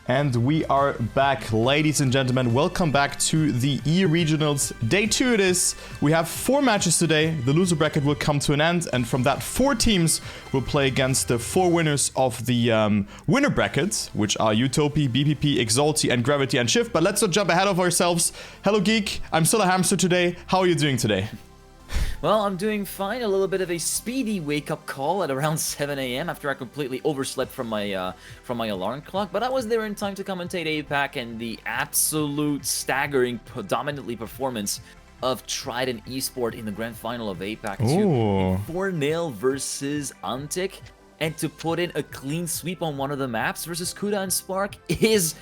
And we are back, ladies and gentlemen. Welcome back to the E-Regionals. Day 2 it is. We have 4 matches today. The loser bracket will come to an end. And from that, 4 teams will play against the 4 winners of the winner brackets, which are Utopia, BPP, Exalty, and Gravity and Shift. But let's not jump ahead of ourselves. Hello, Geek. I'm still a hamster today. How are you doing today? Well, I'm doing fine. A little bit of a speedy wake-up call at around 7 a.m. after I completely overslept from my alarm clock. But I was there in time to commentate APAC and the absolute staggering, predominantly performance of Trident Esports in the grand final of APAC 2. 4-0 versus Antic. And to put in a clean sweep on one of the maps versus Kuda and Spark is...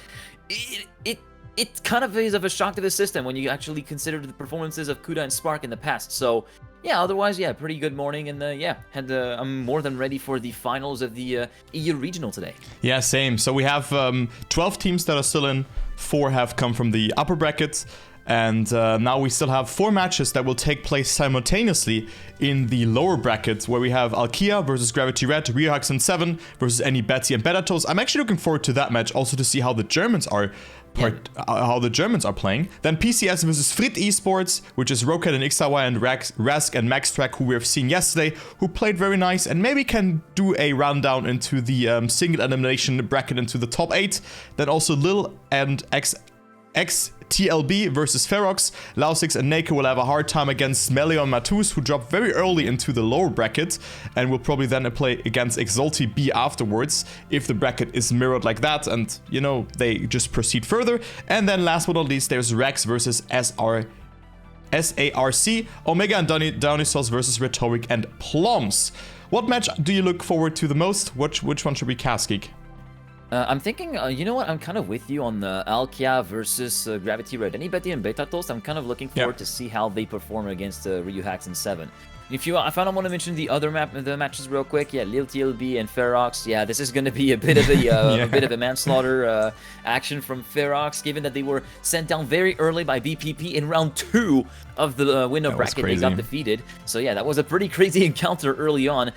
It kind of is of a shock to the system when you actually consider the performances of Kuda and Spark in the past. So, yeah, otherwise, yeah, pretty good morning. And, I'm more than ready for the finals of the EU Regional today. Yeah, same. So we have 12 teams that are still in. 4 have come from the upper brackets. And now we still have 4 matches that will take place simultaneously in the lower brackets, where we have Alkia versus Gravity Red, Rearhux and 7 versus Tmwt and Betatos. I'm actually looking forward to that match, also to see how the Germans are playing. Then PCS versus Frit Esports, which is Rocket and Ixawa and Rask and Maxtrack, who we have seen yesterday, who played very nice and maybe can do a rundown into the single elimination bracket into the top 8. Then also Lil and XTLB versus Ferox. Lausix and Naka will have a hard time against Melion Matus, who dropped very early into the lower bracket and will probably then play against Exalty B afterwards if the bracket is mirrored like that and, you know, they just proceed further. And then last but not least, there's Rex versus SARC, Omega and Dionysos versus Rhetoric and Ploms. What match do you look forward to the most? Which one should we cast, Geek? I'm thinking, you know what, I'm kind of with you on the Alkia versus Gravity Red. Anybody in Betatos, I'm kind of looking forward to see how they perform against Ryu Hacks and 7. If I don't want to mention the other matches real quick, yeah, Lil TLB and Ferox, yeah, this is going to be a bit of a, a bit of a manslaughter action from Ferox, given that they were sent down very early by BPP in round 2 of the winner bracket. They got defeated. So yeah, that was a pretty crazy encounter early on.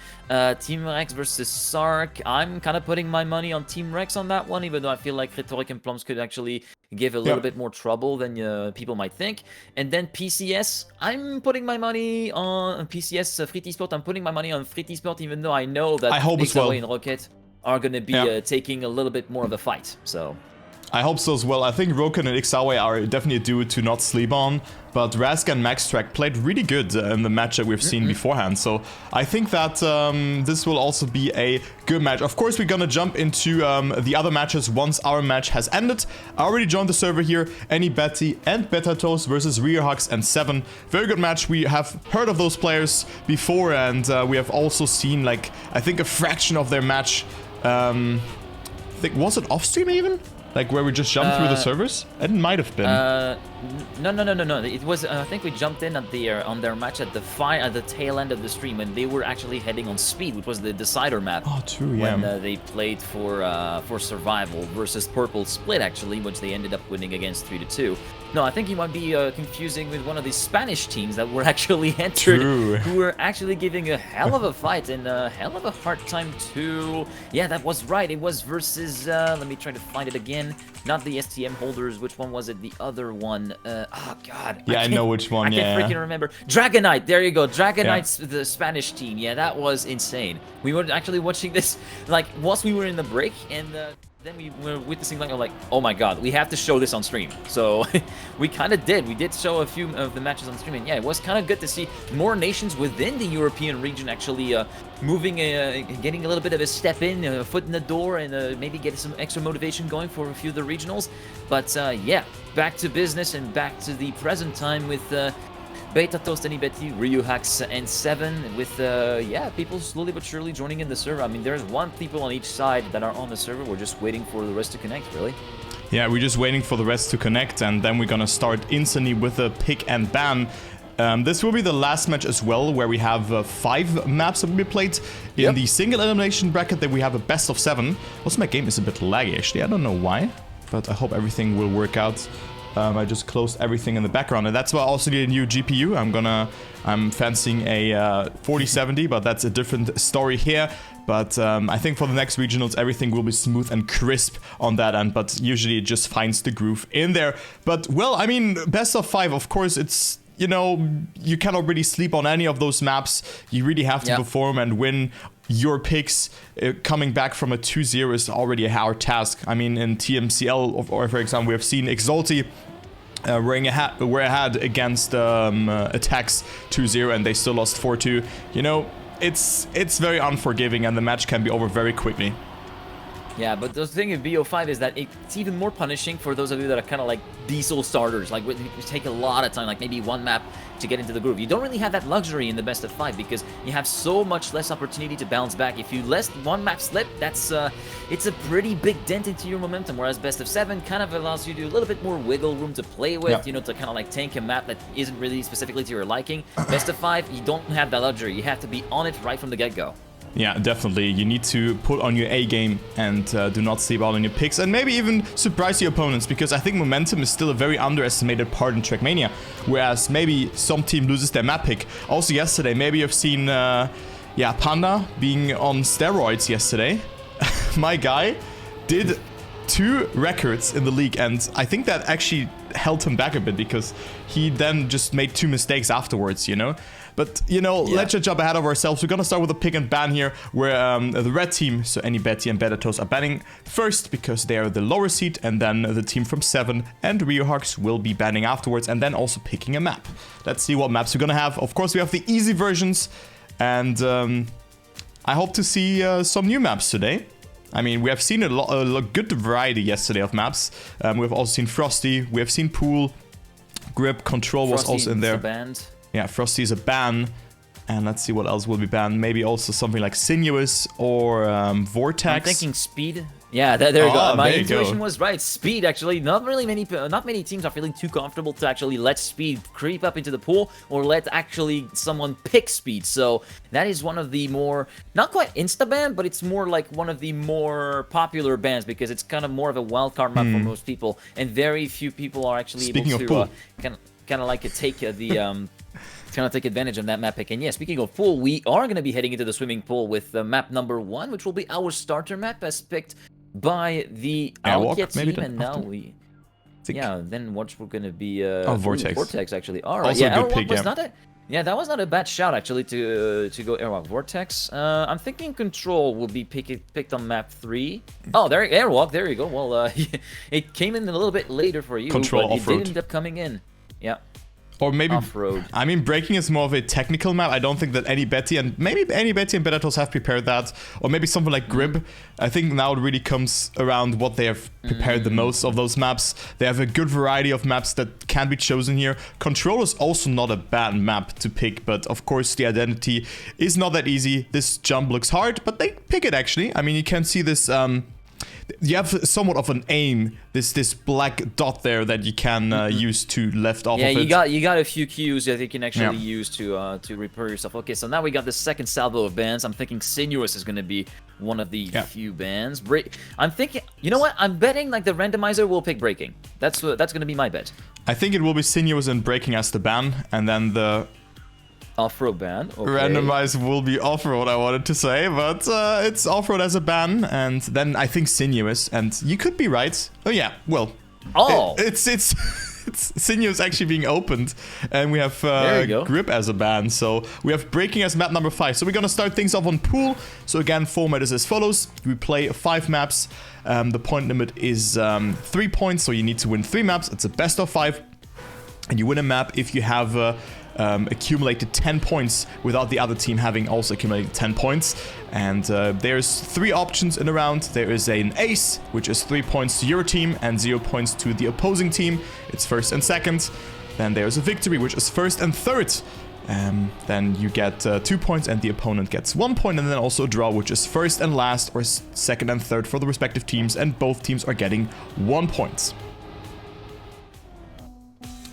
Team Rex versus Sarc. I'm kind of putting my money on Team Rex on that one, even though I feel like Rhetoric and Plums could actually give a little bit more trouble than people might think. And then PCS, I'm putting my money on PCS Frit Esports. I'm putting my money on Frit Esports, even though I know that Ixawa and Rocket are going to be taking a little bit more of a fight. So I hope so as well. I think Roken and Ixawa are definitely a duo to not sleep on, but Rask and Maxtrack played really good in the match that we've seen beforehand. So I think that this will also be a good match. Of course, we're gonna jump into the other matches once our match has ended. I already joined the server here. Betty and Betatos versus Rearhux and 7. Very good match. We have heard of those players before, and we have also seen, like, I think a fraction of their match. Was it off stream even? Like where we just jumped through the servers? It might have been. No. It was. I think we jumped in at the on their match at the tail end of the stream when they were actually heading on Speed, which was the decider map. Oh, true. Yeah. When they played for survival versus Purple Split, actually, which they ended up winning against 3-2. No, I think you might be confusing with one of the Spanish teams that were actually entered, who were actually giving a hell of a fight and a hell of a hard time too. Yeah, that was right. It was versus. Let me try to find it again. Not the STM holders. Which one was it? The other one. Oh God. Yeah, I know which one. I can't freaking remember. Dragonite. There you go. Dragonite's the Spanish team. Yeah, that was insane. We were actually watching this like whilst we were in the break, and then we were witnessing like, oh my God, we have to show this on stream. So we kind of did. We did show a few of the matches on stream, and yeah, it was kind of good to see more nations within the European region actually moving, getting a little bit of a step in, a foot in the door, and maybe get some extra motivation going for a few of the regionals. But yeah, back to business and back to the present time with Betatos, Tmwt, Ryu Hacks, and 7 with, people slowly but surely joining in the server. I mean, there's 1 people on each side that are on the server. We're just waiting for the rest to connect, really. Yeah, we're just waiting for the rest to connect, and then we're gonna start instantly with a pick and ban. This will be the last match as well, where we have 5 maps that will be played. In the single elimination bracket, that we have a best of 7. Also, my game is a bit laggy, actually. I don't know why, but I hope everything will work out. I just closed everything in the background, and that's why I also need a new GPU. I'm fancying a 4070, but that's a different story here. But I think for the next regionals, everything will be smooth and crisp on that end. But usually it just finds the groove in there. But, well, I mean, best of 5, of course, it's... You know, you cannot really sleep on any of those maps. You really have to perform and win your picks. Coming back from a 2-0 is already a hard task. I mean, in TMCL, or for example, we have seen Exalty were ahead against Attacks 2-0, and they still lost 4-2. You know, it's very unforgiving, and the match can be over very quickly. Yeah, but the thing with BO5 is that it's even more punishing for those of you that are kind of like diesel starters. Like, it take a lot of time, like maybe one map to get into the groove. You don't really have that luxury in the best of 5 because you have so much less opportunity to bounce back. If you let one map slip, that's it's a pretty big dent into your momentum. Whereas best of 7 kind of allows you to a little bit more wiggle room to play with, you know, to kind of like tank a map that isn't really specifically to your liking. Best of 5, you don't have that luxury. You have to be on it right from the get-go. Yeah, definitely. You need to put on your A game and do not sleep out on your picks, and maybe even surprise your opponents, because I think momentum is still a very underestimated part in Trackmania, whereas maybe some team loses their map pick. Also yesterday, maybe you've seen Panda being on steroids yesterday. My guy did 2 records in the league, and I think that actually held him back a bit because he then just made 2 mistakes afterwards, you know? But, you know, let's just jump ahead of ourselves. We're going to start with a pick and ban here, where the red team, so any Betty and Bettatos, are banning first because they are the lower seed, and then the team from 7 and RioHawks will be banning afterwards, and then also picking a map. Let's see what maps we're going to have. Of course, we have the easy versions, and I hope to see some new maps today. I mean, we have seen a good variety yesterday of maps. We've also seen Frosty, we have seen Pool, Grip, Control was also in there. Band. Yeah, Frosty is a ban. And let's see what else will be banned. Maybe also something like Sinuous or Vortex. I'm thinking Speed. Yeah, there you go. My intuition was right. Speed, actually. Not many teams are feeling too comfortable to actually let Speed creep up into the pool or let actually someone pick Speed. So that is one of the more, not quite insta-ban, but it's more like one of the more popular bans because it's kind of more of a wildcard map for most people. And very few people are actually able to kind of like take the... trying to take advantage of that map pick. And yeah, speaking of pool, we are going to be heading into the swimming pool with map number 1, which will be our starter map as picked by the Alkia team. And now we... Yeah, then what we're going to be... Vortex. Vortex, actually. All right, also yeah, a good pick, was not a... Yeah, that was not a bad shout, actually, to go Airwalk. Vortex. I'm thinking Control will be picked on map 3. Oh, there, Airwalk, there you go. Well, it came in a little bit later for you, Control but off-road. it did end up coming in. Yeah. Or maybe off-road. I mean, Breaking is more of a technical map. I don't think that any Betty and Bettatos have prepared that. Or maybe something like Grib. I think now it really comes around what they have prepared the most of those maps. They have a good variety of maps that can be chosen here. Control is also not a bad map to pick, but of course the identity is not that easy. This jump looks hard, but they pick it actually. I mean, you can see this... you have somewhat of an aim, this black dot there that you can use to left off of it. Yeah, you got a few cues that you can actually use to repair yourself. Okay, so now we got the second salvo of bans. I'm thinking Sinuous is going to be one of the few bans. I'm thinking, you know what? I'm betting like the randomizer will pick Breaking. That's going to be my bet. I think it will be Sinuous and Breaking as the ban, and then the... Off-road ban. Okay. Randomized will be off-road, I wanted to say, but it's off-road as a ban, and then I think Sinuous, and you could be right. Oh yeah, well, it's Sinuous actually being opened, and we have Grip as a ban, so we have Breaking as map number 5. So we're gonna start things off on Pool. So again, format is as follows: we play 5 maps. The point limit is 3 points, so you need to win 3 maps. It's a best of 5, and you win a map if you have accumulated 10 points without the other team having also accumulated 10 points. And there's 3 options in a round. There is an ace, which is 3 points to your team and 0 points to the opposing team. It's first and second. Then there's a victory, which is first and third. Then you get 2 points and the opponent gets 1 point. And then also a draw, which is first and last, or second and third for the respective teams. And both teams are getting 1 point.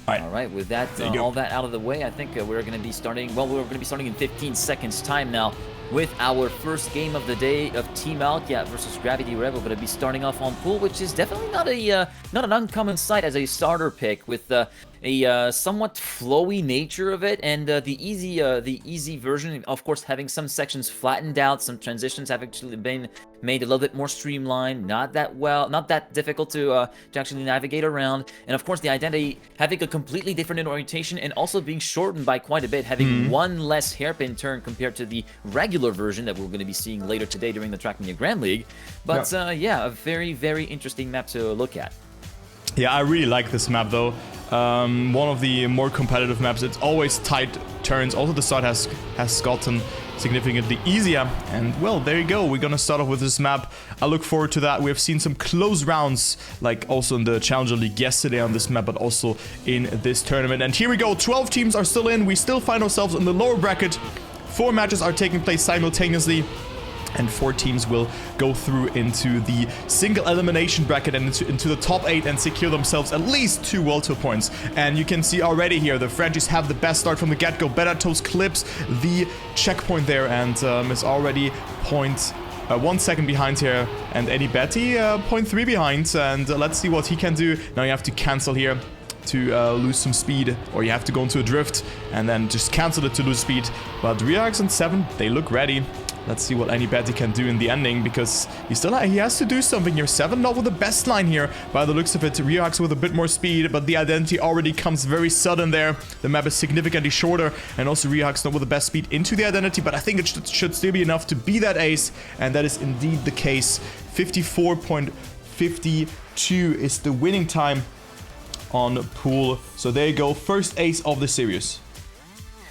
All right, with that, all that out of the way, I think we're going to be starting, well, we're going to be starting in 15 seconds time now with our first game of the day of Team Alkia versus Gravity Rebel. But it'll be starting off on Pool, which is definitely not an uncommon sight as a starter pick with a somewhat flowy nature of it, and the easy version, of course, having some sections flattened out, some transitions have actually been made a little bit more streamlined, not that difficult to actually navigate around, and of course the identity having a completely different orientation and also being shortened by quite a bit, having one less hairpin turn compared to the regular version that we're going to be seeing later today during the Trackmania Grand League. But yeah, a very, very interesting map to look at. Yeah, I really like this map though. One of the more competitive maps. It's always tight turns. Also the start has gotten significantly easier. And well, there you go. We're gonna start off with this map. I look forward to that. We have seen some close rounds, like also in the Challenger League yesterday on this map, but also in this tournament. And here we go. 12 teams are still in. We still find ourselves in the lower bracket. 4 matches are taking place simultaneously. And 4 teams will go through into the single elimination bracket and into the top 8 and secure themselves at least 2 World Tour points. And you can see already here, the Frenchies have the best start from the get-go. BetterToast clips the checkpoint there and is already 1 second behind here. And Eddie Betty 0.3 behind. And let's see what he can do. Now you have to cancel here to lose some speed, or you have to go into a drift and then just cancel it to lose speed. But Ferox and 7, they look ready. Let's see what anybody can do in the ending, because he has to do something here. 7 not with the best line here, by the looks of it. Ferox with a bit more speed, but the identity already comes very sudden there. The map is significantly shorter, and also Ferox not with the best speed into the identity, but I think it should still be enough to be that ace, and that is indeed the case. 54.52 is the winning time on pool. So there you go, first ace of the series.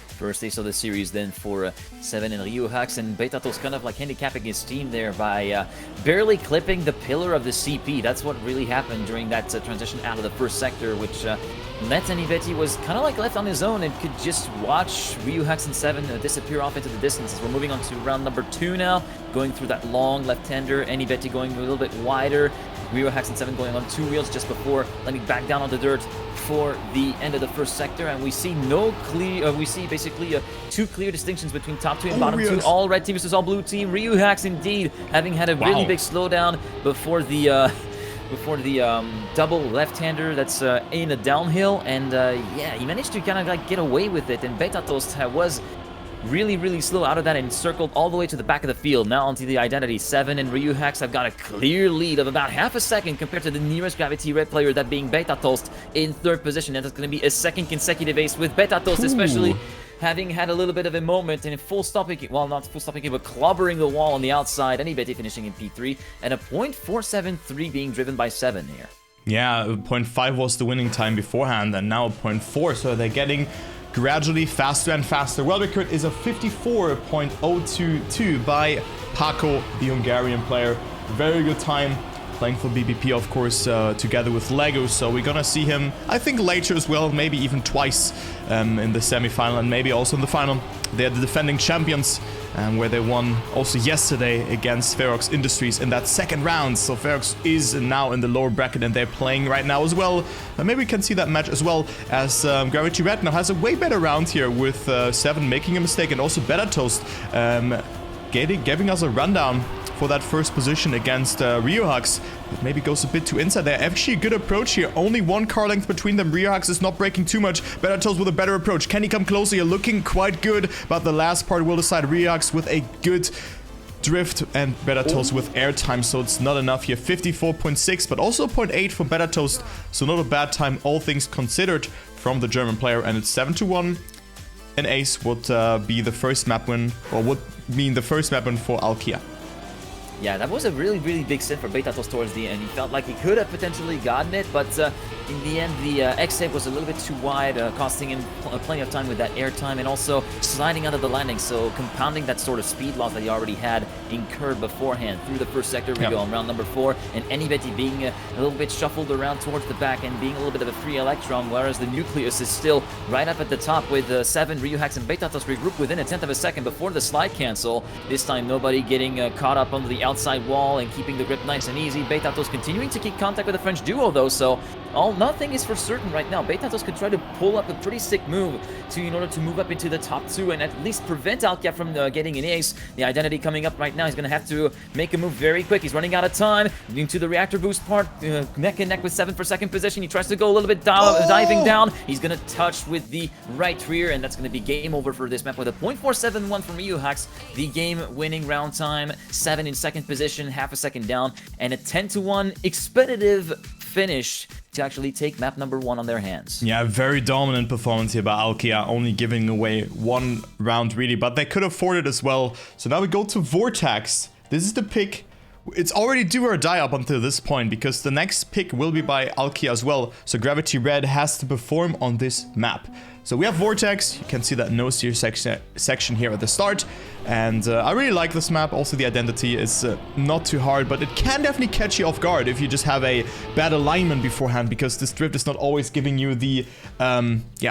First ace of the series then for 7 and Ferox, and BPP kind of like handicapping his team there by barely clipping the pillar of the CP. That's what really happened during that transition out of the first sector, which let Tmwt was kind of like left on his own and could just watch Ferox and 7 disappear off into the distance. We're moving on to round number 2 now, going through that long left-hander, Tmwt going a little bit wider, Ferox and 7 going on 2 wheels just before landing back down on the dirt for the end of the first sector, and we see basically 2 clear distinctions between top 2 and bottom 2. All red team versus all blue team. Ferox indeed having had a really big slowdown before the double left-hander that's in a downhill, and yeah, he managed to kind of like get away with it, and BPP was really slow out of that and circled all the way to the back of the field. Now onto the identity. 7 and Ferox have got a clear lead of about half a second compared to the nearest Gravity Red player, that being BPP in 3rd position. And that's going to be a 2nd consecutive ace with BPP especially having had a little bit of a moment and full stopping, well, not full stopping, but clobbering the wall on the outside. Tmwt finishing in P3 and a .473 being driven by 7 here. Yeah, 0.5 was the winning time beforehand, and now 0.4, so they're getting gradually faster and faster. World record is a 54.022 by Paco, the Hungarian player. Very good time, playing for BPP, of course, together with Lego. So we're gonna see him, I think, later as well, maybe even twice in the semi-final and maybe also in the final. They're the defending champions, where they won also yesterday against Ferox Industries in that 2nd round. So Ferox is now in the lower bracket and they're playing right now as well. Maybe we can see that match as well, as Gravity Red now has a way better round here with 7 making a mistake, and also BPP giving us a rundown for that first position against Ferox. It maybe goes a bit too inside there. Actually a good approach here. Only 1 car length between them. Ferox is not breaking too much. BPP with a better approach. Can he come closer? You're looking quite good, but the last part will decide. Ferox with a good drift and BPP with airtime, so it's not enough here. 54.6, but also 0.8 for BPP, so not a bad time, all things considered, from the German player, and it's 7-1. An ace would be the first map win, or would mean the first map win for Alkia. Yeah, that was a really big sin for BPP towards the end. He felt like he could have potentially gotten it, but in the end, the exit was a little bit too wide, costing him plenty of time with that airtime, and also sliding out of the landing, so compounding that sort of speed loss that he already had incurred beforehand. Through the first sector we go on round number 4, and Tmwt being a little bit shuffled around towards the back and being a little bit of a free electron, whereas the Nucleus is still right up at the top with 7, Ferox and BPP regroup within a 10th of a second before the slide cancel. This time nobody getting caught up on the outside outside wall and keeping the grip nice and easy. BPP continuing to keep contact with the French duo though, so nothing is for certain right now. BPP could try to pull up a pretty sick move in order to move up into the top 2 and at least prevent Alkia from getting an ace. The identity coming up right now, he's going to have to make a move very quick. He's running out of time. Into the reactor boost part, neck and neck with 7 for second position. He tries to go a little bit diving down. He's going to touch with the right rear, and that's going to be game over for this map with a .471 from RioHax. The game-winning round time, 7 in second position, half a second down, and a 10-1 expeditive finish to actually take map number 1 on their hands. Yeah, very dominant performance here by Alkia, only giving away 1 round really, but they could afford it as well. So now we go to Vortex. This is the pick. It's already do or die up until this point, because the next pick will be by Alkia as well. So Gravity Red has to perform on this map. So we have Vortex. You can see that no steer section here at the start. And I really like this map. Also, the identity is not too hard, but it can definitely catch you off guard if you just have a bad alignment beforehand, because this drift is not always giving you the,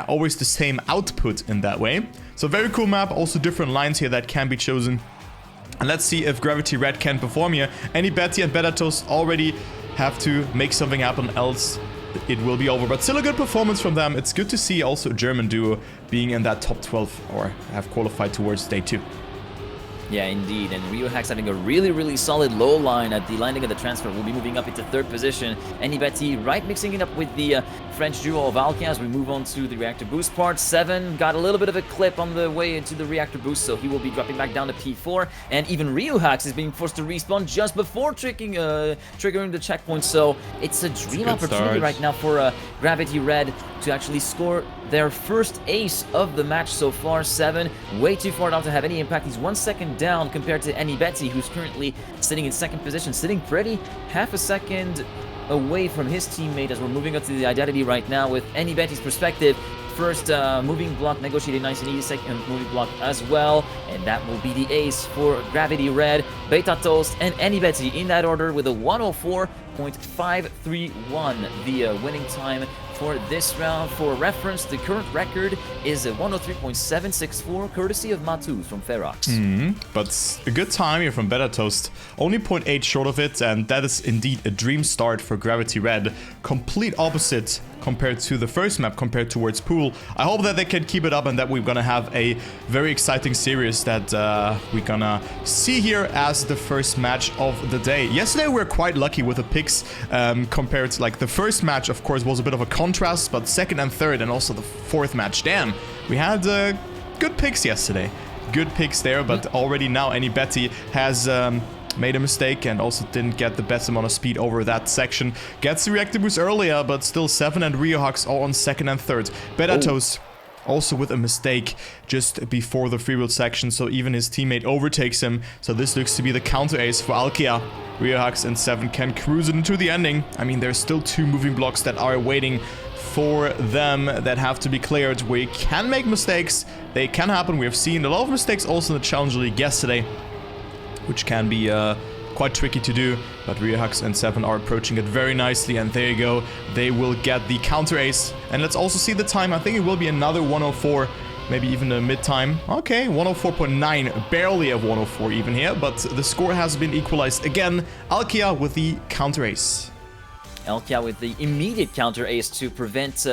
always the same output in that way. So very cool map. Also different lines here that can be chosen. And let's see if Gravity Red can perform here. Tmwt and BPP already have to make something happen, else it will be over. But still a good performance from them. It's good to see also a German duo being in that top 12 or have qualified towards day 2. Yeah, indeed. And RioHax having a really solid low line at the landing of the transfer. Will be moving up into 3rd position. Tmwt right mixing it up with the French duo of Alkia as we move on to the reactor boost part. 7 got a little bit of a clip on the way into the reactor boost, so he will be dropping back down to P4. And even RioHax is being forced to respawn just before triggering the checkpoint. So it's a dream opportunity right now for Gravity Red to actually score their first ace of the match so far. 7, way too far down to have any impact. He's 1 second down compared to Tmwt, who's currently sitting in 2nd position, sitting pretty half a second away from his teammate as we're moving up to the identity right now with Tmwt's perspective. First moving block negotiated nice and easy, second moving block as well, and that will be the ace for Gravity Red, BPP and Tmwt in that order with a 104.531, the winning time for this round. For reference, the current record is a 103.764, courtesy of Matu from Ferox. But a good time here from BPP, only 0.8 short of it, and that is indeed a dream start for Gravity Red. Complete opposite compared to the first map, compared towards Pool. I hope that they can keep it up and that we're gonna have a very exciting series that we're gonna see here as the first match of the day. Yesterday we were quite lucky with the picks compared to like the first match, of course, was a bit of a contrast, but 2nd and 3rd and also the 4th match, damn, we had good picks yesterday. Good picks there, but already now Tmwt has made a mistake and also didn't get the best amount of speed over that section. Gets the reactor boost earlier, but still 7 and RioHax are on 2nd and 3rd. BPP also with a mistake just before the free wheel section, so even his teammate overtakes him. So this looks to be the counter ace for Alkia. RioHax and 7 can cruise it into the ending. I mean, there's still 2 moving blocks that are waiting for them that have to be cleared. We can make mistakes. They can happen. We have seen a lot of mistakes also in the Challenger League yesterday, which can be quite tricky to do, but RioHax and 7 are approaching it very nicely, and there you go, they will get the counter ace. And let's also see the time. I think it will be another 104, maybe even a mid time. Okay, 104.9, barely a 104 even here, but the score has been equalized again. Alkia with the counter ace. Alkia with the immediate counter ace to prevent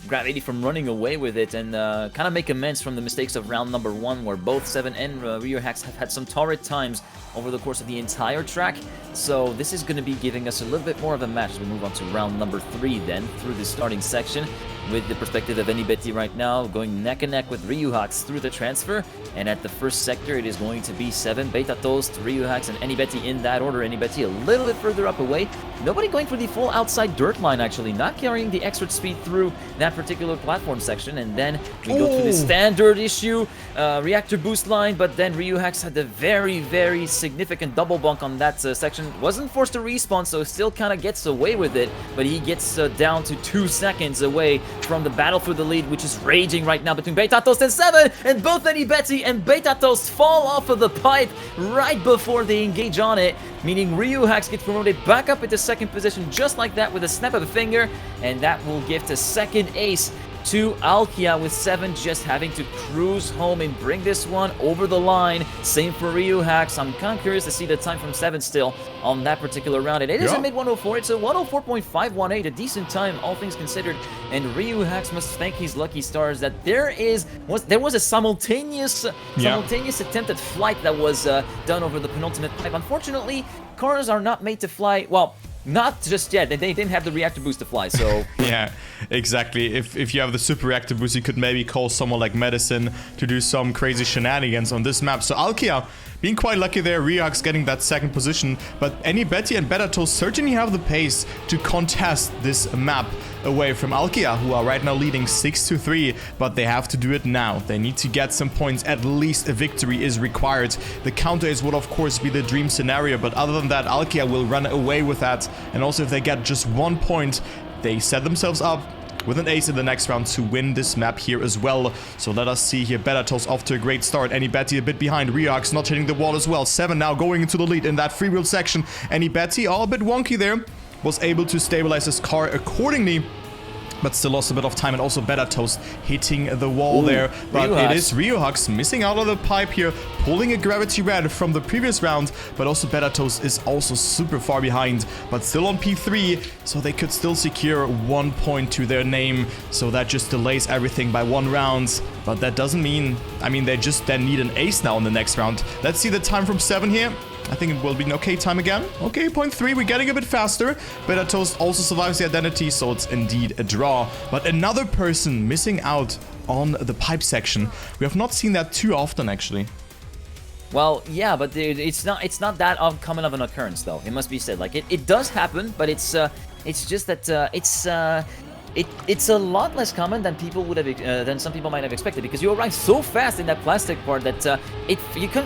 Gravity from running away with it and kind of make amends from the mistakes of round number 1, where both 7 and RioHax have had some torrid times over the course of the entire track. So this is going to be giving us a little bit more of a match as we move on to round number 3 then, through the starting section, with the perspective of Tmwt right now going neck and neck with RioHax through the transfer. And at the first sector, it is going to be 7, BPP, RioHax, and Tmwt in that order. Tmwt a little bit further up away. Nobody going for the full outside dirt line, actually, not carrying the extra speed through that particular platform section. And then we go to the standard issue reactor boost line, but then RioHax had a very significant double bunk on that section. Wasn't forced to respawn, so still kind of gets away with it, but he gets down to 2 seconds away from the battle for the lead, which is raging right now between BPP and 7, and both Tmwt and BPP fall off of the pipe right before they engage on it, meaning RioHax gets promoted back up into 2nd position just like that with a snap of a finger, and that will give a 2nd ace to Alkia with 7 just having to cruise home and bring this one over the line. Same for RioHax. I'm kind of curious to see the time from 7 still on that particular round. And it is a mid 104. It's a 104.518, a decent time, all things considered. And RioHax must thank his lucky stars that there was a simultaneous attempt at flight that was done over the penultimate pipe. Unfortunately, cars are not made to fly. Well, not just yet. They didn't have the reactor boost to fly, so... Yeah, exactly. If you have the super reactor boost, you could maybe call someone like Medicine to do some crazy shenanigans on this map. So Alkia being quite lucky there, RioHax getting that second position, but Betty and Better certainly have the pace to contest this map away from Alkia, who are right now leading 6-3, but they have to do it now. They need to get some points. At least a victory is required. The counter ace would of course be the dream scenario, but other than that, Alkia will run away with that. And also if they get just 1 point, they set themselves up with an ace in the next round to win this map here as well. So let us see here. Bellatos off to a great start. Betty a bit behind. RioHax not hitting the wall as well. 7 now going into the lead in that freewheel section. Betty all a bit wonky there. Was able to stabilize his car accordingly, but still lost a bit of time, and also Bellatos hitting the wall there. But it is RioHax missing out on the pipe here, pulling a Gravity Red from the previous round, but also Bellatos is also super far behind, but still on P3, so they could still secure 1 point to their name, so that just delays everything by 1 round. But that doesn't mean, they just then need an ace now in the next round. Let's see the time from 7 here. I think it will be an okay time again. Okay, 0.3, we're getting a bit faster. Bellatos also survives the identity, so it's indeed a draw. But another person missing out on the pipe section. We have not seen that too often, actually. Well, yeah, but it's not that common of an occurrence, though. It must be said. Like it does happen, but it's just that it's a lot less common than people would have than some people might have expected, because you arrive so fast in that plastic part that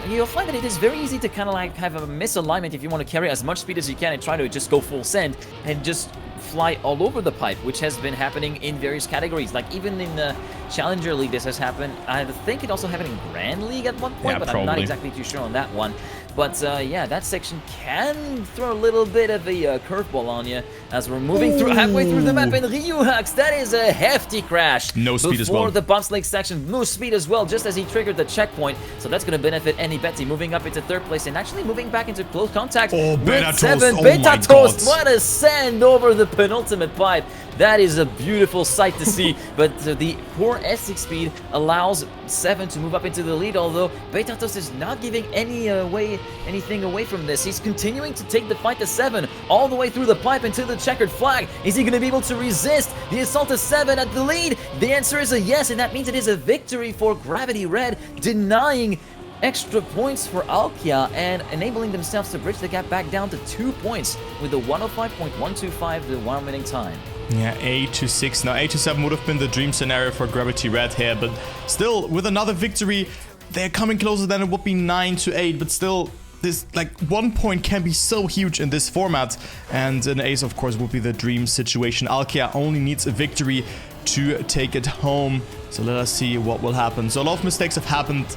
you'll find that it is very easy to kind of like have a misalignment if you want to carry as much speed as you can and try to just go full send and just fly all over the pipe, which has been happening in various categories. Like even in the Challenger League, this has happened. I think it also happened in Grand League at one point, but probably. I'm not exactly too sure on that one. But yeah, that section can throw a little bit of a curveball on you as we're moving through halfway through the map. And RioHax, that is a hefty crash. No speed as well. Before the bobsleigh section, no speed as well, just as he triggered the checkpoint. So that's going to benefit Betty, moving up into 3rd place and actually moving back into close contact with 7. Bellatos, what a send over the penultimate pipe. That is a beautiful sight to see, but the poor S6 speed allows 7 to move up into the lead, although Bellatos is not giving anything away from this. He's continuing to take the fight to 7 all the way through the pipe into the checkered flag. Is he going to be able to resist the assault of 7 at the lead? The answer is a yes, and that means it is a victory for Gravity Red, denying extra points for Alkia and enabling themselves to bridge the gap back down to 2 points with the 105.125, the 1 winning time. Yeah, 8-6. Now 8-7 would have been the dream scenario for Gravity Red here, but still, with another victory, they're coming closer than it would be 9-8, but still, this, like, 1 point can be so huge in this format, and an ace, of course, would be the dream situation. Alkia only needs a victory to take it home, so let us see what will happen. So a lot of mistakes have happened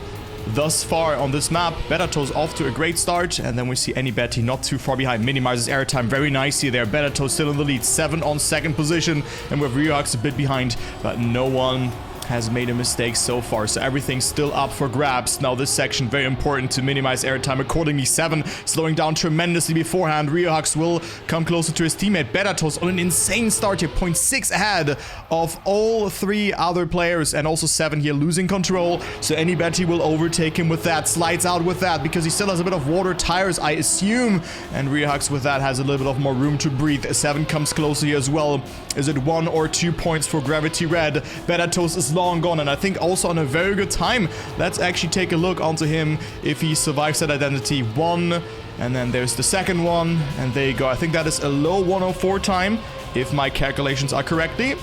thus far on this map. Bellatos off to a great start, and then we see Betty not too far behind. Minimizes airtime very nicely there. Bellatos still in the lead, 7 on 2nd position, and with RioHax a bit behind, but no one has made a mistake so far, so everything's still up for grabs. Now this section, very important to minimize airtime accordingly. 7 slowing down tremendously beforehand. RioHax will come closer to his teammate. Bellatos on an insane start here, 0.6 ahead of all 3 other players, and also 7 here losing control, so Betty will overtake him with that, slides out with that, because he still has a bit of water tires, I assume, and RioHax with that has a little bit of more room to breathe. 7 comes closer here as well. Is it 1 or 2 points for Gravity Red? Bellatos is long gone, and I think also on a very good time. Let's actually take a look onto him if he survives that identity. 1, and then there's the second one, and there you go. I think that is a low 104 time, if my calculations are correctly.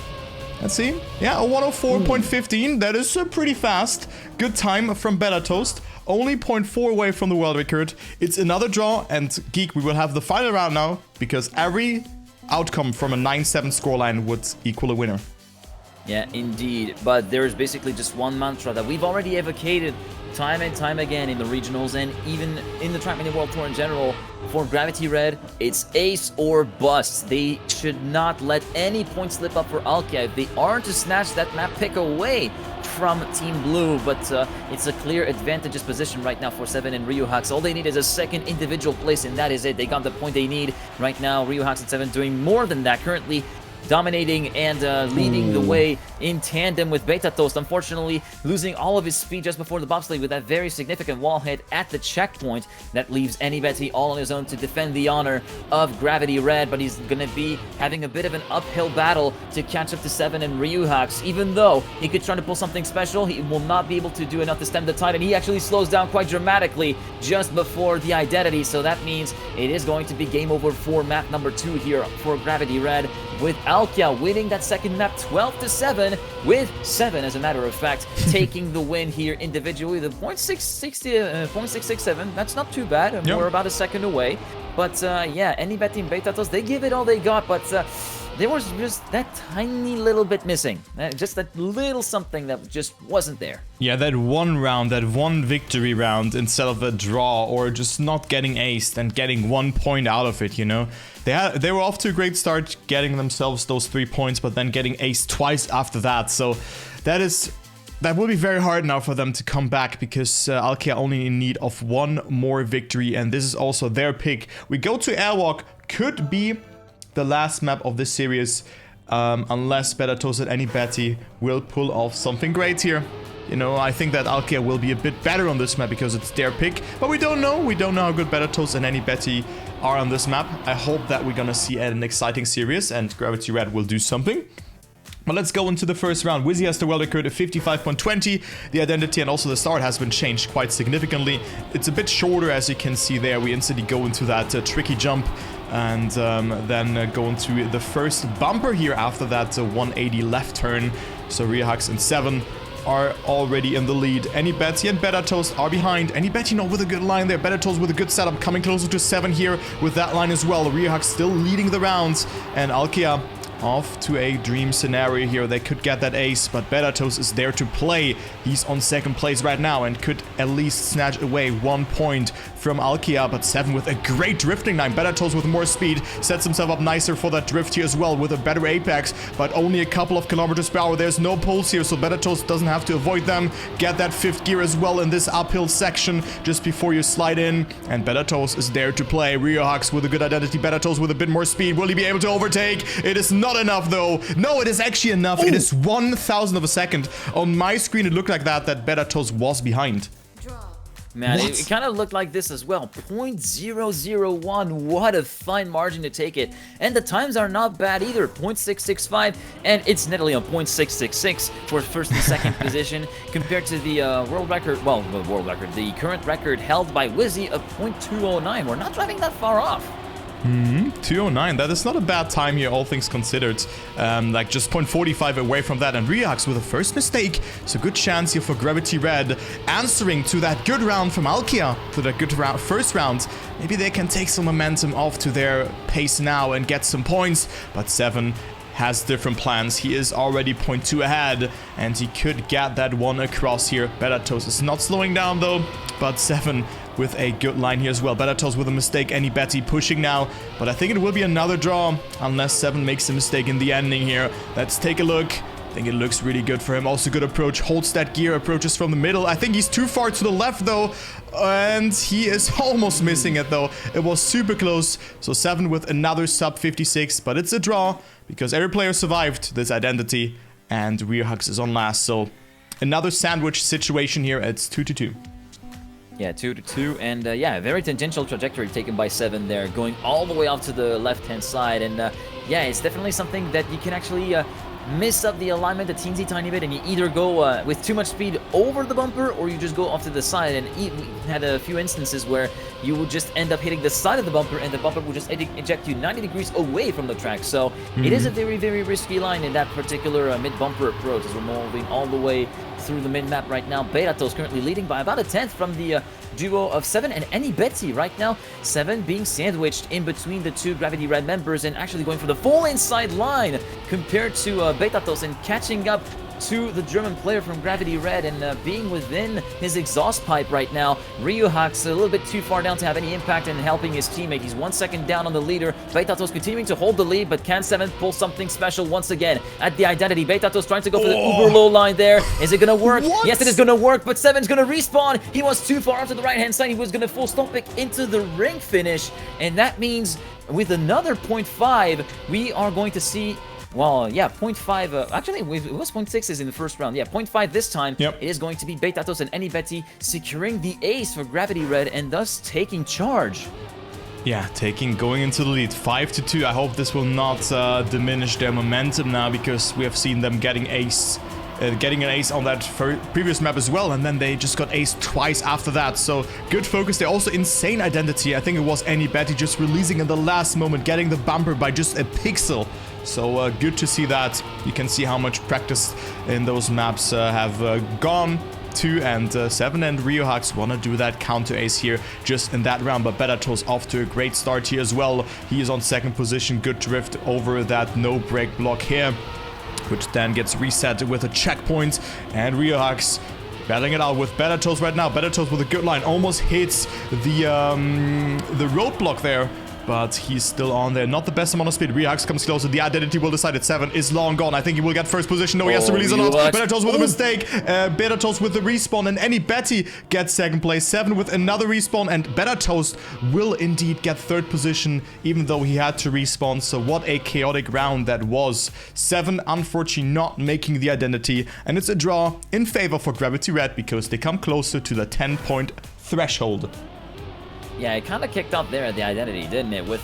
Let's see. Yeah, a 104.15. That is pretty fast. Good time from Bellatos. Only 0.4 away from the world record. It's another draw, and Geek, we will have the final round now, because every outcome from a 9-7 scoreline would equal a winner. Yeah, indeed. But there's basically just one mantra that we've already advocated time and time again in the regionals and even in the Trackmania World Tour in general. For Gravity Red, it's ace or bust. They should not let any points slip up for Alkia if they are to snatch that map pick away from Team Blue, but it's a clear advantageous position right now for 7 and RioHax. All they need is a second individual place, and that is it. They got the point they need right now. RioHax and 7 doing more than that, currently dominating and leading the way in tandem with BetaToast. Unfortunately, losing all of his speed just before the bobsleigh with that very significant wall hit at the checkpoint. That leaves Tmwt all on his own to defend the honor of Gravity Red, but he's going to be having a bit of an uphill battle to catch up to 7 and RioHax. Even though he could try to pull something special, he will not be able to do enough to stem the tide, and he actually slows down quite dramatically just before the identity, so that means it is going to be game over for map number 2 here for Gravity Red, with Alkia winning that second map 12-7, with 7, as a matter of fact, taking the win here individually. The 0.667, that's not too bad, and we're about a second away. But yeah, Tmwt and BetaToast, they give it all they got, but there was just that tiny little bit missing. Just that little something that just wasn't there. Yeah, that one round, that one victory round instead of a draw, or just not getting aced and getting 1 point out of it, you know? They were off to a great start, getting themselves those 3 points, but then getting aced twice after that. So that will be very hard now for them to come back, because Alkia only in need of one more victory, and this is also their pick. We go to Airwalk, could be the last map of this series, unless BetaToast and Tmwt will pull off something great here. You know, I think that Alkia will be a bit better on this map because it's their pick, but we don't know. We don't know how good BetaToast and Tmwt are on this map. I hope that we're gonna see an exciting series and Gravity Red will do something. But let's go into the first round. Wizzy has the world record of 55.20. The identity and also the start has been changed quite significantly. It's a bit shorter, as you can see there. We instantly go into that tricky jump and then go into the first bumper here after that 180 left turn. So RioHax and 7 are already in the lead. Tmwt and BetaToast are behind. Tmwt not with a good line there. BetaToast with a good setup, coming closer to 7 here with that line as well. RioHax still leading the rounds, and Alkia off to a dream scenario here. They could get that ace, but BetaToast is there to play. He's on second place right now and could at least snatch away 1 point from Alkia, but 7 with a great drifting line. BetaToast with more speed sets himself up nicer for that drift here as well with a better apex, but only a couple of kilometers per hour. There's no pulse here, so BetaToast doesn't have to avoid them. Get that 5th gear as well in this uphill section just before you slide in, and BetaToast is there to play. RioHax with a good identity. BetaToast with a bit more speed. Will he be able to overtake? It is not enough though. No, it is actually enough. Ooh. It is 1,000 of a second. On my screen it looked like that BetaToast was behind. Man, it kind of looked like this as well. 0.001. What a fine margin to take it. And the times are not bad either. 0.665, and it's nearly on 0.666 for first and second position compared to the world record. Well, the world record, the current record held by Wizzy of 0.209. We're not driving that far off. 209, that is not a bad time here, all things considered. Like just 0.45 away from that, and RioHax with a first mistake. So good chance here for Gravity Red, answering to that good round from Alkia, to that good first round. Maybe they can take some momentum off to their pace now and get some points, but 7 has different plans. He is already 0.2 ahead, and he could get that one across here. BetaToast is not slowing down though, but 7 with a good line here as well. BetaToast with a mistake. Tmwt pushing now, but I think it will be another draw unless 7 makes a mistake in the ending here. Let's take a look. I think it looks really good for him. Also good approach. Holds that gear. Approaches from the middle. I think he's too far to the left though, and he is almost missing it though. It was super close. So 7 with another sub 56, but it's a draw because every player survived this identity, and RioHax is on last. So another sandwich situation here. It's 2-2. Yeah, 2-2, and yeah, very tangential trajectory taken by 7 there, going all the way off to the left-hand side, and yeah, it's definitely something that you can actually miss up the alignment a teensy tiny bit, and you either go with too much speed over the bumper, or you just go off to the side, and we had a few instances where you would just end up hitting the side of the bumper, and the bumper would just eject you 90 degrees away from the track, so it is a very, very risky line in that particular mid-bumper approach, as we're moving all the way through the mid-map right now. BetaToast currently leading by about a 10th from the duo of 7 and Tmwt right now. 7 being sandwiched in between the two Gravity Red members and actually going for the full inside line compared to Betatos and catching up to the German player from Gravity Red and being within his exhaust pipe right now. Ryuhax a little bit too far down to have any impact in helping his teammate. He's 1 second down on the leader. Betatos continuing to hold the lead, but can 7 pull something special once again at the identity? Betatos trying to go for the uber low line there. Is it gonna work? What? Yes, it is gonna work, but 7's gonna respawn. He was too far onto the right-hand side. He was gonna full stomp pick into the ring finish, and that means with another 0.5, we are going to see. Well, yeah, 0.5, actually, it was 0.6 in the first round. Yeah, 0.5 this time. Yep. It is going to be Betatos and Anybeti securing the ace for Gravity Red and thus taking charge. Yeah, going into the lead, 5-2. I hope this will not diminish their momentum now, because we have seen them getting an ace on that previous map as well, and then they just got ace twice after that. So good focus. They're also insane identity. I think it was Anybeti just releasing in the last moment, getting the bumper by just a pixel. So good to see that. You can see how much practice in those maps have gone. 2 and 7, and Ryuhax want to do that counter ace here just in that round, but Betatos off to a great start here as well. He is on second position. Good drift over that no break block here, which then gets reset with a checkpoint, and Ryuhax battling it out with Betatos right now. Betatos with a good line, almost hits the roadblock there, but he's still on there. Not the best amount of speed. Ryuhax comes closer. The identity will decide it. 7 is long gone. I think he will get first position. No, he has to release a lot. Betatos with a mistake. Betatos with the respawn, and Anybeti gets second place. 7 with another respawn, and Betatos will indeed get third position, even though he had to respawn. So what a chaotic round that was. 7 unfortunately not making the identity, and it's a draw in favor for Gravity Red because they come closer to the 10-point threshold. Yeah, it kind of kicked off there at the identity, didn't it? With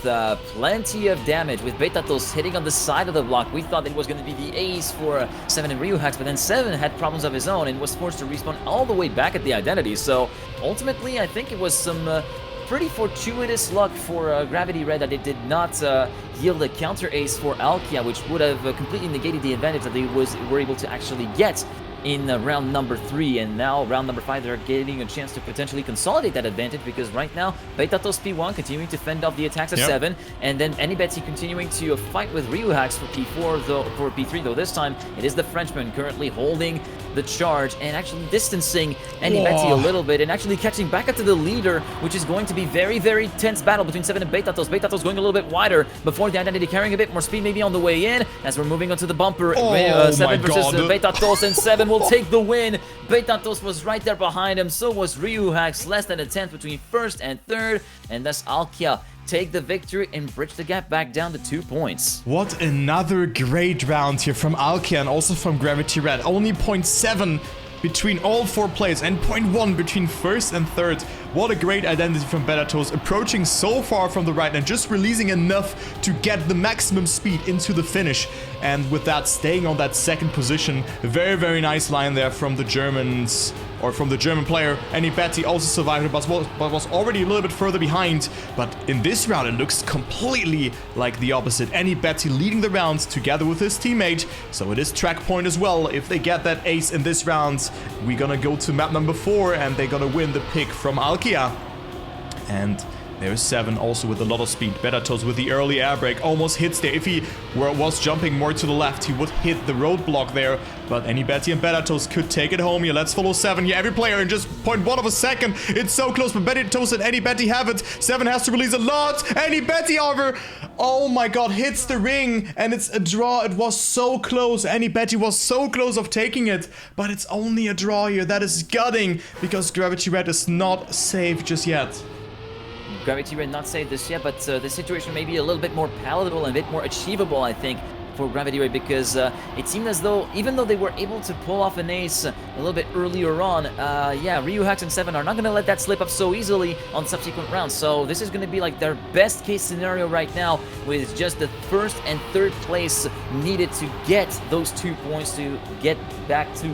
plenty of damage, with Betatos hitting on the side of the block. We thought it was going to be the ace for 7 and Ryuhax, but then 7 had problems of his own and was forced to respawn all the way back at the identity. So ultimately, I think it was some pretty fortuitous luck for Gravity Red that it did not yield a counter ace for Alkia, which would have completely negated the advantage that they were able to actually get in round number 3, and now round number 5 they're getting a chance to potentially consolidate that advantage, because right now Betatos P1 continuing to fend off the attacks of 7, and then Anybeti continuing to fight with Ryuhax for P4, though for P3, though this time it is the Frenchman currently holding the charge and actually distancing Anybeti a little bit and actually catching back up to the leader, which is going to be very, very tense battle between 7 and Betatos. Betatos going a little bit wider before the identity, carrying a bit more speed maybe on the way in as we're moving on to the bumper. 7 versus Betatos, and 7 will take the win. Betatos was right there behind him, so was Ryuhax. Less than a tenth between first and third, and thus Alkia take the victory and bridge the gap back down to 2 points. What another great round here from Alkia and also from Gravity Red. Only 0.7 between all 4 players and 0.1 between first and third. What a great identity from Betatos, approaching so far from the right and just releasing enough to get the maximum speed into the finish. And with that, staying on that second position. Very, very nice line there from the Germans, or from the German player. Anybeti also survived, but was already a little bit further behind. But in this round, it looks completely like the opposite. Anybeti leading the round together with his teammate. So it is track point as well. If they get that ace in this round, we're gonna go to map number 4, and they're gonna win the pick from Alkia. And there's 7 also with a lot of speed. Betatos with the early air brake almost hits there. If he was jumping more to the left, he would hit the roadblock there. But Anybeti and Betatos could take it home here. Let's follow 7 here. Every player in just 0.1 of a second. It's so close, but Betatos and Anybeti have it. 7 has to release a lot. Anybeti, however, oh my god, hits the ring, and it's a draw. It was so close. Anybeti was so close of taking it, but it's only a draw here. That is gutting, because Gravity Red is not safe just yet. Gravity Red not saved this yet, but the situation may be a little bit more palatable and a bit more achievable, I think, for Gravity Red, because it seemed as though, even though they were able to pull off an ace a little bit earlier on, yeah, Ryuhax and 7 are not going to let that slip up so easily on subsequent rounds. So this is going to be like their best case scenario right now, with just the first and third place needed to get those 2 points to get back to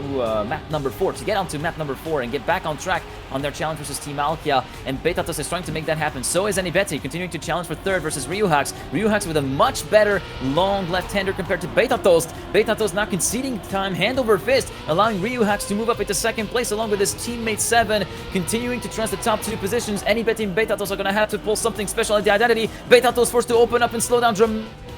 map number 4, to get onto map number 4 and get back on track on their challenge versus Team Alkia. And Betatos is trying to make that happen. So is Anybeti, continuing to challenge for third versus Ryuhax. Ryuhax with a much better long left-hander compared to Betatos. Betatos now conceding time, hand over fist, allowing Ryuhax to move up into second place along with his teammate 7, continuing to trust the top 2 positions. Anybeti and Betatos are going to have to pull something special at the identity. Betatos forced to open up and slow down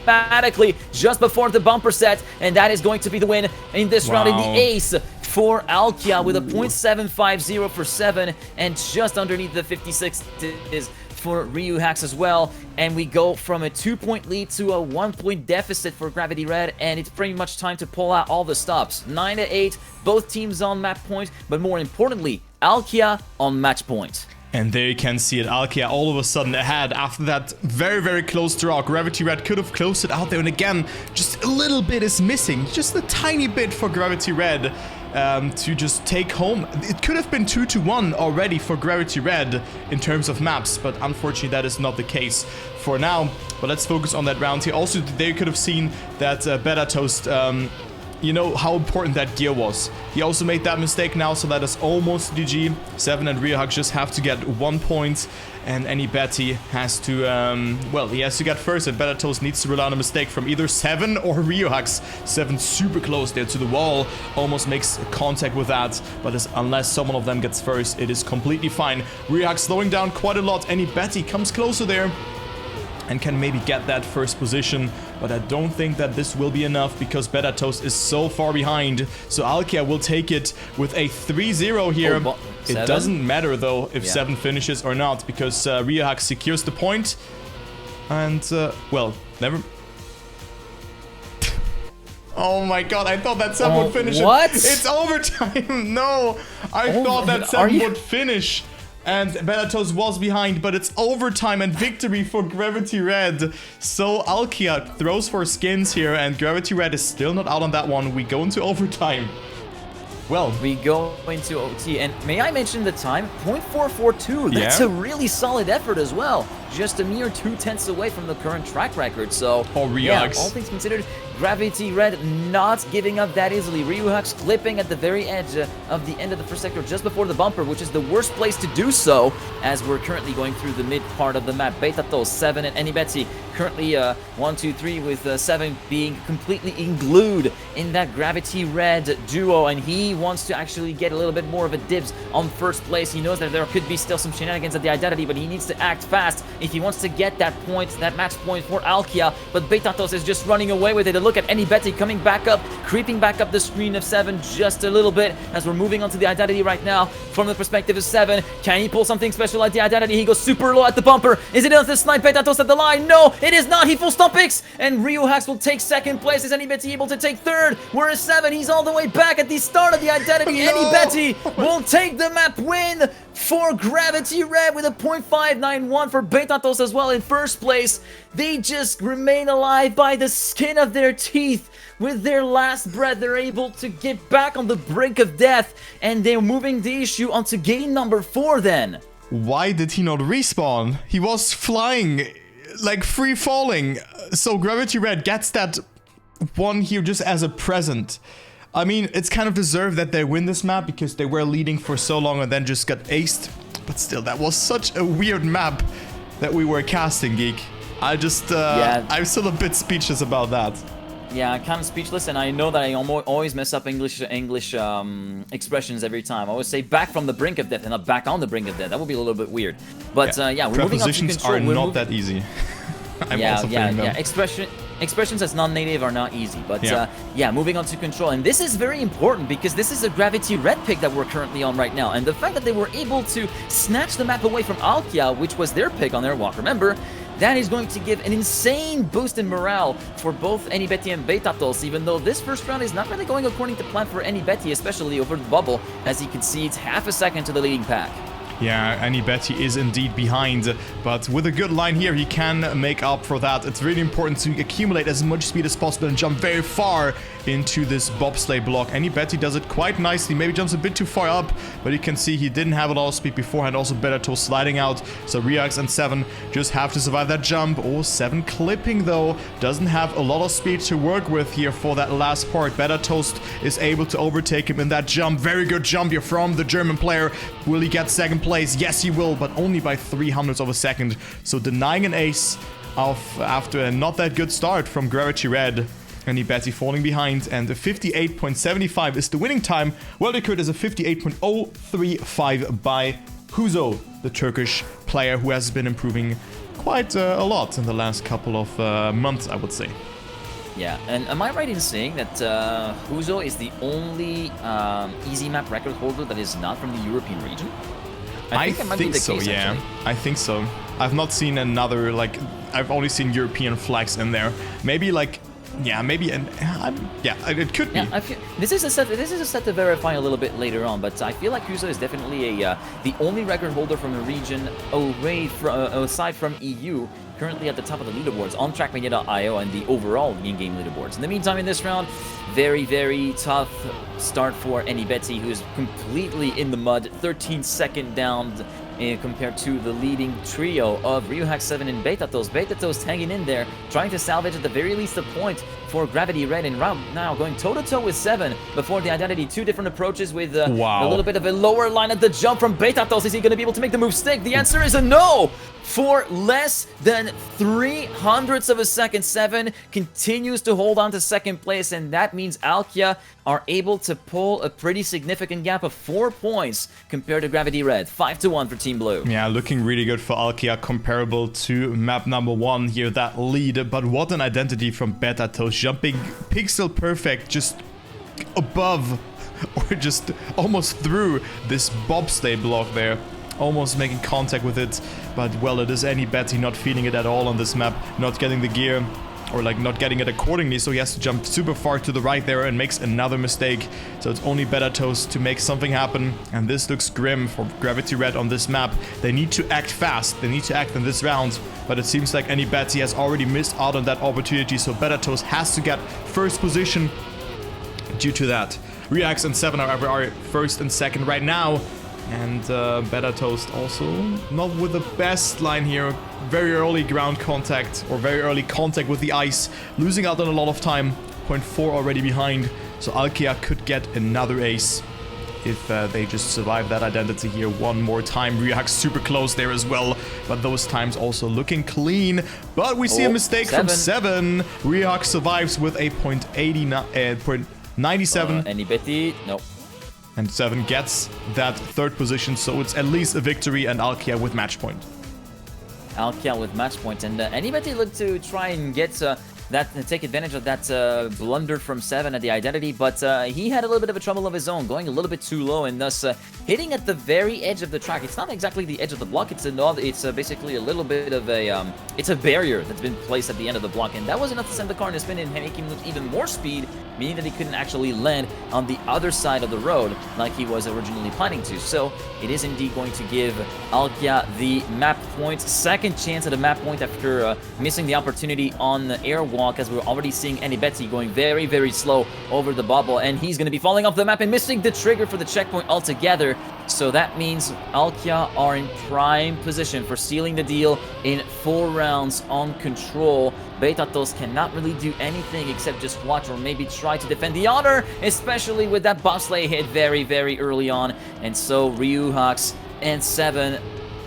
mathematically just before the bumper set, and that is going to be the win in this round, in the ace for Alkia with a 0.750 for 7, and just underneath the 56 is for RyuHax as well. And we go from a 2-point lead to a 1-point deficit for Gravity Red, and it's pretty much time to pull out all the stops. 9-8, both teams on map point, but more importantly, Alkia on match point. And there you can see it, Alkia all of a sudden ahead after that very, very close draw. Gravity Red could have closed it out there, and again, just a little bit is missing. Just a tiny bit for Gravity Red to just take home. It could have been 2-1 already for Gravity Red in terms of maps, but unfortunately that is not the case for now. But let's focus on that round here. Also, they could have seen that Better Toast, you know how important that gear was. He also made that mistake now, so that is almost GG. 7 and RyuHax just have to get 1 point, and any Betty has to, well, he has to get first, and Better Toast needs to rely on a mistake from either 7 or RyuHax. 7 super close there to the wall, almost makes contact with that, but unless someone of them gets first, it is completely fine. RyuHax slowing down quite a lot. Any Betty comes closer there and can maybe get that first position, but I don't think that this will be enough because Better Toast is so far behind. So Alkia will take it with a 3-0 here. It doesn't matter though if 7 finishes or not, because RyuHax secures the point. And, well, never... Oh my god, I thought that 7 would finish what? It's overtime! No! I thought that 7 would finish. And Better Toast was behind, but it's overtime and victory for Gravity Red. So Alkia throws for skins here, and Gravity Red is still not out on that one. We go into overtime. Well, we go into OT, and may I mention the time? 0.442. That's a really solid effort as well. Just a mere 2/10 away from the current track record. So, yeah, all things considered, Gravity Red not giving up that easily. RyuHax clipping at the very edge of the end of the first sector just before the bumper, which is the worst place to do so, as we're currently going through the mid part of the map. BPP, 7, and Anybetsy currently 1, 2, 3 with 7 being completely glued in that Gravity Red duo, and he wants to actually get a little bit more of a dibs on first place. He knows that there could be still some shenanigans at the identity, but he needs to act fast if he wants to get that point, that match point for Alkia. But BPP is just running away with it. And look at Anybetsy coming back up, creeping back up the screen of 7 just a little bit as we're moving on to the identity right now. From the perspective of 7, can he pull something special at the identity? He goes super low at the bumper. Is it enough to snipe BPP at the line? No, it is not. He full stomp picks, and RyuHax will take second place. Is Anybetsy able to take third? Whereas 7, he's all the way back at the start of the identity. No. Anybetsy will take the map win for Gravity Red with a 0.591 for BPP as well in first place. They just remain alive by the skin of their teeth. With their last breath, they're able to get back on the brink of death, and they're moving the issue onto game number 4 then. Why did he not respawn? He was flying, like free falling. So Gravity Red gets that one here just as a present. I mean, it's kind of deserved that they win this map because they were leading for so long and then just got aced. But still, that was such a weird map that we were casting, Geek. I'm still a bit speechless about that. Yeah, kind of speechless, and I know that I always mess up English expressions every time. I always say back from the brink of death and not back on the brink of death. That would be a little bit weird. But yeah, we're moving on to control. Prepositions are not that easy. Expressions as non-native are not easy, but yeah, moving on to control. And this is very important because this is a Gravity Red pick that we're currently on right now. And the fact that they were able to snatch the map away from Alkia, which was their pick on Airwalk, remember, that is going to give an insane boost in morale for both Anybetsy and BPP, even though this first round is not really going according to plan for Anybetsy, especially over the bubble, as he concedes half a second to the leading pack. Yeah, Anybetsy is indeed behind, but with a good line here, he can make up for that. It's really important to accumulate as much speed as possible and jump very far into this bobsleigh block. Anybetsy does it quite nicely, maybe jumps a bit too far up, but you can see he didn't have a lot of speed beforehand. Also Better Toast sliding out, so RyuHax and 7 just have to survive that jump. Oh, 7 clipping though, doesn't have a lot of speed to work with here for that last part. Better Toast is able to overtake him in that jump. Very good jump here from the German player. Will he get second place? Yes, he will, but only by 300ths of a second. So denying an ace after a not that good start from Gravity Red. Anybetsy falling behind, and the 58.75 is the winning time. World record is a 58.035 by Huzo, the Turkish player who has been improving quite a lot in the last couple of months, I would say. Yeah, and am I right in saying that Huzo is the only easy map record holder that is not from the European region? I think so, yeah. Actually. I think so. I've not seen another, like, I've only seen European flags in there. Maybe, like, yeah, maybe, yeah, it could be. Yeah, I feel, this is a set to verify a little bit later on, but I feel like Huzo is definitely the only record holder from a region away from, aside from EU, currently at the top of the leaderboards on Trackmania.io and the overall in-game leaderboards. In the meantime, in this round, very, very tough start for Tmwt, who is completely in the mud, 13-second down compared to the leading trio of Ryuhack7 and Betatos. Betatos hanging in there, trying to salvage at the very least a point for Gravity Red, and now going toe-to-toe with 7 before the Identity. Two different approaches with a little bit of a lower line at the jump from Betatos. Is he going to be able to make the move stick? The answer is a no! For less than 0.03 of a second, 7 continues to hold on to second place, and that means Alkia are able to pull a pretty significant gap of 4 points compared to Gravity Red. 5-1 for Team Blue. Yeah, looking really good for Alkia, comparable to map number 1 here, that lead. But what an identity from Betatos, jumping pixel perfect, just above, or just almost through this bobsleigh block there. Almost making contact with it, but well, it is Tmwt not feeling it at all on this map, not getting the gear, or like not getting it accordingly, so he has to jump super far to the right there and makes another mistake. So it's only Betatos to make something happen, and this looks grim for Gravity Red on this map. They need to act fast, they need to act in this round, but it seems like Tmwt has already missed out on that opportunity, so Betatos has to get first position due to that. Reax and 7, however, are first and second right now. And Betatos also not with the best line here. Very early ground contact, or very early contact with the ice. Losing out on a lot of time. 0.4 already behind. So Alkia could get another ace if they just survive that identity here one more time. Ryuhack super close there as well. But those times also looking clean. But we see a mistake from 7. Ryuhack survives with a 0.97. Tmwt, no. And 7 gets that third position, so it's at least a victory, and Alkia with match point. Alkia with match point, and Tmwt looked to try and get take advantage of that blunder from 7 at the identity, but he had a little bit of a trouble of his own, going a little bit too low, and thus hitting at the very edge of the track. It's not exactly the edge of the block, it's basically a little bit of a it's a barrier that's been placed at the end of the block, and that was enough to send the car in a spin and make him lose even more speed, meaning that he couldn't actually land on the other side of the road like he was originally planning to. So it is indeed going to give Alkia the map point, second chance at a map point after missing the opportunity on the Airwalk, as we're already seeing Tmwt going very, very slow over the bubble, and he's going to be falling off the map and missing the trigger for the checkpoint altogether. So that means Alkia are in prime position for sealing the deal in 4 rounds on control. Betatos cannot really do anything except just watch or maybe try to defend the honor, especially with that bobsleigh hit very, very early on. And so Ryuhacks and 7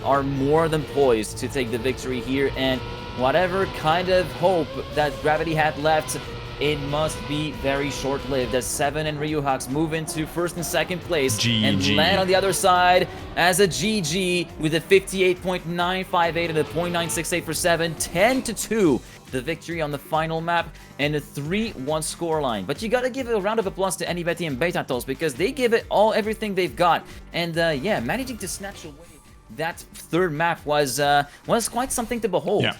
are more than poised to take the victory here, and whatever kind of hope that Gravity had left, it must be very short-lived as 7 and Ryuhacks move into first and second place and land on the other side as a GG with a 58.958 and a 0.968 for 7, 10-2. The victory on the final map and a 3-1 scoreline. But you gotta give a round of applause to Tmwt and Betatos because they give it everything they've got. And yeah, managing to snatch away that third map was quite something to behold. Yeah,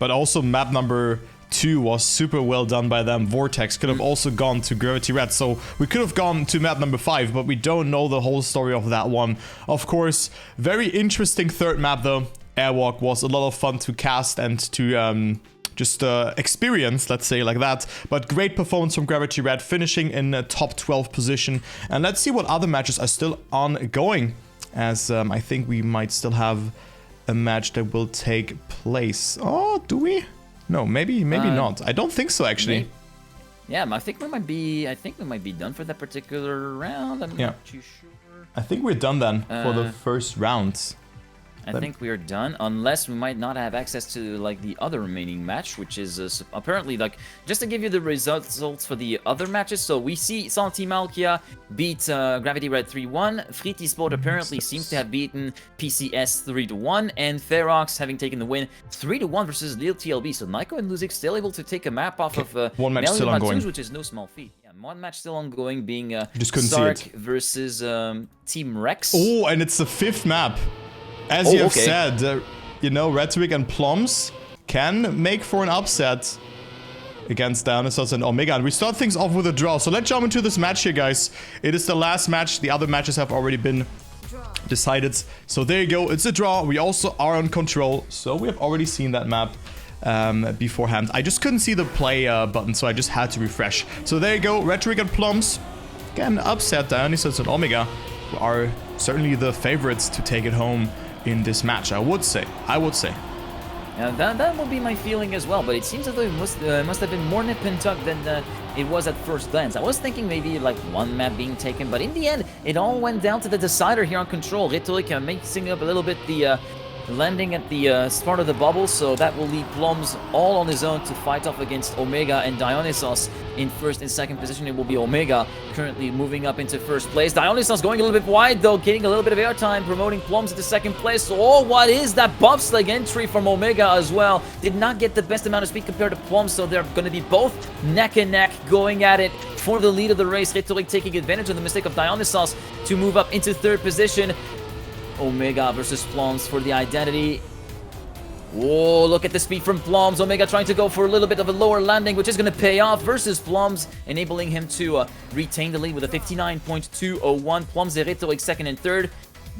but also map number 2 was super well done by them. Vortex could have also gone to Gravity Red, so we could have gone to map number 5, but we don't know the whole story of that one. Of course, very interesting third map though. Airwalk was a lot of fun to cast and to just experience, let's say like that. But great performance from Gravity Red, finishing in a top 12 position. And let's see what other matches are still ongoing, as I think we might still have a match that will take place. Oh, do we? No, maybe not. I don't think so, actually. Yeah, I think we might be done for that particular round. I'm not too sure. I think we're done then for the first round. I think we are done, unless we might not have access to like the other remaining match, which is apparently like just to give you the results for the other matches. So we see Team Alkia beat Gravity Red 3-1. Frit Esports apparently seems to have beaten PCS 3-1, and Ferox having taken the win 3-1 versus Lil TLB. So Nyko and Luzik still able to take a map off of one match still ongoing, which is no small feat. Yeah, one match still ongoing, being just couldn't Sarc see it. versus Team Rex. Oh, and it's the 5th map. As you have said, you know, Rhetoric and Ploms can make for an upset against Dionysos and Omega. And we start things off with a draw. So let's jump into this match here, guys. It is the last match. The other matches have already been decided. So there you go. It's a draw. We also are on control. So we have already seen that map beforehand. I just couldn't see the play button, so I just had to refresh. So there you go. Rhetoric and Ploms can upset Dionysos and Omega, who are certainly the favorites to take it home in this match, I would say. Yeah, that would be my feeling as well, but it seems as though it must have been more nip and tuck than it was at first glance. I was thinking maybe like one map being taken, but in the end, it all went down to the decider here on control. Rhetoric mixing up a little bit the landing at the start of the bubble, so that will leave Ploms all on his own to fight off against Omega and Dionysos in first and second position. It will be Omega currently moving up into first place. Dionysos going a little bit wide though, getting a little bit of airtime, promoting Ploms into second place. Oh, what is that bobsleigh entry from Omega as well? Did not get the best amount of speed compared to Ploms, so they're going to be both neck and neck going at it for the lead of the race. Rhetoric taking advantage of the mistake of Dionysos to move up into third position. Omega versus Ploms for the identity. Whoa, look at the speed from Ploms. Omega trying to go for a little bit of a lower landing, which is going to pay off versus Ploms, enabling him to retain the lead with a 59.201. Ploms and Rhetoric second and third.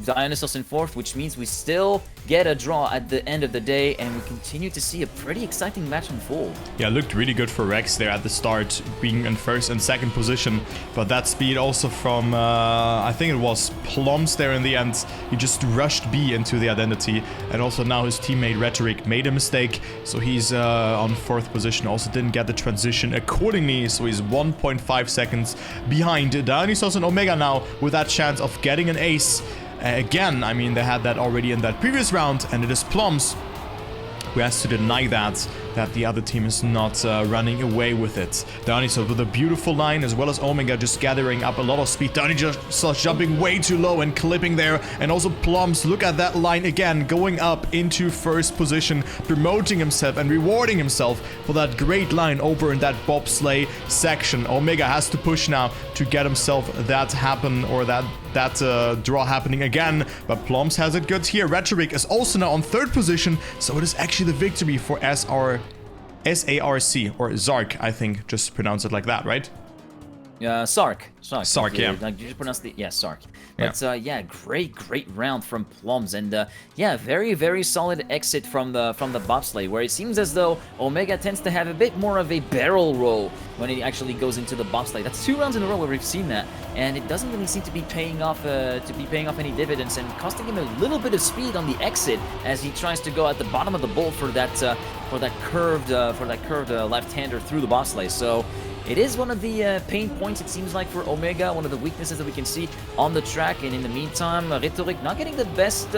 Dionysos in fourth, which means we still get a draw at the end of the day, and we continue to see a pretty exciting match unfold. Yeah, it looked really good for Rex there at the start, being in first and second position, but that speed also from, I think it was Ploms there in the end. He just rushed B into the identity, and also now his teammate Rhetoric made a mistake, so he's on fourth position, also didn't get the transition accordingly, so he's 1.5 seconds behind Dionysos and Omega now with that chance of getting an ace. Again, I mean, they had that already in that previous round, and it is Ploms who has to deny that the other team is not running away with it. Dionysos with a beautiful line, as well as Omega just gathering up a lot of speed. Dionysos jumping way too low and clipping there, and also Ploms, look at that line again, going up into first position, promoting himself and rewarding himself for that great line over in that bobsleigh section. Omega has to push now to get himself that happen, or that draw happening again, but Ploms has it good here. Rhetoric is also now on third position, so it is actually the victory for SARC, or Sarc, I think, just pronounce it like that, right? Sarc. Sarc, yeah. Like, you just pronounce the, yeah, Sarc. But yeah, great round from Ploms, and yeah, very solid exit from the bobsleigh, where it seems as though Omega tends to have a bit more of a barrel roll when he actually goes into the bobsleigh. That's 2 rounds in a row where we've seen that, and it doesn't really seem to be paying off any dividends, and costing him a little bit of speed on the exit as he tries to go at the bottom of the bowl for that curved left-hander through the bobsleigh. So it is one of the pain points, it seems like, for Omega, one of the weaknesses that we can see on the track. And in the meantime, Rhetoric not getting the best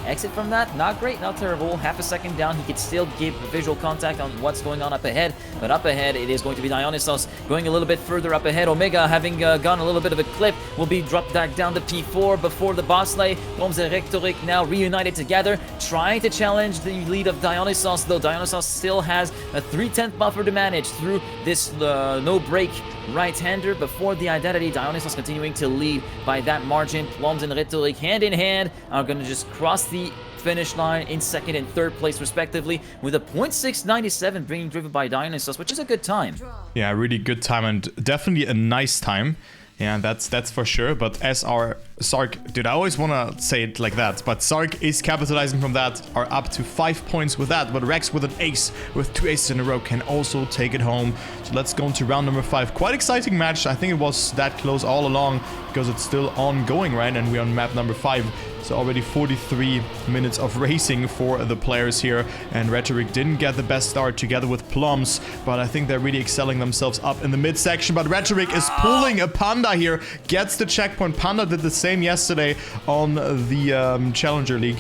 exit from that. Not great, not terrible. Half a second down, he could still give visual contact on what's going on up ahead. But up ahead, it is going to be Dionysos going a little bit further up ahead. Omega, having gone a little bit of a clip, will be dropped back down to P4 before the bobsleigh. Ploms and Rhetoric now reunited together, trying to challenge the lead of Dionysos, though Dionysos still has a 3/10 buffer to manage through this no-break right-hander before the identity. Dionysos continuing to lead by that margin. Ploms and Rhetoric hand in hand are going to just cross the finish line in second and third place respectively, with a 0.697 being driven by Dionysos, which is a good time. Yeah, really good time, and definitely a nice time. Yeah, that's for sure. But as our Sarc, dude, I always want to say it like that, but Sarc is capitalizing from that, are up to 5 points with that, but Rex with an ace, with 2 aces in a row, can also take it home. So let's go into round number 5. Quite exciting match. I think it was that close all along, because it's still ongoing, right? And we're on map number 5. So already 43 minutes of racing for the players here, and Rhetoric didn't get the best start together with Ploms, but I think they're really excelling themselves up in the midsection. But Rhetoric is pulling a Panda here, gets the checkpoint. Panda did the same yesterday on the Challenger League.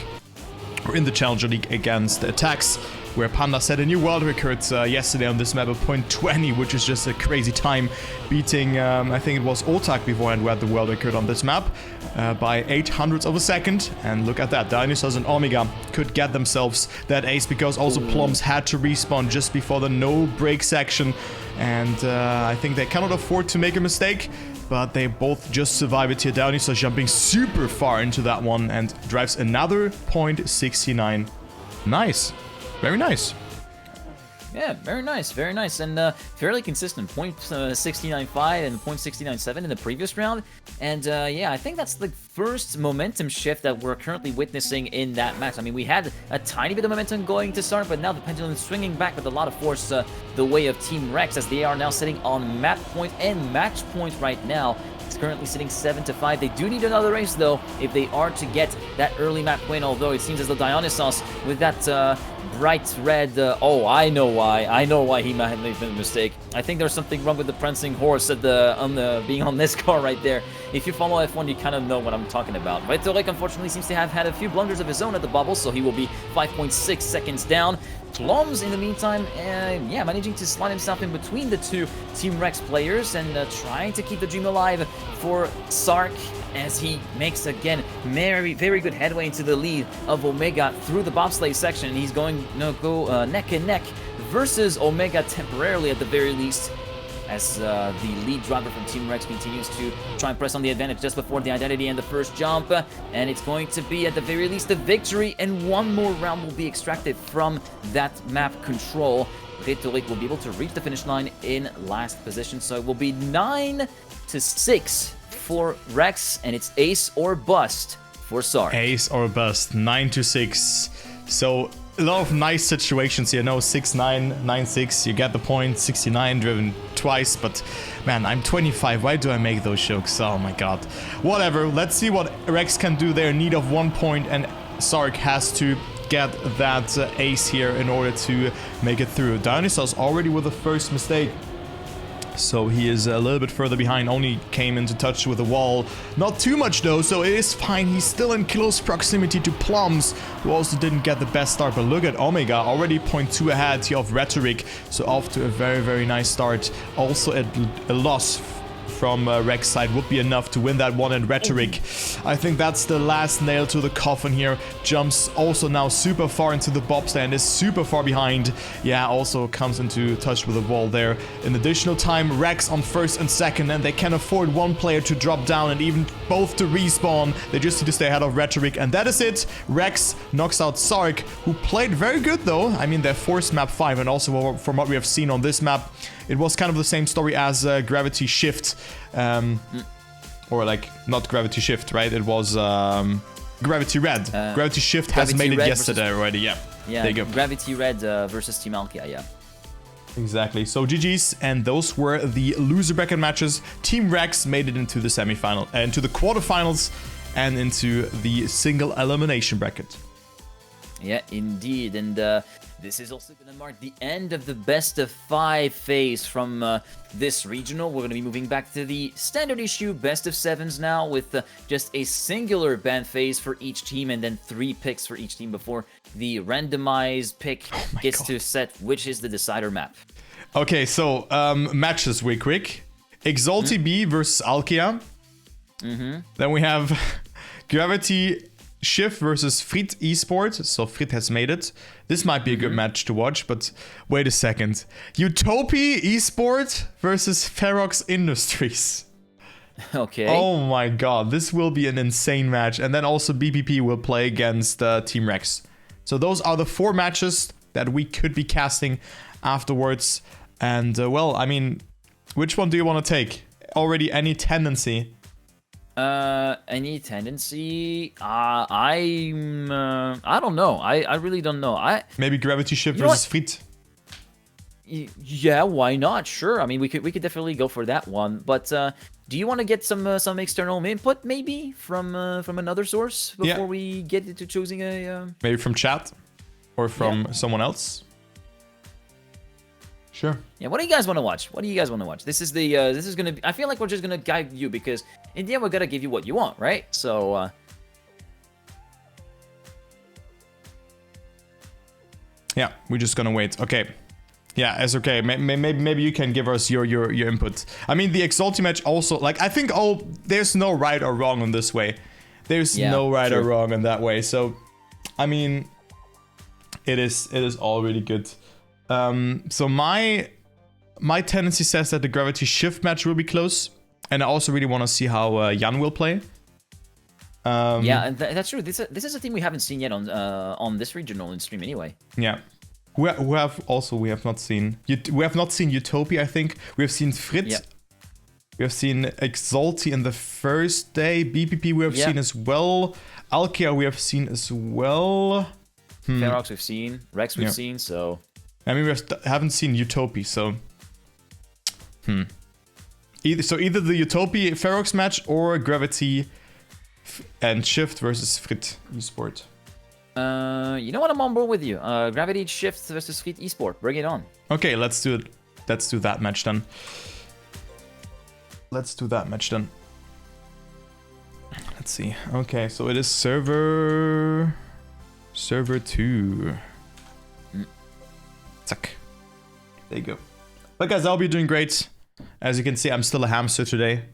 or in the Challenger League against Attacks, where Panda set a new world record yesterday on this map of 0.20, which is just a crazy time, beating, I think it was Otak beforehand who had the world record on this map by 0.08 of a second. And look at that, Dionysos and Omega could get themselves that ace because also Plums had to respawn just before the no break section. And I think they cannot afford to make a mistake, but they both just survive it here. Dionysos jumping super far into that one and drives another 0.69. Nice. Very nice. Yeah, very nice, very nice, and fairly consistent. 0.695 and 0.697 in the previous round, and yeah, I think that's the first momentum shift that we're currently witnessing in that match. I mean, we had a tiny bit of momentum going to start, but now the pendulum is swinging back with a lot of force the way of Team Rex, as they are now sitting on map point and match point right now. It's currently sitting 7-5. They do need another race, though, if they are to get that early map win, although it seems as though Dionysos, with that bright red... oh, I know why. I know why he might have made a mistake. I think there's something wrong with the prancing horse at being on this car right there. If you follow F1, you kind of know what I'm talking about. Ferox, unfortunately, seems to have had a few blunders of his own at the bubble, so he will be 5.6 seconds down. Plums, in the meantime, yeah, managing to slide himself in between the two Team Rex players and trying to keep the dream alive for Sarc, as he makes, again, very good headway into the lead of Omega through the bobsleigh section. He's going to go neck and neck versus Omega temporarily at the very least, as the lead driver from Team Rex continues to try and press on the advantage just before the identity and the first jump, and it's going to be at the very least a victory, and one more round will be extracted from that map control. Ferox will be able to reach the finish line in last position, so it will be 9-6 for Rex, and it's ace or bust for Sarc. Ace or bust, 9-6. So a lot of nice situations here. No, 6-9, 9-6. You get the point. 69 driven twice, but man, I'm 25. Why do I make those jokes? Oh my god. Whatever. Let's see what Rex can do. They're in need of 1 point, and Sarc has to get that ace here in order to make it through. Dionysos already with the first mistake, so he is a little bit further behind, only came into touch with the wall. Not too much though, so it is fine. He's still in close proximity to Plums, who also didn't get the best start. But look at Omega, already 0.2 ahead here of Rhetoric, so off to a very nice start. Also a loss from Rex side would be enough to win that one, and Rhetoric, I think that's the last nail to the coffin here. Jumps also now super far into the bobsleigh and is super far behind. Yeah, also comes into touch with the wall there. In additional time, Rex on first and second, and they can afford one player to drop down and even both to respawn. They just need to stay ahead of Rhetoric, and that is it. Rex knocks out Sarc, who played very good though. I mean, their forced map 5, and also from what we have seen on this map, it was kind of the same story as Gravity Shift. Or like, not Gravity Shift, right? It was Gravity Red. Gravity Shift has made it yesterday already, yeah. Yeah, there you go. Gravity Red versus Team Alkia, yeah. Exactly. So GG's, and those were the loser bracket matches. Team Rex made it into the semifinal, into the quarterfinals, and into the single elimination bracket. Yeah, indeed, and this is also going to mark the end of the best of 5 phase from this regional. We're going to be moving back to the standard issue best of 7s now, with just a singular ban phase for each team, and then 3 picks for each team before the randomized pick gets to set which is the decider map. Okay, so matches real quick. Exalty B versus Alkia. Then we have Gravity Shift versus Frit Esports, so Frit has made it. This might be a good match to watch, but wait a second. Utopia Esports versus Ferox Industries. Okay. Oh my god, this will be an insane match. And then also BPP will play against Team Rex. So those are the 4 matches that we could be casting afterwards. And well, I mean, which one do you want to take? Already any tendency? Any tendency? I don't know. I really don't know. Maybe Gravity Shift versus Frit. Yeah, why not? Sure. I mean, we could definitely go for that one. But do you want to get some external input maybe from another source before we get into choosing a? Maybe from chat, or from someone else. Sure. Yeah, what do you guys want to watch? What do you guys want to watch? This is the this is gonna be, I feel like we're just gonna guide you, because in the end we're gonna give you what you want, right? So Yeah, we're just gonna wait. Okay. Yeah, it's okay. Maybe you can give us your input. I mean, the Exalty match also, like, I think there's no right or wrong on this way. There's no right or wrong in that way. So, I mean, it is all really good. So my tendency says that the Gravity Shift match will be close, and I also really want to see how Jan will play. Yeah, and that's true. This is a team we haven't seen yet on this regional in stream anyway. Yeah. We have not seen Utopia, I think. We have seen Frit. Yep. We have seen Exalty in the first day. BPP we have seen as well. Alkia we have seen as well. Ferox we've seen. Rex we've seen, so... I mean, we haven't seen Utopia, so... Either the Utopia Ferox match or Gravity and Shift versus Frit Esports. You know what? I'm on board with you. Gravity Shift versus Frit Esports. Bring it on. Okay, let's do it. Let's do that match then. Let's see. Okay, so it is server 2. Zack. There you go. But guys, I'll be doing great. As you can see, I'm still a hamster today.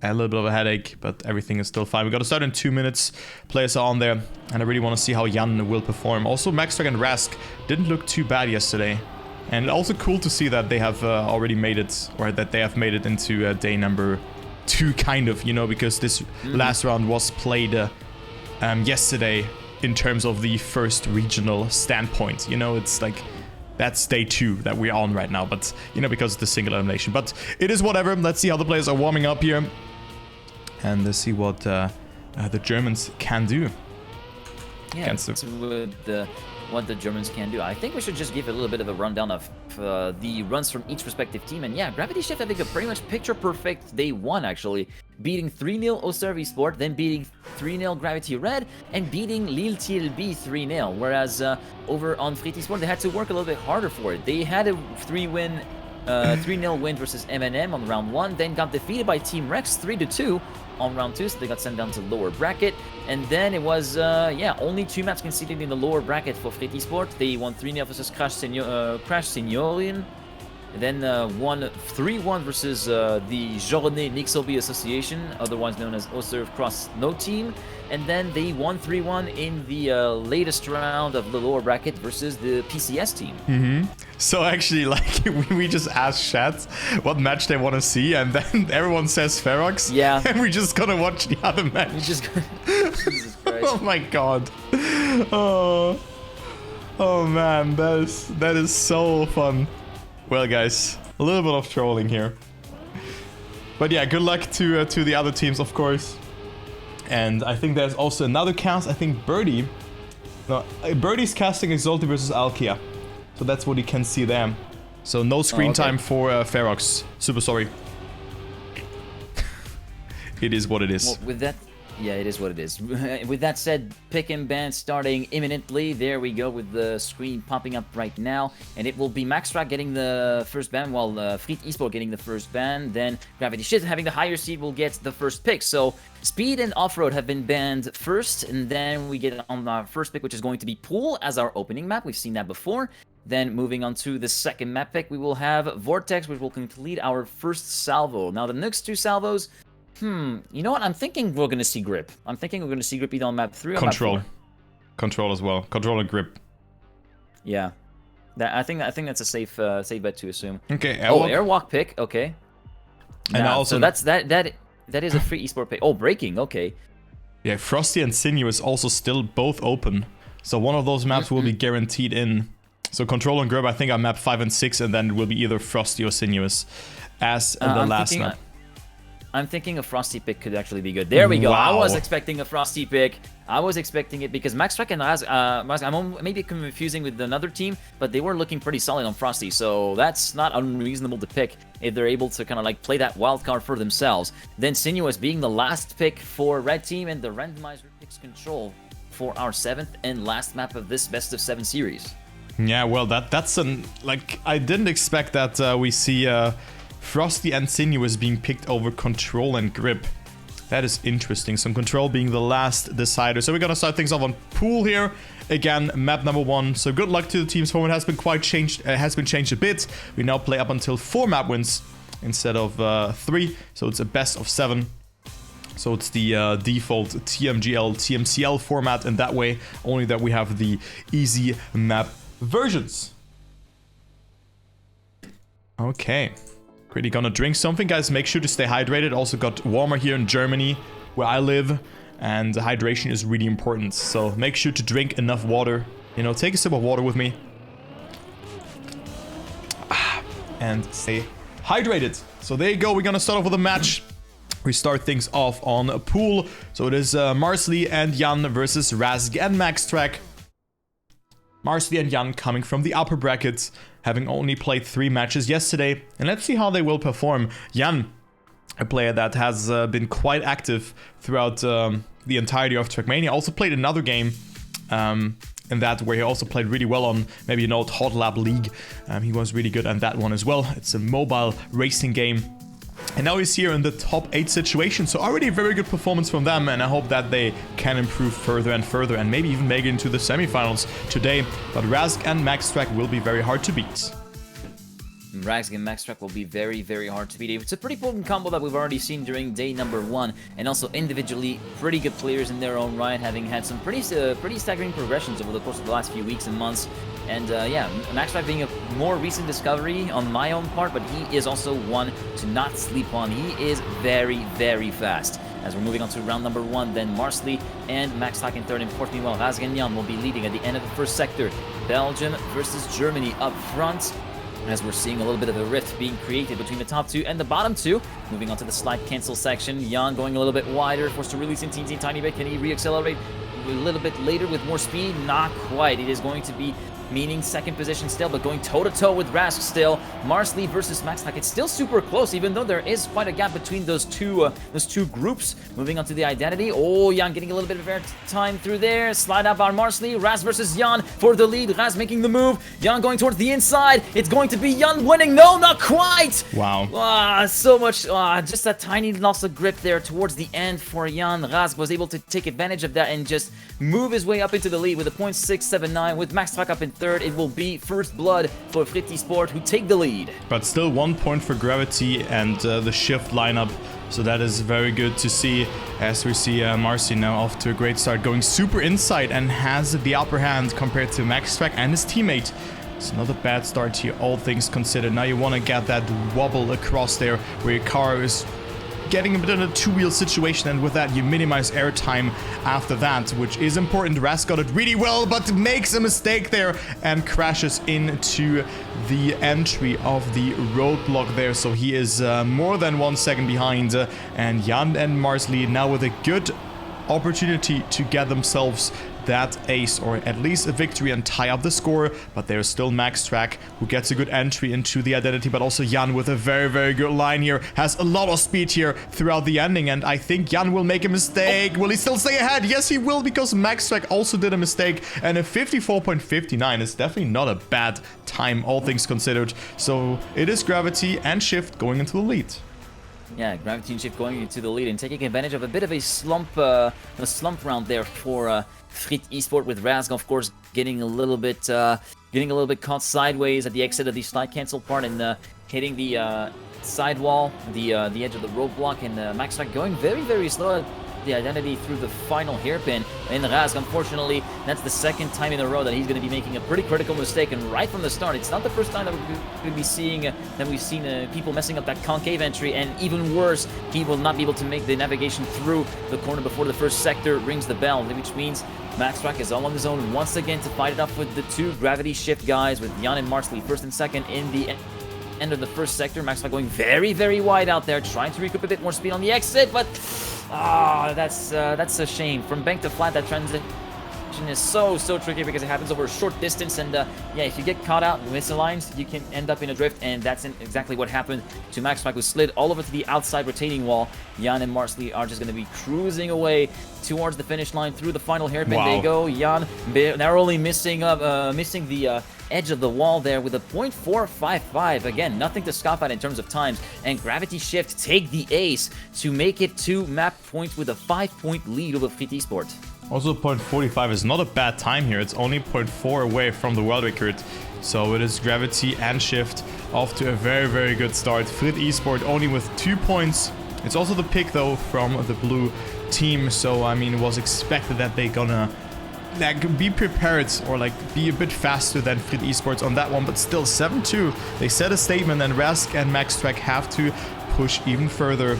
A little bit of a headache, but everything is still fine. We got to start in 2 minutes. Players are on there, and I really want to see how Jan will perform. Also, Maxtrack and Rask didn't look too bad yesterday. And also cool to see that they have already made it, or that they have made it into day number 2, kind of, you know, because this last round was played yesterday in terms of the first regional standpoint. You know, it's like, that's day 2 that we're on right now, but, you know, because it's the single elimination. But it is whatever. Let's see how the players are warming up here. And let's see what the Germans can do. Yeah, that's what the Germans can do. I think we should just give a little bit of a rundown of the runs from each respective team. And yeah, Gravity Shift, I think, a pretty much picture-perfect day 1, actually. Beating 3-0 Oserv Esports, then beating 3-0 Gravity Red, and beating Lille TLB 3-0. Whereas over on Frit Esports, they had to work a little bit harder for it. They had a 3-0 win versus M&M on round 1, then got defeated by Team Rex 3-2 on round 2, so they got sent down to lower bracket. And then it was, only 2 maps conceded in the lower bracket for Frit Esports. They won 3-0 versus Crash Seniorian. Then won 3-1 versus the Journée Nixelby Association, otherwise known as Oserv Cross No Team. And then they won 3-1 in the latest round of the lower bracket versus the PCS team. So actually, like, we just asked chat what match they want to see, and then everyone says Ferox. Yeah. And we just gonna watch the other match. Jesus Christ. Oh my god. Oh man, that is so fun. Well, guys, a little bit of trolling here. But yeah, good luck to the other teams, of course. And I think there's also another cast. I think Birdie's casting Exalty versus Alkia. So that's what you can see there. So no screen time for Ferox. Super sorry. It is what it is. Well, with that... Yeah, it is what it is. With that said, pick and ban starting imminently. There we go with the screen popping up right now. And it will be Maxtrack getting the first ban, while Frit Esports getting the first ban. Then Gravity Shift, having the higher seed, will get the first pick. So Speed and Off-Road have been banned first. And then we get on our first pick, which is going to be Pool as our opening map. We've seen that before. Then moving on to the second map pick, we will have Vortex, which will complete our first salvo. Now the next 2 salvos... you know what? I'm thinking we're gonna see grip. I'm thinking we're gonna see grip either on map 3 or Control. map 4. Control as well. Control and grip. Yeah, I think that's a safe bet to assume. Okay. Airwalk. Oh, Airwalk pick. Okay. And also so that is a free esport pick. Oh, breaking. Okay. Yeah, Frosty and Sinuous also still both open. So one of those maps will be guaranteed in. So Control and grip, I think, are map 5 and 6, and then it will be either Frosty or Sinuous, as in the last map. I'm thinking a Frosty pick could actually be good. There we go. Wow. I was expecting a Frosty pick. I was expecting it because Maxtrack and I'm maybe confusing with another team, but they were looking pretty solid on Frosty, so that's not unreasonable to pick if they're able to kind of like play that wild card for themselves. Then Sinuous being the last pick for Red Team, and the randomizer picks Control for our 7th and last map of this best of 7 series. Yeah, well, that's like, I didn't expect that we see Frosty and Sinuous being picked over Control and grip. That is interesting. Some control being the last decider. So we're gonna start things off on pool here. Again, map number 1. So good luck to the teams. Format has been quite changed. Has been changed a bit. We now play up until 4 map wins instead of 3. So it's a best of 7. So it's the default TMGL, TMCL format in that way. Only that we have the easy map versions. Okay. Pretty gonna drink something, guys. Make sure to stay hydrated. Also got warmer here in Germany, where I live, and hydration is really important. So make sure to drink enough water. You know, take a sip of water with me. And stay hydrated. So there you go. We're gonna start off with a match. We start things off on a pool. So it is Marsley and Jan versus Razg and Maxtrack. Marsley and Jan coming from the upper brackets, having only played 3 matches yesterday. And let's see how they will perform. Jan, a player that has been quite active throughout the entirety of Trackmania. Also played another game in that where he also played really well on, maybe you know, Hot Lab League. He was really good on that one as well. It's a mobile racing game. And now he's here in the top 8 situation, so already a very good performance from them, and I hope that they can improve further and further, and maybe even make it into the semifinals today. But Razg and Maxtrack will be very hard to beat. Razg and Maxtrack will be very, very hard to beat. It's a pretty potent combo that we've already seen during day number 1, and also individually pretty good players in their own right, having had some pretty staggering progressions over the course of the last few weeks and months. And yeah, Maxtrack being a more recent discovery on my own part, but he is also one to not sleep on. He is very, very fast. As we're moving on to round number 1, then Marsley and Maxtrack in third and fourth. Meanwhile, Razg and Jan will be leading at the end of the first sector. Belgium versus Germany up front, as we're seeing a little bit of a rift being created between the top 2 and the bottom 2. Moving on to the slide cancel section, Jan going a little bit wider, forced to release in teeny tiny bit. Can he re-accelerate a little bit later with more speed? Not quite. It is going to be meaning second position still, but going toe-to-toe with Razg still. Marsley versus Maxtrack. It's still super close, even though there is quite a gap between those two groups. Moving on to the identity. Oh, Jan getting a little bit of air time through there. Slide up on Marsley. Razg versus Jan for the lead. Razg making the move. Jan going towards the inside. It's going to be Jan winning. No, not quite. Wow. So much. Just a tiny loss of grip there towards the end for Jan. Razg was able to take advantage of that and just move his way up into the lead with a 0.679. With Maxtrack up in third, it will be first blood for Frit Esports, who take the lead. But still 1 point for Gravity and the shift lineup. So that is very good to see, as we see Marcy now off to a great start, going super inside and has the upper hand compared to Maxtrack and his teammate. It's not a bad start here, all things considered. Now you want to get that wobble across there where your car is getting a bit in a two-wheel situation, and with that you minimize airtime after that, which is important. Razg got it really well, but makes a mistake there and crashes into the entry of the roadblock there, so he is more than 1 second behind, and Jan and Marsley now with a good opportunity to get themselves that ace, or at least a victory, and tie up the score. But there's still Maxtrack, who gets a good entry into the identity, but also Jan with a very, very good line here, has a lot of speed here throughout the ending, and I think Jan will make a mistake. Will he still stay ahead? Yes, he will, because Maxtrack also did a mistake, and a 54.59 is definitely not a bad time, all things considered. So it is Gravity and Shift going into the lead. Yeah, Gravity and Shift going into the lead and taking advantage of a bit of a slump round there for Frit Esports, with Razg, of course, getting a little bit caught sideways at the exit of the slide cancel part and hitting the sidewall, the edge of the roadblock, and Maxtrack going very, very slow at the identity through the final hairpin. And Razg, unfortunately, that's the second time in a row that he's going to be making a pretty critical mistake, and right from the start. It's not the first time that we're going to be seeing that we've seen people messing up that concave entry, and even worse, he will not be able to make the navigation through the corner before the first sector rings the bell, which means Maxtrack is all on his own once again to fight it off with the two Gravity Shift guys, with Jan and Marsley first and second in the end of the first sector. Maxtrack going very, very wide out there, trying to recoup a bit more speed on the exit, but that's a shame. From bank to flat, that transition position is so tricky because it happens over a short distance, and yeah, if you get caught out, misaligned, you can end up in a drift, and that's exactly what happened to MaxTrack, who slid all over to the outside retaining wall. Jan and Marsley are just going to be cruising away towards the finish line through the final hairpin. Wow. They go. Jan narrowly missing the edge of the wall there with a 0.455. Again, nothing to scoff at in terms of times. And Gravity Shift take the ace to make it to map point with a 5-point lead over Frit Esports. Also, 0.45 is not a bad time here. It's only 0.4 away from the world record. So it is Gravity and Shift off to a very good start. Frit Esports only with 2 points. It's also the pick though from the blue team. So I mean, it was expected that they're gonna like be prepared or like be a bit faster than Frit Esports on that one, but still 7-2. They set a statement, and Rask and MaxTrack have to push even further.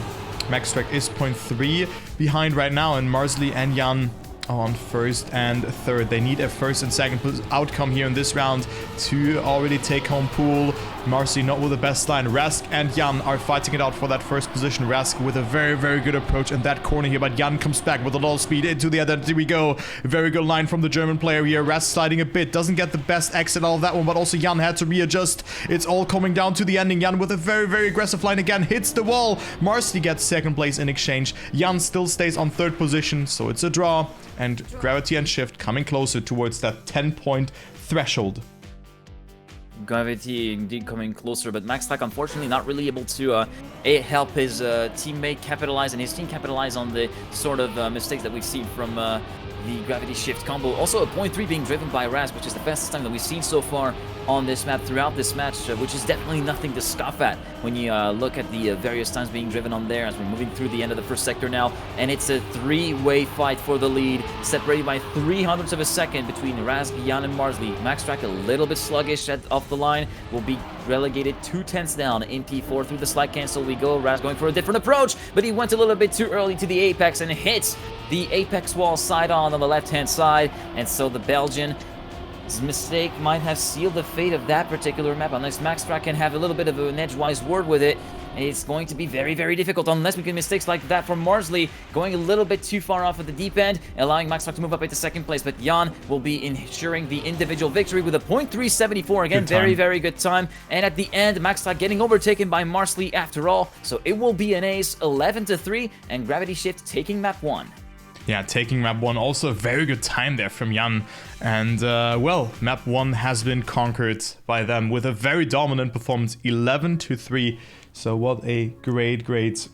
MaxTrack is 0.3 behind right now, and Marsley and Jan on first and third. They need a first and second outcome here in this round to already take home pool. Marsley not with the best line. Rask and Jan are fighting it out for that first position. Rask with a very good approach in that corner here, but Jan comes back with a lot of speed into the identity we go. Very good line from the German player here. Rask sliding a bit, doesn't get the best exit out of that one, but also Jan had to readjust. It's all coming down to the ending. Jan with a very aggressive line again, hits the wall. Marsley gets second place in exchange. Jan still stays on third position, so it's a draw. And Gravity and Shift coming closer towards that 10-point threshold. Gravity indeed coming closer, but MaxTrack unfortunately not really able to help his teammate capitalize and his team capitalize on the sort of mistakes that we've seen from the Gravity Shift combo. Also a 0.3 being driven by Raz, which is the fastest time that we've seen so far on this map throughout this match, which is definitely nothing to scoff at when you look at the various times being driven on there as we're moving through the end of the first sector now. And it's a three-way fight for the lead, separated by 0.03 of a second between Raz, Jan, and Marsley. MaxTrack a little bit sluggish off the line, will be relegated 2/10 down in P4. Through the slide cancel we go. Raz going for a different approach, but he went a little bit too early to the apex and hits the apex wall side on the left-hand side, and so the Belgian mistake might have sealed the fate of that particular map. Unless MaxTrack can have a little bit of an edgewise word with it, it's going to be very difficult unless we get mistakes like that from Marsley, going a little bit too far off at the deep end, allowing MaxTrack to move up into second place. But Jan will be ensuring the individual victory with a 0.374. Again, very good time. And at the end, MaxTrack getting overtaken by Marsley after all. So it will be an ace, 11-3, and Gravity Shift taking map 1. Yeah, taking map 1, also a very good time there from Jan. And, well, map 1 has been conquered by them with a very dominant performance, 11-3. So what a great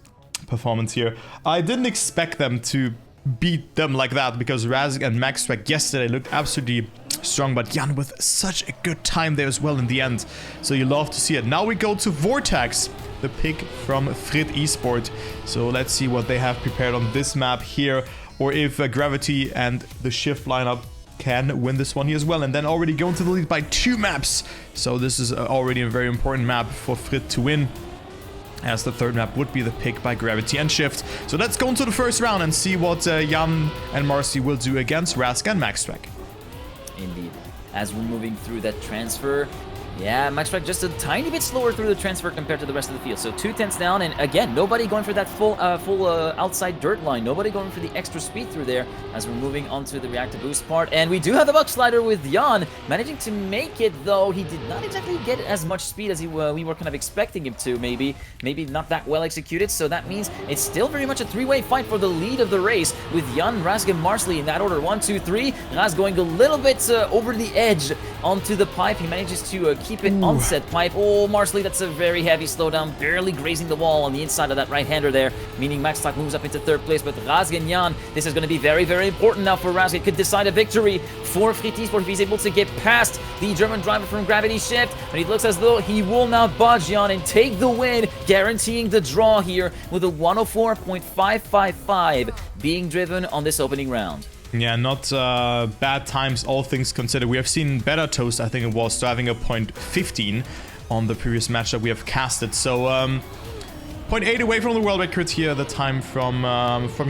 performance here. I didn't expect them to beat them like that, because Razik and MaxTrack yesterday looked absolutely strong, but Jan with such a good time there as well in the end. So you love to see it. Now we go to Vortex, the pick from Frit Esports. So let's see what they have prepared on this map here, or if Gravity and the Shift lineup can win this one here as well, and then already go into the lead by 2 maps. So this is already a very important map for Frit to win, as the third map would be the pick by Gravity and Shift. So let's go into the first round and see what Jan and Marcy will do against Rask and MaxTrack. Indeed. As we're moving through that transfer, yeah, MaxTrack just a tiny bit slower through the transfer compared to the rest of the field. So 2/10 down, and again, nobody going for that full outside dirt line. Nobody going for the extra speed through there as we're moving on to the reactor boost part. And we do have the buck slider with Jan managing to make it, though he did not exactly get as much speed as we were kind of expecting him to. Maybe not that well executed. So that means it's still very much a three-way fight for the lead of the race with Jan, Rask, and Marsley in that order. 1, 2, 3. Rask going a little bit over the edge onto the pipe. He manages to keep it on set pipe. Oh, Marsley, that's a very heavy slowdown, barely grazing the wall on the inside of that right-hander there, meaning MaxTrack moves up into third place. But Rask and Jan, this is going to be very important now for Rask. It could decide a victory for Frit Esports if he's able to get past the German driver from Gravity Shift. But it looks as though he will now budge Jan and take the win, guaranteeing the draw here with a 104.555 being driven on this opening round. Yeah, not bad times, all things considered. We have seen better Toast, I think it was, driving a 0.15 on the previous match that we have casted. So 0.8 away from the world record here, the time from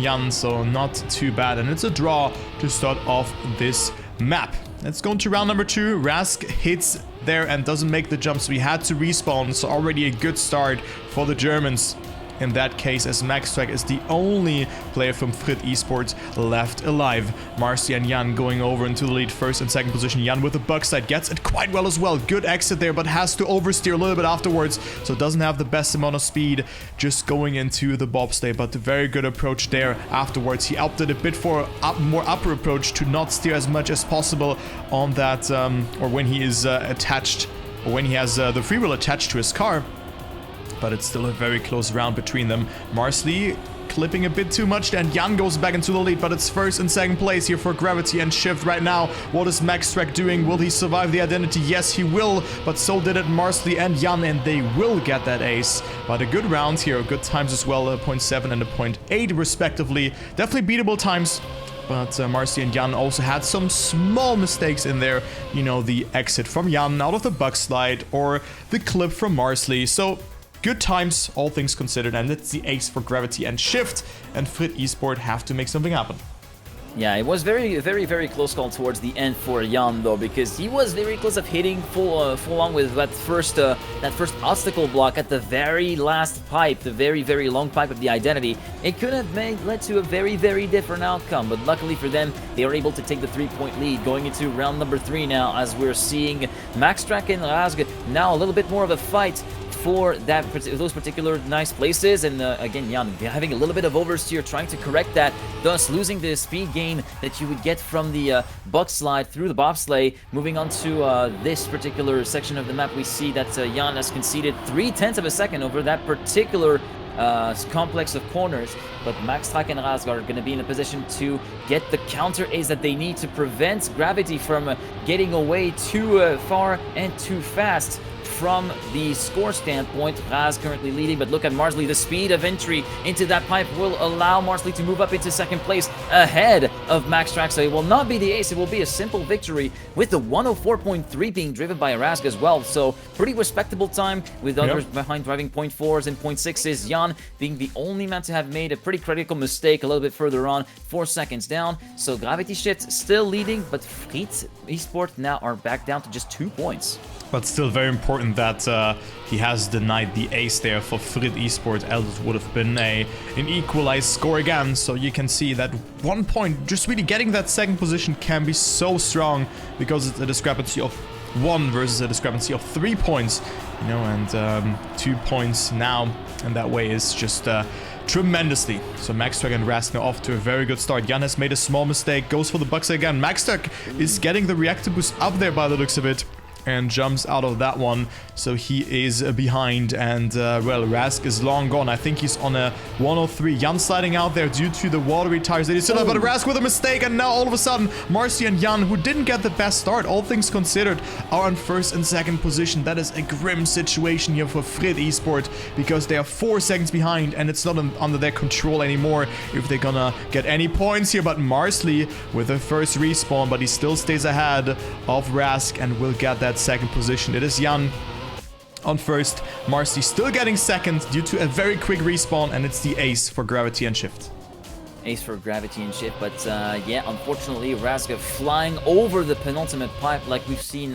Jan, so not too bad. And it's a draw to start off this map. Let's go into round number 2. Rask hits there and doesn't make the jump, so we had to respawn. So already a good start for the Germans. in that case, as Maxtrack is the only player from Frit Esports left alive. Marcy and Jan going over into the lead, first and second position. Jan with the backside gets it quite well as well. Good exit there, but has to oversteer a little bit afterwards, so doesn't have the best amount of speed just going into the bobsleigh, but a very good approach there afterwards. He opted a bit for a more upper approach to not steer as much as possible on that, or when he is attached, or when he has the free wheel attached to his car. But it's still a very close round between them. Marsley clipping a bit too much, and Jan goes back into the lead, but it's first and second place here for Gravity and Shift right now. What is Maxtrack doing? Will he survive the identity? Yes, he will, but so did it Marsley and Jan, and they will get that ace. But a good round here, good times as well, a 0.7 and a 0.8 respectively. Definitely beatable times. But Marcy and Jan also had some small mistakes in there. You know, the exit from Jan out of the buck slide, or the clip from Marsley. So good times, all things considered, and it's the ace for Gravity and Shift, and Frit Esport have to make something happen. Yeah, it was very close call towards the end for Jan though, because he was very close of hitting full on with that first obstacle block at the very last pipe, the very long pipe of the identity. It could have led to a very different outcome, but luckily for them, they were able to take the 3-point lead going into round number 3 now, as we're seeing Maxtrack and Razg now a little bit more of a fight for those particular nice places, and again, Jan having a little bit of oversteer, trying to correct that, thus losing the speed gain that you would get from the buck slide through the bobsleigh. Moving on to this particular section of the map, we see that Jan has conceded 0.3 of a second over that particular complex of corners, but Maxtrack and Razg are going to be in a position to get the counter ace that they need to prevent Gravity from getting away too far and too fast. From the score standpoint, Raz currently leading, but look at Marsley. The speed of entry into that pipe will allow Marsley to move up into second place ahead of Maxtrack, so it will not be the ace, it will be a simple victory, with the 104.3 being driven by Razg as well. So pretty respectable time, with others behind driving 0.4s and 0.6s. Jan being the only man to have made a pretty critical mistake a little bit further on, 4 seconds down. So Gravity Shift still leading, but Frit Esport now are back down to just 2 points. But still very important that he has denied the ace there for Frit Esports, else it would have been an equalized score again. So you can see that 1 point, just really getting that second position can be so strong, because it's a discrepancy of 1 versus a discrepancy of 3 points, you know, and 2 points now, and that way is just tremendously. So Maxtrack and Rast now off to a very good start. Jan has made a small mistake, goes for the bucks again. Maxtrack is getting the reactor boost up there by the looks of it, and jumps out of that one, so he is behind, and well, Rask is long gone. I think he's on a 103. Jan sliding out there due to the watery tires that he still have, but Rask with a mistake, and now all of a sudden Marcy and Jan, who didn't get the best start, all things considered, are on first and second position. That is a grim situation here for Frit Esport, because they are 4 seconds behind, and it's not under their control anymore if they're gonna get any points here. But Marsley with the first respawn, but he still stays ahead of Rask and will get that second position. It is Jan on first, Marcy still getting second due to a very quick respawn, and it's the ace for Gravity and Shift. Ace for Gravity and Shift, but yeah, unfortunately, Razg flying over the penultimate pipe, like we've seen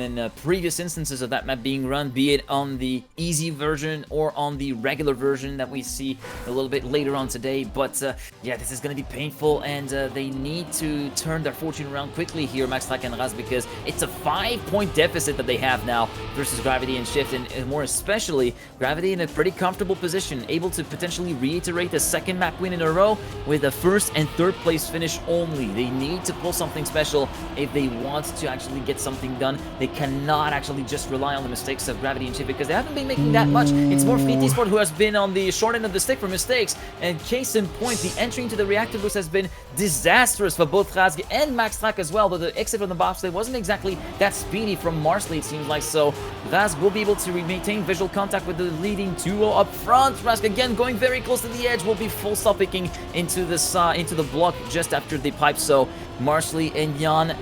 in previous instances of that map being run, be it on the easy version or on the regular version that we see a little bit later on today. But yeah, this is going to be painful, and they need to turn their fortune around quickly here, Maxtrack and Raz, because it's a 5-point deficit that they have now versus Gravity and Shift, and more especially Gravity in a pretty comfortable position, able to potentially reiterate the second map win in a row with a first and third place finish only. They need to pull something special if they want to actually get something done. They cannot actually just rely on the mistakes of Gravity and Shift, because they haven't been making that much. It's more Frit Esport who has been on the short end of the stick for mistakes, and case in point, the entry into the reactor boost has been disastrous for both Razg and Maxtrack as well, though the exit from the bobsleigh wasn't exactly that speedy from Marsley, it seems like. So Razg will be able to maintain visual contact with the leading duo up front. Razg again going very close to the edge, will be full stop picking into the block just after the pipe. So Marsley and Jan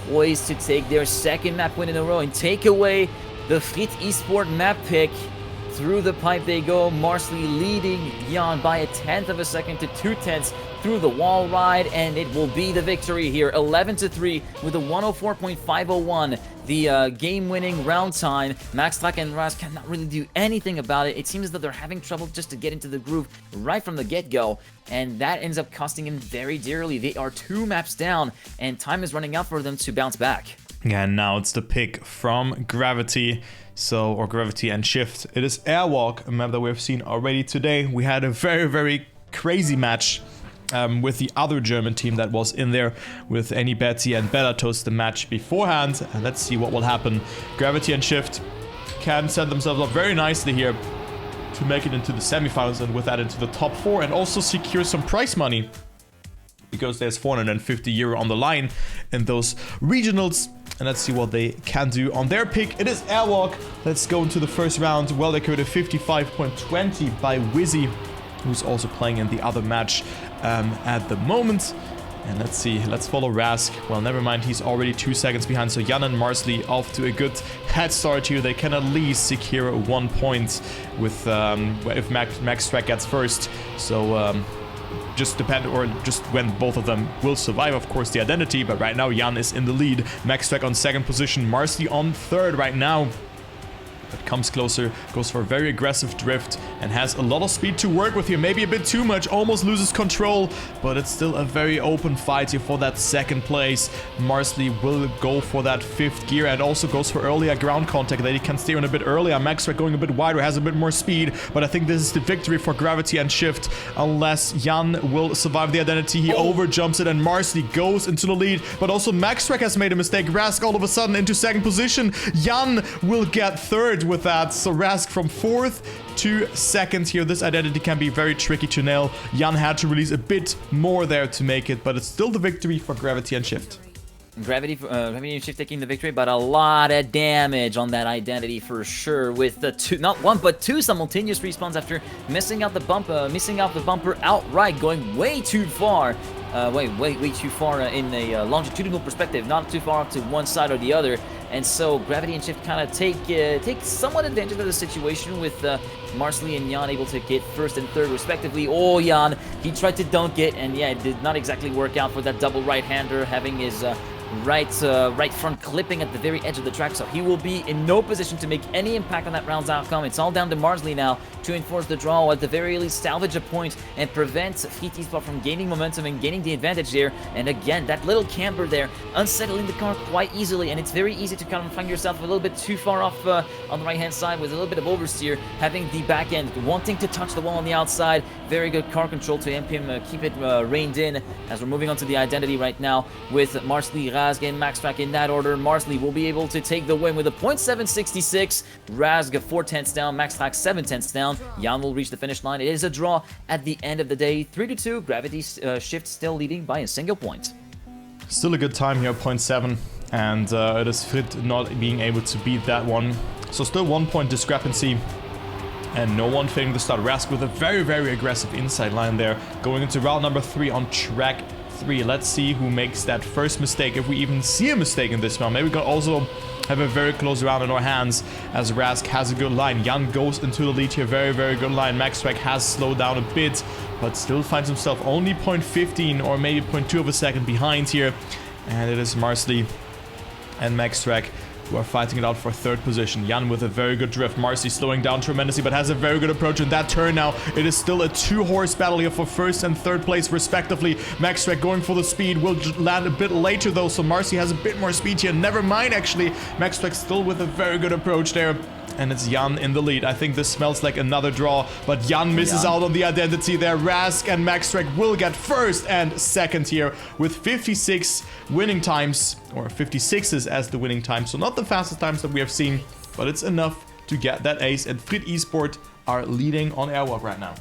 poised to take their second map win in a row and take away the Frit Esport map pick. Through the pipe they go, Marsley leading Jan by 1/10 of a second to 2/10 through the wall ride, and it will be the victory here, 11-3 with a 104.501 the game-winning round time. MaxTrack and Rask cannot really do anything about it. It seems that they're having trouble just to get into the groove right from the get-go, and that ends up costing him very dearly. They are 2 maps down, and time is running out for them to bounce back. Yeah, and now it's the pick from Gravity, or Gravity and Shift. It is Airwalk, a map that we've seen already today. We had a very, very crazy match with the other German team that was in there with Tmwt and Bellatos the match beforehand. And let's see what will happen. Gravity and Shift can set themselves up very nicely here to make it into the semifinals, and with that into the top 4, and also secure some prize money, because there's 450 euro on the line in those regionals. And let's see what they can do on their pick. It is Airwalk. Let's go into the first round. Well, they could have 55.20 by Wizzy, who's also playing in the other match at the moment. And let's see, let's follow Rask. Well, never mind, he's already 2 seconds behind. So Jan and Marsley off to a good head start here. They can at least secure 1 point with if MaxTrack gets first. So just when both of them will survive, of course, the identity. But right now, Jan is in the lead. MaxTrack on 2nd position, Marsley on 3rd right now. But comes closer, goes for a very aggressive drift, and has a lot of speed to work with here. Maybe a bit too much, almost loses control, but it's still a very open fight here for that 2nd place. Marsley will go for that 5th gear, and also goes for earlier ground contact that he can steer in a bit earlier. MaxTrack going a bit wider, has a bit more speed, but I think this is the victory for Gravity and Shift, unless Jan will survive the identity. He overjumps it, and Marsley goes into the lead, but also MaxTrack has made a mistake. Rask all of a sudden into 2nd position. Jan will get 3rd with that, so Rask from 4th to 2nd here. This identity can be very tricky to nail. Jan had to release a bit more there to make it, but it's still the victory for Gravity and Shift. Gravity and Shift taking the victory, but a lot of damage on that identity for sure, with the not 1 but 2 simultaneous respawns after missing out the bumper outright, going way too far. Way too far in a longitudinal perspective, not too far up to one side or the other. And so Gravity and Shift kind of take somewhat advantage of the situation, with Marsley and Jan able to get 1st and 3rd respectively. Oh, Jan, he tried to dunk it, and yeah, it did not exactly work out for that double right-hander, having his right front clipping at the very edge of the track, so he will be in no position to make any impact on that round's outcome. It's all down to Marsley now to enforce the draw, or at the very least salvage a point and prevent Frit from gaining momentum and gaining the advantage there. And again, that little camber there, unsettling the car quite easily, and it's very easy to kind of find yourself a little bit too far off on the right-hand side with a little bit of oversteer, having the back end wanting to touch the wall on the outside. Very good car control to help him keep it reined in, as we're moving on to the identity right now with Marsley, Rask, and MaxTrack in that order. Marsley will be able to take the win with a .766. Rask 4/10 down, MaxTrack 7/10 down. Jan will reach the finish line. It is a draw at the end of the day. 3-2. Gravity Shift still leading by a single point. Still a good time here, 0.7, and it is Frit not being able to beat that one. So still 1 point discrepancy, and no one failing to start. Rask with a very, very aggressive inside line there, going into round number 3 on track 3. Let's see who makes that first mistake, if we even see a mistake in this round. Maybe we can also have a very close round in our hands, as Rask has a good line. Jan goes into the lead here, very, very good line. MaxTrack has slowed down a bit, but still finds himself only 0.15 or maybe 0.2 of a second behind here. And it is Marsley and MaxTrack who are fighting it out for 3rd position. Jan with a very good drift. Marsley slowing down tremendously, but has a very good approach in that turn now. It is still a 2-horse battle here for 1st and 3rd place respectively. MaxTrack going for the speed, will land a bit later though, so Marsley has a bit more speed here. Never mind, actually. MaxTrack still with a very good approach there. And it's Jan in the lead. I think this smells like another draw, but Jan misses out on the identity there. Rask and MaxTrack will get 1st and 2nd here with 56 winning times, or 56s as the winning time. So not the fastest times that we have seen, but it's enough to get that ace. And Frit Esports are leading on Airwalk right now.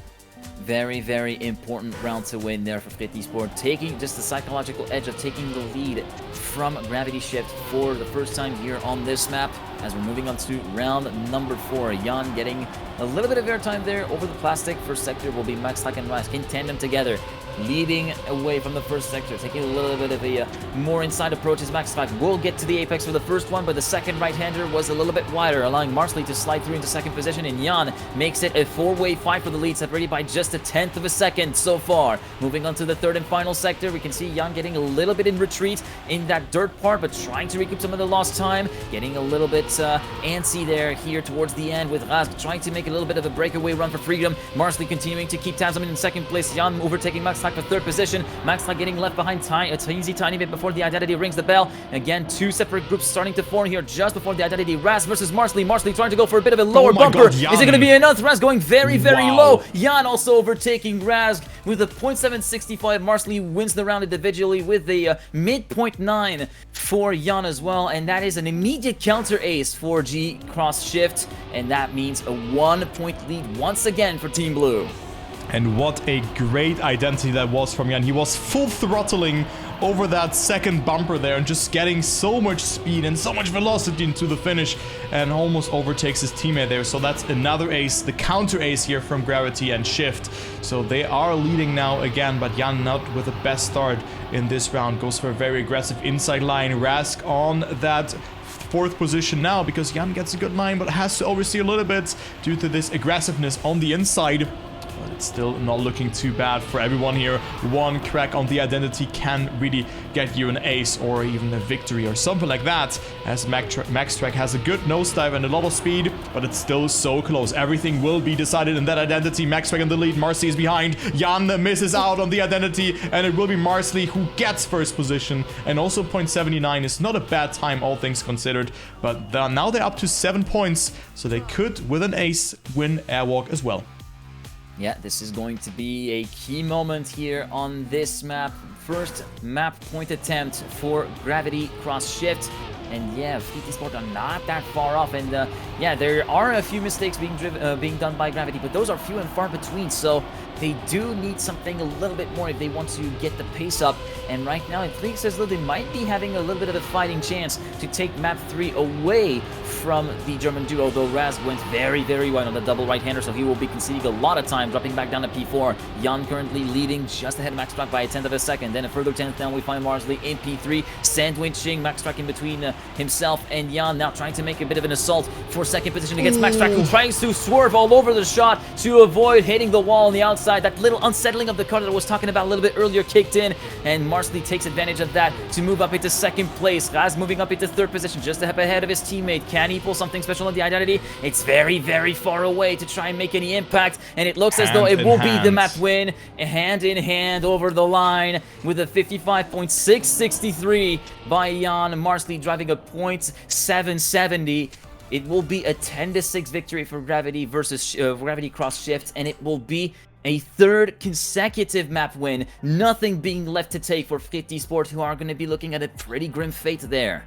Very, very important round to win there for Frit Esports, taking just the psychological edge of taking the lead from Gravity Shift for the first time here on this map. as we're moving on to round number 4. Jan getting a little bit of airtime there over the plastic. First sector will be Maxtrack and Rask in tandem together, leading away from the first sector, taking a little bit of a more inside approach as Maxtrack will get to the apex for the first one, but the second right-hander was a little bit wider, allowing Marsley to slide through into second position, and Jan makes it a 4-way fight for the lead, separated by just a 10th of a second so far. Moving on to the third and final sector, we can see Jan getting a little bit in retreat in that dirt part, but trying to recoup some of the lost time, getting a little bit antsy there here towards the end, with Rask trying to make a little bit of a breakaway run for freedom. Marsley continuing to keep tabs on him in second place. Jan overtaking Maxtrack for third position. Maxtrack getting left behind a tiny bit before the identity rings the bell. Again, two separate groups starting to form here just before the identity. Rask versus Marsley. Marsley trying to go for a bit of a lower bumper. God, is it going to be enough? Rask going very low. Jan also overtaking Rask with a 0.765. Marsley wins the round individually with a mid-0.9 for Jan as well, and that is an immediate counter ace for G cross shift, and that means a 1-point lead once again for Team Blue. And what a great identity that was from Jan. He was full throttling over that second bumper there and just getting so much speed and so much velocity into the finish, and almost overtakes his teammate there. So that's another ace, the counter ace here from Gravity and Shift. So they are leading now again, but Jan not with the best start in this round. Goes for a very aggressive inside line. Rask on that fourth position now, because Jan gets a good line but has to oversee a little bit due to this aggressiveness on the inside. But it's still not looking too bad for everyone here. One crack on the identity can really get you an ace or even a victory or something like that, as Maxtrack has a good nosedive and a lot of speed, but it's still so close. Everything will be decided in that identity. Maxtrack in the lead, Marsley is behind. Jan misses out on the identity, and it will be Marsley who gets first position. And also 0.79 is not a bad time, all things considered, but now they're up to 7 points, so they could, with an ace, win Airwalk as well. Yeah, this is going to be a key moment here on this map. First map point attempt for Gravity cross shift. And yeah, Frit Esports are not that far off, and yeah, there are a few mistakes being done by Gravity, but those are few and far between, so they do need something a little bit more if they want to get the pace up. And right now, it looks as though they might be having a little bit of a fighting chance to take map 3 away from the German duo, though Rask went very wide on the double right-hander, so he will be conceding a lot of time, dropping back down to P4. Jan currently leading just ahead of Maxtrack by a 10th of a second. Then a further 10th down, we find Marsley in P3, sandwiching Maxtrack in between himself and Jan, now trying to make a bit of an assault for second position against Maxtrack, who tries to swerve all over the shot to avoid hitting the wall on the outside. That little unsettling of the car that I was talking about a little bit earlier kicked in, and Marsley takes advantage of that to move up into second place. Rask moving up into third position, just ahead of his teammate. Can he pull something special on the identity? It's very far away to try and make any impact, and it looks as though it will be the map win, hand in hand over the line with a 55.663 by Jan. Marsley driving a 0.770. It will be a 10-6 victory for Gravity versus Gravity cross shift, and it will be a third consecutive map win. Nothing being left to take for Frit Esports, who are going to be looking at a pretty grim fate there.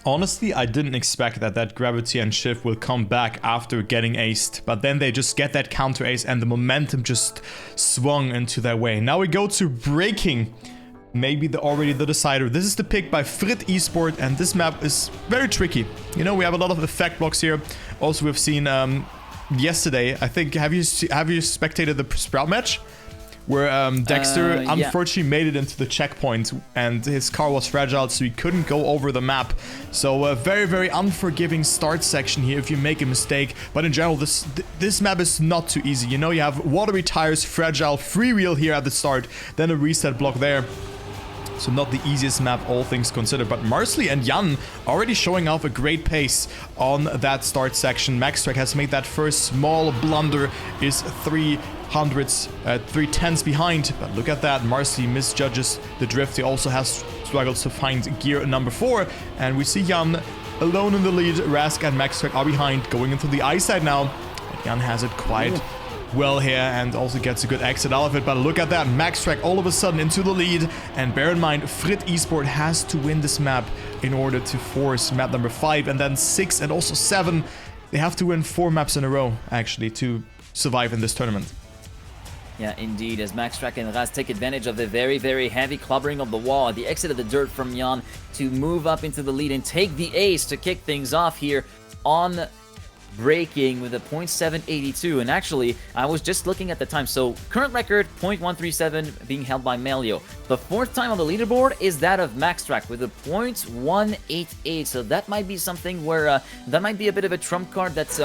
Honestly, I didn't expect that Gravity and Shift will come back after getting aced, but then they just get that counter ace and the momentum just swung into their way. Now we go to breaking maybe already the decider. This is the pick by Frit Esports, and this map is very tricky. You know, we have a lot of effect blocks here. Also, we've seen yesterday, I think, have you spectated the Sprout match? Where Dexter unfortunately made it into the checkpoint, and his car was fragile, so he couldn't go over the map. So a very unforgiving start section here if you make a mistake. But in general, this map is not too easy. You know, you have watery tires, fragile, freewheel here at the start, then a reset block there. So not the easiest map, all things considered. But Marsley and Jan already showing off a great pace on that start section. Maxtrack has made that first small blunder, is 3/10ths behind. But look at that, Marsley misjudges the drift. He also has struggles to find gear number 4. And we see Jan alone in the lead. Rask and Maxtrack are behind, going into the eyesight now. But Jan has it quite well here and also gets a good exit out of it. But look at that, Maxtrack all of a sudden into the lead. And bear in mind, Frit Esports has to win this map in order to force map number 5 and then 6 and also 7. They have to win 4 maps in a row, actually, to survive in this tournament. Yeah, indeed, as Maxtrack and Raz take advantage of the very, very heavy clobbering of the wall at the exit of the dirt from Jan to move up into the lead and take the ace to kick things off here on breaking with a 0.782. And actually, I was just looking at the time. So current record 0.137 being held by Melio. The fourth time on the leaderboard is that of Maxtrack with a 0.188. So that might be something where that might be a bit of a trump card that's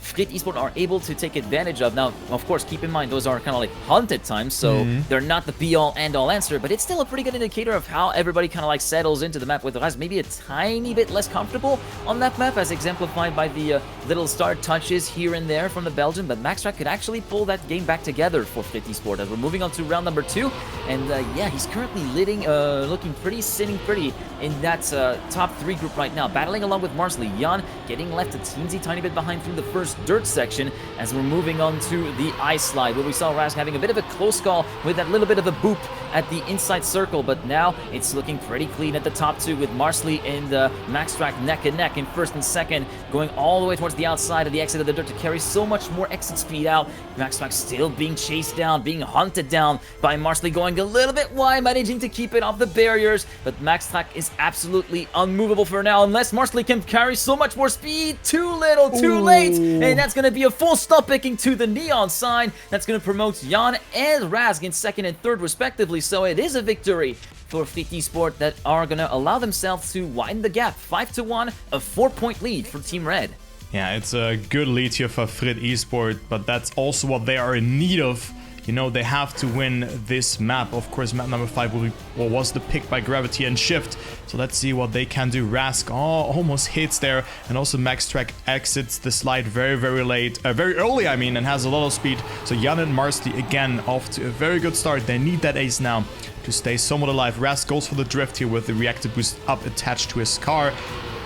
Frit Esports are able to take advantage of. Now, of course, keep in mind, those are kind of like hunted times, so they're not the be-all, end-all answer, but it's still a pretty good indicator of how everybody kind of like settles into the map, with Raz maybe a tiny bit less comfortable on that map, as exemplified by the little star touches here and there from the Belgian, but Maxtrack could actually pull that game back together for Frit Esports, as we're moving on to round number 2, and yeah, he's currently looking pretty, sitting pretty in that top 3 group right now, battling along with Marsley. Jan getting left a teensy tiny bit behind through the first dirt section as we're moving on to the ice slide, where we saw Raz having a bit of a close call with that little bit of a boop at the inside circle, but now it's looking pretty clean at the top 2 with Marsley and Maxtrack neck and neck in first and second, going all the way towards the outside of the exit of the dirt to carry so much more exit speed out. Maxtrack still being chased down, being hunted down by Marsley, going a little bit wide, managing to keep it off the barriers, but Maxtrack is absolutely unmovable for now unless Marsley can carry so much more speed. Too little, too late, and that's going to be a full stop picking to the neon sign. That's going to promote Jan and Raz in second and third respectively, so it is a victory for Frit Esports that are going to allow themselves to widen the gap. 5-1, a 4-point lead for Team Red. Yeah, it's a good lead here for Frit Esports, but that's also what they are in need of. You know, they have to win this map. Of course, map number 5 was the pick by Gravity and Shift. So let's see what they can do. Rask almost hits there. And also Maxtrack exits the slide very, very late. Very early, I mean, and has a lot of speed. So Jan and Marsley, again, off to a very good start. They need that ace now to stay somewhat alive. Rask goes for the drift here with the reactor boost up attached to his car.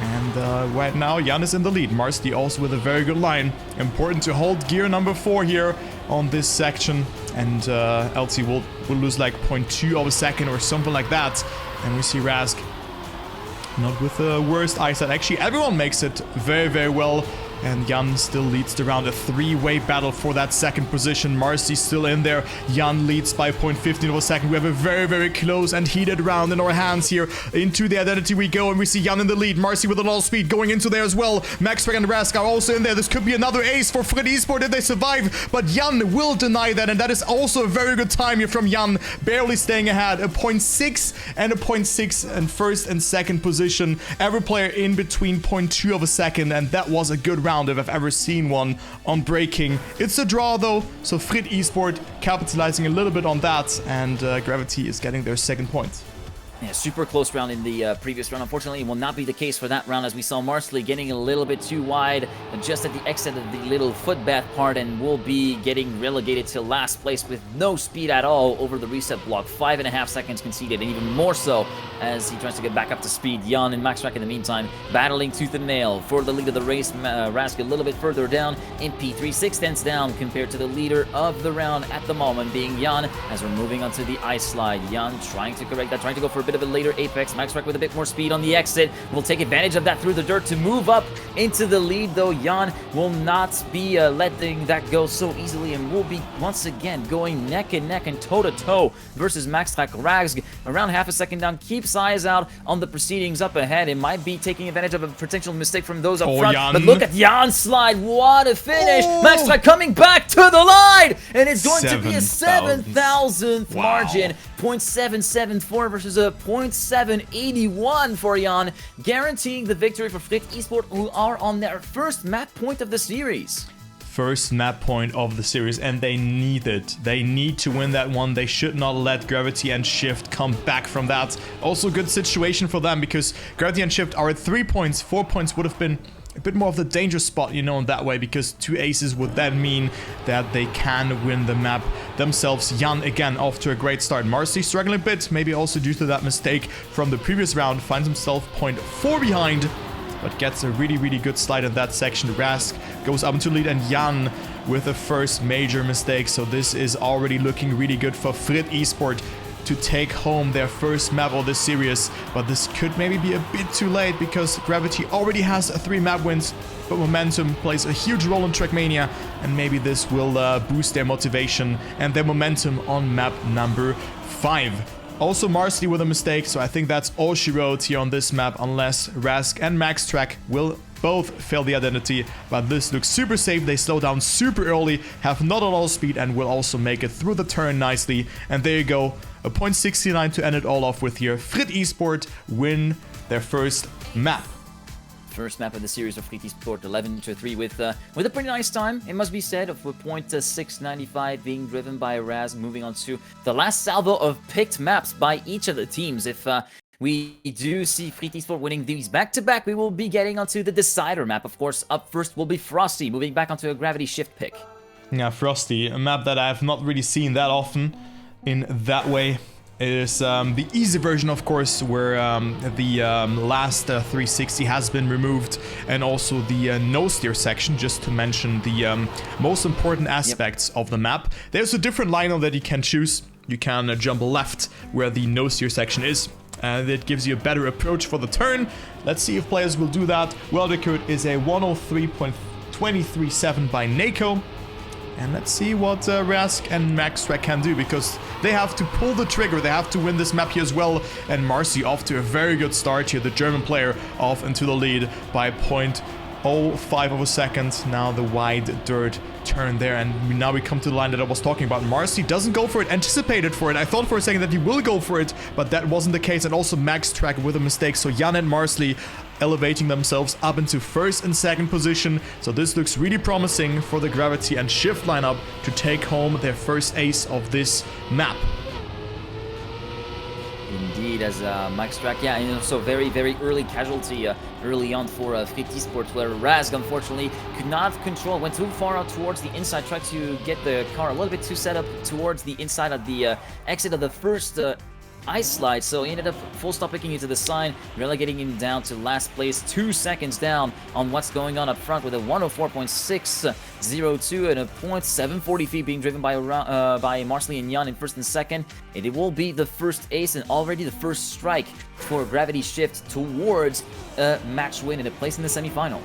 And right now, Jan is in the lead. Marsley also with a very good line. Important to hold gear number 4 here on this section. And LT will lose like 0.2 of a second or something like that. And we see Rask not with the worst eyesight. Actually, everyone makes it very, very well. And Jan still leads the round. A 3-way battle for that second position. Marcy still in there. Jan leads by 0.15 of a second. We have a very, very close and heated round in our hands here. Into the identity we go, and we see Jan in the lead. Marcy with a lot of speed going into there as well. Maxtrack and Rask are also in there. This could be another ace for Frit Esports if they survive, but Jan will deny that, and that is also a very good time here from Jan, barely staying ahead. A 0.6 and a 0.6 in first and second position. Every player in between 0.2 of a second, and that was a good round if I've ever seen one on breaking. It's a draw though, so Frit Esports capitalizing a little bit on that, and Gravity is getting their second point. Yeah, super close round in the previous round. Unfortunately, it will not be the case for that round, as we saw Marsley getting a little bit too wide just at the exit of the little footbath part, and will be getting relegated to last place with no speed at all over the reset block. 5.5 seconds conceded, and even more so as he tries to get back up to speed. Jan and Maxtrack in the meantime battling tooth and nail for the lead of the race. Rask a little bit further down in P3, 6/10 down compared to the leader of the round at the moment being Jan, as we're moving onto the ice slide. Jan trying to correct that, trying to go for a bit of a later apex. Maxtrack with a bit more speed on the exit will take advantage of that through the dirt to move up into the lead, though Jan will not be letting that go so easily, and will be once again going neck and neck and toe to toe versus Maxtrack. Rags around half a second down, keeps eyes out on the proceedings up ahead. It might be taking advantage of a potential mistake from those up front, Jan. but look at Jan's slide. What a finish! Maxtrack coming back to the line, and it's going to be a 7,000th margin. 0.774 versus a 0.781 for Jan, guaranteeing the victory for Frit Esports, who are on their first map point of the series. First map point of the series, and they need it. They need to win that one. They should not let Gravity and Shift come back from that. Also good situation for them, because Gravity and Shift are at 3 points. 4 points would have been a bit more of the danger spot, you know, in that way, because 2 aces would then mean that they can win the map themselves. Jan again off to a great start. Marcy struggling a bit, maybe also due to that mistake from the previous round, finds himself 0.4 behind, but gets a really, really good slide in that section. Rask goes up into lead, and Jan with the first major mistake. So this is already looking really good for Frit Esports to take home their first map of this series, but this could maybe be a bit too late, because Gravity already has 3 map wins but momentum plays a huge role in Trackmania, and maybe this will boost their motivation and their momentum on map number 5. Also Marsley with a mistake, so I think that's all she wrote here on this map, unless Rask and Maxtrack will both fail the identity. But this looks super safe. They slow down super early, have not a lot of speed, and will also make it through the turn nicely. And there you go, a 0.69 to end it all off with here. Frit Esports win their first map. First map of the series of Frit Esports, 11-3 with a pretty nice time, it must be said, of 0.695 being driven by Raz, moving on to the last salvo of picked maps by each of the teams. If we do see Frit Esports winning these back-to-back, we will be getting onto the decider map. Of course, up first will be Frosty, moving back onto a gravity shift pick. Yeah, Frosty, a map that I have not really seen that often in that way. It is the easy version, of course, where the last 360 has been removed, and also the no-steer section, just to mention the most important aspects of the map. There's a different lineup that you can choose. You can jump left where the no-steer section is. That gives you a better approach for the turn. Let's see if players will do that. World record is a 103.237 by Nako. And let's see what Rask and Maxtrack can do, because they have to pull the trigger. They have to win this map here as well. And Marcy off to a very good start here. The German player off into the lead by 0.05 of a second. Now the wide dirt turn there. And now we come to the line that I was talking about. Marcy doesn't go for it, anticipated for it. I thought for a second that he will go for it, but that wasn't the case. And also Maxtrack with a mistake. So Jan and Marsley elevating themselves up into first and second position. So this looks really promising for the Gravity and Shift lineup to take home their first ace of this map. Indeed, as Maxtrack, yeah, and also very, very early casualty early on for Frit Esports, where Razg unfortunately could not control, went too far out towards the inside, tried to get the car a little bit too set up towards the inside of the exit of the first ice slide, so he ended up full stop picking into the sign, relegating him down to last place, 2 seconds down on what's going on up front, with a 104.602 and a 0.740 feet being driven by Marsley and Jan in first and second. And it will be the first ace and already the first strike for Gravity Shift towards a match win and a place in the semi-final.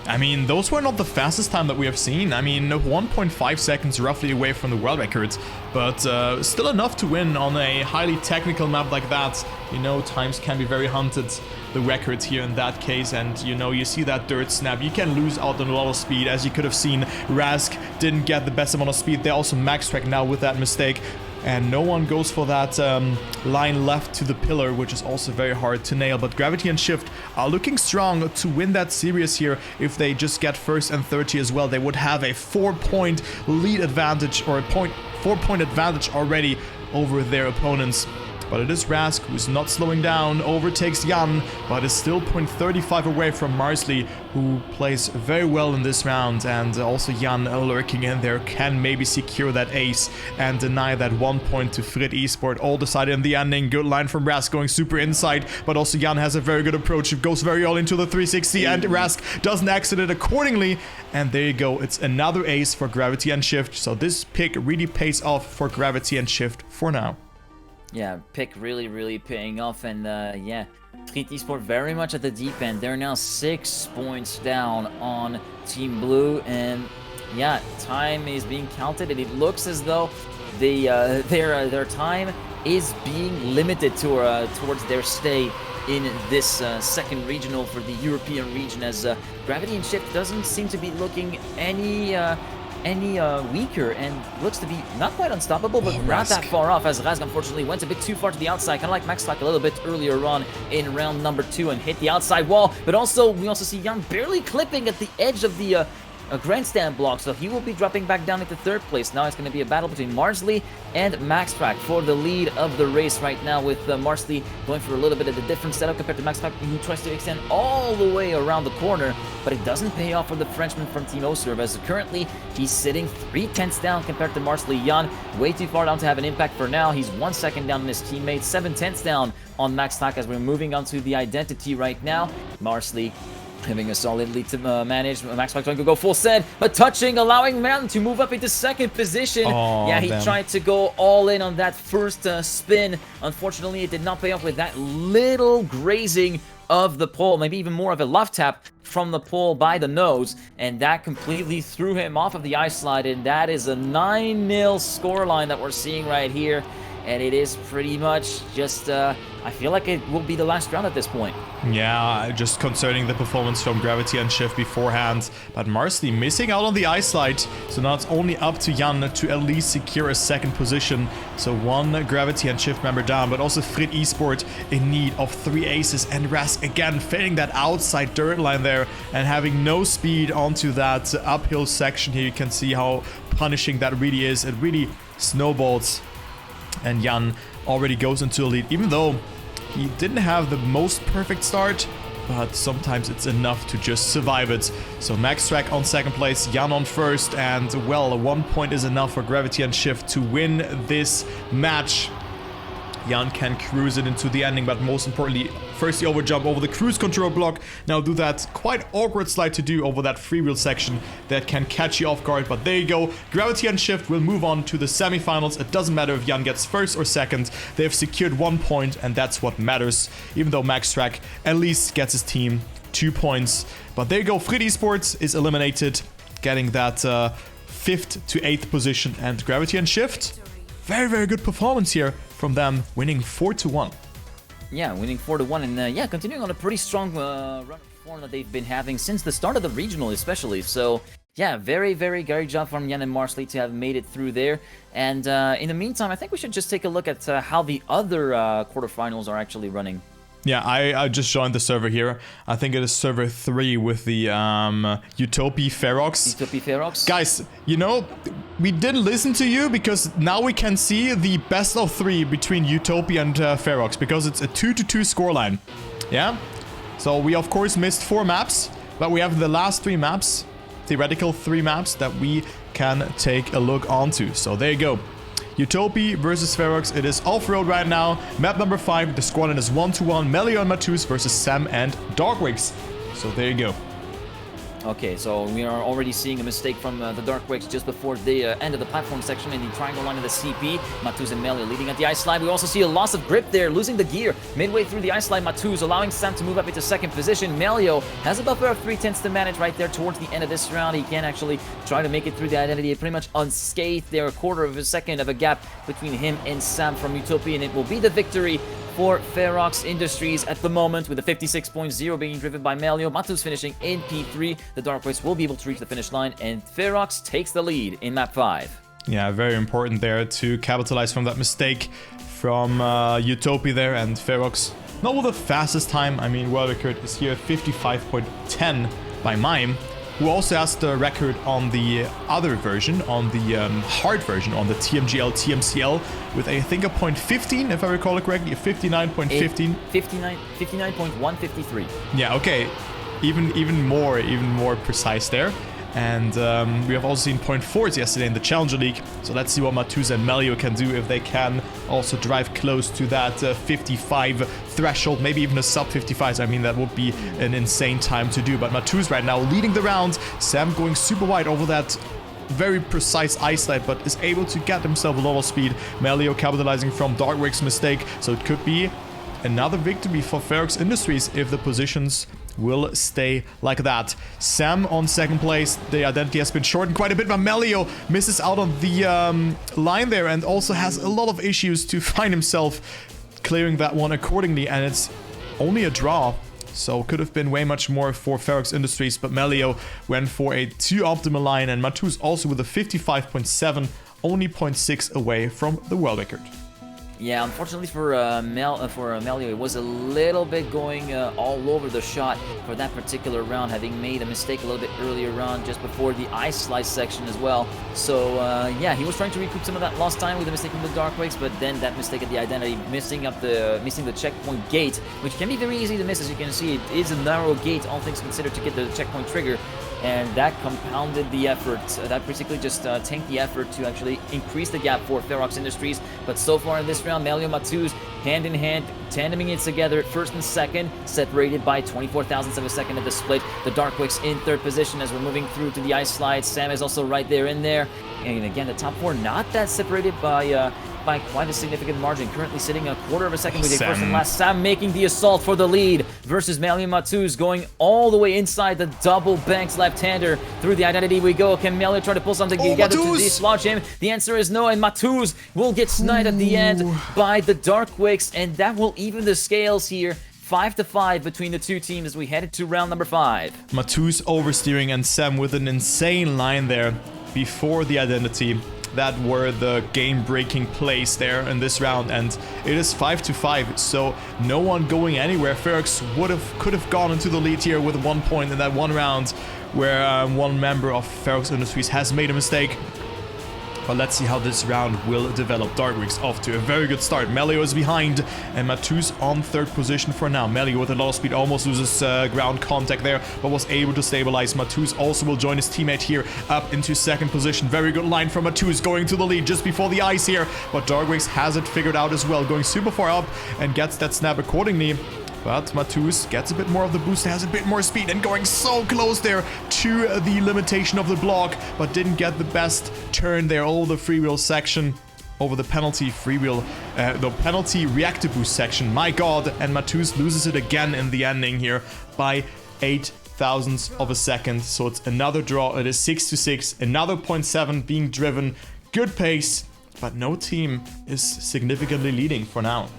I mean, those were not the fastest time that we have seen. I mean, 1.5 seconds roughly away from the world record, but still enough to win on a highly technical map like that. You know, times can be very hunted, the records here in that case, and you know, you see that dirt snap, you can lose out on a lot of speed. As you could have seen, Rask didn't get the best amount of speed. They also Maxtrack now with that mistake. And no one goes for that line left to the pillar, which is also very hard to nail. But Gravity and Shift are looking strong to win that series here. If they just get first and 30 as well, they would have a 4-point lead advantage, or a 4-point advantage already over their opponents. But it is Rask who's not slowing down, overtakes Jan, but is still 0.35 away from Marsley, who plays very well in this round. And also Jan lurking in there can maybe secure that ace and deny that 1 point to Frit Esports. All decided in the ending. Good line from Rask going super inside, but also Jan has a very good approach. It goes very all into the 360 and Rask doesn't exit it accordingly. And there you go, it's another ace for Gravity and Shift. So this pick really pays off for Gravity and Shift for now. Yeah, pick really paying off, and yeah, Frit Esports very much at the deep end. They're now 6 points down on Team Blue, and yeah, time is being counted, and it looks as though their time is being limited to, towards their stay in this second regional for the European region, as Gravity and Shift doesn't seem to be looking any weaker, and looks to be not quite unstoppable, but not that far off, as Razg unfortunately went a bit too far to the outside, kind of like Maxtrack a little bit earlier on in round number 2, and hit the outside wall. But also, we also see Jan barely clipping at the edge of the grandstand block, so he will be dropping back down into third place. Now it's going to be a battle between Marsley and Maxtrack for the lead of the race right now, with Marsley going for a little bit of a different setup compared to Maxtrack, who tries to extend all the way around the corner, but it doesn't pay off for the Frenchman from Team Oserve, as currently he's sitting 3/10 down compared to Marsley. Jan way too far down to have an impact for now. He's 1 second down on his teammate, 7/10 down on Maxtrack, as we're moving on to the identity right now. Marsley having a solid lead to manage. Maxtrack trying to go full send, but touching, allowing Mountain to move up into second position. Oh, yeah, he tried to go all in on that first spin. Unfortunately, it did not pay off with that little grazing of the pole, maybe even more of a love tap from the pole by the nose, and that completely threw him off of the ice slide, and that is a 9-0 scoreline that we're seeing right here. And it is pretty much just, I feel like it will be the last round at this point. Yeah, just concerning the performance from Gravity and Shift beforehand. But Marsley missing out on the ice slide. So now it's only up to Jan to at least secure a second position. So one Gravity and Shift member down, but also Frit Esports in need of 3 aces. And Rask again failing that outside dirt line there and having no speed onto that uphill section here. You can see how punishing that really is. It really snowballs. And Jan already goes into a lead, even though he didn't have the most perfect start, but sometimes it's enough to just survive it. So Maxtrack on second place, Jan on first, and well, 1 point is enough for Gravity and Shift to win this match. Jan can cruise it into the ending, but most importantly, first the overjump over the cruise control block. Now do that quite awkward slide to do over that freewheel section that can catch you off guard, but there you go. Gravity and Shift will move on to the semifinals. It doesn't matter if Jan gets first or second. They have secured 1 point, and that's what matters, even though Maxtrack at least gets his team 2 points. But there you go, Frit Esports is eliminated, getting that 5th to 8th position, and Gravity and Shift, very, very good performance here from them, winning 4-1. Yeah, winning 4-1, and yeah, continuing on a pretty strong run of form that they've been having since the start of the regional, especially. So yeah, very, very great job from Jan and Marsley to have made it through there. And in the meantime, I think we should just take a look at how the other quarterfinals are actually running. Yeah, I just joined the server here. I think it is server 3 with the Utopia Ferox. Utopia Ferox. Guys, you know, we didn't listen to you because now we can see the best of 3 between Utopia and Ferox, because it's a 2-2 scoreline. Yeah? So we of course missed 4 maps, but we have the last 3 maps, theoretical 3 maps that we can take a look onto. So there you go. Utopia versus Ferox. It is off-road right now. Map number 5. The squadron is 1-1. Melio and Matus versus Sam and Darkwigs. So there you go. Okay, so we are already seeing a mistake from the Darkwigs just before the end of the platform section in the triangle line of the CP. Matus and Melio leading at the ice slide. We also see a loss of grip there, losing the gear midway through the ice slide. Matus allowing Sam to move up into second position. Melio has a buffer of 3/10 to manage right there towards the end of this round. He can actually try to make it through the identity pretty much unscathed there. A quarter of a second of a gap between him and Sam from Utopia, and it will be the victory for Ferox Industries at the moment, with a 56.0 being driven by Melio. Matus finishing in P3. The Darkwigs will be able to reach the finish line, and Ferox takes the lead in map 5. Yeah, very important there to capitalize from that mistake from Utopia there, and Ferox not with the fastest time. I mean, world record is here 55.10 by Mime, who also has the record on the other version, on the hard version, on the TMGL, TMCL, with I think a .15, if I recall it correctly, a 59.15. 59.153. Yeah, okay, even more precise there. And we have also seen .4s yesterday in the Challenger League. So let's see what Matus and Melio can do, if they can also drive close to that 55 threshold, maybe even a sub 55. I mean, that would be an insane time to do. But Matus right now leading the round. Sam going super wide over that very precise ice slide, but is able to get himself a lot of speed. Melio capitalizing from Darkwig's mistake. So it could be another victory for Ferox Industries if the positions will stay like that. Sam on second place. The identity has been shortened quite a bit, but Melio misses out on the line there and also has a lot of issues to find himself clearing that one accordingly, and it's only a draw. So could have been way much more for Ferox Industries, but Melio went for a too optimal line, and Matus also with a 55.7, only 0.6 away from the world record. Yeah, unfortunately for Melio, it was a little bit going all over the shot for that particular round, having made a mistake a little bit earlier on, just before the ice slice section as well. So yeah, he was trying to recoup some of that lost time with a mistake from the Darkwigs, but then that mistake at the identity, missing the checkpoint gate, which can be very easy to miss. As you can see, it is a narrow gate, all things considered, to get the checkpoint trigger. And that compounded the effort. That basically just tanked the effort to actually increase the gap for Ferox Industries. But so far in this round, Melio Matus hand in hand, tandeming it together, first and second, separated by 24 thousandths of a second of the split. The Darkwigs in third position as we're moving through to the ice slide. Sam is also right there in there. And again, the top four not that separated by by quite a significant margin, currently sitting a quarter of a second with a Sam. first and last. Sam making the assault for the lead versus Melio and Matuz going all the way inside the double banks left-hander. Through the identity we go. Can Melio try to pull something together to dislodge him? The answer is no, and Matuz will get sniped at the end by the Darkwicks, and that will even the scales here. 5-5 between the two teams as we headed to round number 5. Matuz oversteering and Sam with an insane line there before the identity. That were the game-breaking plays there in this round, and it is 5-5, so no one going anywhere. Ferox could have gone into the lead here with 1 point in that one round where one member of Ferox Industries has made a mistake. But let's see how this round will develop. Darkwicks off to a very good start. Melio is behind, and Matuz on 3rd position for now. Melio with a lot of speed almost loses ground contact there, but was able to stabilize. Matuz also will join his teammate here up into 2nd position. Very good line from Matuz going to the lead just before the ice here, but Darkwicks has it figured out as well, going super far up and gets that snap accordingly. But Matuz gets a bit more of the boost, has a bit more speed, and going so close there to the limitation of the block, but didn't get the best turn there. All the freewheel section over the penalty freewheel, the penalty reactor boost section. My god, and Matuz loses it again in the ending here by 8 thousandths of a second. So it's another draw. It is 6-6, another 0.7 being driven. Good pace, but no team is significantly leading for now.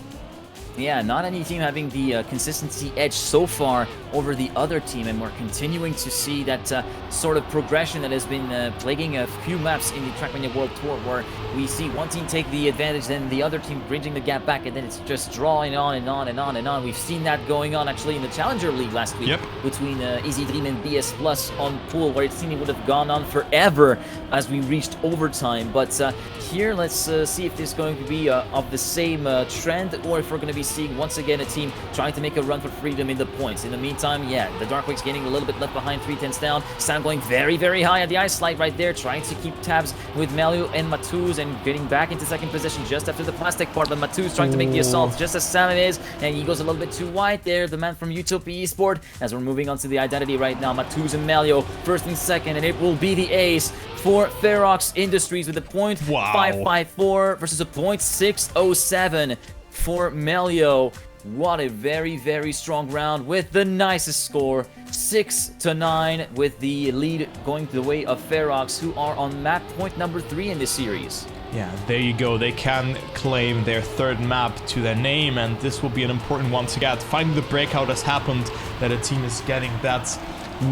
Yeah, not any team having the consistency edge so far over the other team, and we're continuing to see that sort of progression that has been plaguing a few maps in the Trackmania World Tour, where we see one team take the advantage, then the other team bridging the gap back, and then it's just drawing on and on and on and on. We've seen that going on actually in the Challenger League last week between Easy Dream and BS Plus on pool, where it seemed it would have gone on forever as we reached overtime. But here, let's see if this is going to be of the same trend, or if we're going to be seeing once again a team trying to make a run for freedom in the points. In the meantime, yeah, the Darkwicks getting a little bit left behind, 3/10 down. Sam going very, very high at the ice slide right there, trying to keep tabs with Melio and Matuz, and getting back into 2nd position just after the plastic part, but Matuz trying to make the assault just as Sam is, and he goes a little bit too wide there, the man from Utopia Esports. As we're moving on to the identity right now, Matuz and Melio 1st and 2nd, and it will be the ace for Ferox Industries with a .554 versus a .607 for Melio. What a very, very strong round with the nicest score, 6-9, with the lead going the way of Ferox, who are on map point number 3 in this series. Yeah, there you go. They can claim their 3rd map to their name, and this will be an important one to get. Finally, the breakout has happened, that a team is getting that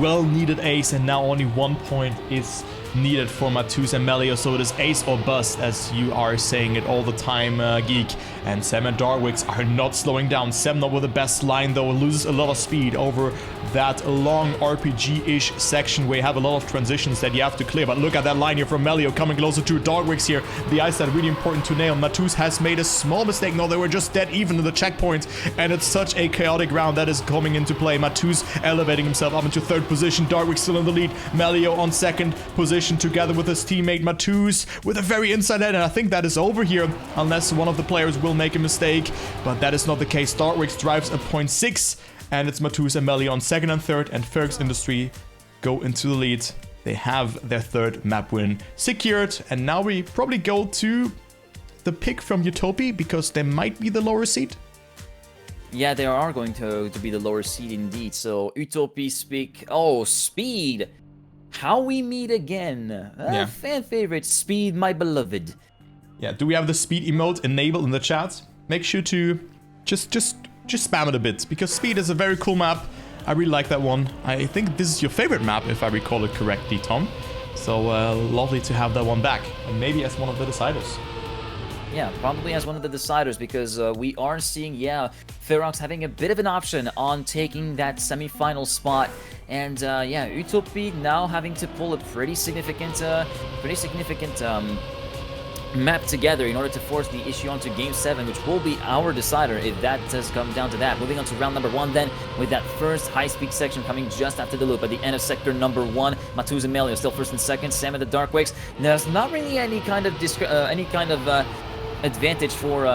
well-needed ace, and now only 1 point is needed for Matuz and Melio, so it is ace or bust, as you are saying it all the time, Geek. And Sam and Darkwicks are not slowing down. Sam not with the best line though, loses a lot of speed over that long RPG-ish section where you have a lot of transitions that you have to clear. But look at that line here from Melio coming closer to Darkwicks here. The ice that really important to nail. Matuz has made a small mistake. No, they were just dead even in the checkpoint, and it's such a chaotic round that is coming into play. Matuz elevating himself up into 3rd position. Darkwicks still in the lead. Melio on 2nd position together with his teammate Matuz with a very inside head, and I think that is over here unless one of the players will make a mistake, but that is not the case. Darkwicks drives a .6, and it's Matuz and Melio on 2nd and 3rd, and Ferox Industry go into the lead. They have their 3rd map win secured, and now we probably go to the pick from Utopia, because they might be the lower seed. Yeah, they are going to be the lower seed indeed. So Utopia speak. Oh, speed. How we meet again. Fan favorite, Speed, my beloved. Yeah, do we have the speed emote enabled in the chat? Make sure to just spam it a bit, because Speed is a very cool map. I really like that one. I think this is your favorite map, if I recall it correctly, Tom. So lovely to have that one back, and maybe as one of the deciders. Yeah, probably as one of the deciders, because we are seeing, Ferox having a bit of an option on taking that semi-final spot. And yeah, Utopia now having to pull a pretty significant map together in order to force the issue onto Game 7, which will be our decider if that does come down to that. Moving on to round number 1 then, with that first high-speed section coming just after the loop at the end of sector number 1. Matuz and Melio still 1st and 2nd. Sam and the Darkwicks. There's not really any kind of advantage for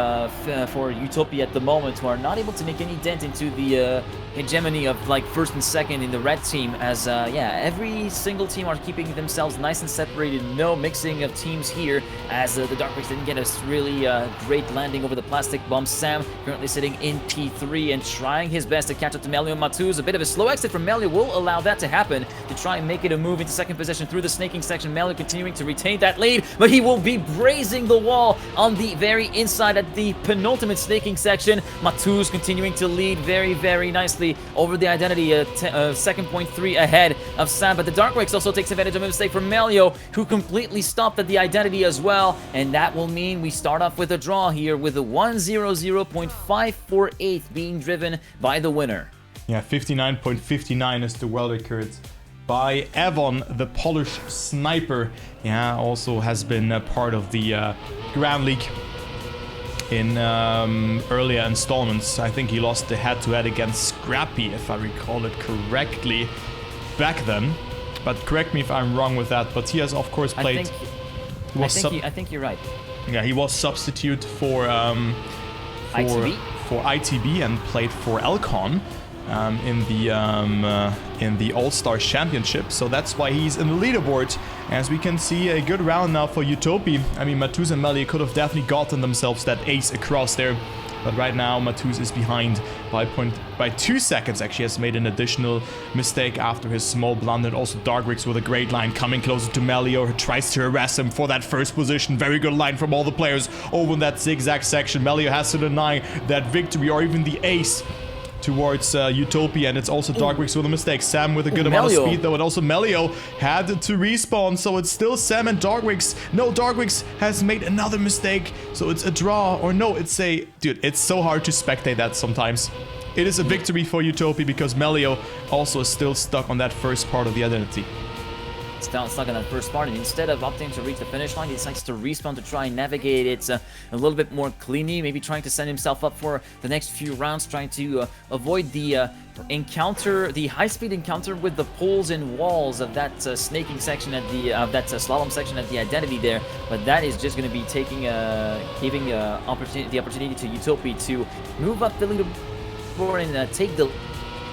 Utopia at the moment, who are not able to make any dent into the hegemony of like first and second in the red team, as yeah, every single team are keeping themselves nice and separated, no mixing of teams here, as the Darkwings didn't get a really great landing over the plastic bomb. Sam currently sitting in P3 and trying his best to catch up to Melio and Matuz. A bit of a slow exit from Melio will allow that to happen, to try and make it a move into second position through the snaking section. Melio continuing to retain that lead, but he will be grazing the wall on the very inside at the penultimate snaking section. Matuz continuing to lead very, very nicely over the identity, 2.3 ahead of Sam, but the Darkwings also takes advantage of a mistake from Melio, who completely stopped at the identity as well, and that will mean we start off with a draw here with a 1:00.548 being driven by the winner. Yeah, 59.59 is the world record by Evon, the Polish sniper. Yeah, also has been a part of the Grand League in earlier installments. I think he lost the head-to-head against Scrappy, if I recall it correctly, back then. But correct me if I'm wrong with that. But he has, of course, played. I think you're right. Yeah, he was substitute for ITB and played for Elcon in the All-Star Championship. So that's why he's in the leaderboard. As we can see, a good round now for Utopia. I mean, Matuz and Melio could have definitely gotten themselves that ace across there. But right now, Matuz is behind by 2 seconds. Actually has made an additional mistake after his small blunder. And also Darkwings with a great line coming closer to Melio, who tries to harass him for that first position. Very good line from all the players over in that zigzag section. Melio has to deny that victory or even the ace towards Utopia, and it's also Darkwings with a mistake. Sam with a good amount of speed though, and also Melio had to respawn, so it's still Sam and Darkwings. No, Darkwings has made another mistake, so it's a draw, or no, it's a... Dude, it's so hard to spectate that sometimes. It is a victory for Utopia because Melio also is still stuck on that first part of the identity. Stuck on that first part, and instead of opting to reach the finish line, he decides to respawn to try and navigate it a little bit more cleanly, maybe trying to set himself up for the next few rounds, trying to avoid the encounter, the high-speed encounter with the poles and walls of that snaking section at the slalom section at the identity there. But that is just going to be taking giving the opportunity to Utopia to move up the leaderboard and take the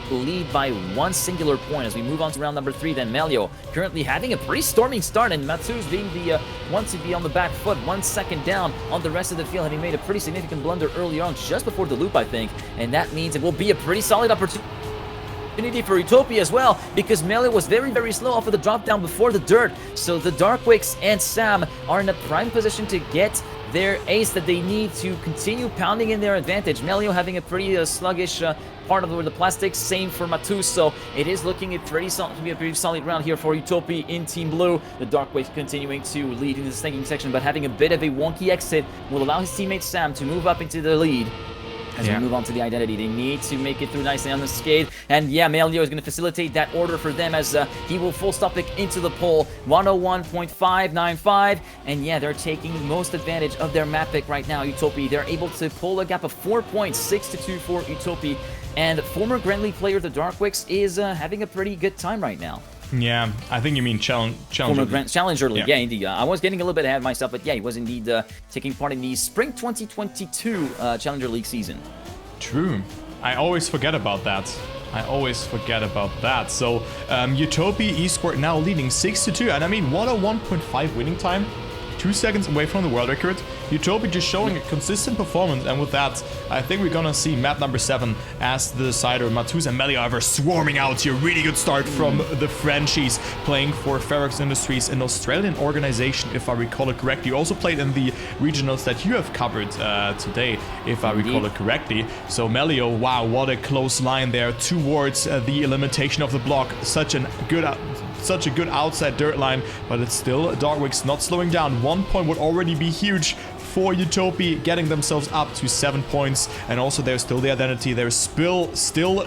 lead by one singular point as we move on to round number 3. Then Melio currently having a pretty storming start, and Matuz being the one to be on the back foot, 1 second down on the rest of the field, and he made a pretty significant blunder early on just before the loop, I think, and that means it will be a pretty solid opportunity for Utopia as well, because Melio was very, very slow off of the drop down before the dirt. So the Darkwings and Sam are in a prime position to get their ace that they need to continue pounding in their advantage. Melio having a pretty sluggish part of the plastics, same for Matuz, so it is looking to be a pretty solid round here for Utopia in Team Blue. The Darkwings continuing to lead in the snaking section, but having a bit of a wonky exit will allow his teammate Sam to move up into the lead. As we move on to the identity, they need to make it through nicely unscathed. And yeah, Melio is going to facilitate that order for them as he will full stop it into the pole. 101.595. And yeah, they're taking most advantage of their map pick right now, Utopia. They're able to pull a gap of 4 points, 6-2 for Utopia. And former Grand League player, the Darkwings, is having a pretty good time right now. Yeah, I think you mean Challenger League. Challenger League, yeah, indeed. I was getting a little bit ahead of myself, but yeah, he was indeed taking part in the Spring 2022 Challenger League season. True. I always forget about that. So, Utopia Esports now leading 6-2, and I mean, 101.5 winning time. 2 seconds away from the world record. Utopia just showing a consistent performance, and with that, I think we're gonna see map number 7 as the decider. Matuz and Melio ever swarming out here. Really good start from the Frenchies, playing for Ferox Industries, an Australian organization, if I recall it correctly. You also played in the regionals that you have covered today, if I recall it correctly. So Melio, wow, what a close line there towards the elimination of the block. Such a good outside dirt line, but it's still Darkwings not slowing down. 1 point would already be huge for Utopia, getting themselves up to 7 points, and also there's still the identity. There's still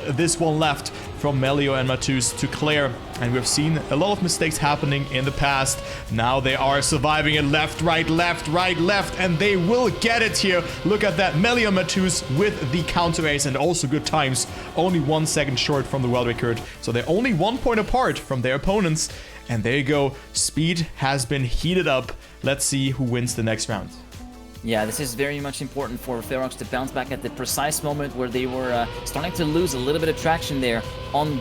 this one left from Melio and Matuz to clear, and we've seen a lot of mistakes happening in the past. Now they are surviving it. Left, right, and they will get it here. Look at that, Melio Matuz with the counter ace and also good times. Only 1 second short from the world record, so they're only 1 point apart from their opponents. And there you go, speed has been heated up. Let's see who wins the next round. Yeah, this is very much important for Ferox to bounce back at the precise moment where they were starting to lose a little bit of traction there on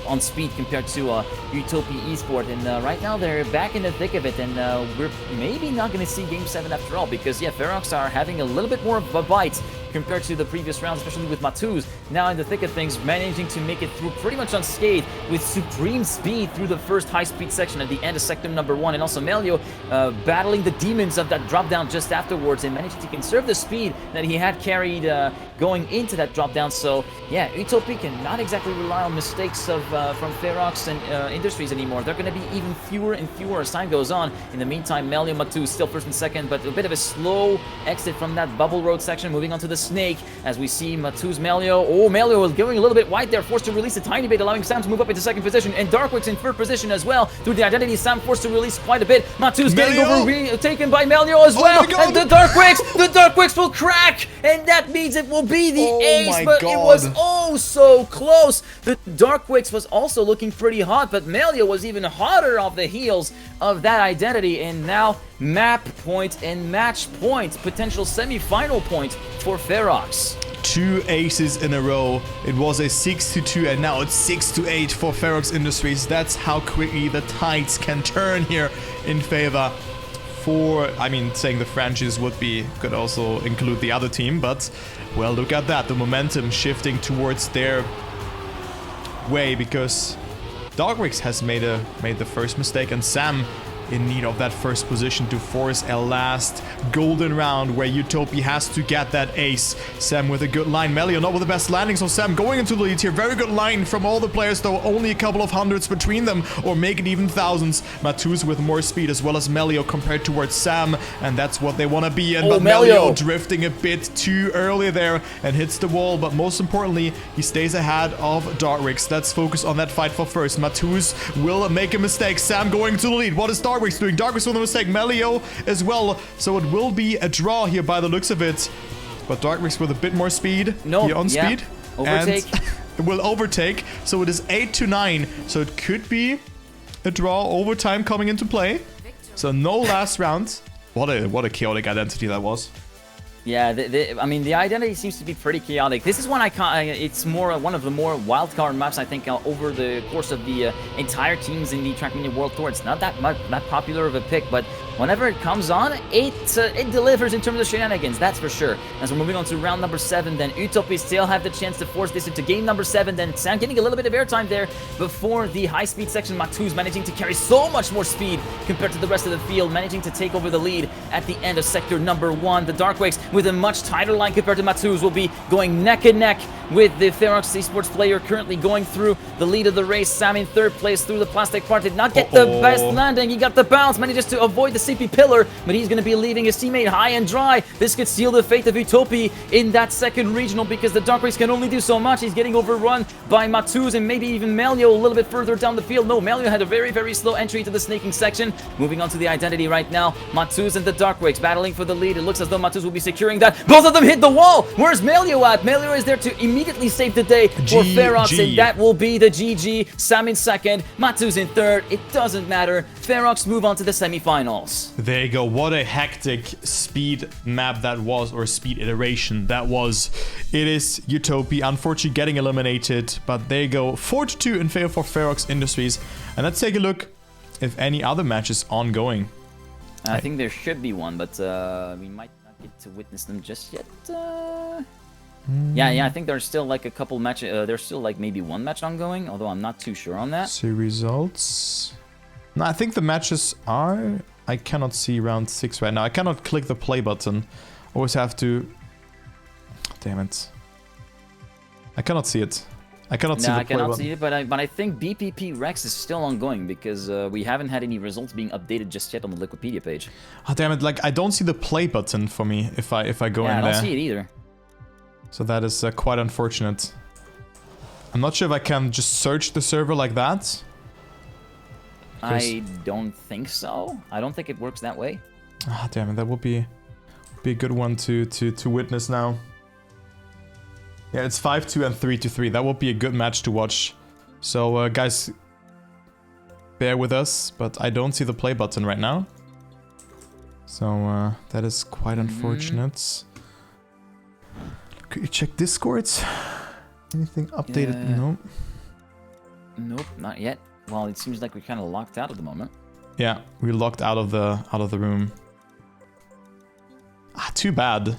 on speed compared to Utopia Esports. And right now they're back in the thick of it, and we're maybe not going to see Game 7 after all, because yeah, Ferox are having a little bit more of a bite compared to the previous rounds, especially with Matuz now in the thick of things, managing to make it through pretty much unscathed with supreme speed through the first high-speed section at the end of sector number 1, and also Melio battling the demons of that drop-down just afterwards and managing to conserve the speed that he had carried going into that drop-down. So yeah, Utopia cannot exactly rely on mistakes of from Ferox and Industries anymore. They're going to be even fewer and fewer as time goes on. In the meantime, Melio and Matuz still first and second, but a bit of a slow exit from that bubble road section, moving on to the snake as we see Matuz, Melio. Oh, Melio is going a little bit wide there, forced to release a tiny bit, allowing Sam to move up into second position, and Darkwix in third position as well. Through the identity, Sam forced to release quite a bit. Matuz getting overtaken by Melio as well, and the Darkwix will crack, and that means it will be the ace, but it was oh so close. The Darkwix was also looking pretty hot, but Melio was even hotter off the heels of that identity, and now map point and match point, potential semi-final point for Ferox. 2 aces in a row. It was a 6-2, and now it's 6-8 for Ferox Industries. That's how quickly the tides can turn here in favor for, I mean, saying the franchise could also include the other team, but well, look at that, the momentum shifting towards their way, because Darkwix has made the first mistake, and Sam in need of that first position to force a last golden round where Utopia has to get that ace. Sam with a good line. Melio not with the best landing, so Sam going into the lead here. Very good line from all the players, though. Only a couple of hundreds between them, or make it even thousands. Matuz with more speed as well as Melio compared towards Sam, and that's what they want to be in. But Melio drifting a bit too early there and hits the wall, but most importantly, he stays ahead of Darkwix. Let's focus on that fight for first. Matuz will make a mistake. Sam going to the lead. What is Darkwix doing? Darkwix with a mistake. Melio as well. So it will be a draw here by the looks of it. But Darkwix with a bit more speed. No, here on speed. Overtake. And will overtake. So it is 8-9. So it could be a draw. Overtime coming into play. So no last round. What a chaotic identity that was. Yeah, I mean, the identity seems to be pretty chaotic. This is one it's more one of the more wildcard maps, I think, over the course of the entire teams in the Trackmania World Tour. It's not that popular of a pick, but whenever it comes on, it delivers in terms of shenanigans, that's for sure. As we're moving on to round number 7, then Utopia still have the chance to force this into game number 7. Then Sam getting a little bit of airtime there before the high-speed section. Matuz managing to carry so much more speed compared to the rest of the field, managing to take over the lead at the end of sector number 1. The Darkwix with a much tighter line compared to Matuz will be going neck and neck with the Ferox Esports player currently going through the lead of the race. Sam in third place through the plastic part, did not get the best landing. He got the bounce, manages to avoid the CP pillar, but he's going to be leaving his teammate high and dry. This could seal the fate of Utopia in that second regional, because the Darkwix can only do so much. He's getting overrun by Matuz and maybe even Melio a little bit further down the field. No, Melio had a very, very slow entry to the snaking section. Moving on to the identity right now. Matuz and the Darkwix battling for the lead. It looks as though Matuz will be securing that. Both of them hit the wall. Where's Melio at? Melio is there to immediately save the day for Ferox, and that will be the GG. Sam in second, Matuz in third. It doesn't matter. Ferox move on to the semifinals. There you go. What a hectic speed map that was, or speed iteration that was. It is Utopia, unfortunately getting eliminated, but there you go. 4-2 in favor for Ferox Industries. And let's take a look if any other matches ongoing. I think there should be one, but we might not get to witness them just yet. Yeah, I think there's still like a couple matches. There's still like maybe one match ongoing, although I'm not too sure on that. See results. No, I think the matches are... I cannot see round 6 right now. I cannot click the play button. Always have to... Damn it. I cannot see it. I cannot see the play button. I cannot see it, but I think BPP Rex is still ongoing, because we haven't had any results being updated just yet on the Wikipedia page. Oh, damn it. Like, I don't see the play button for me if I go in there. Yeah, I don't see it either. So that is quite unfortunate. I'm not sure if I can just search the server like that. I don't think so. I don't think it works that way. Ah, damn it. That would be a good one to witness now. Yeah, it's 5-2 and 3-3. That would be a good match to watch. So, guys, bear with us, but I don't see the play button right now. So that is quite unfortunate. Could you check Discord? Anything updated? Yeah. No. Nope, not yet. Well, it seems like we're kind of locked out at the moment. Yeah, we're locked out of the room. Ah, too bad.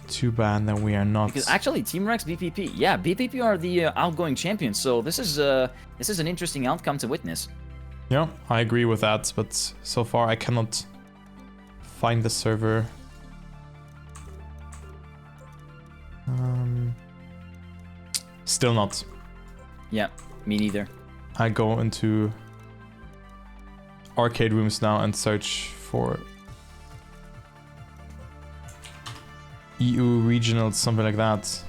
Too bad that we are not. Because actually, Team Rex, BPP, yeah, BPP are the outgoing champions. So this is an interesting outcome to witness. Yeah, I agree with that, but so far I cannot find the server. Still not. Yeah, me neither. I go into arcade rooms now and search for EU regionals, something like that.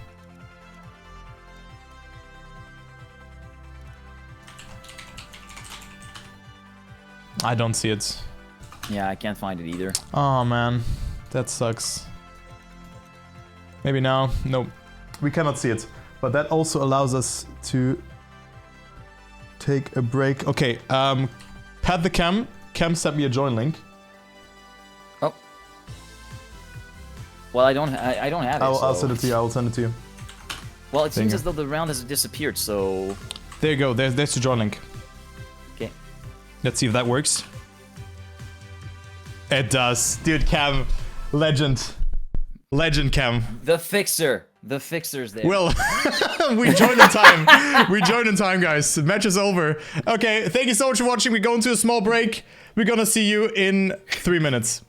I don't see it. Yeah, I can't find it either. Oh man, that sucks. Maybe now. Nope, we cannot see it. But that also allows us to take a break. Okay, pat the cam. Cam sent me a join link. Oh. Well, I don't have it. I'll send it to you. I will send it to you. Well, it seems as though the round has disappeared. So. There you go. There's the join link. Okay. Let's see if that works. It does, dude. Cam, legend, Cam. The fixer's there. Well, we joined in time. We joined in time, guys. The match is over. Okay, thank you so much for watching. We go into a small break. We're gonna see you in 3 minutes.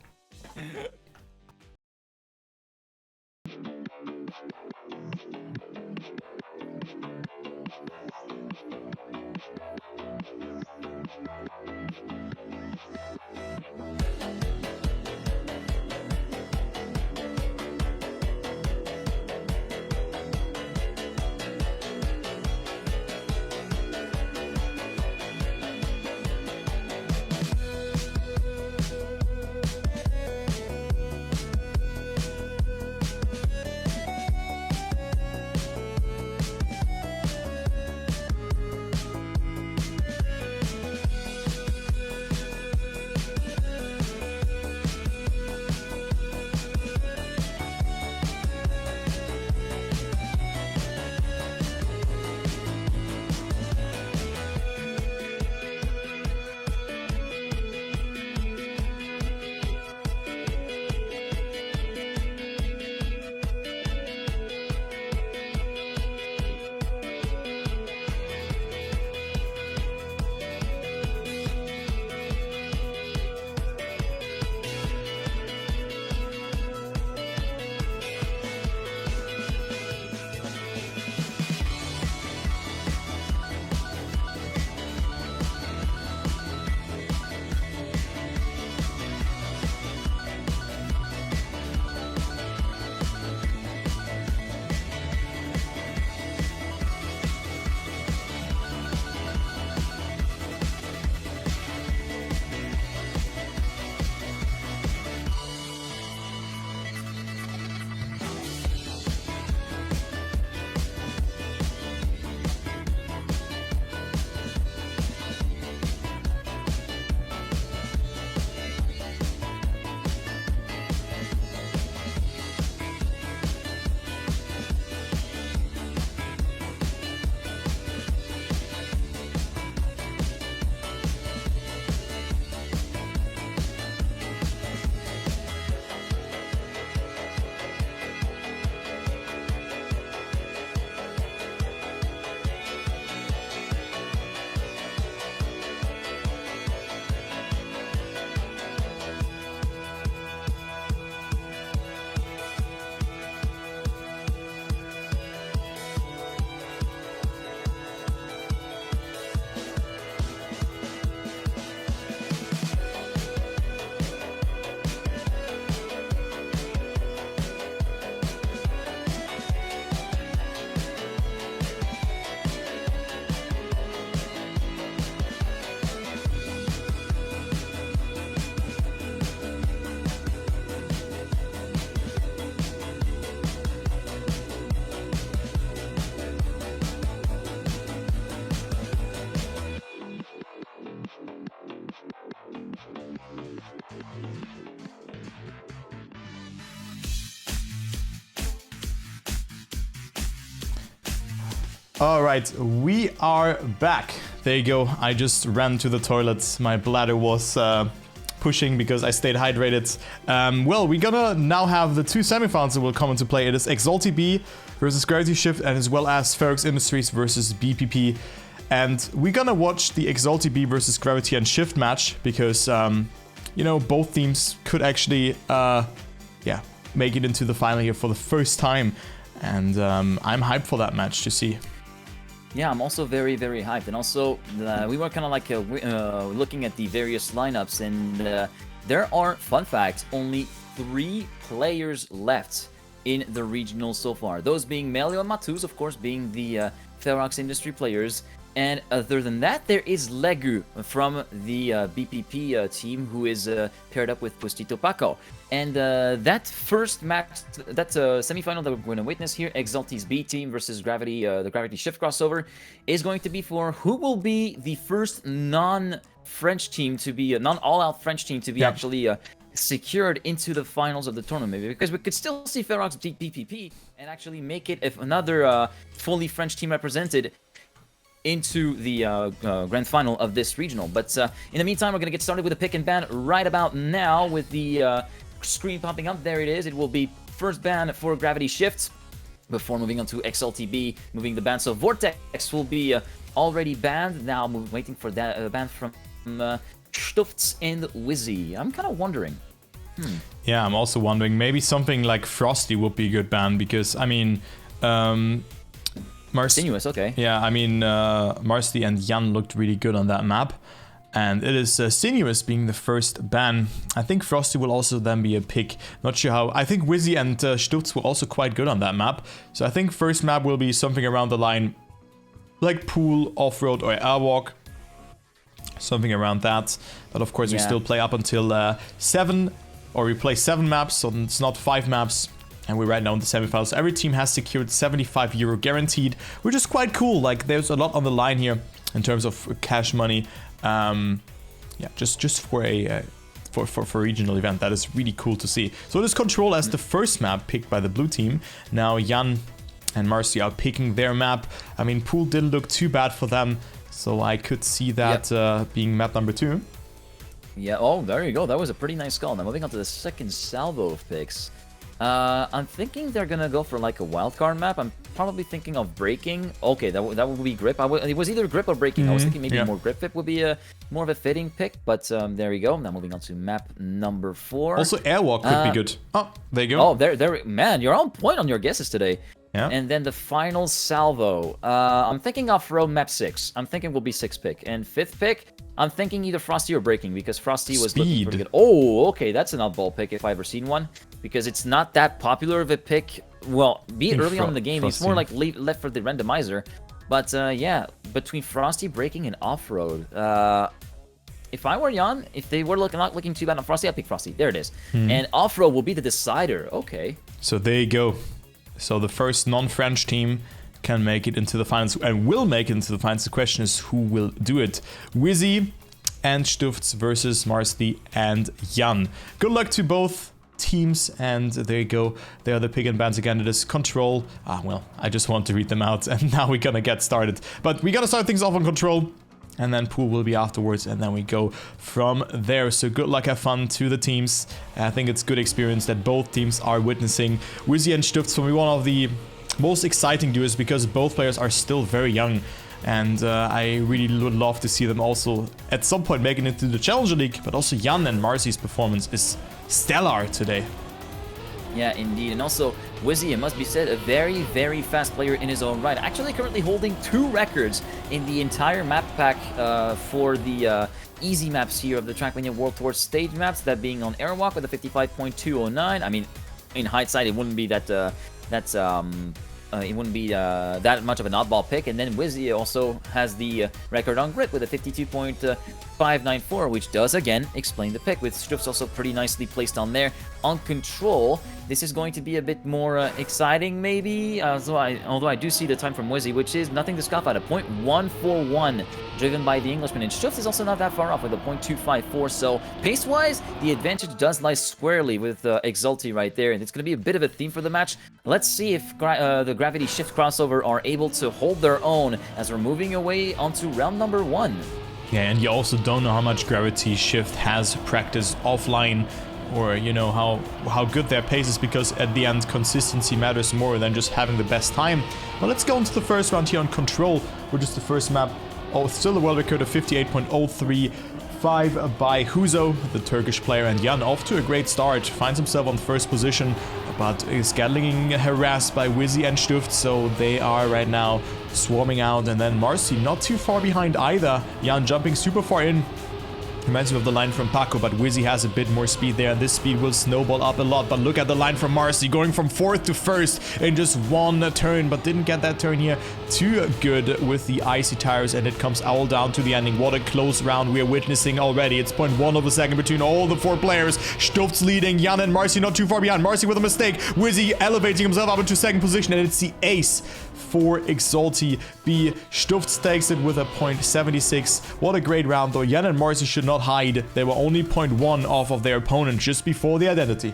All right, we are back. There you go. I just ran to the toilet. My bladder was pushing because I stayed hydrated. Well, we're gonna now have the two semifinals that will come into play. It is Exalty B versus Gravity Shift, and as well as Ferox Industries versus BPP. And we're gonna watch the Exalty B versus Gravity and Shift match because, you know, both teams could actually, yeah, make it into the final here for the first time. And I'm hyped for that match to see. Yeah, I'm also very, very hyped. And also, we were kind of like looking at the various lineups, and there are, fun fact, only 3 players left in the regional so far. Those being Melio and Matuz, of course, being the Ferox Industry players. And other than that, there is Legu from the BPP team, who is paired up with Pustito Paco. And that first match, that semifinal that we're going to witness here, Exalty's B team versus Gravity, the Gravity Shift crossover, is going to be for who will be the first non-French team to be, non-all-out French team to be actually secured into the finals of the tournament, because we could still see Ferox beat BPP and actually make it if another fully French team represented into the grand final of this regional. But in the meantime, we're going to get started with a pick and ban right about now with the screen popping up. There it is. It will be first ban for Gravity Shift before moving on to Exalty B, moving the ban. So Vortex will be already banned. Now I'm waiting for that ban from Stufts and Wizzy. I'm kind of wondering. Yeah, I'm also wondering, maybe something like Frosty would be a good ban, because, I mean, Sinuous, okay. Yeah, I mean, Marcy and Jan looked really good on that map. And it is Sinuous being the first ban. I think Frosty will also then be a pick. Not sure how. I think Wizzy and Stutz were also quite good on that map. So I think first map will be something around the line like Pool, Off-Road, or Airwalk. Something around that. But of course, we still play up until 7. Or we play 7 maps, so it's not 5 maps. And we're right now in the semifinals. Every team has secured €75 guaranteed, which is quite cool. Like, there's a lot on the line here in terms of cash money. Yeah, just for a for regional event, that is really cool to see. So it is Control as the first map picked by the blue team. Now Jan and Marcy are picking their map. I mean, Pool didn't look too bad for them, so I could see that being map number 2. Yeah. Oh, there you go. That was a pretty nice call. Now moving on to the second salvo of picks. I'm thinking they're gonna go for like a wildcard map. I'm probably thinking of breaking. Okay, that would be grip. It was either grip or breaking. I was thinking maybe more grip fit would be more of a fitting pick, but there you go. Now moving on to map number 4. Also, Airwalk could be good. Oh, there you go. Oh, there, man, you're on point on your guesses today. Yeah. And then the final salvo. I'm thinking off-road map 6. I'm thinking will be 6th pick. And 5th pick, I'm thinking either Frosty or breaking, because Frosty was looking pretty good. Oh, okay, that's an oddball pick if I've ever seen one, because it's not that popular of a pick. Well, be it early on in the game, it's more like left for the randomizer. But yeah, between Frosty, breaking, and off-road. If I were Jan, if they were not looking too bad on Frosty, I'd pick Frosty. There it is. And off-road will be the decider. Okay. So there you go. So the first non-French team can make it into the finals and will make it into the finals. The question is who will do it. Wizzy and Stufts versus Marcy and Jan. Good luck to both teams, and there you go. They are the pick and bans again. It is Control. Well, I just want to read them out, and now we're gonna get started. But we gotta start things off on Control, and then Pool will be afterwards, and then we go from there. So good luck, have fun to the teams. I think it's good experience that both teams are witnessing. Wizzy and Stufts will be one of the most exciting duos, because both players are still very young. And I really would love to see them also at some point making it to the Challenger League. But also Jan and Marcy's performance is stellar today. Yeah, indeed. And also, Wizzy, it must be said, a very, very fast player in his own right. Actually currently holding 2 records in the entire map pack for the easy maps here of the Trackmania World Tour stage maps, that being on Airwalk with a 55.209. I mean, in hindsight, it wouldn't be that it wouldn't be that much of an oddball pick. And then Wizzy also has the record on grip with a 594, which does again explain the pick, with Stufts also pretty nicely placed on there. On control, this is going to be a bit more exciting maybe, although I do see the time from Wizzy, which is nothing to scoff at, a 0.141, driven by the Englishman, and Stufts is also not that far off with a 0.254, so pace-wise, the advantage does lie squarely with Exalty right there, and it's going to be a bit of a theme for the match. Let's see if the Gravity Shift crossover are able to hold their own as we're moving away onto round number 1. Yeah, and you also don't know how much Gravity Shift has practiced offline, or you know how good their pace is, because at the end consistency matters more than just having the best time. Well, let's go into the first round here on Control, which is the first map. Oh, still a world record of 58.035 by Huzo, the Turkish player, and Jan off to a great start, finds himself on first position, but is getting harassed by Wizzy and Stuft, so they are right now swarming out. And then Marcy not too far behind either. Jan jumping super far in. Reminds me of the line from Paco, but Wizzy has a bit more speed there, and this speed will snowball up a lot. But look at the line from Marcy, going from 4th to 1st in just one turn, but didn't get that turn here too good with the icy tires, and it comes all down to the ending. What a close round we are witnessing already. It's 0.1 of a second between all the 4 players. Stufts leading, Jan and Marcy not too far behind. Marcy with a mistake, Wizzy elevating himself up into 2nd position, and it's the ace for Exalty B. Stufts takes it with a 0.76. What a great round though. Jan and Marcy should not hide. They were only 0.1 off of their opponent just before the identity.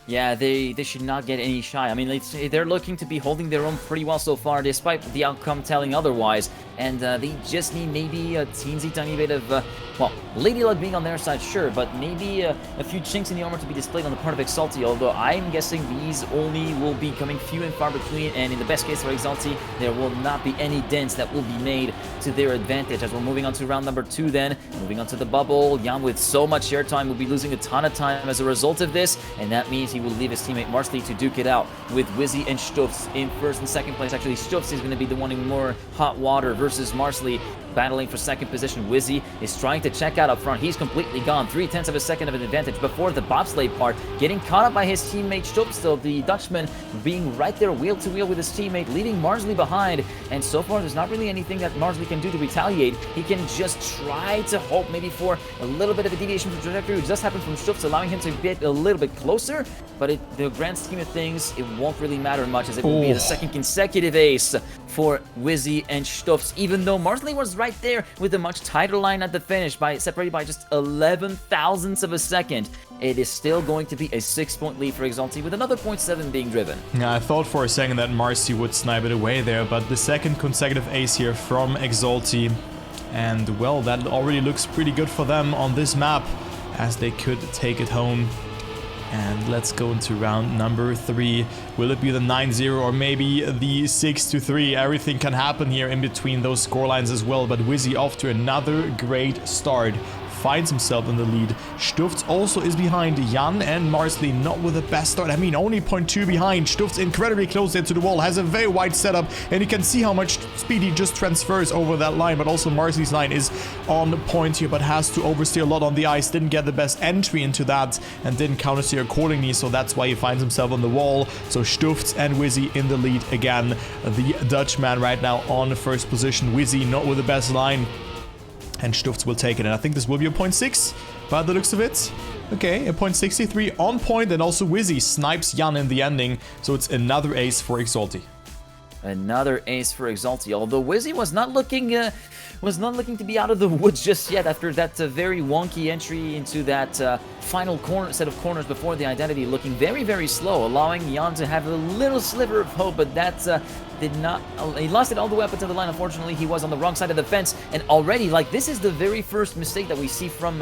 Yeah, they should not get any shy. I mean, they're looking to be holding their own pretty well so far, despite the outcome telling otherwise. And they just need maybe a teensy tiny bit of, well, Lady Luck being on their side, sure, but maybe a few chinks in the armor to be displayed on the part of Exalty, although I'm guessing these only will be coming few and far between, and in the best case for Exalty, there will not be any dents that will be made to their advantage. As we're moving on to round number 2 then, moving on to the bubble, Jan with so much airtime will be losing a ton of time as a result of this, and that means he will leave his teammate Marsley to duke it out with Wizzy and Stufts in 1st and 2nd place. Actually, Stufts is going to be the one in more hot water versus Marsley battling for 2nd position. Wizzy is trying to check out up front. He's completely gone. 0.3 of a second of an advantage before the bobsleigh part. Getting caught up by his teammate Stufts, though, the Dutchman being right there wheel to wheel with his teammate, leaving Marsley behind. And so far, there's not really anything that Marsley can do to retaliate. He can just try to hope maybe for a little bit of a deviation from the trajectory, which does happen from Stufts, allowing him to get a little bit closer. But in the grand scheme of things, it won't really matter much, as it will be the 2nd consecutive ace for Wizzy and Stufts, even though Marsley was right there with a much tighter line at the finish, separated by just 11 thousandths of a second. It is still going to be a 6-point lead for Exalty, with another 0.7 being driven. Yeah, I thought for a second that Marcy would snipe it away there, but the 2nd consecutive ace here from Exalty, and well, that already looks pretty good for them on this map, as they could take it home. And let's go into round number 3. Will it be the 9-0 or maybe the 6-3? Everything can happen here in between those scorelines as well. But Wizzy off to another great start. Finds himself in the lead. Stufts also is behind Jan, and Marsley not with the best start. I mean, only 0.2 behind. Stufts incredibly close there to the wall. Has a very wide setup, and you can see how much speed he just transfers over that line. But also Marsley's line is on point here, but has to oversteer a lot on the ice. Didn't get the best entry into that, and didn't countersteer accordingly, so that's why he finds himself on the wall. So Stufts and Wizzy in the lead again. The Dutchman right now on 1st position. Wizzy not with the best line, and Stufts will take it. And I think this will be a 0.6 by the looks of it. Okay, a 0.63 on point, and also Wizzy snipes Jan in the ending, so it's another ace for Exalty. Another ace for Exalty, although Wizzy was not looking to be out of the woods just yet after that very wonky entry into that final set of corners before the identity, looking very, very slow, allowing Jan to have a little sliver of hope, but that did not... He lost it all the way up until the line. Unfortunately, he was on the wrong side of the fence, and already, like, this is the very first mistake that we see from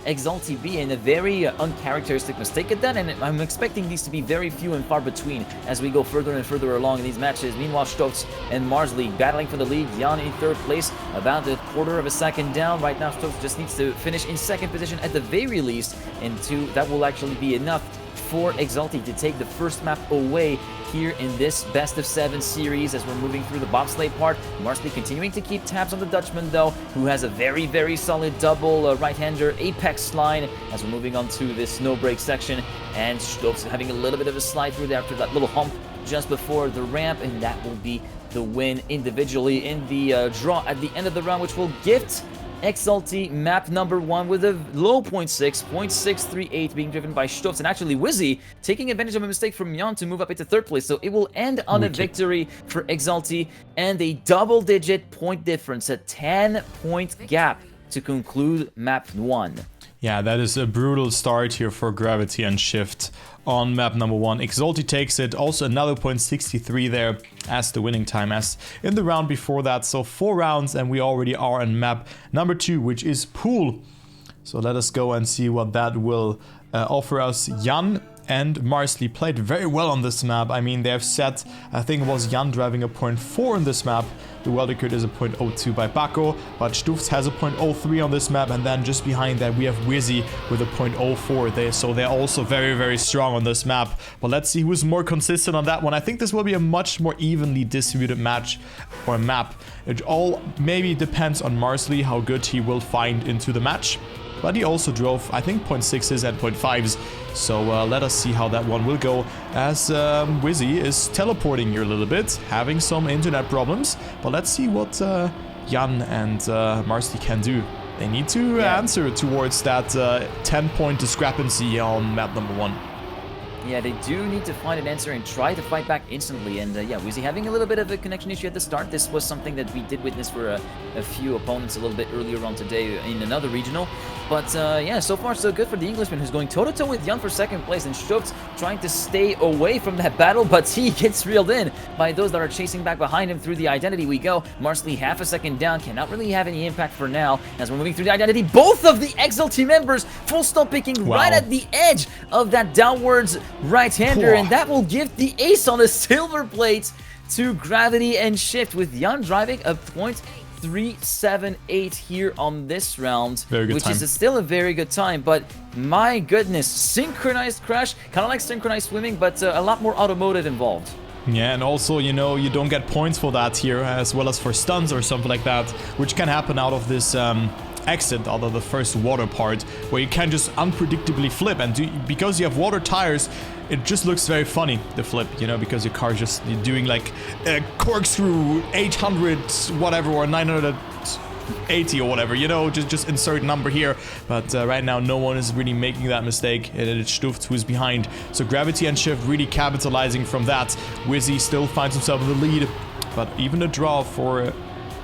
Exalty B, and a very uncharacteristic mistake at that, and I'm expecting these to be very few and far between as we go further and further along in these matches. Meanwhile, Stufts and Marsley battling for the lead. Jan in 3rd place, about a 1/4 of a second down. Right now, Stufts just needs to finish in 2nd position at the very least, and that will actually be enough for Exalty to take the first map away here in this best of 7 series as we're moving through the bobsleigh part. Marsley continuing to keep tabs on the Dutchman, though, who has a very, very solid double right-hander apex line as we're moving on to this snow break section. And Stufts having a little bit of a slide through there after that little hump just before the ramp, and that will be the win individually in the draw at the end of the round, which will gift Exalty map number 1 with a low 0.638 being driven by Stufz, and actually Wizzy taking advantage of a mistake from Jan to move up into 3rd place. So it will end on a victory for Exalty and a double-digit point difference, a 10-point gap to conclude map 1. Yeah, that is a brutal start here for Gravity and Shift on map number 1. Exalty takes it, also another 0.63 there as the winning time as in the round before that. So 4 rounds and we already are on map number 2, which is Pool. So let us go and see what that will offer us. Jan and Marsley played very well on this map. I mean, they have set, I think it was Jan driving a 0.4 on this map. The world record is a 0.02 by Baco, but Stufz has a 0.03 on this map, and then just behind that we have Wizzy with a 0.04. So they're also very, very strong on this map. But let's see who's more consistent on that one. I think this will be a much more evenly distributed match or map. It all maybe depends on Marsley, how good he will find into the match. But he also drove, I think, 0.6s and 0.5s. So let us see how that one will go, as Wizzy is teleporting here a little bit, having some internet problems. But let's see what Jan and Marsley can do. They need to answer towards that 10-point discrepancy on map number 1. Yeah, they do need to find an answer and try to fight back instantly. And yeah, Wizzy having a little bit of a connection issue at the start. This was something that we did witness for a few opponents a little bit earlier on today in another regional. But yeah, so far so good for the Englishman, who's going toe-to-toe with Jan for 2nd place, and Stufz trying to stay away from that battle, but he gets reeled in by those that are chasing back behind him through the identity. We go. Marsley half a second down, cannot really have any impact for now as we're moving through the identity. Both of the Exalty members full stop picking right at the edge of that downwards right-hander, and that will give the ace on the silver plate to Gravity and Shift, with Jan driving a 0.378 here on this round, which is still a very good time. But my goodness, synchronized crash, kind of like synchronized swimming, but a lot more automotive involved. Yeah, and also, you know, you don't get points for that here, as well as for stunts or something like that, which can happen out of this exit, out of the first water part, where you can just unpredictably flip, and because you have water tires, it just looks very funny, the flip, you know, because your car just doing like a corkscrew 800 whatever or 980 or whatever, you know, just insert number here. But right now no one is really making that mistake, and it's Stufz who's behind. So Gravity and Shift really capitalizing from that. Wizzy still finds himself in the lead, but even a draw for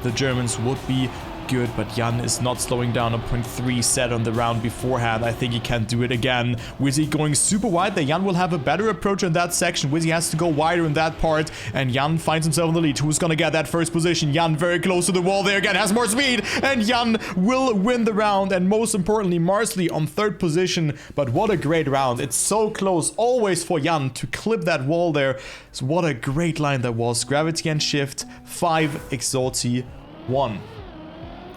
the Germans would be good, but Jan is not slowing down. A 0.3 set on the round beforehand. I think he can do it again. Wizzy going super wide. The Jan will have a better approach in that section. Wizzy has to go wider in that part, and Jan finds himself in the lead. Who's gonna get that first position? Jan very close to the wall there again, has more speed, and Jan will win the round. And most importantly, Marsley on 3rd position. But what a great round. It's so close always for Jan to clip that wall there. So what a great line that was. Gravity and Shift 5, Exalty 1.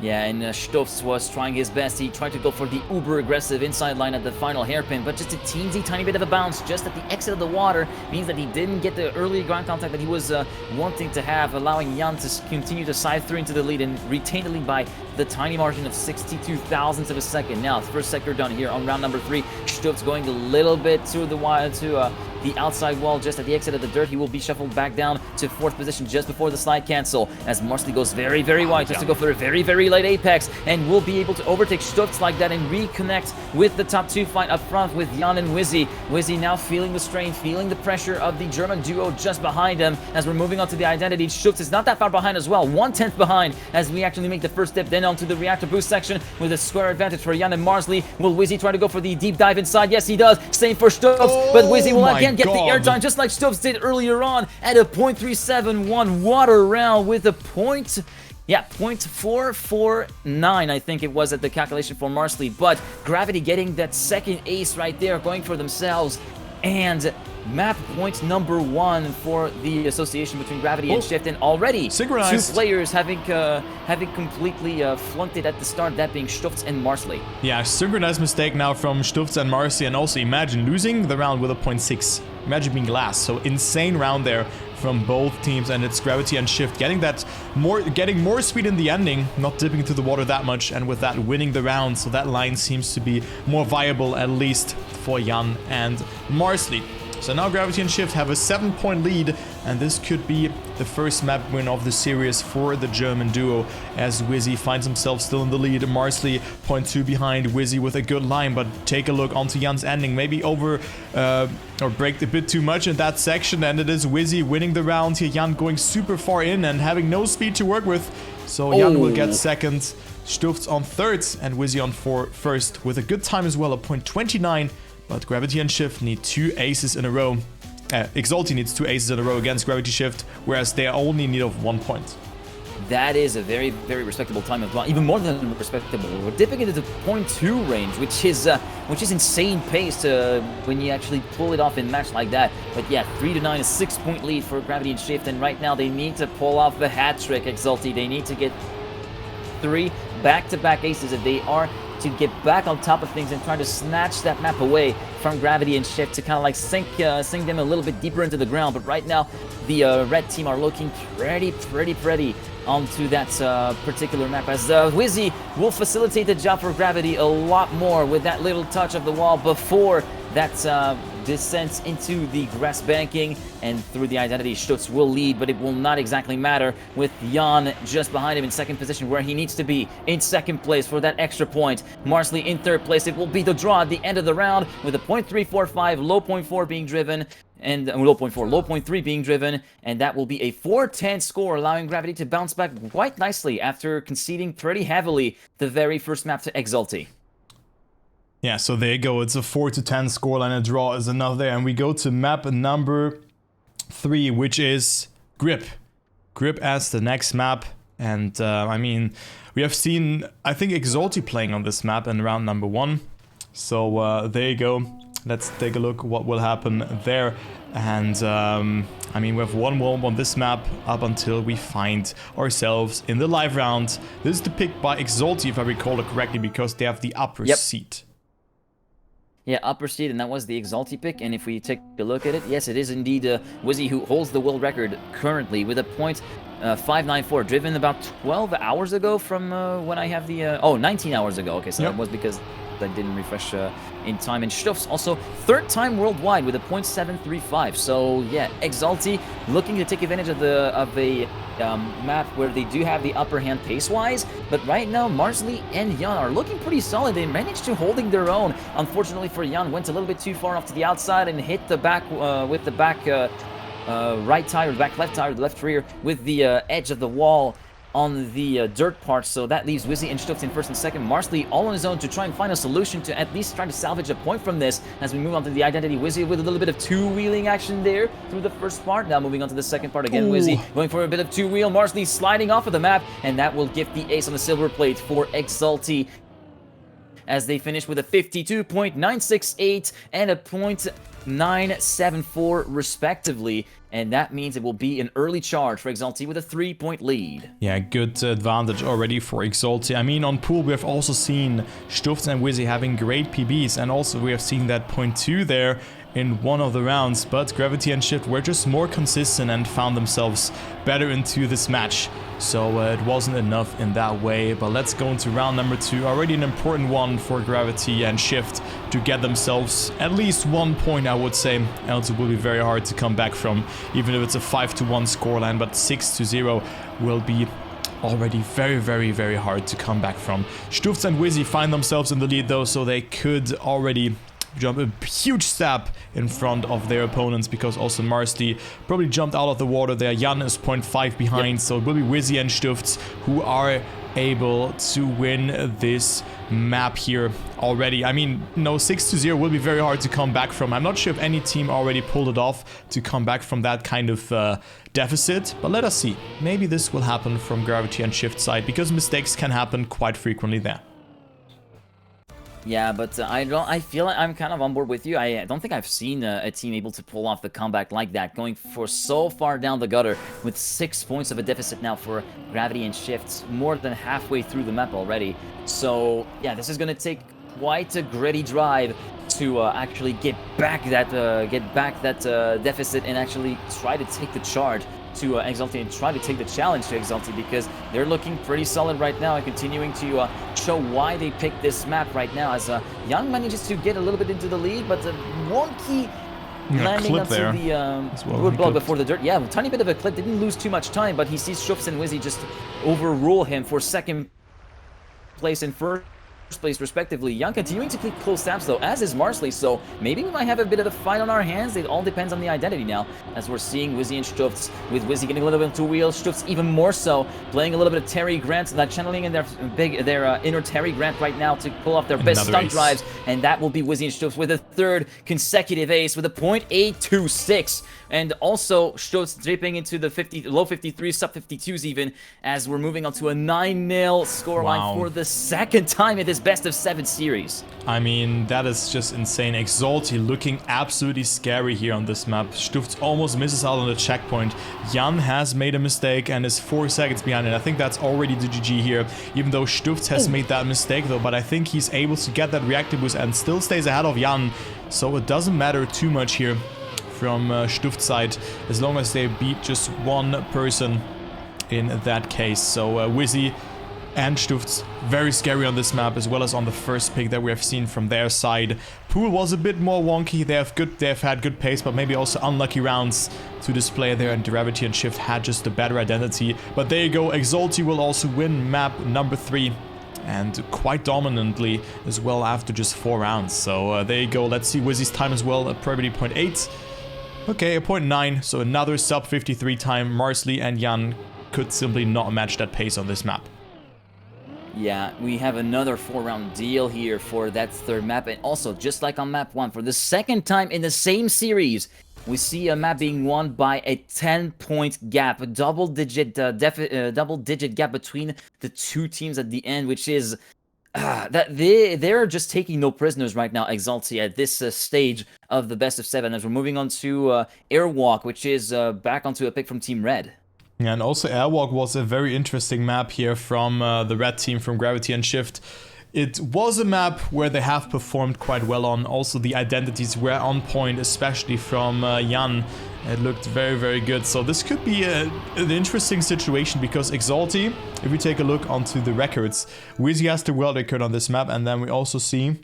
Yeah, and Stufz was trying his best. He tried to go for the uber-aggressive inside line at the final hairpin, but just a teensy tiny bit of a bounce just at the exit of the water means that he didn't get the early ground contact that he was wanting to have, allowing Jan to continue to side through into the lead and retain the lead by the tiny margin of 62 thousandths of a second. Now, first sector done here on round number 3. Stufz going a little bit to the wide, to the outside wall just at the exit of the dirt. He will be shuffled back down to 4th position just before the slide cancel, as Marsley goes very, very wide just to go for a very, very late apex, and will be able to overtake Stufz like that and reconnect with the top 2 fight up front with Jan and Wizzy. Wizzy now feeling the strain, feeling the pressure of the German duo just behind him as we're moving on to the identity. Stufz is not that far behind as well, 1/10 behind as we actually make the first step then onto the reactor boost section with a square advantage for Jan and Marsley. Will Wizzy try to go for the deep dive inside? Yes, he does. Same for Stufz, but Wizzy will again get the airtime just like Stufz did earlier on at a 0.371 water round with a 0.449, I think it was at the calculation for Marsley. But Gravity getting that second ace right there, going for themselves. And map point number 1 for the association between Gravity and Shift, and already synchronized. 2 players having completely flunked it at the start, that being Stufz and Marsley. Yeah, synchronized mistake now from Stufz and Marsley, and also imagine losing the round with a 0.6. Imagine being last. So insane round there from both teams, and it's Gravity and Shift getting more speed in the ending, not dipping into the water that much, and with that winning the round. So that line seems to be more viable, at least for Jan and Marsley. So now Gravity and Shift have a 7-point lead and this could be the first map win of the series for the German duo, as Wizzy finds himself still in the lead. Marsley 0.2 behind Wizzy with a good line, but take a look onto Jan's ending, maybe over or braked a bit too much in that section, and it is Wizzy winning the round here. Jan going super far in and having no speed to work with, so Jan will get second, Stufts on third, and Wizzy on first with a good time as well, a 0.29. But Gravity and Shift need 2 aces in a row. Exalty needs 2 aces in a row against Gravity Shift, whereas they are only in need of 1 point. That is a very, very respectable time as well. Even more than respectable. We're dipping into the 0.2 range, which is insane pace when you actually pull it off in match like that. But yeah, 3-9, a 6-point lead for Gravity and Shift, and right now they need to pull off the hat trick. Exalty, they need to get 3 back-to-back aces if they are to get back on top of things and try to snatch that map away from Gravity and Shift to kind of like sink them a little bit deeper into the ground. But right now, the red team are looking pretty onto that particular map, as Wizzy will facilitate the job for Gravity a lot more with that little touch of the wall before that descent into the grass banking, and through the identity, Stutz will lead, but it will not exactly matter with Jan just behind him in second position, where he needs to be in second place for that extra point. Marsley in third place. It will be the draw at the end of the round with a 0.345, low 0.4 being driven, and low 0.3 being driven, and that will be a 4-10 score, allowing Gravity to bounce back quite nicely after conceding pretty heavily the very first map to Exalty. Yeah, so there you go. It's a 4-10 scoreline. A draw is enough there. And we go to map number 3, which is Grip. Grip as the next map. And, I mean, we have seen, I think, Exalty playing on this map in round number 1. So, there you go. Let's take a look what will happen there. And, I mean, we have 1 wall on this map up until we find ourselves in the live round. This is the pick by Exalty, if I recall it correctly, because they have the upper seat. Yeah, upper seed, and that was the Exalty pick. And if we take a look at it, yes, it is indeed Wizzy who holds the world record currently with a 0.594, driven about 12 hours ago from when I have the... 19 hours ago. Okay, so that was because I didn't refresh in time. And Stufts also third time worldwide with a 0.735. So yeah, Exalty looking to take advantage of a map where they do have the upper hand pace-wise, but right now Marsley and Jan are looking pretty solid. They managed to holding their own. Unfortunately for Jan, went a little bit too far off to the outside and hit the back with the back right tire, the back left tire, the left rear with the edge of the wall on the dirt part, so that leaves Wizzy and Stutz in first and second. Marsley all on his own to try and find a solution to at least try to salvage a point from this as we move on to the identity. Wizzy with a little bit of two-wheeling action there through the first part. Now moving on to the second part again. Wizzy going for a bit of two-wheel. Marsley sliding off of the map, and that will give the ace on the silver plate for Exalty as they finish with a 52.968 and a 0.974 respectively. And that means it will be an early charge for Exalty with a 3-point lead. Yeah, good advantage already for Exalty. I mean, on pool we have also seen Stufts and Wizzy having great PBs, and also we have seen that 0.2 there in one of the rounds, but Gravity and Shift were just more consistent and found themselves better into this match. So it wasn't enough in that way, but let's go into round number 2. Already an important one for Gravity and Shift to get themselves at least 1 point, I would say. Else it will be very hard to come back from, even if it's a 5-1 scoreline, but 6-0 will be already very, very, very hard to come back from. Stufts and Wizzy find themselves in the lead though, so they could already jump a huge step in front of their opponents, because also Marsley probably jumped out of the water there. Jan is 0.5 behind, so it will be Wizzy and Stufts who are able to win this map here already. I mean, no, 6-0 will be very hard to come back from. I'm not sure if any team already pulled it off to come back from that kind of deficit, but let us see. Maybe this will happen from Gravity and Shift side, because mistakes can happen quite frequently there. Yeah, but I feel like I'm kind of on board with you. I don't think I've seen a team able to pull off the comeback like that, going for so far down the gutter with 6 points of a deficit now for Gravity and Shifts, more than halfway through the map already. So yeah, this is going to take quite a gritty drive to actually get back that deficit and actually try to take the charge to Exalty and try to take the challenge to Exalty, because they're looking pretty solid right now and continuing to show why they picked this map right now, as Young manages to get a little bit into the lead, but won't he landing clip onto there the well, roadblock before the dirt. Yeah, a tiny bit of a clip, didn't lose too much time, but he sees Stufz and Wizzy just overrule him for second place and first place respectively. Jan continuing to keep close tabs though, as is Marsley, so maybe we might have a bit of a fight on our hands. It all depends on the identity now, as we're seeing Wizzy and Stufz, with Wizzy getting a little bit into wheels, Stufz even more so, playing a little bit of Terry Grant, that channeling in their inner Terry Grant right now to pull off their best stunt drives, and that will be Wizzy and Stufz with a third consecutive ace with a .826. And also Stufz dipping into the low 53s, sub 52s even, as we're moving on to a 9-0 scoreline for the second time in this best of 7 series. I mean, that is just insane. Exalty looking absolutely scary here on this map. Stufz almost misses out on the checkpoint. Jan has made a mistake and is 4 seconds behind it. I think that's already the GG here, even though Stufz has made that mistake though, but I think he's able to get that reactive boost and still stays ahead of Jan, so it doesn't matter too much here from Stuft's side, as long as they beat just one person in that case. So Wizzy and Stuft, very scary on this map, as well as on the first pick that we have seen from their side. Pool was a bit more wonky. They've had good pace, but maybe also unlucky rounds to display there, and Gravity and Shift had just a better identity. But there you go, Exalty will also win map number 3. And quite dominantly as well after just 4 rounds. So there you go. Let's see Wizzy's time as well, at probably 0.8. Okay, a 0.9, so another sub 53 time. Marsley and Jan could simply not match that pace on this map. Yeah, we have another 4-round deal here for that third map, and also just like on map 1, for the second time in the same series, we see a map being won by a 10-point gap, a double-digit gap between the two teams at the end, which is that they're just taking no prisoners right now, Exalty, at this stage of the best of 7, as we're moving on to Airwalk, which is back onto a pick from Team Red. Yeah, and also Airwalk was a very interesting map here from the red team, from Gravity and Shift. It was a map where they have performed quite well on. Also, the identities were on point, especially from Jan. It looked very, very good. So this could be an interesting situation, because Exalty, if we take a look onto the records, Wizzy has the world record on this map, and then we also see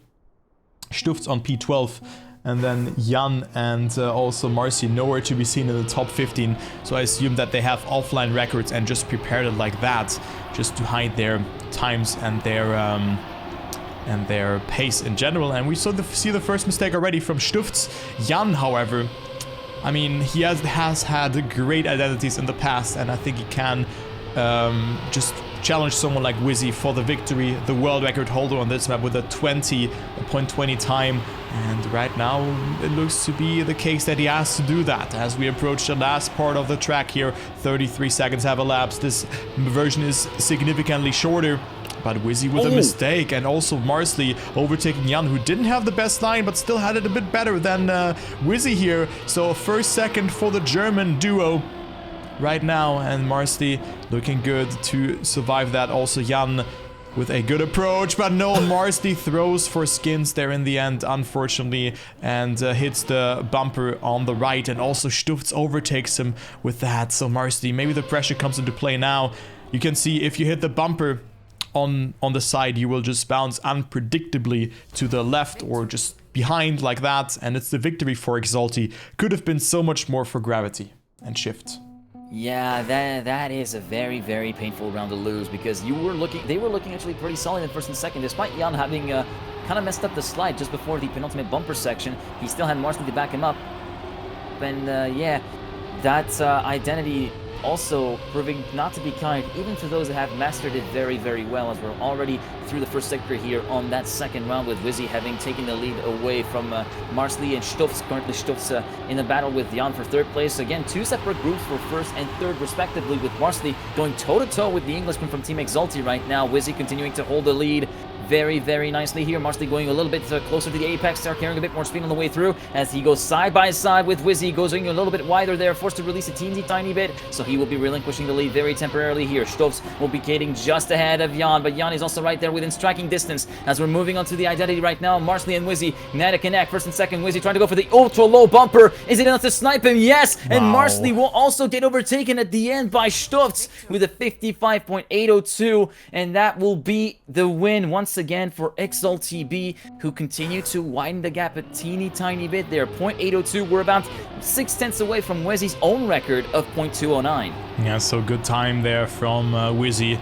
Stuft on P12. And then Jan and also Marcy nowhere to be seen in the top 15. So I assume that they have offline records and just prepared it like that, just to hide their times and their pace in general. And we see the first mistake already from Stuft. Jan, however, I mean, he has had great identities in the past, and I think he can just challenge someone like Wizzy for the victory, the world record holder on this map, with a 20.20 time. And right now it looks to be the case that he has to do that. As we approach the last part of the track here, 33 seconds have elapsed. This version is significantly shorter, but Wizzy with a mistake, and also Marsley overtaking Jan, who didn't have the best line but still had it a bit better than Wizzy here. So first second for the German duo right now, and Marsley looking good to survive that. Also Jan with a good approach, but no, Marsley throws for skins there in the end, unfortunately, and hits the bumper on the right, and also Stuft overtakes him with that. So Marsley, maybe the pressure comes into play now. You can see if you hit the bumper on the side, you will just bounce unpredictably to the left or just behind like that, and it's the victory for Exalty. Could have been so much more for Gravity and Shift. Yeah, that is a very, very painful round to lose, because they were looking actually pretty solid in first and second, despite Jan having kind of messed up the slide just before the penultimate bumper section. He still had Marsley to back him up, and yeah, that identity also proving not to be kind, even to those that have mastered it very, very well, as we're already through the first sector here on that second round, with Wizzy having taken the lead away from Marsley and Stuft. Currently Stuft in the battle with Jan for third place. Again, 2 separate groups for first and third respectively, with Marsley going toe-to-toe with the Englishman from Team Exalty right now. Wizzy continuing to hold the lead very, very nicely here. Marsley going a little bit closer to the apex, Sarc carrying a bit more speed on the way through, as he goes side by side with Wizzy, goes in a little bit wider there, forced to release a teensy tiny bit, so he will be relinquishing the lead very temporarily here. Stuft will be getting just ahead of Jan, but Jan is also right there within striking distance. As we're moving on to the identity right now, Marsley and Wizzy neck and neck, first and second. Wizzy trying to go for the ultra low bumper. Is it enough to snipe him? Yes, wow. And Marsley will also get overtaken at the end by Stuft with a 55.802, and that will be the win once once again for Exalty B, who continue to widen the gap a teeny tiny bit there. 0.802, we're about 0.6 away from Wizzy's own record of 0.209. Yeah, so good time there from Wizzy.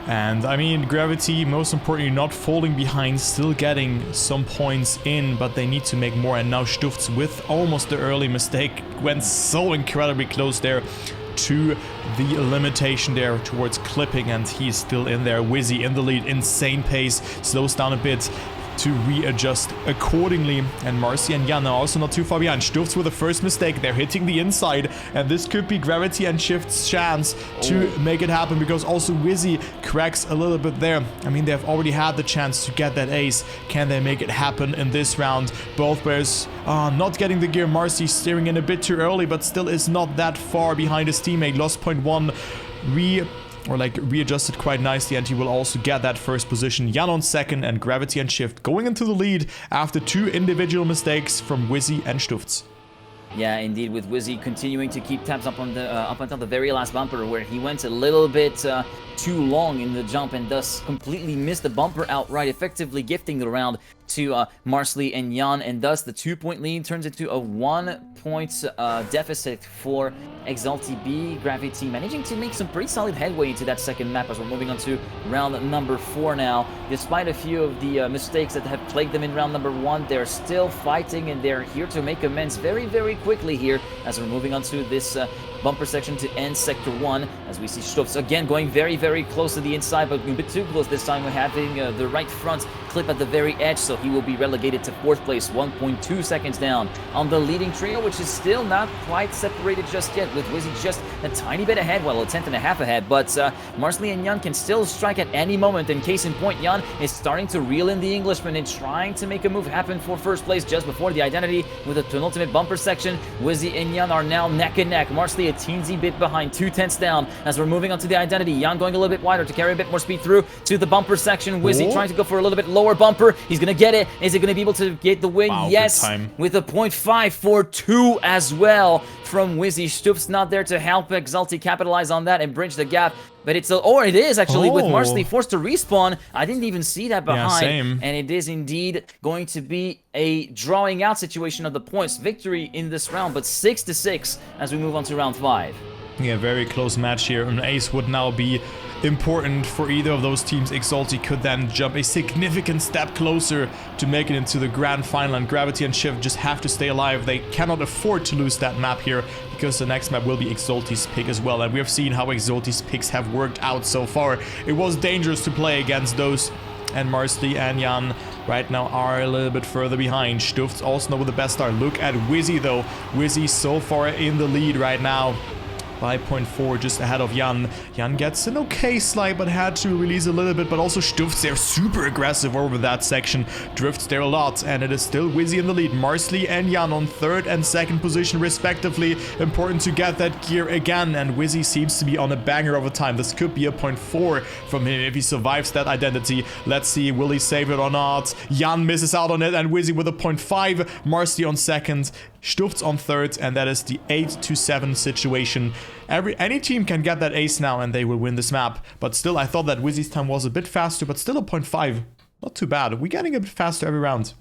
And I mean, Gravity, most importantly, not falling behind, still getting some points in, but they need to make more. And now Stufz, with almost the early mistake, went so incredibly close there to the limitation there towards clipping, and he's still in there. Wizzy in the lead, insane pace, slows down a bit to readjust accordingly, and Marcy and Jan are also not too far behind. Stufz with the first mistake, they're hitting the inside, and this could be Gravity and Shift's chance to make it happen, because also Wizzy cracks a little bit there. I mean, they've already had the chance to get that ace. Can they make it happen in this round? Both players not getting the gear. Marcy steering in a bit too early, but still is not that far behind his teammate. Lost 0.1, readjusted quite nicely, and he will also get that first position. Jan on second, and Gravity and Shift going into the lead after two individual mistakes from Wizzy and Stufz. Yeah, indeed, with Wizzy continuing to keep tabs up on the up until the very last bumper, where he went a little bit too long in the jump and thus completely missed the bumper outright, effectively gifting the round to Marsley and Jan, and thus the 2-point lead turns into a 1-point deficit for Exalty B. Gravity managing to make some pretty solid headway into that second map as we're moving on to round number 4 now. Despite a few of the mistakes that have plagued them in round number 1, they're still fighting, and they're here to make amends very, very quickly here as we're moving on to this bumper section to end Sector 1, as we see Stufz again going very, very close to the inside, but a bit too close this time. We're having the right front clip at the very edge, so he will be relegated to 4th place, 1.2 seconds down on the leading trio, which is still not quite separated just yet, with Wizzy just a tiny bit ahead, well, a 10th and a half ahead, but Marsley and Jan can still strike at any moment, and case in point, Jan is starting to reel in the Englishman and trying to make a move happen for 1st place just before the identity with a penultimate bumper section. Wizzy and Jan are now neck and neck. Marsley a teensy bit behind, 2/10 down as we're moving on to the identity. Jan going a little bit wider to carry a bit more speed through to the bumper section. Wizzy trying to go for a little bit lower bumper. He's going to get it. Is he going to be able to get the win? Wow, yes, with a 0.542 as well from Wizzy. Stufz not there to help Exalty capitalize on that and bridge the gap. But it's it is actually with Marsley forced to respawn. I didn't even see that behind. Yeah, same. And it is indeed going to be a drawing out situation of the points. Victory in this round, but 6-6 as we move on to round 5. Yeah, very close match here. An ace would now be important for either of those teams. Exalty could then jump a significant step closer to make it into the grand final, and Gravity and Shift just have to stay alive. They cannot afford to lose that map here, because the next map will be Exalty's pick as well, and we have seen how Exalty's picks have worked out so far. It was dangerous to play against those, and Marsley and Jan right now are a little bit further behind. Stufz also not with the best start. Look at Wizzy though. Wizzy so far in the lead right now. 5.4 just ahead of Jan. Jan gets an okay slide, but had to release a little bit, but also Stufz there super aggressive over that section. Drifts there a lot, and it is still Wizzy in the lead. Marsley and Jan on 3rd and 2nd position respectively. Important to get that gear again, and Wizzy seems to be on a banger of a time. This could be a 0.4 from him if he survives that identity. Let's see, will he save it or not? Jan misses out on it, and Wizzy with a 0.5. Marsley on 2nd. Stufz on 3rd, and that is the 8-7 situation. Any team can get that ace now, and they will win this map. But still, I thought that Wizzy's time was a bit faster, but still a 0.5. Not too bad. We're getting a bit faster every round.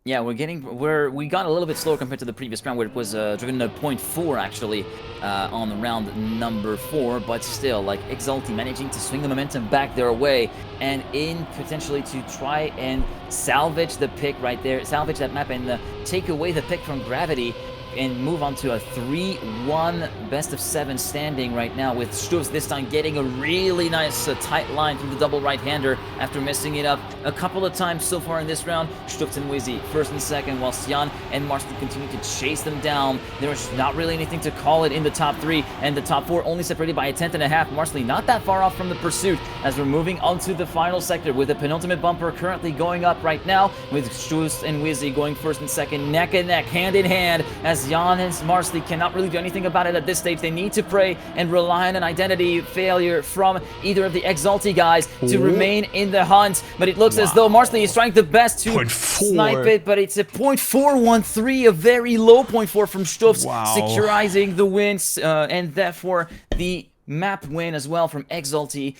Yeah, we got a little bit slower compared to the previous round, where it was driven to 0.4 actually on round number 4, but still, like, Exalty managing to swing the momentum back their way, and in potentially to try and salvage the pick right there, salvage that map, and take away the pick from Gravity, and move on to a 3-1 best-of-7 standing right now, with Stufz this time getting a really nice tight line through the double right-hander after messing it up a couple of times so far in this round. Stufz and Wizzy 1st and 2nd, while Jan and Marsley continue to chase them down. There's not really anything to call it in the top 3, and the top 4 only separated by a 10th and a half. Marsley not that far off from the pursuit as we're moving on to the final sector, with the penultimate bumper currently going up right now, with Stufz and Wizzy going 1st and 2nd, neck and neck, hand in hand, as Jan and Marsley cannot really do anything about it at this stage. They need to pray and rely on an identity failure from either of the Exalty guys to remain in the hunt. But it looks as though Marsley is trying the best to snipe it, but it's a 0.413, a very low 0.4 from Stufz, securing the wins, and therefore the map win as well from Exalty.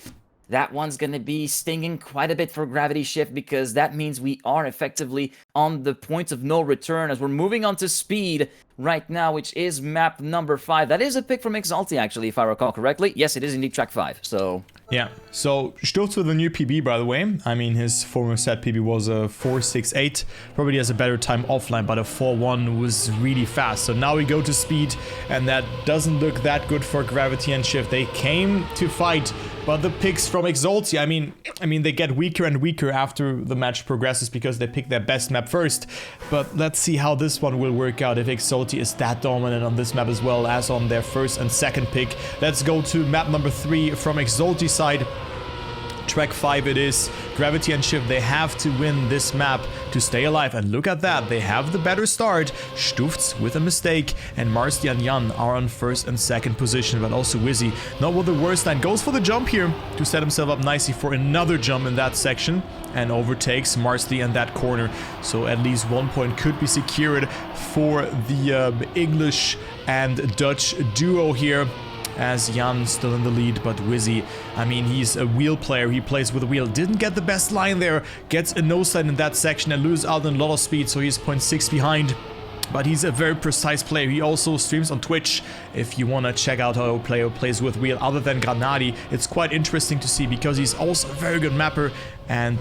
that one's going to be stinging quite a bit for Gravity Shift, because that means we are effectively on the point of no return as we're moving on to speed right now, which is map number 5. That is a pick from Exalty, actually, if I recall correctly. Yes, it is indeed track 5, so... Yeah, so Sturz with a new PB, by the way. I mean, his former set PB was a 4.68. Probably has a better time offline, but a 4.1 was really fast. So now we go to speed, and that doesn't look that good for Gravity and Shift. They came to fight, but the picks from Exalty, I mean, they get weaker and weaker after the match progresses because they pick their best map first. But let's see how this one will work out, if Exalty is that dominant on this map as well as on their first and second pick. Let's go to map number 3 from Exalty side. Track 5 it is. Gravity and Shift, they have to win this map to stay alive. And look at that, they have the better start. Stufz with a mistake, and Marsti and Jan are on first and second position, but also Wizzy not with the worst line. Goes for the jump here to set himself up nicely for another jump in that section, and overtakes Marsti in that corner. So at least 1 point could be secured for the English and Dutch duo here, as Jan still in the lead, but Wizzy, I mean, he's a wheel player, he plays with a wheel. Didn't get the best line there, gets a no-side in that section and loses out in a lot of speed, so he's 0.6 behind. But he's a very precise player. He also streams on Twitch. If you want to check out how a player plays with wheel other than Granadi, it's quite interesting to see, because he's also a very good mapper and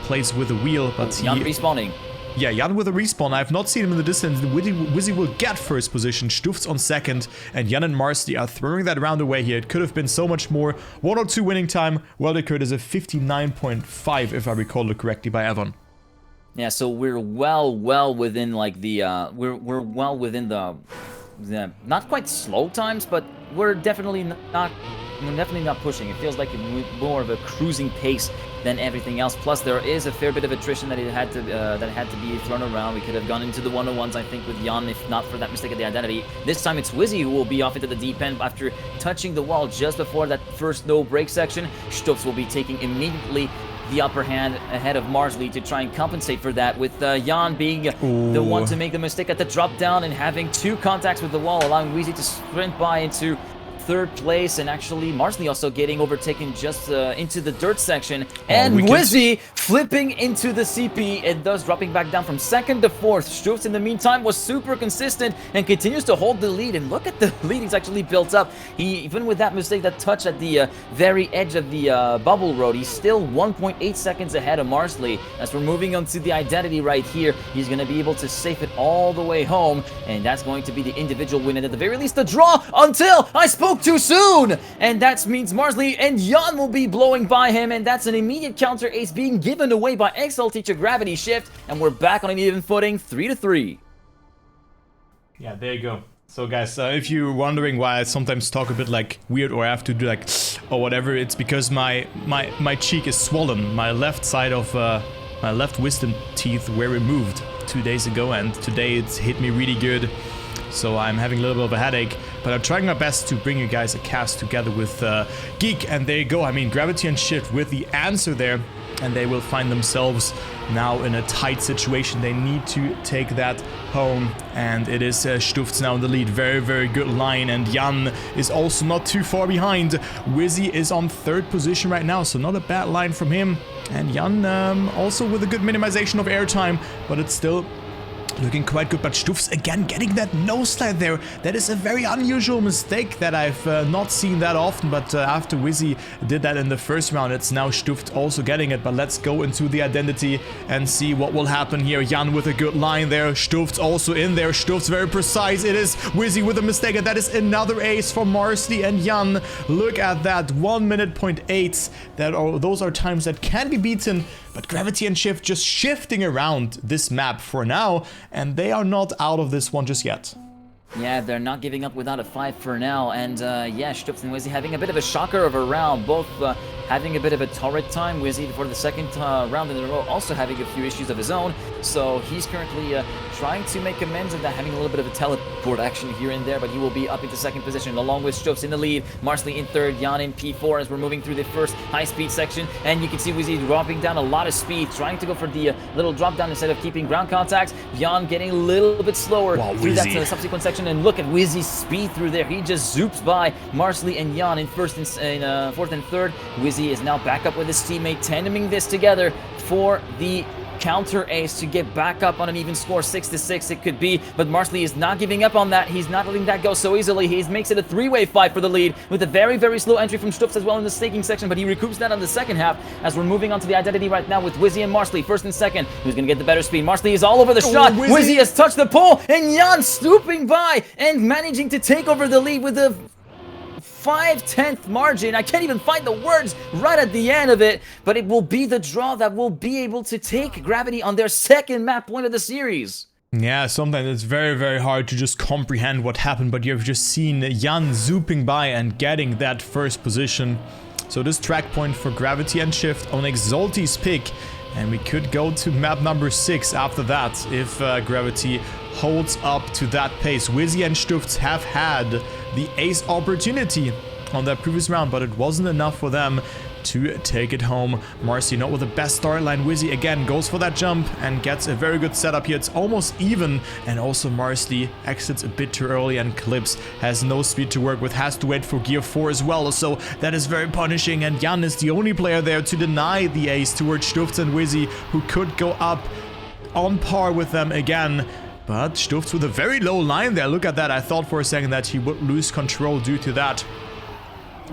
plays with a wheel. But Jan respawning. Yeah, Jan with a respawn. I have not seen him in the distance. Wizzy will get first position, Stufz on second, and Jan and Marsti are throwing that round away here. It could have been so much more. 1 or 2 winning time. Well occurred is a 59.5, if I recall it correctly, by Evan. Yeah, so we're well within like the we're well within the not quite slow times, but we're definitely not pushing. It feels like more of a cruising pace than everything else. Plus, there is a fair bit of attrition that had to be thrown around. We could have gone into the 101s, I think, with Jan, if not for that mistake of the identity. This time, it's Wizzy who will be off into the deep end after touching the wall just before that first no-break section. Stufz will be taking immediately the upper hand ahead of Marsley to try and compensate for that, with Jan being the one to make the mistake at the drop down and having 2 contacts with the wall, allowing Wizzy to sprint by into third place, and actually Marsley also getting overtaken just into the dirt section, and Wizzy flipping into the CP and thus dropping back down from second to fourth. Stufz in the meantime was super consistent and continues to hold the lead, and look at the lead he's actually built up. He, even with that mistake, that touch at the very edge of the bubble road, he's still 1.8 seconds ahead of Marsley. As we're moving on to the identity right here, he's going to be able to safe it all the way home, and that's going to be the individual win, and at the very least the draw, until I spoke too soon, and that means Marsley and Jan will be blowing by him, and that's an immediate counter ace being given away by Exalty to Gravity Shift, and we're back on an even footing, 3-3. Yeah, there you go. So guys, if you're wondering why I sometimes talk a bit like weird, or I have to do like or whatever, it's because my cheek is swollen. My left side of my left wisdom teeth were removed 2 days ago, and today it's hit me really good. So I'm having a little bit of a headache, but I'm trying my best to bring you guys a cast together with Geek, and there you go. I mean, Gravity and Shift with the answer there, and they will find themselves now in a tight situation. They need to take that home, and it is Stufz now in the lead. Very, very good line, and Jan is also not too far behind. Wizzy is on third position right now, so not a bad line from him. And Jan also with a good minimization of airtime, but it's still looking quite good. But Stufz again getting that nose slide there. That is a very unusual mistake that I've not seen that often, but after Wizzy did that in the first round, it's now Stufz also getting it. But let's go into the identity and see what will happen here. Jan with a good line there. Stufz also in there. Stufz very precise. It is Wizzy with a mistake, and that is another ace for Marsley and Jan. Look at that, 1 minute 0.8. Those are times that can be beaten, but Gravity and Shift just shifting around this map for now, and they are not out of this one just yet. Yeah, they're not giving up without a 5 for now, and yeah, Stufz and Wizzy having a bit of a shocker of a round, both having a bit of a turret time. Wizzy for the second round in a row also having a few issues of his own, so he's currently trying to make amends of that, having a little bit of a teleport action here and there, but he will be up into second position along with Stufz in the lead, Marsley in third, Jan in P4 as we're moving through the first high-speed section, and you can see Wizzy dropping down a lot of speed, trying to go for the little drop down instead of keeping ground contact. Jan getting a little bit slower through that subsequent section section, and look at Wizzy's speed through there. He just zoops by Marsley and Jan in fourth and third. Wizzy is now back up with his teammate, tandeming this together for the counter ace to get back up on an even score. 6-6 it could be, but Marsley is not giving up on that. He's not letting that go so easily. He makes it a three-way fight for the lead with a very, very slow entry from Stufz as well in the staking section, but he recoups that on the second half as we're moving on to the identity right now with Wizzy and Marsley, first and second. Who's going to get the better speed? Marsley is all over the shot. Wizzy has touched the pole, and Jan stooping by and managing to take over the lead with a 5/10 margin. I can't even find the words right at the end of it, but it will be the draw that will be able to take Gravity on their second map point of the series. Yeah, sometimes it's very, very hard to just comprehend what happened, but you've just seen Jan zooping by and getting that first position. So this track point for Gravity and Shift on Exalty's pick, and we could go to map number 6 after that if Gravity holds up to that pace. Wizzy and Stufz have had the ace opportunity on that previous round, but it wasn't enough for them to take it home. Marcy not with the best start line. Wizzy again goes for that jump and gets a very good setup here. It's almost even, and also Marcy exits a bit too early, and Clips has no speed to work with, has to wait for gear 4 as well, so that is very punishing, and Jan is the only player there to deny the ace towards Stufz and Wizzy, who could go up on par with them again. But Stufz with a very low line there. Look at that. I thought for a second that he would lose control due to that,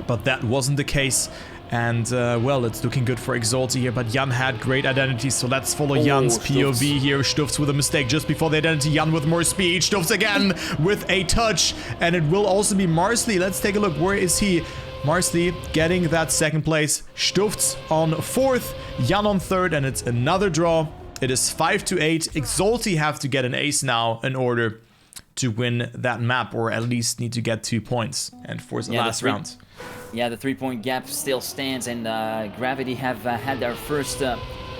but that wasn't the case. And, well, it's looking good for Exalty here, but Jan had great identity, so let's follow Jan's POV here. Stufz with a mistake just before the identity. Jan with more speed. Stufz again with a touch, and it will also be Marsley. Let's take a look. Where is he? Marsley getting that second place. Stufz on 4th, Jan on 3rd, and it's another draw. It is 5-8. Exalty have to get an ace now in order to win that map, or at least need to get 2 points and force the last round. Yeah, the 3-point gap still stands, and Gravity have had their first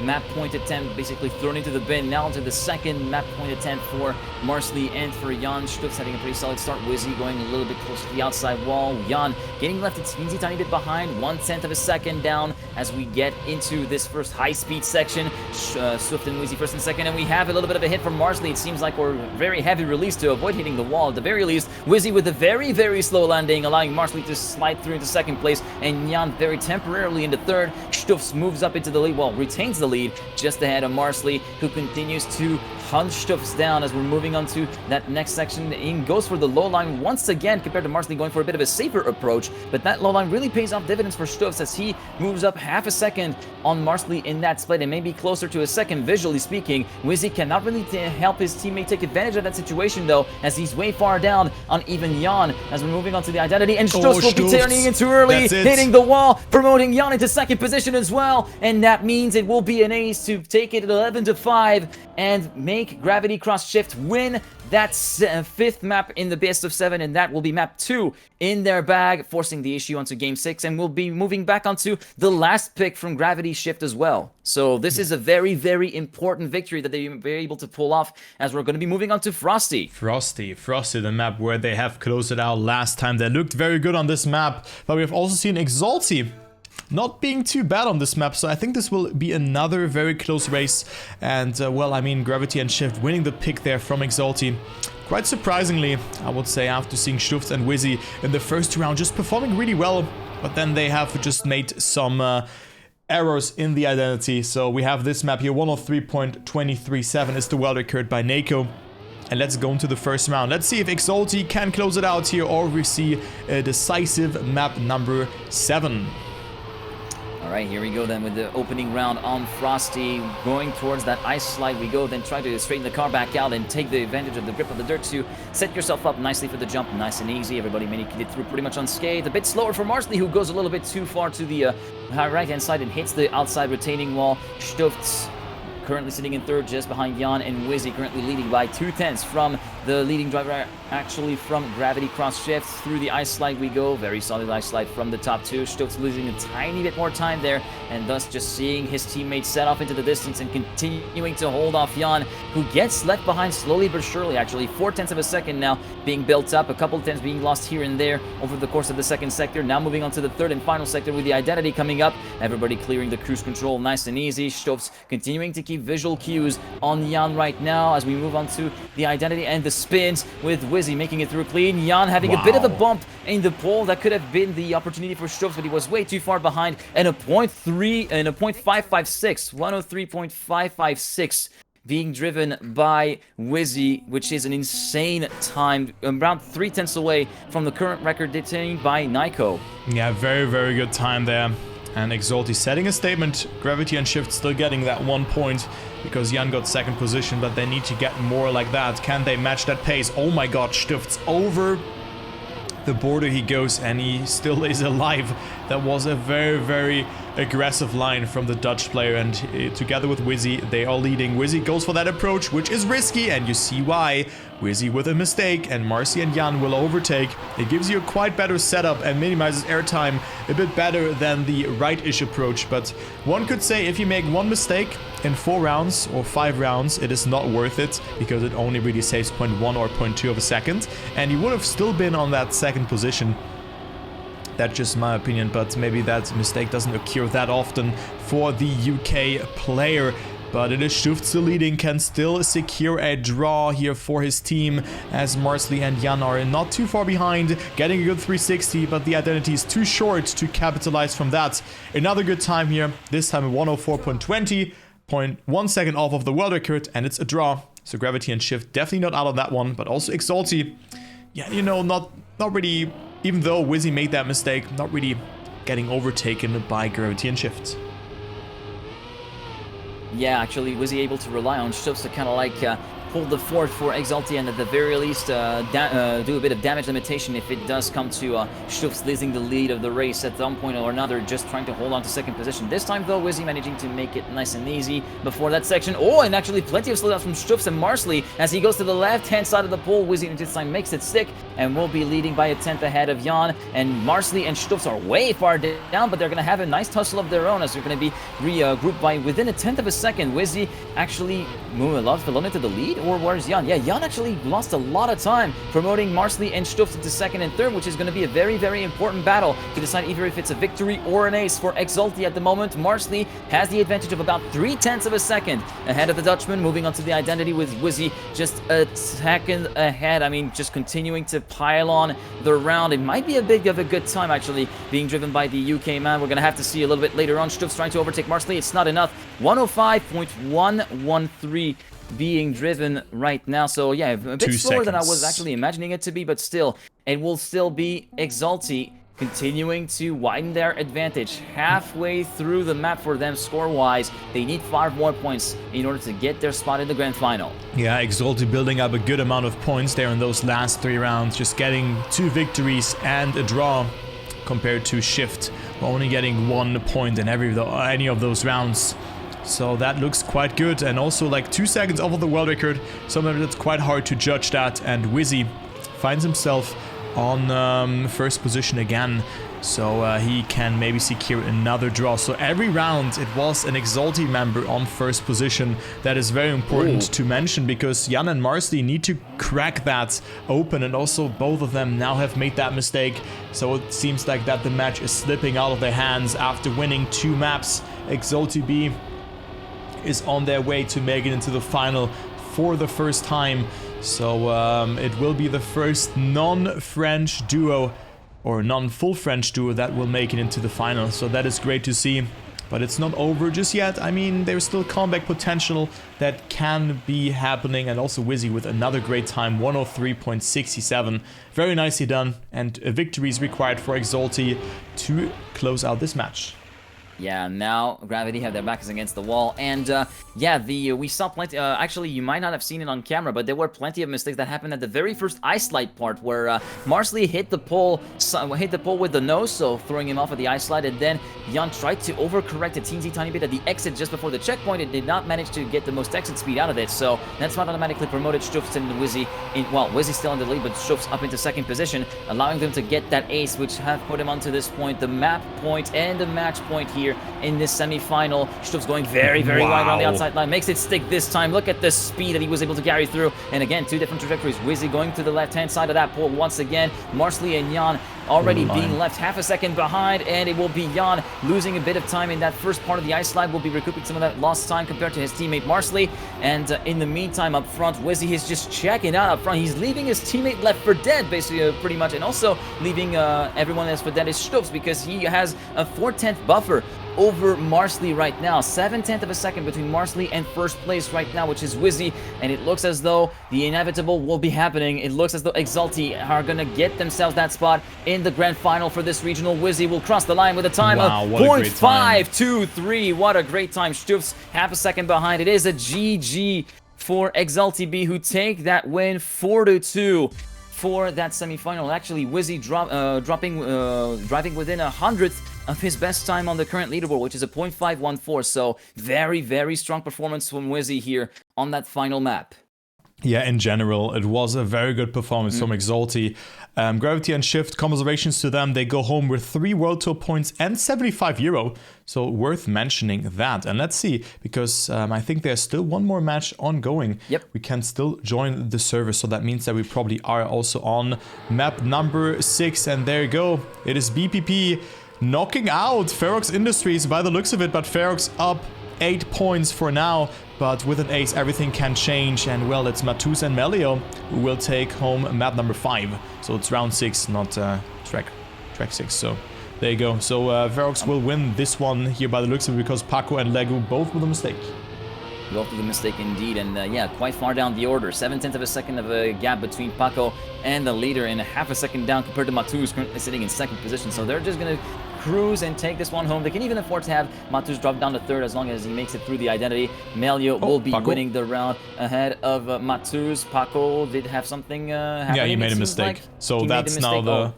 map point attempt basically thrown into the bin. Now to the second map point attempt for Marsley and for Jan. Stufz having a pretty solid start. Wizzy going a little bit close to the outside wall. Jan getting left a teensy tiny bit behind, 1/10 of a second down as we get into this first high-speed section. Swift and Wizzy first and second, and we have a little bit of a hit from Marsley. It seems like we're very heavy release to avoid hitting the wall at the very least. Wizzy with a very, very slow landing, allowing Marsley to slide through into second place, and Jan very temporarily into third. Stufz moves up into the lead, well, retains the lead just ahead of Marsley, who continues to hunt Stufz down as we're moving on to that next section. In goes for the low line once again, compared to Marsley going for a bit of a safer approach, but that low line really pays off dividends for Stufz as he moves up half a second on Marsley in that split, and maybe closer to a second visually speaking. Wizzy cannot really help his teammate take advantage of that situation though, as he's way far down on even Jan as we're moving on to the identity, and Stufz will be turning in too early, hitting the wall, promoting Jan into second position as well, and that means it will be an ace to take it at 11-5 and make Gravity Cross Shift win that 5th map in the best of 7, and that will be map 2 in their bag, forcing the issue onto game 6, and we'll be moving back onto the last pick from Gravity Shift as well. So this is a very, very important victory that they were able to pull off, as we're going to be moving on to Frosty. Frosty, the map where they have closed it out last time. They looked very good on this map, but we have also seen Exalty not being too bad on this map, so I think this will be another very close race. And, well, I mean, Gravity and Shift winning the pick there from Exalty. Quite surprisingly, I would say, after seeing Stufz and Wizzy in the first round just performing really well, but then they have just made some errors in the identity. So we have this map here, 103.237 is the world record by Nako. And let's go into the first round. Let's see if Exalty can close it out here, or we see a decisive map number 7. Alright, here we go then with the opening round on Frosty. Going towards that ice slide we go, then try to straighten the car back out and take the advantage of the grip of the dirt to set yourself up nicely for the jump. Nice and easy. Everybody making it through pretty much unscathed. A bit slower for Marsley, who goes a little bit too far to the right-hand side and hits the outside retaining wall. Stufz currently sitting in third just behind Jan, and Wizzy currently leading by 2/10 from the leading driver, actually from Gravity Cross Shift. Through the ice slide we go, very solid ice slide from the top two. Stufz losing a tiny bit more time there, and thus just seeing his teammates set off into the distance and continuing to hold off Jan, who gets left behind slowly but surely. Actually 4/10 of a second now being built up, a couple of tenths being lost here and there over the course of the second sector. Now moving on to the third and final sector with the identity coming up. Everybody clearing the cruise control nice and easy. Stufz continuing to keep visual cues on Jan right now as we move on to the identity and the the spins with Wizzy making it through clean. Jan having a bit of a bump in the pole. That could have been the opportunity for Stubbs, but he was way too far behind. And a 0.3 and a 0.556, 103.556 being driven by Wizzy, which is an insane time, around 3/10 away from the current record detained by Nyko. Yeah, very, very good time there. And Exalty setting a statement. Gravity and Shift still getting that 1 point because Jan got second position, but they need to get more like that. Can they match that pace? Oh my god, Stift's over the border he goes, and he still is alive. That was a very, very aggressive line from the Dutch player, and together with Wizzy, they are leading. Wizzy goes for that approach, which is risky, and you see why. Wizzy with a mistake, and Marcy and Jan will overtake. It gives you a quite better setup and minimizes airtime a bit better than the right-ish approach, but one could say if you make one mistake in 4 rounds or 5 rounds, it is not worth it, because it only really saves 0.1 or 0.2 of a second, and you would have still been on that second position. That's just my opinion, but maybe that mistake doesn't occur that often for the UK player. But it is Stuft still leading, can still secure a draw here for his team, as Marsley and Jan are not too far behind, getting a good 360, but the identity is too short to capitalize from that. Another good time here, this time 104.20, 0.1 second off of the world record, and it's a draw. So Gravity and Shift definitely not out of that one, but also Exalty, yeah, you know, not really, even though Wizzy made that mistake, not really getting overtaken by Gravity and Shift. Yeah, actually, Wizzy able to rely on Stubbs to kind of like hold the fort for Exalty, and at the very least do a bit of damage limitation if it does come to Stubbs losing the lead of the race at some point or another, just trying to hold on to second position. This time though, Wizzy managing to make it nice and easy before that section. Oh, and actually plenty of slowdowns from Stubbs and Marsley as he goes to the left-hand side of the pole. Wizzy this time makes it stick and will be leading by a 10th ahead of Jan, and Marsley and Stubbs are way far down, but they're going to have a nice tussle of their own as they're going to be regrouped by within a 10th of a second. Wizzy actually moving a lot to the lead, or where's Jan? Yeah, Jan actually lost a lot of time promoting Marsley and Stubbs into second and third, which is going to be a very, very important battle to decide either if it's a victory or an ace for Exalty at the moment. Marsley has the advantage of about 3/10 of a second ahead of the Dutchman, moving on to the identity with Wizzy just a second ahead. I mean, just continuing to pile on the round. It might be a bit of a good time actually being driven by the UK man. We're going to have to see a little bit later on. Stubbs trying to overtake Marsley. It's not enough. 105.113 being driven right now, so yeah, a bit slower than I was actually imagining it to be, but still, it will still be Exalty continuing to widen their advantage halfway through the map for them score-wise. They need 5 more points in order to get their spot in the grand final. Yeah, Exalty building up a good amount of points there in those last 3 rounds, just getting 2 victories and a draw compared to Shift, only getting 1 point in any of those rounds. So that looks quite good, and also like 2 seconds off of the world record. Sometimes it's quite hard to judge that, and Wizzy finds himself on first position again, so he can maybe secure another draw. So every round it was an Exalty member on first position. That is very important to mention, because Jan and Marsley need to crack that open, and also both of them now have made that mistake. So it seems like that the match is slipping out of their hands after winning 2 maps. Exalty B is on their way to make it into the final for the first time. So it will be the first non-French duo, or non-full French duo, that will make it into the final. So that is great to see. But it's not over just yet. I mean, there's still comeback potential that can be happening. And also Wizzy with another great time, 103.67. Very nicely done. And a victory is required for Exalty to close out this match. Yeah, now Gravity have their backs against the wall, and yeah, we saw plenty. Actually, you might not have seen it on camera, but there were plenty of mistakes that happened at the very first ice slide part, where Marsley hit the pole with the nose, so throwing him off at the ice slide, and then Jan tried to overcorrect a teensy tiny bit at the exit just before the checkpoint. It did not manage to get the most exit speed out of it, so that's not automatically promoted Stubbs and Wizzy. Well, Wizzy still in the lead, but Stubbs up into second position, allowing them to get that ace, which have put him onto this point, the map point and the match point here in this semi-final. Stubbs going very, very wide around the outside line. Makes it stick this time. Look at the speed that he was able to carry through. And again, 2 different trajectories. Wizzy going to the left-hand side of that pole once again. Marsley and Jan already being left half a second behind, and it will be Jan losing a bit of time in that first part of the ice slide. Will be recouping some of that lost time compared to his teammate Marsley. And in the meantime, up front, Wizzy is just checking out up front. He's leaving his teammate left for dead, basically, pretty much, and also leaving everyone else for dead is Stubbs, because he has a 4/10 buffer over Marsley right now. 7/10 of a second between Marsley and first place right now, which is Wizzy, and it looks as though the inevitable will be happening. It looks as though Exalty are gonna get themselves that spot in the grand final for this regional. Wizzy will cross the line with a time of 0.523. What a great time. Stubbs half a second behind. It is a GG for Exalty B, who take that win 4-2 for that semifinal. Actually, Wizzy driving within 100th of his best time on the current leaderboard, which is a 0.514. So very, very strong performance from Wizzy here on that final map. Yeah, in general, it was a very good performance from Exalty. Gravity and Shift, commiserations to them. They go home with 3 World Tour points and 75 euro. So worth mentioning that. And let's see, because I think there's still one more match ongoing. Yep. We can still join the server. So that means that we probably are also on map number 6. And there you go. It is BPP knocking out Ferox Industries by the looks of it. But Ferox up 8 points for now. But with an ace, everything can change. And well, it's Matus and Melio who will take home map number 5. So it's round 6, not track 6. So there you go. So Ferox will win this one here by the looks of it, because Paco and Lego both with a mistake. Both with a mistake indeed, and yeah, quite far down the order. 7/10 of a second of a gap between Paco and the leader, and a half a second down compared to Matus, currently sitting in second position. So they're just going to cruise and take this one home. They can even afford to have Matus drop down to third as long as he makes it through the identity. Melio will be winning the round ahead of Matus. Paco did have something happen. Yeah, he made a mistake. So that's now the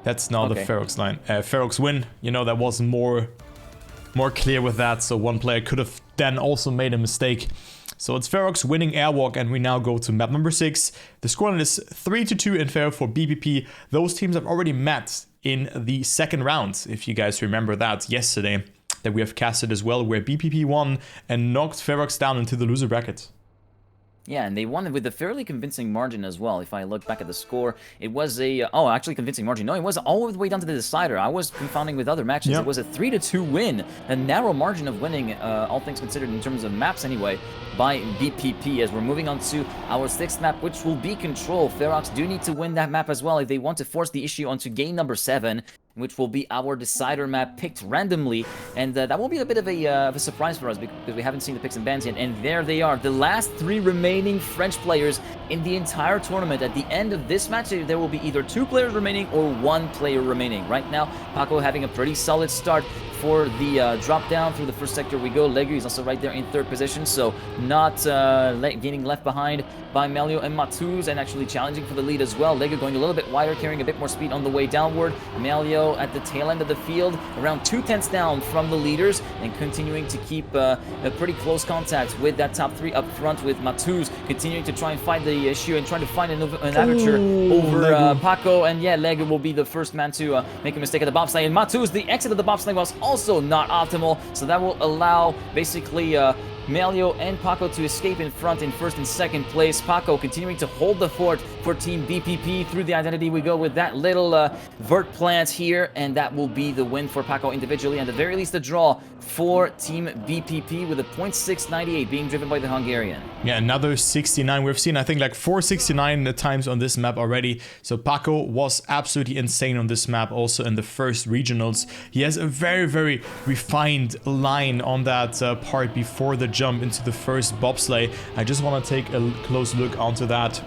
Ferox line. Ferox win. You know, that was more clear with that. So one player could have then also made a mistake. So it's Ferox winning Airwalk, and we now go to map number 6. The scoreline is 3-2 in favor for BPP. Those teams have already met in the second round, if you guys remember that yesterday, that we have casted as well, where BPP won and knocked Ferox down into the loser bracket. Yeah, and they won with a fairly convincing margin as well. If I look back at the score, it was a... actually convincing margin. No, it was all the way down to the decider. I was confounding with other matches. Yep. It was a 3-2 win. A narrow margin of winning, all things considered in terms of maps anyway, by BPP. As we're moving on to our 6th map, which will be Control. Ferox do need to win that map as well if they want to force the issue onto game number 7. Which will be our decider map picked randomly, and that will be a bit of a surprise for us because we haven't seen the picks and bans yet. And there they are, the last 3 remaining French players in the entire tournament. At the end of this match, there will be either 2 players remaining or 1 player remaining. Right now, Paco having a pretty solid start for the drop down through the first sector we go. Legu is also right there in 3rd position, so not getting left behind by Melio and Matus, and actually challenging for the lead as well. Legu going a little bit wider, carrying a bit more speed on the way downward. Melio at the tail end of the field, around 2/10 down from the leaders, and continuing to keep a pretty close contact with that top 3 up front, with Matus continuing to try and find the issue and trying to find an aperture over Paco. And yeah, Legu will be the first man to make a mistake at the bobsleigh. And Matus, the exit of the bobsleigh was also not optimal, so that will allow basically Melio and Paco to escape in front in 1st and 2nd place. Paco continuing to hold the fort for Team BPP. Through the identity we go with that little vert plant here, and that will be the win for Paco individually, and at the very least a draw for Team BPP with a 0.698 being driven by the Hungarian. Yeah, another 69. We've seen, I think, like 469 times on this map already. So Paco was absolutely insane on this map, also in the first regionals. He has a very, very refined line on that part before the jump into the first bobsleigh. I just want to take a close look onto that.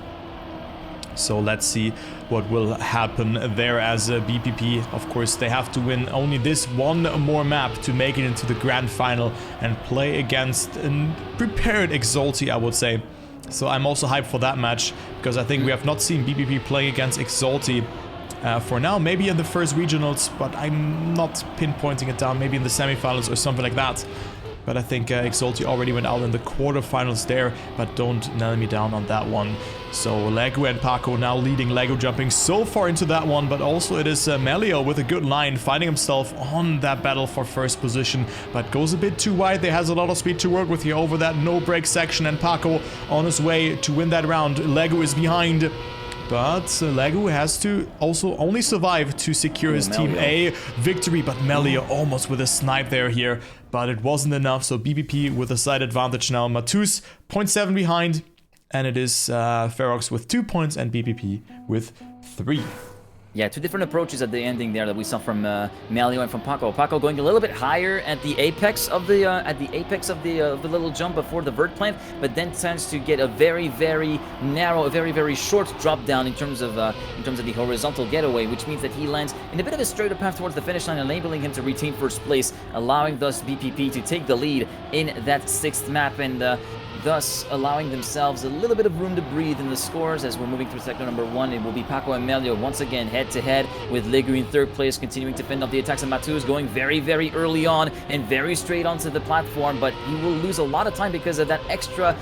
So let's see what will happen there as BPP. Of course, they have to win only this one more map to make it into the grand final and play against a prepared Exalty, I would say. So I'm also hyped for that match, because I think we have not seen BPP play against Exalty for now. Maybe in the first regionals, but I'm not pinpointing it down. Maybe in the semifinals or something like that. But I think Exalty already went out in the quarterfinals there, but don't nail me down on that one. So Lego and Paco now leading, Lego jumping so far into that one, but also it is Melio with a good line, finding himself on that battle for first position, but goes a bit too wide. There has a lot of speed to work with here over that no break section, and Paco on his way to win that round. Lego is behind, but Legu has to also only survive to secure his Team A victory, but Melio almost with a snipe there here, but it wasn't enough, so BPP with a slight advantage now. Matus 0.7 behind, and it is Ferox with 2 points and BPP with 3. Yeah, two different approaches at the ending there that we saw from Melio and from Paco. Paco going a little bit higher at the apex of the little jump before the vert plant, but then tends to get a very, very narrow, a very, very short drop down in terms of the horizontal getaway, which means that he lands in a bit of a straighter path towards the finish line, enabling him to retain first place, allowing thus BPP to take the lead in that 6th map, and thus allowing themselves a little bit of room to breathe in the scores as we're moving through sector number 1. It will be Paco and Melio once again head-to-head, with Legu in 3rd place, continuing to fend off the attacks of Matus, going very, very early on and very straight onto the platform, but he will lose a lot of time because of that extra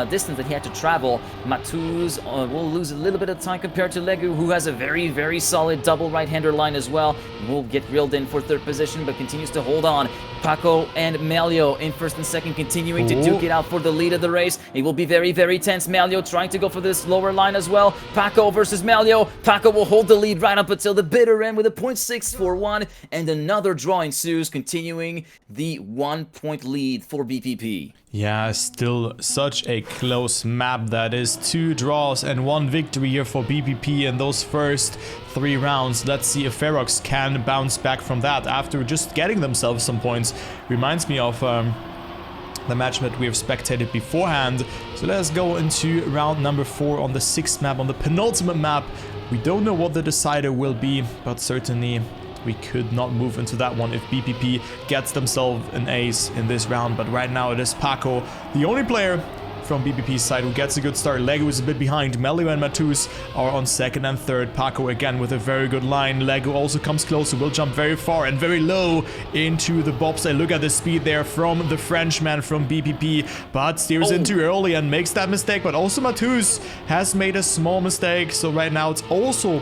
distance that he had to travel. Matus will lose a little bit of time compared to Legu, who has a very, very solid double right-hander line as well. Will get reeled in for 3rd position, but continues to hold on. Paco and Melio in 1st and 2nd, continuing to duke it out for the lead of the race. It will be very, very tense. Melio trying to go for this lower line as well. Paco versus Melio. Paco will hold the lead right up until the bitter end with a 0.641, and another draw ensues, continuing the 1-point lead for BPP. Yeah, still such a close map. That is 2 draws and 1 victory here for BPP in those first 3 rounds. Let's see if Ferox can bounce back from that after just getting themselves some points. Reminds me of the match that we have spectated beforehand. So let's go into round number 4 on the 6th map, on the penultimate map. We don't know what the decider will be, but certainly we could not move into that one if BPP gets themselves an ace in this round. But right now it is Paco, the only player from BPP's side who gets a good start. Legu is a bit behind. Melio and Matus are on 2nd and 3rd. Paco again with a very good line. Legu also comes closer, will jump very far and very low into the bobsleigh. Look at the speed there from the Frenchman from BPP, but steers in too early and makes that mistake. But also Matus has made a small mistake, so right now it's also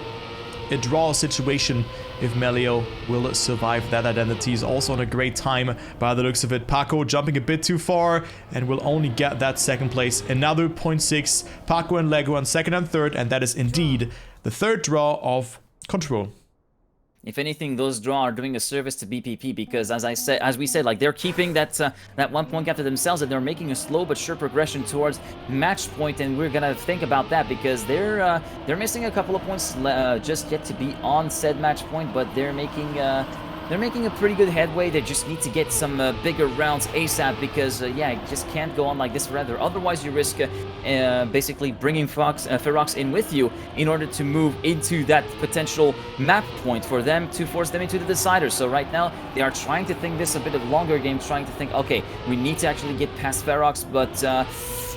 a draw situation if Melio will survive that identity. Is also on a great time by the looks of it. Paco jumping a bit too far and will only get that 2nd place. Another 0.6. Paco and Legu on 2nd and 3rd, and that is indeed the 3rd draw of Control. If anything, those draw are doing a service to BPP because, as we said, like, they're keeping that 1 point gap to themselves, and they're making a slow but sure progression towards match point. And we're gonna think about that because they're missing a couple of points just yet to be on said match point, but they're making a pretty good headway. They just need to get some bigger rounds ASAP because, yeah, it just can't go on like this forever. Otherwise, you risk basically bringing Ferox in with you in order to move into that potential map point for them to force them into the decider. So right now, they are trying to think this a bit of longer game, trying to think, okay, we need to actually get past Ferox, but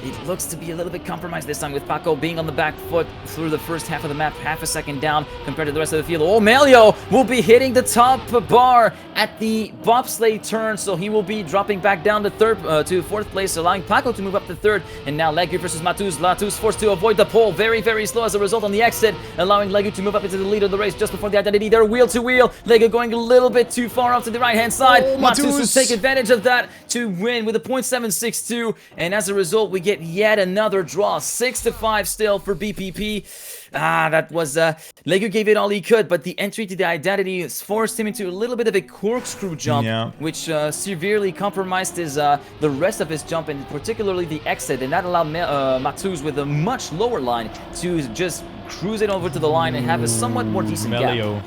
it looks to be a little bit compromised this time with Paco being on the back foot through the first half of the map, half a second down compared to the rest of the field. Oh, Melio will be hitting the top bar at the bobsleigh turn, so he will be dropping back down to 4th place, allowing Paco to move up to 3rd. And now Legu versus Matus. Matus forced to avoid the pole, very, very slow as a result on the exit, allowing Legu to move up into the lead of the race just before the identity. They're wheel to wheel. Legu going a little bit too far off to the right-hand side. Matus will take advantage of that to win with a 0.762, and as a result, we get yet another draw, 6-5 still for BPP. That was Legu gave it all he could, but the entry to the identity forced him into a little bit of a corkscrew jump, which severely compromised his the rest of his jump, and particularly the exit, and that allowed Matus with a much lower line to just cruise it over to the line and have a somewhat more decent gap.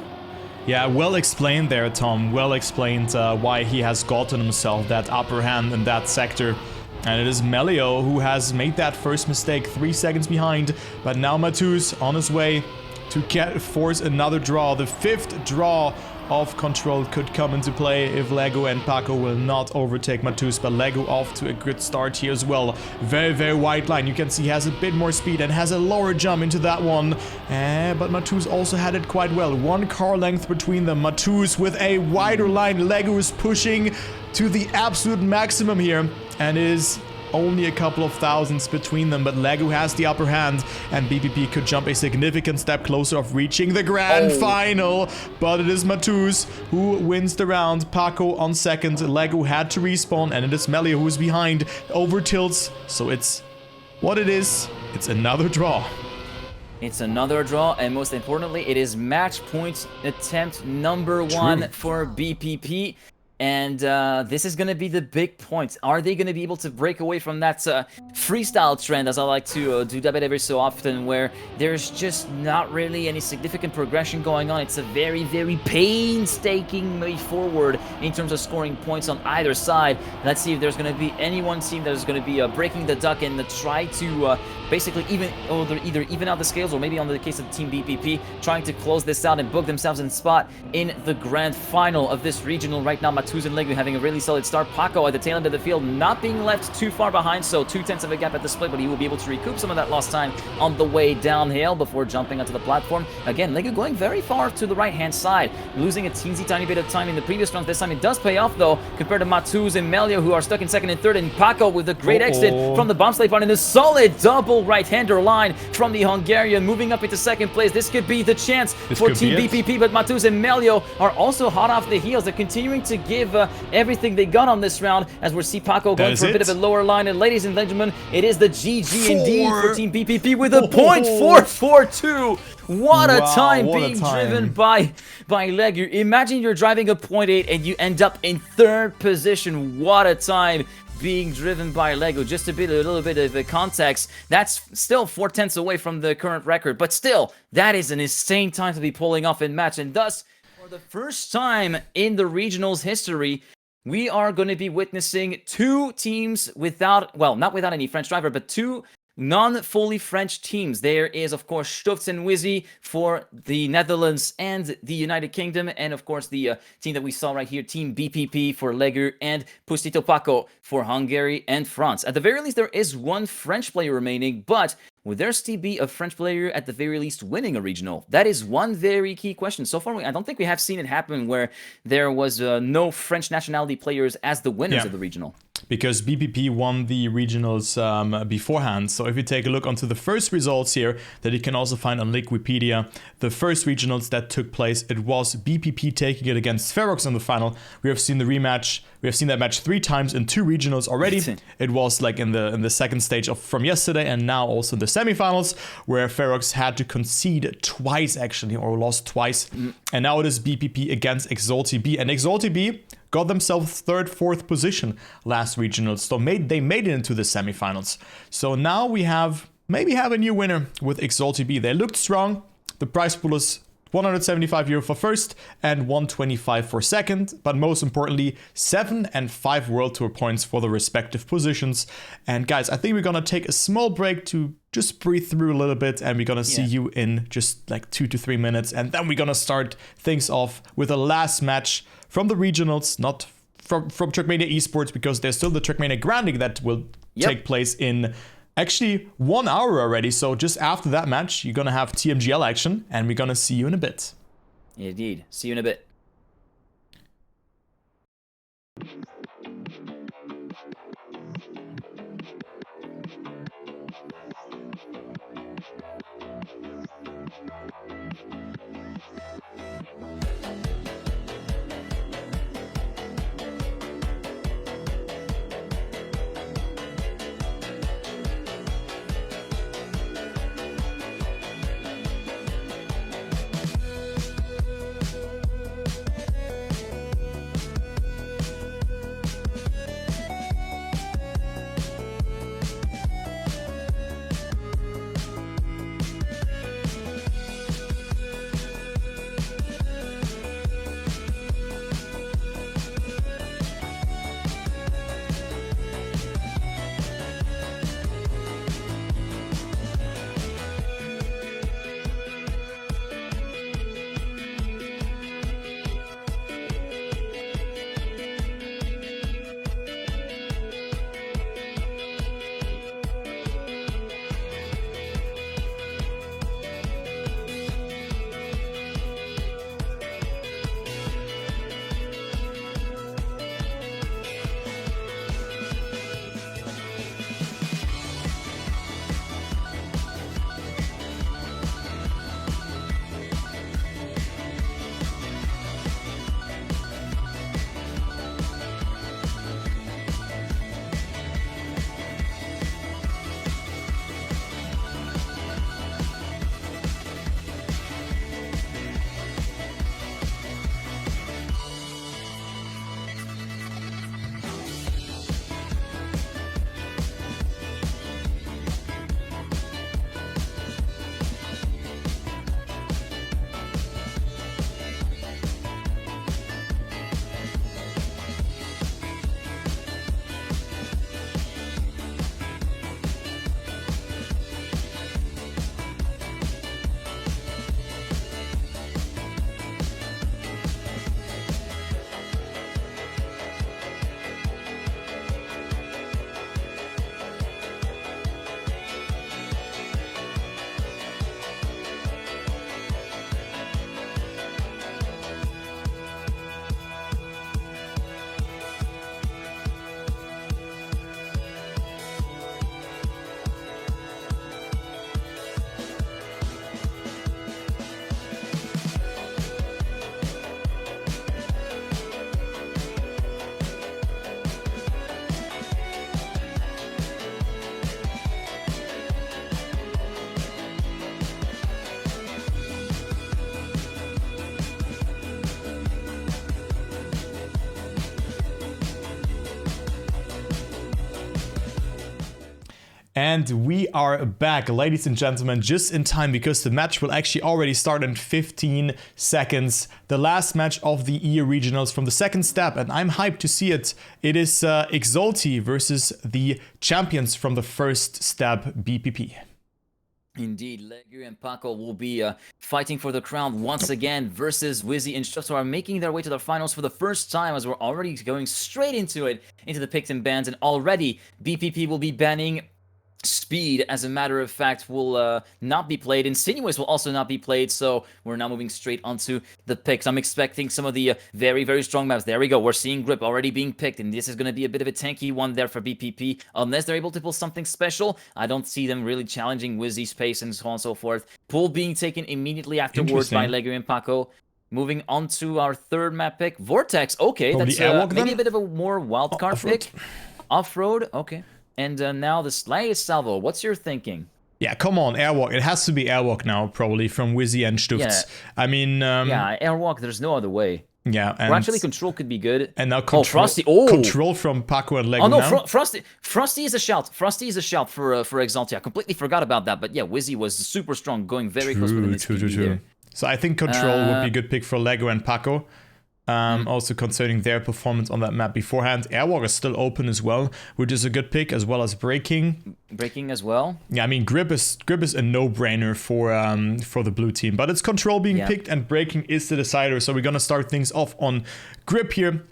Yeah, well explained there, Tom. Well explained why he has gotten himself that upper hand in that sector. And it is Melio who has made that first mistake, 3 seconds behind. But now Matus on his way to force another draw. The 5th draw of Control could come into play if Legu and Paco will not overtake Matus. But Legu off to a good start here as well. Very, very wide line. You can see he has a bit more speed and has a lower jump into that one. But Matus also had it quite well. 1 car length between them. Matus with a wider line. Legu is pushing to the absolute maximum here and is only a couple of thousandths between them, but Legu has the upper hand, and BPP could jump a significant step closer of reaching the grand final, but it is Matus who wins the round. Paco on 2nd, Legu had to respawn, and it is Melio who's behind, over tilts, so it's what it is. It's another draw. It's another draw, and most importantly, it is match point attempt number 1 for BPP. And this is going to be the big point. Are they going to be able to break away from that freestyle trend, as I like to do that every so often, where there's just not really any significant progression going on? It's a very, very painstaking way forward in terms of scoring points on either side. Let's see if there's going to be any one team that is going to be breaking the duck and try to basically either even out the scales, or maybe on the case of Team BPP, trying to close this out and book themselves in spot in the grand final of this regional. Right now, Matuz and Legu having a really solid start. Paco at the tail end of the field, not being left too far behind, so 2/10 of a gap at the split, but he will be able to recoup some of that lost time on the way downhill before jumping onto the platform. Again, Legu going very far to the right-hand side, losing a teensy tiny bit of time in the previous rounds. This time it does pay off, though, compared to Matuz and Melio, who are stuck in second and third, and Paco with a great exit from the bomb slave part in a solid double right-hander line from the Hungarian, moving up into second place. This could be the chance for Team BPP, but Matuz and Melio are also hot off the heels. They're continuing to give everything they got on this round, as we see Paco going for a bit of a lower line. And ladies and gentlemen, it is the GG indeed for Team BPP with a .442. What a time being driven by Legu. Imagine you're driving a .8 and you end up in third position. What a time being driven by Legu. Just a little bit of a context, that's still 4/10 away from the current record, but still, that is an insane time to be pulling off in match. And thus, for the first time in the regionals history, we are going to be witnessing two teams without, well, not without any French driver, but two non-fully French teams. There is, of course, Stofts and Wizzy for the Netherlands and the United Kingdom, and of course the team that we saw right here, Team BPP for Legu, and Pustito Paco for Hungary and France. At the very least, there is one French player remaining, but will there still be a French player at the very least winning a regional? That is one very key question. So far, I don't think we have seen it happen where there was no French nationality players as the winners of the regional. Because BPP won the regionals beforehand. So if you take a look onto the first results here that you can also find on Wikipedia, the first regionals that took place, it was BPP taking it against Ferox in the final. We have seen the rematch. We have seen that match 3 times in 2 regionals already. It was like in the second stage from yesterday, and now also the semifinals, where Ferox had to concede twice actually, or lost twice. And now it is BPP against Exalty B, and Exalty B got themselves 3rd, 4th position last regionals, so they made it into the semifinals. So now we maybe have a new winner with Exalty B. They looked strong. The prize pool is €175 for first and 125 for second, but most importantly, 7 and 5 World Tour points for the respective positions. And guys, I think we're gonna take a small break to just breathe through a little bit, and we're gonna see you in just like 2 to 3 minutes, and then we're gonna start things off with the last match from the regionals, not from Trackmania Esports, because there's still the Trackmania Granding that will take place in actually 1 hour already. So just after that match, you're gonna have TMGL action, and we're gonna see you in a bit. Indeed. See you in a bit. And we are back, ladies and gentlemen, just in time because the match will actually already start in 15 seconds. The last match of the EU Regionals from the second step, and I'm hyped to see it. It is Exalty versus the champions from the first step, BPP. Indeed, Legu and Paco will be fighting for the crown once again versus Wizzy and Stuff, who are making their way to the finals for the first time, as we're already going straight into it, into the picks and bans, and already BPP will be banning Speed, as a matter of fact, will not be played. Insinuous will also not be played, so we're now moving straight onto the picks. I'm expecting some of the very, very strong maps. There we go. We're seeing Grip already being picked, and this is going to be a bit of a tanky one there for BPP. Unless they're able to pull something special, I don't see them really challenging Wizzy's pace and so on and so forth. Pool being taken immediately afterwards by Legu and Paco. Moving on to our third map pick, Vortex. Okay, probably that's Airwalk, maybe a bit of a more wildcard pick. Off-road, okay. And now the slightest salvo. What's your thinking? Yeah, come on, Airwalk. It has to be Airwalk now, probably, from Wizzy and Stufts. Yeah. I mean... yeah, Airwalk, there's no other way. Yeah, and... Or actually, Control could be good. And now Control... Frosty. Oh! Control from Paco and Lego. Oh, no, now. Frosty is a shout. Frosty is a shout for Exalty. I completely forgot about that. But yeah, Wizzy was super strong, going very close with his PB there. So I think Control would be a good pick for Lego and Paco. Also concerning their performance on that map beforehand. Airwalk is still open as well, which is a good pick, as well as Braking. Braking as well. Yeah, I mean Grip is a no-brainer for the blue team, but it's Control being picked and Braking is the decider. So we're gonna start things off on Grip here,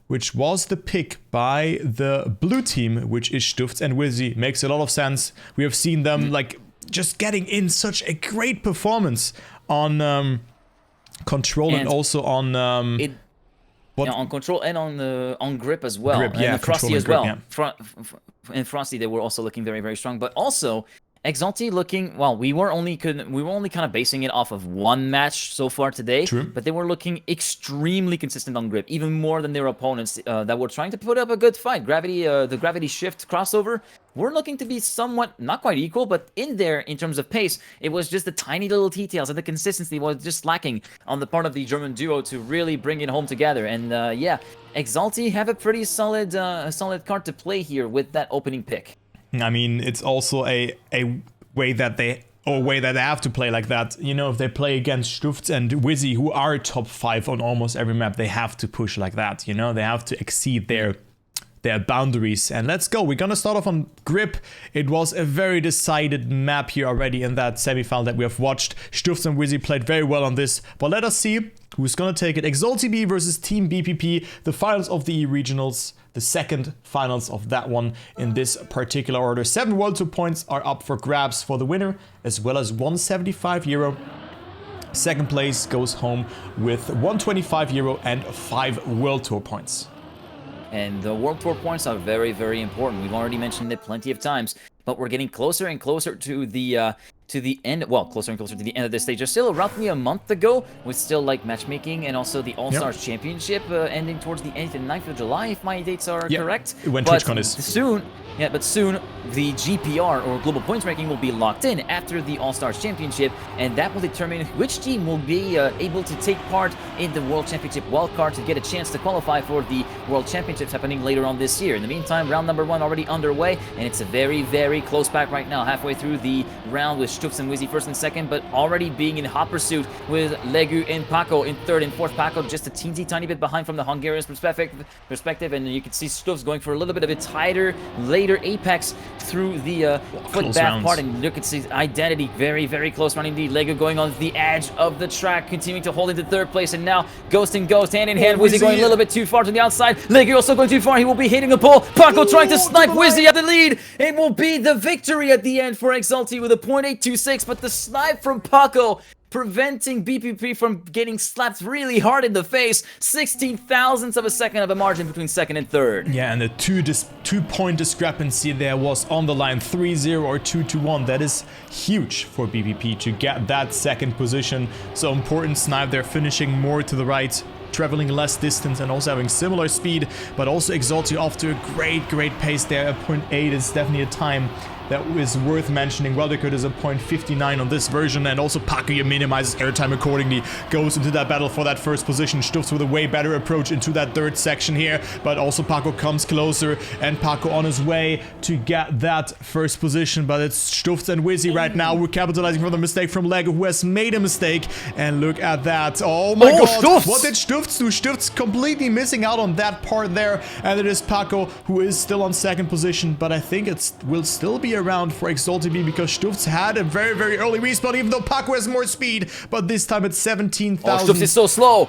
which was the pick by the blue team, which is Stufts and Wizzy. Makes a lot of sense. We have seen them like just getting in such a great performance on Control and also on on Control and on Grip as well. Grip, yeah, and Frosty as Grip, well. Yeah. And Frosty, they were also looking very, very strong. But also Exalty looking, well, we were only kind of basing it off of one match so far today. True. But they were looking extremely consistent on Grip, even more than their opponents that were trying to put up a good fight. The gravity shift crossover, we're looking to be somewhat, not quite equal, but in there in terms of pace. It was just the tiny little details and the consistency was just lacking on the part of the German duo to really bring it home together. And yeah, Exalty have a pretty solid card to play here with that opening pick. I mean, it's also a way that they have to play like that. You know, if they play against Stufts and Wizzy, who are top 5 on almost every map, they have to push like that. You know, they have to exceed their boundaries. And let's go. We're gonna start off on Grip. It was a very decided map here already in that semifinal that we have watched. Stufts and Wizzy played very well on this. But let us see who's gonna take it. Exalty B versus Team BPP, the finals of the regionals, the second finals of that one in this particular order. 7 World Tour points are up for grabs for the winner, as well as €175. Second place goes home with €125 and 5 World Tour points. And the World Tour points are very, very important. We've already mentioned it plenty of times, but we're getting closer and closer to the end. Well, closer and closer to the end of this stage. There's still roughly a month to go, with still like matchmaking and also the All-Stars Championship ending towards the 8th and 9th of July, if my dates are correct. When TwitchCon is. Soon the GPR, or Global Points Ranking, will be locked in after the All-Stars Championship, and that will determine which team will be able to take part in the World Championship wildcard to get a chance to qualify for the World Championships happening later on this year. In the meantime, round number 1 already underway, and it's a very, very close pack right now, halfway through the round with Stufts and Wizzy first and second, but already being in hot pursuit with Legu and Paco in third and fourth. Paco just a teensy tiny bit behind from the Hungarian's perspective, and you can see Stufts going for a little bit of a tighter, later apex through the foot bath part, and you can see Identity very, very close round indeed. Legu going on the edge of the track, continuing to hold into third place, and now Ghost and Ghost hand in hand. Wizzy going a little bit too far to the outside. Legu also going too far. He will be hitting a pole. Paco trying to snipe Wizzy at the lead. It will be the victory at the end for Exalty with a .826, but the snipe from Paco preventing BPP from getting slapped really hard in the face. 16 thousandths of a second of a margin between second and third. Yeah, and the two-point discrepancy there was on the line, 3-0 or 2-1. That is huge for BPP to get that second position. So important snipe there, finishing more to the right, traveling less distance and also having similar speed, but also Exalty off to a great pace there. A .8 is definitely a time that is worth mentioning. Weldercoat is a 0.59 on this version, and also Paco minimizes airtime accordingly, goes into that battle for that first position. Stufts with a way better approach into that third section here, but also Paco comes closer, and Paco on his way to get that first position, but it's Stufts and Wizzy right now. We're capitalizing from the mistake from Lego, who has made a mistake, and look at that. Oh my god, Stufts! What did Stufts do? Stufts completely missing out on that part there, and it is Paco who is still on second position, but I think it will still be around for Exalty B because Stufts had a very, very early respawn, even though Paco has more speed, but this time it's 17,000. Stufts is so slow.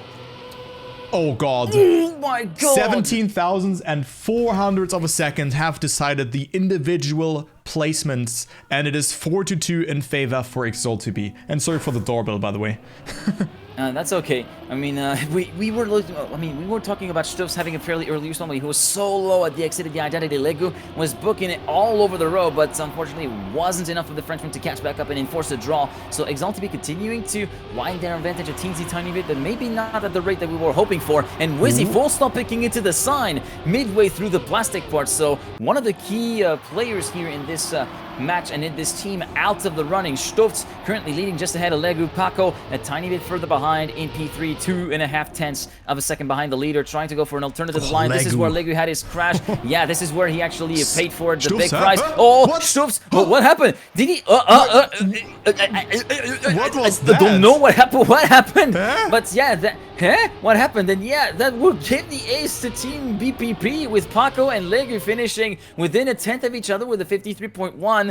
Oh god. Oh my god. 17,400 of a second have decided the individual placements, and it is 4-2 in favor for Exalty B. And sorry for the doorbell, by the way. That's okay. I mean, we were talking about Stufts having a fairly early use normally. He was so low at the exit of the identity. Legu was booking it all over the road, but unfortunately wasn't enough of the Frenchman to catch back up and enforce a draw. So Exalty B continuing to wind their advantage a teensy tiny bit, but maybe not at the rate that we were hoping for. And Wizzy full stop picking into the sign midway through the plastic part. So one of the key players here in this match and in this team out of the running. Stufts currently leading just ahead of Legu. Paco a tiny bit further behind in P3, 2.5 tenths of a second behind the leader, trying to go for an alternative line. This is where Legu had his crash. Yeah, this is where he actually paid for the big price. Oh, Stufts! What happened? Did he? What was that? I don't know what happened. What happened? But yeah, what happened? And yeah, that will give the ace to Team BPP with Paco and Legu finishing within a tenth of each other with a 53.1.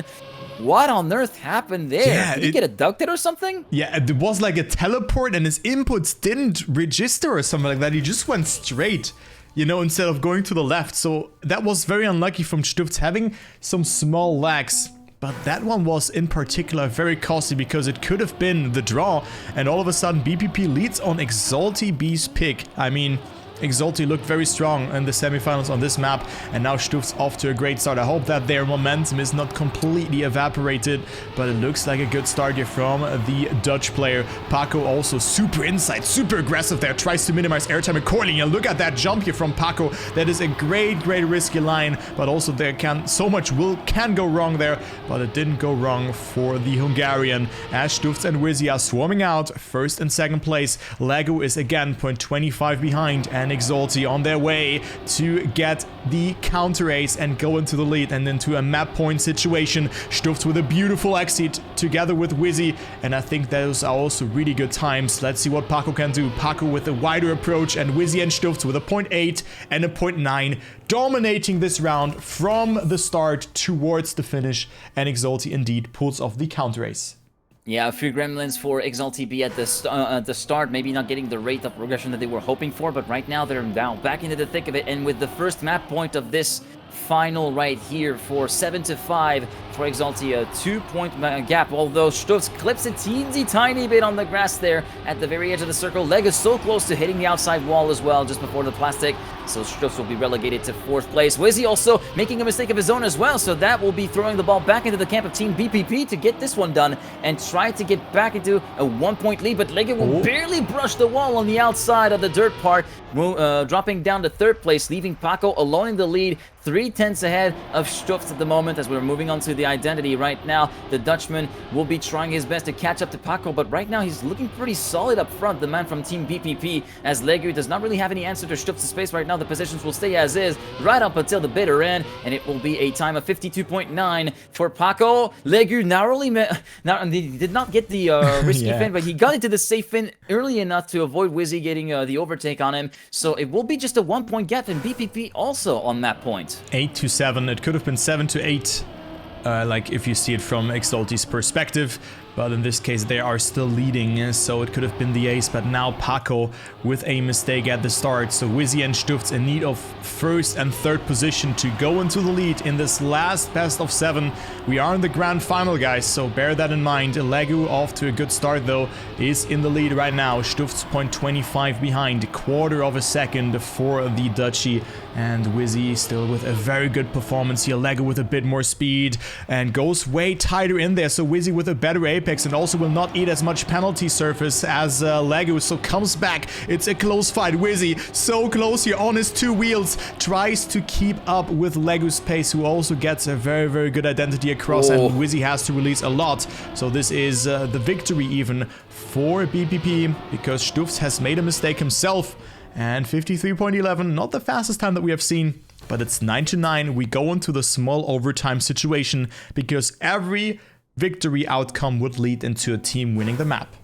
What on earth happened there? Yeah, Did he get abducted or something? Yeah, it was like a teleport and his inputs didn't register or something like that. He just went straight, you know, instead of going to the left. So that was very unlucky from Stufts, having some small lags. But that one was in particular very costly because it could have been the draw. And all of a sudden BPP leads on Exalty B's pick. I mean, Exalty looked very strong in the semifinals on this map, and now Stufts off to a great start. I hope that their momentum is not completely evaporated, but it looks like a good start here from the Dutch player. Paco also super inside, super aggressive there, tries to minimize airtime accordingly. And look at that jump here from Paco. That is a great risky line, but also there so much can go wrong there, but it didn't go wrong for the Hungarian. As Stufts and Wizzy are swarming out, first and second place. Lego is again 0.25 behind, and Exalty on their way to get the counter ace and go into the lead and into a map point situation. Stufts with a beautiful exit together with Wizzy, and I think those are also really good times. Let's see what Paco can do. Paco with a wider approach, and Wizzy and Stufts with a 0.8 and a 0.9, dominating this round from the start towards the finish, and Exalty indeed pulls off the counter ace. Yeah, a few gremlins for Exalty B at the start, maybe not getting the rate of progression that they were hoping for, but right now they're now back into the thick of it, and with the first map point of this final right here for 7-5 for Exalty, a 2-point gap, although Stufts clips a teensy tiny bit on the grass there at the very edge of the circle. Leg is so close to hitting the outside wall as well, just before the plastic, so Stufts will be relegated to 4th place. Wizzy also making a mistake of his own as well, so that will be throwing the ball back into the camp of Team BPP to get this one done and try to get back into a 1-point lead, but Leg will barely brush the wall on the outside of the dirt part, dropping down to 3rd place, leaving Paco alone in the lead, 3/10 ahead of Stufts at the moment. As we're moving on to the identity right now, the Dutchman will be trying his best to catch up to Paco, but right now he's looking pretty solid up front, the man from Team BPP, as Legu does not really have any answer to Stufts' space right now. The positions will stay as is right up until the bitter end, and it will be a time of 52.9 for Paco. Legu narrowly he did not get the risky fin, but he got into the safe fin early enough to avoid Wizzy getting the overtake on him, so it will be just a 1-point gap, and BPP also on that point. 8-7. It could have been 7-8, like if you see it from Exalty's perspective. But in this case, they are still leading, so it could have been the ace. But now Paco with a mistake at the start. So Wizzy and Stufts in need of 1st and 3rd position to go into the lead in this last best of 7. We are in the grand final, guys, so bear that in mind. Legu off to a good start, though, is in the lead right now. Stufts 0.25 behind, 1/4 of a second for the Dutchie. And Wizzy still with a very good performance here. Legu with a bit more speed and goes way tighter in there. So Wizzy with a better apex apex and also will not eat as much penalty surface as Lego, so comes back. It's a close fight. Wizzy, so close here on his 2 wheels, tries to keep up with Lego's pace, who also gets a very, very good identity across, and Wizzy has to release a lot. So this is the victory even for BPP, because Stufz has made a mistake himself. And 53.11, not the fastest time that we have seen, but it's 9-9. We go into the small overtime situation because every victory outcome would lead into a team winning the map.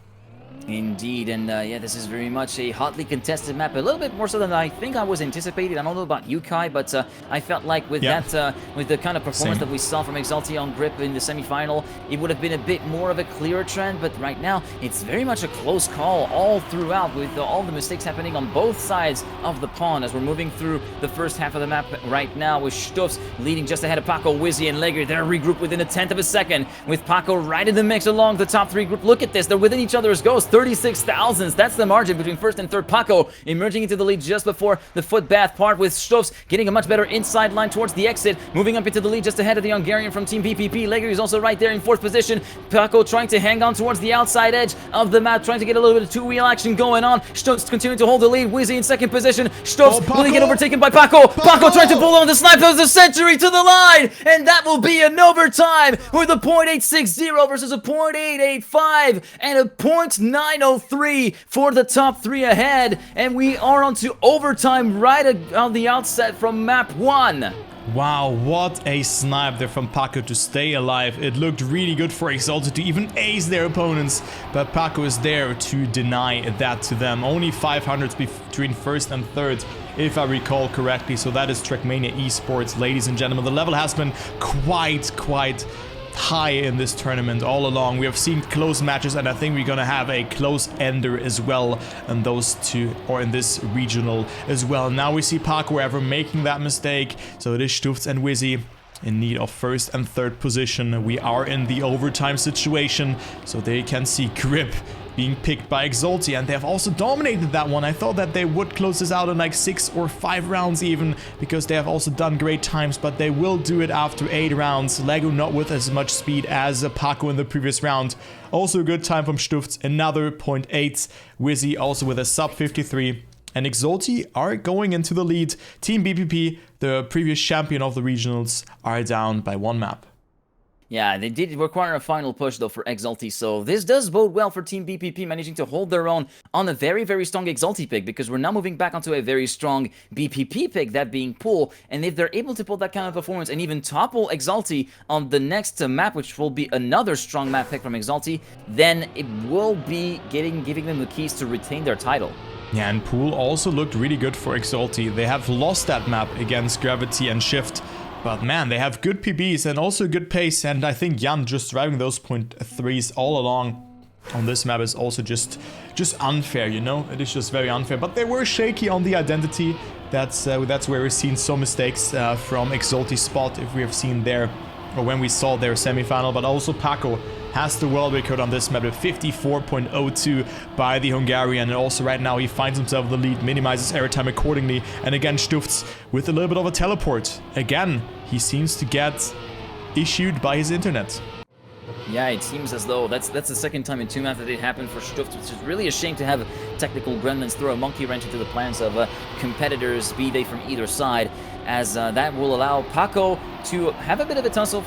Indeed, and yeah, this is very much a hotly contested map, a little bit more so than I think I was anticipating. I don't know about you, Kai, but I felt like with that, with the kind of performance that we saw from Exalty on grip in the semi-final, it would have been a bit more of a clear trend, but right now, it's very much a close call all throughout, with all the mistakes happening on both sides of the pond as we're moving through the first half of the map right now, with Stufz leading just ahead of Paco, Wizzy, and Leger. They're regrouped within a 1/10 of a second, with Paco right in the mix along the top 3 group. Look at this, they're within each other's goals. 36 thousandths. That's the margin between first and third. Paco emerging into the lead just before the foot bath part, with Stufz getting a much better inside line towards the exit, moving up into the lead just ahead of the Hungarian from Team BPP. Leger is also right there in 4th position. Paco trying to hang on towards the outside edge of the map, trying to get a little bit of 2-wheel action going on. Stufz continuing to hold the lead. Wizzy in 2nd position. Stufz will he get overtaken by Paco? Paco trying to pull on the snipe. That was a century to the line, and that will be an overtime with a .860 versus a .885 and a .903 for the top 3 ahead, and we are on to overtime right on the outset from map 1. Wow, what a snipe there from Paco to stay alive. It looked really good for Exalted to even ace their opponents, but Paco is there to deny that to them. Only 500s between 1st and 3rd, if I recall correctly, so that is Trackmania Esports, ladies and gentlemen. The level has been quite high in this tournament all along. We have seen close matches, and I think we're gonna have a close ender as well in those 2, or in this regional as well. Now we see Paco ever making that mistake, so it is Stufz and Wizzy in need of 1st and 3rd position. We are in the overtime situation, so they can see grip being picked by Exalty, and they have also dominated that one. I thought that they would close this out in like 6 or 5 rounds even, because they have also done great times, but they will do it after 8 rounds. Lego not with as much speed as Paco in the previous round. Also a good time from Stufz, another .8. Wizzy also with a sub 53. And Exalty are going into the lead. Team BPP, the previous champion of the regionals, are down by 1 map. Yeah, they did require a final push, though, for Exalty, so this does bode well for Team BPP, managing to hold their own on a very, very strong Exalty pick, because we're now moving back onto a very strong BPP pick, that being Pool, and if they're able to pull that kind of performance and even topple Exalty on the next map, which will be another strong map pick from Exalty, then it will be giving them the keys to retain their title. Yeah, and Pool also looked really good for Exalty. They have lost that map against Gravity and Shift, but man, they have good PBs and also good pace, and I think Jan just driving those .3s all along on this map is also just unfair, you know? It is just very unfair, but they were shaky on the identity. That's where we've seen some mistakes from Exalty's spot, if we have seen there, or when we saw their semi-final, but also Paco has the world record on this map at 54.02 by the Hungarian, and also right now he finds himself in the lead, minimizes airtime accordingly, and again Stufz with a little bit of a teleport. Again, he seems to get issued by his internet. Yeah, it seems as though that's the second time in 2 maps that it happened for Stufz, which is really a shame to have technical gremlins throw a monkey wrench into the plans of competitors, be they from either side, as that will allow Paco to have a bit of a tussle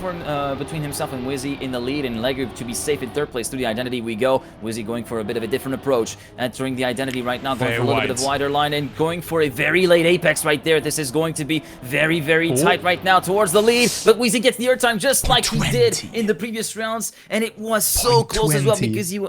between himself and Wizzy in the lead, and Lego to be safe in 3rd place. Through the identity we go. Wizzy going for a bit of a different approach, entering the identity right now, going for a little bit of wider line, and going for a very late apex right there. This is going to be very, very tight right now towards the lead, but Wizzy gets the airtime just like he did in the previous rounds, and it was so close as well, because he...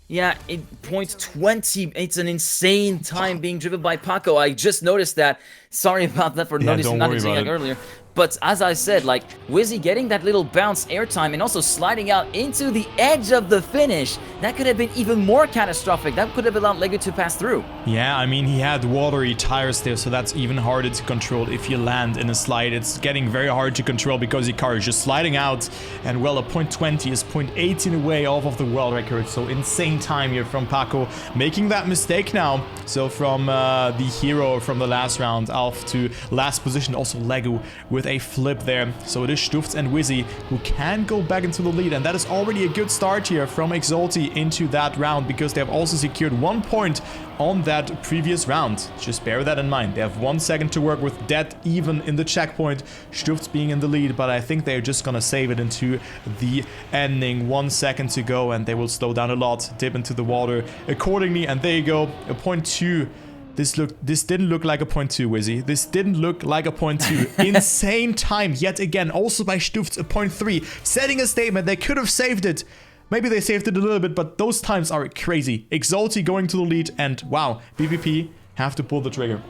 Yeah, .20, it's an insane time being driven by Paco. I just noticed that. Sorry about that for not noticing that earlier. But as I said, like, Wizzy getting that little bounce airtime and also sliding out into the edge of the finish, that could have been even more catastrophic. That could have allowed Lego to pass through. Yeah, I mean, he had watery tires there, so that's even harder to control if you land in a slide. It's getting very hard to control because your car is just sliding out, and well, a .20 is .18 away off of the world record, so insane time here from Paco, making that mistake now. So from the hero from the last round off to last position, also Lego with a flip there. So it is Stufz and Wizzy who can go back into the lead, and that is already a good start here from Exalty into that round, because they have also secured 1 point on that previous round. Just bear that in mind. They have 1 second to work with, dead even in the checkpoint. Stufz being in the lead, but I think they're just gonna save it into the ending. 1 second to go, and they will slow down a lot, dip into the water accordingly, and there you go, a 0.2. This didn't look like a 0.2, Wizzy. This didn't look like a 0.2. Insane time yet again, also by Stufz, a 0.3. Setting a statement, they could have saved it. Maybe they saved it a little bit, but those times are crazy. Exalty going to the lead, and wow, BPP have to pull the trigger.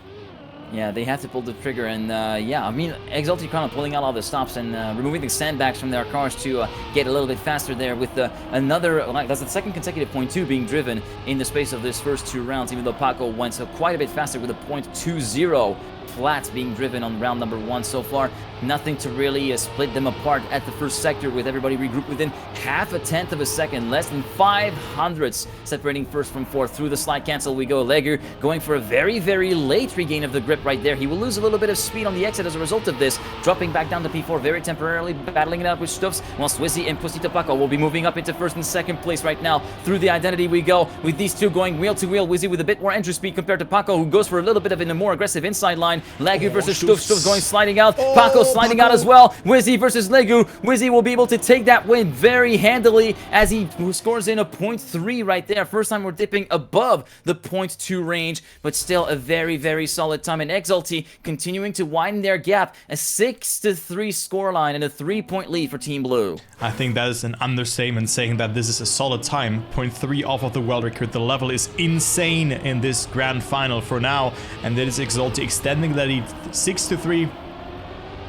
Yeah, they have to pull the trigger, and yeah, I mean, Exalty kind of pulling out all the stops and removing the sandbags from their cars to get a little bit faster there with another, like, that's the second consecutive 0.2 being driven in the space of this first 2 rounds, even though Paco went quite a bit faster with a 0.20 flat being driven on round number 1 so far. Nothing to really split them apart at the first sector, with everybody regrouped within half a tenth of a second, less than 500ths separating first from fourth. Through the slide cancel we go. Legger going for a very, very late regain of the grip right there. He will lose a little bit of speed on the exit as a result of this, dropping back down to P4 very temporarily, battling it out with Stufz, while Swizzy and Pusito Paco will be moving up into first and second place right now. Through the identity we go, with these two going wheel to wheel. Wizzy with a bit more entry speed compared to Paco, who goes for a little bit of a more aggressive inside line. Legu versus Stufz. Stufz going sliding out. Paco sliding out as well. Wizzy versus Legu. Wizzy will be able to take that win very handily as he scores in a 0.3 right there. First time we're dipping above the 0.2 range, but still a very, very solid time. And Exalty continuing to widen their gap. A 6-3 scoreline and a 3-point lead for Team Blue. I think that is an understatement saying that this is a solid time. 0.3 off of the world record. The level is insane in this grand final for now. And that is Exalty extending that lead 6-3.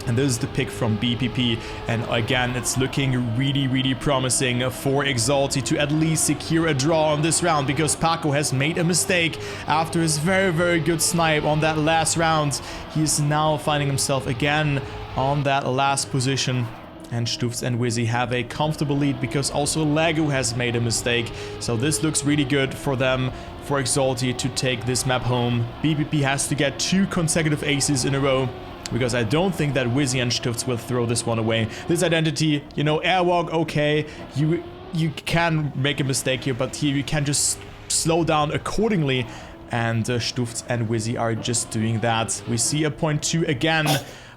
And this is the pick from BPP, and again, it's looking really, really promising for Exalty to at least secure a draw on this round, because Paco has made a mistake after his very, very good snipe on that last round. He is now finding himself again on that last position. And Stufz and Wizzy have a comfortable lead because also Legu has made a mistake. So this looks really good for them, for Exalty to take this map home. BPP has to get 2 consecutive aces in a row, because I don't think that Wizzy and Stufz will throw this one away. This identity, you know, Airwalk, okay, you can make a mistake here, but here you can just slow down accordingly. And Stufz and Wizzy are just doing that. We see a 0.2 again.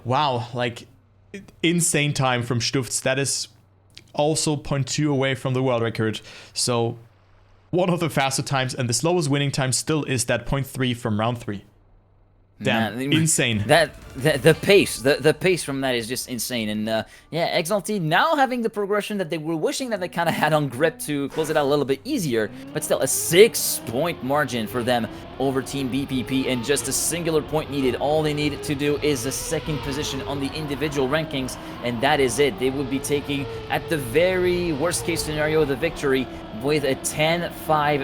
Wow, like, insane time from Stufz. That is also 0.2 away from the world record. So, one of the faster times, and the slowest winning time still is that 0.3 from round 3. Damn, insane. The pace from that is just insane. And yeah, Exalty now having the progression that they were wishing that they kind of had on grip to close it out a little bit easier, but still a 6-point margin for them over Team BPP, and just a singular point needed. All they needed to do is a second position on the individual rankings, and that is it. They would be taking, at the very worst case scenario, the victory with a 10-5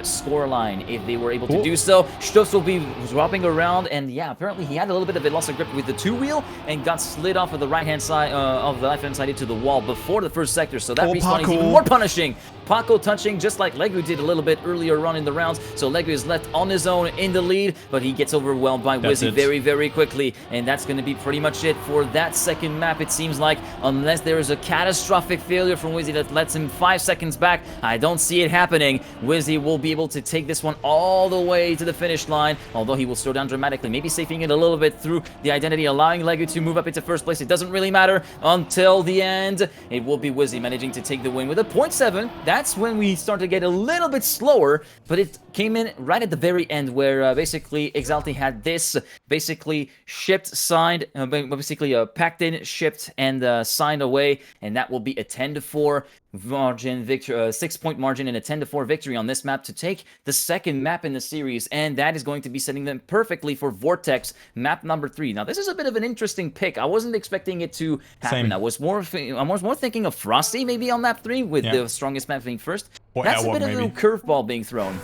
scoreline if they were able to do so. Stufz will be dropping around, and yeah, apparently he had a little bit of a loss of grip with the 2-wheel and got slid off of the right-hand side of the left-hand side into the wall before the first sector. So that respawn is even more punishing. Paco touching just like Legu did a little bit earlier on in the rounds. So Legu is left on his own in the lead, but he gets overwhelmed by Wizzy very, very quickly. And that's going to be pretty much it for that second map, it seems like. Unless there is a catastrophic failure from Wizzy that lets him 5 seconds back, I don't see it happening. Wizzy will be able to take this one all the way to the finish line, although he will slow down dramatically, maybe safing it a little bit through the identity, allowing Legu to move up into first place. It doesn't really matter until the end. It will be Wizzy managing to take the win with a 0.7. That's when we start to get a little bit slower, but it came in right at the very end where basically Exalty had this basically shipped, signed, basically packed in, shipped, and signed away, and that will be a 10-4 margin victory, 6-point margin, and a 10-4 victory on this map to take the second map in the series, and that is going to be setting them perfectly for Vortex map number 3. Now this is a bit of an interesting pick. I wasn't expecting it to happen. Same. I was more thinking of Frosty maybe on map 3 with the strongest map being first. Or that's Airwalk, a bit of a little curveball being thrown.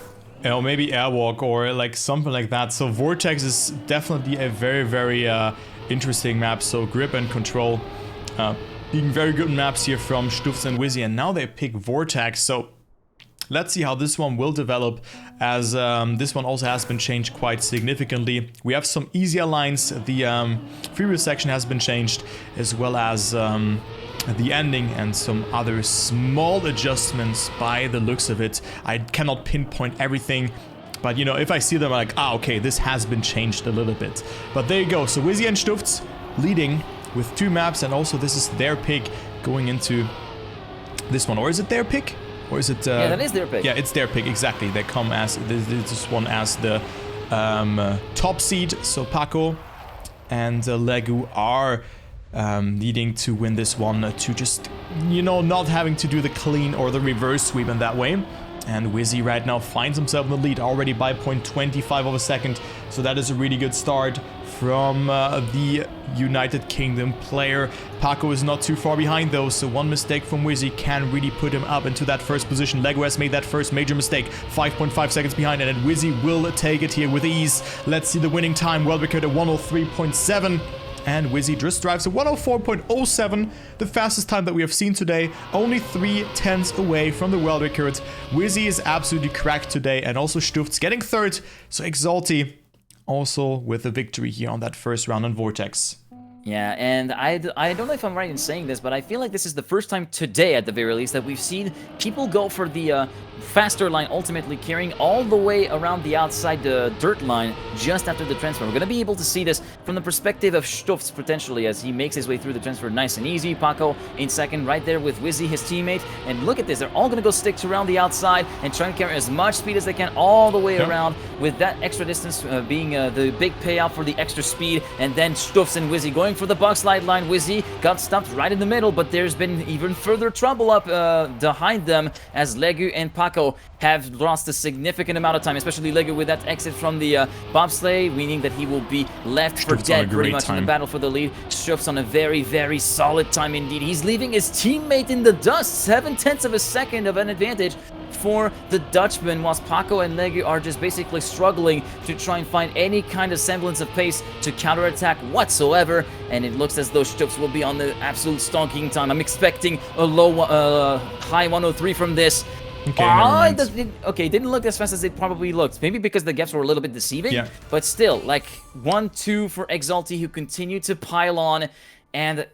Or maybe Airwalk or like something like that. So Vortex is definitely a very, very interesting map. So grip and control being very good maps here from Stufz and Wizzy, and now they pick Vortex. So let's see how this one will develop, as this one also has been changed quite significantly. We have some easier lines, the previous section has been changed, as well as the ending and some other small adjustments by the looks of it. I cannot pinpoint everything, but you know, if I see them, I'm like, ah, okay, this has been changed a little bit. But there you go, so Wizzy and Stufts leading with 2 maps, and also this is their pick going into this one. Or is it their pick? Or is it... yeah, that is their pick. Yeah, it's their pick, exactly. They come as this one as the top seed. So Paco and Legu are needing to win this one to just, you know, not having to do the clean or the reverse sweep in that way. And Wizzy right now finds himself in the lead already by 0.25 of a second. So that is a really good start from the United Kingdom player. Paco is not too far behind though, so one mistake from Wizzy can really put him up into that first position. Lego has made that first major mistake, 5.5 seconds behind, and then Wizzy will take it here with ease. Let's see the winning time, world record at 103.7. And Wizzy just drives a 104.07, the fastest time that we have seen today, only 3/10 away from the world record. Wizzy is absolutely cracked today, and also Stufts getting third, so Exalty also with a victory here on that first round on Vortex. Yeah, and I don't know if I'm right in saying this, but I feel like this is the first time today, at the very least, that we've seen people go for the faster line, ultimately carrying all the way around the outside the dirt line just after the transfer. We're going to be able to see this from the perspective of Stufts, potentially, as he makes his way through the transfer nice and easy. Paco in second, right there with Wizzy, his teammate. And look at this, they're all going to go stick around the outside and try and carry as much speed as they can all the way around, with that extra distance being the big payout for the extra speed. And then Stufts and Wizzy going for the box slide line. Wizzy got stopped right in the middle, but there's been even further trouble up behind them, as Legu and Paco have lost a significant amount of time, especially Legu with that exit from the bobsleigh, meaning that he will be left for dead pretty much in the battle for the lead. Stufts on a very, very solid time indeed. He's leaving his teammate in the dust, 0.7 of a second of an advantage for the Dutchman, whilst Paco and Legu are just basically struggling to try and find any kind of semblance of pace to counterattack whatsoever, and it looks as though Stufts will be on the absolute stonking time. I'm expecting a low, high 103 from this. Okay, okay, didn't look as fast as it probably looked. Maybe because the gaps were a little bit deceiving, yeah. But still, like 1-2 for Exalty, who continue to pile on and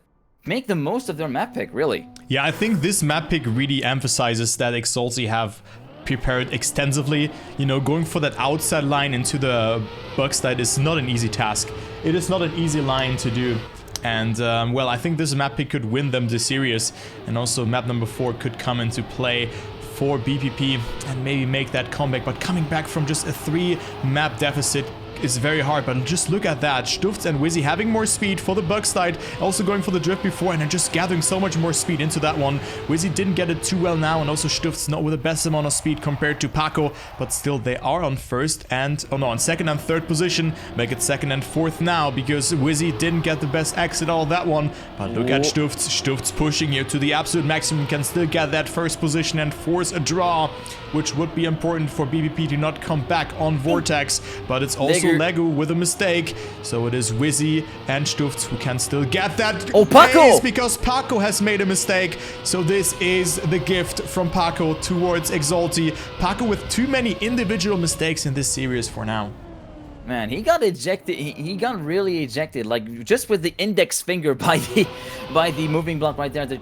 make the most of their map pick, really. Yeah, I think this map pick really emphasizes that Exalty have prepared extensively. You know, going for that outside line into the Bugslide is not an easy task. It is not an easy line to do. And, well, I think this map pick could win them the series. And also map number 4 could come into play for BPP and maybe make that comeback. But coming back from just a 3-map deficit is very hard, but just look at that. Stufts and Wizzy having more speed for the Bugslide, also going for the drift before, and then just gathering so much more speed into that one. Wizzy didn't get it too well now, and also Stufts not with the best amount of speed compared to Paco, but still they are on first and, oh no, on second and third position. Make it second and fourth now, because Wizzy didn't get the best exit out of that one. But look at Stufts. Stufts pushing here to the absolute maximum, can still get that first position and force a draw, which would be important for BPP to not come back on Vortex, but it's also Legu with a mistake, so it is Wizzy and Stufts who can still get that. Oh, Paco! Because Paco has made a mistake, so this is the gift from Paco towards Exalty. Paco with too many individual mistakes in this series for now. Man, he got ejected. He got really ejected, like just with the index finger by the moving block right there,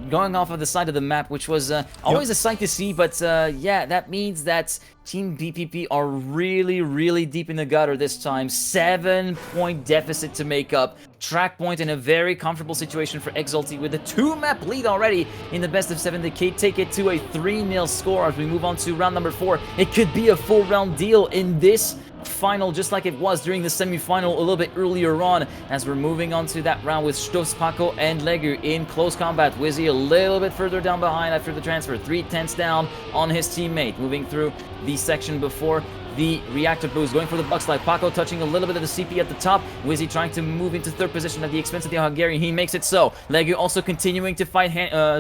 going off of the side of the map, which was always a sight to see. But yeah, that means that Team BPP are really, really deep in the gutter this time. 7-point deficit to make up. Track point in a very comfortable situation for Exalty with a 2-map lead already in the best of 7. They can take it to a 3-0 score as we move on to round number 4. It could be a full round deal in this final, just like it was during the semi-final a little bit earlier on, as we're moving on to that round with Stufts, Paco, and Legu in close combat. Wizzy a little bit further down behind after the transfer, 3/10 down on his teammate. Moving through the section before the reactor boost, going for the buck slide. Paco touching a little bit of the CP at the top. Wizzy trying to move into third position at the expense of the Hungarian. He makes it so. Legu also continuing to fight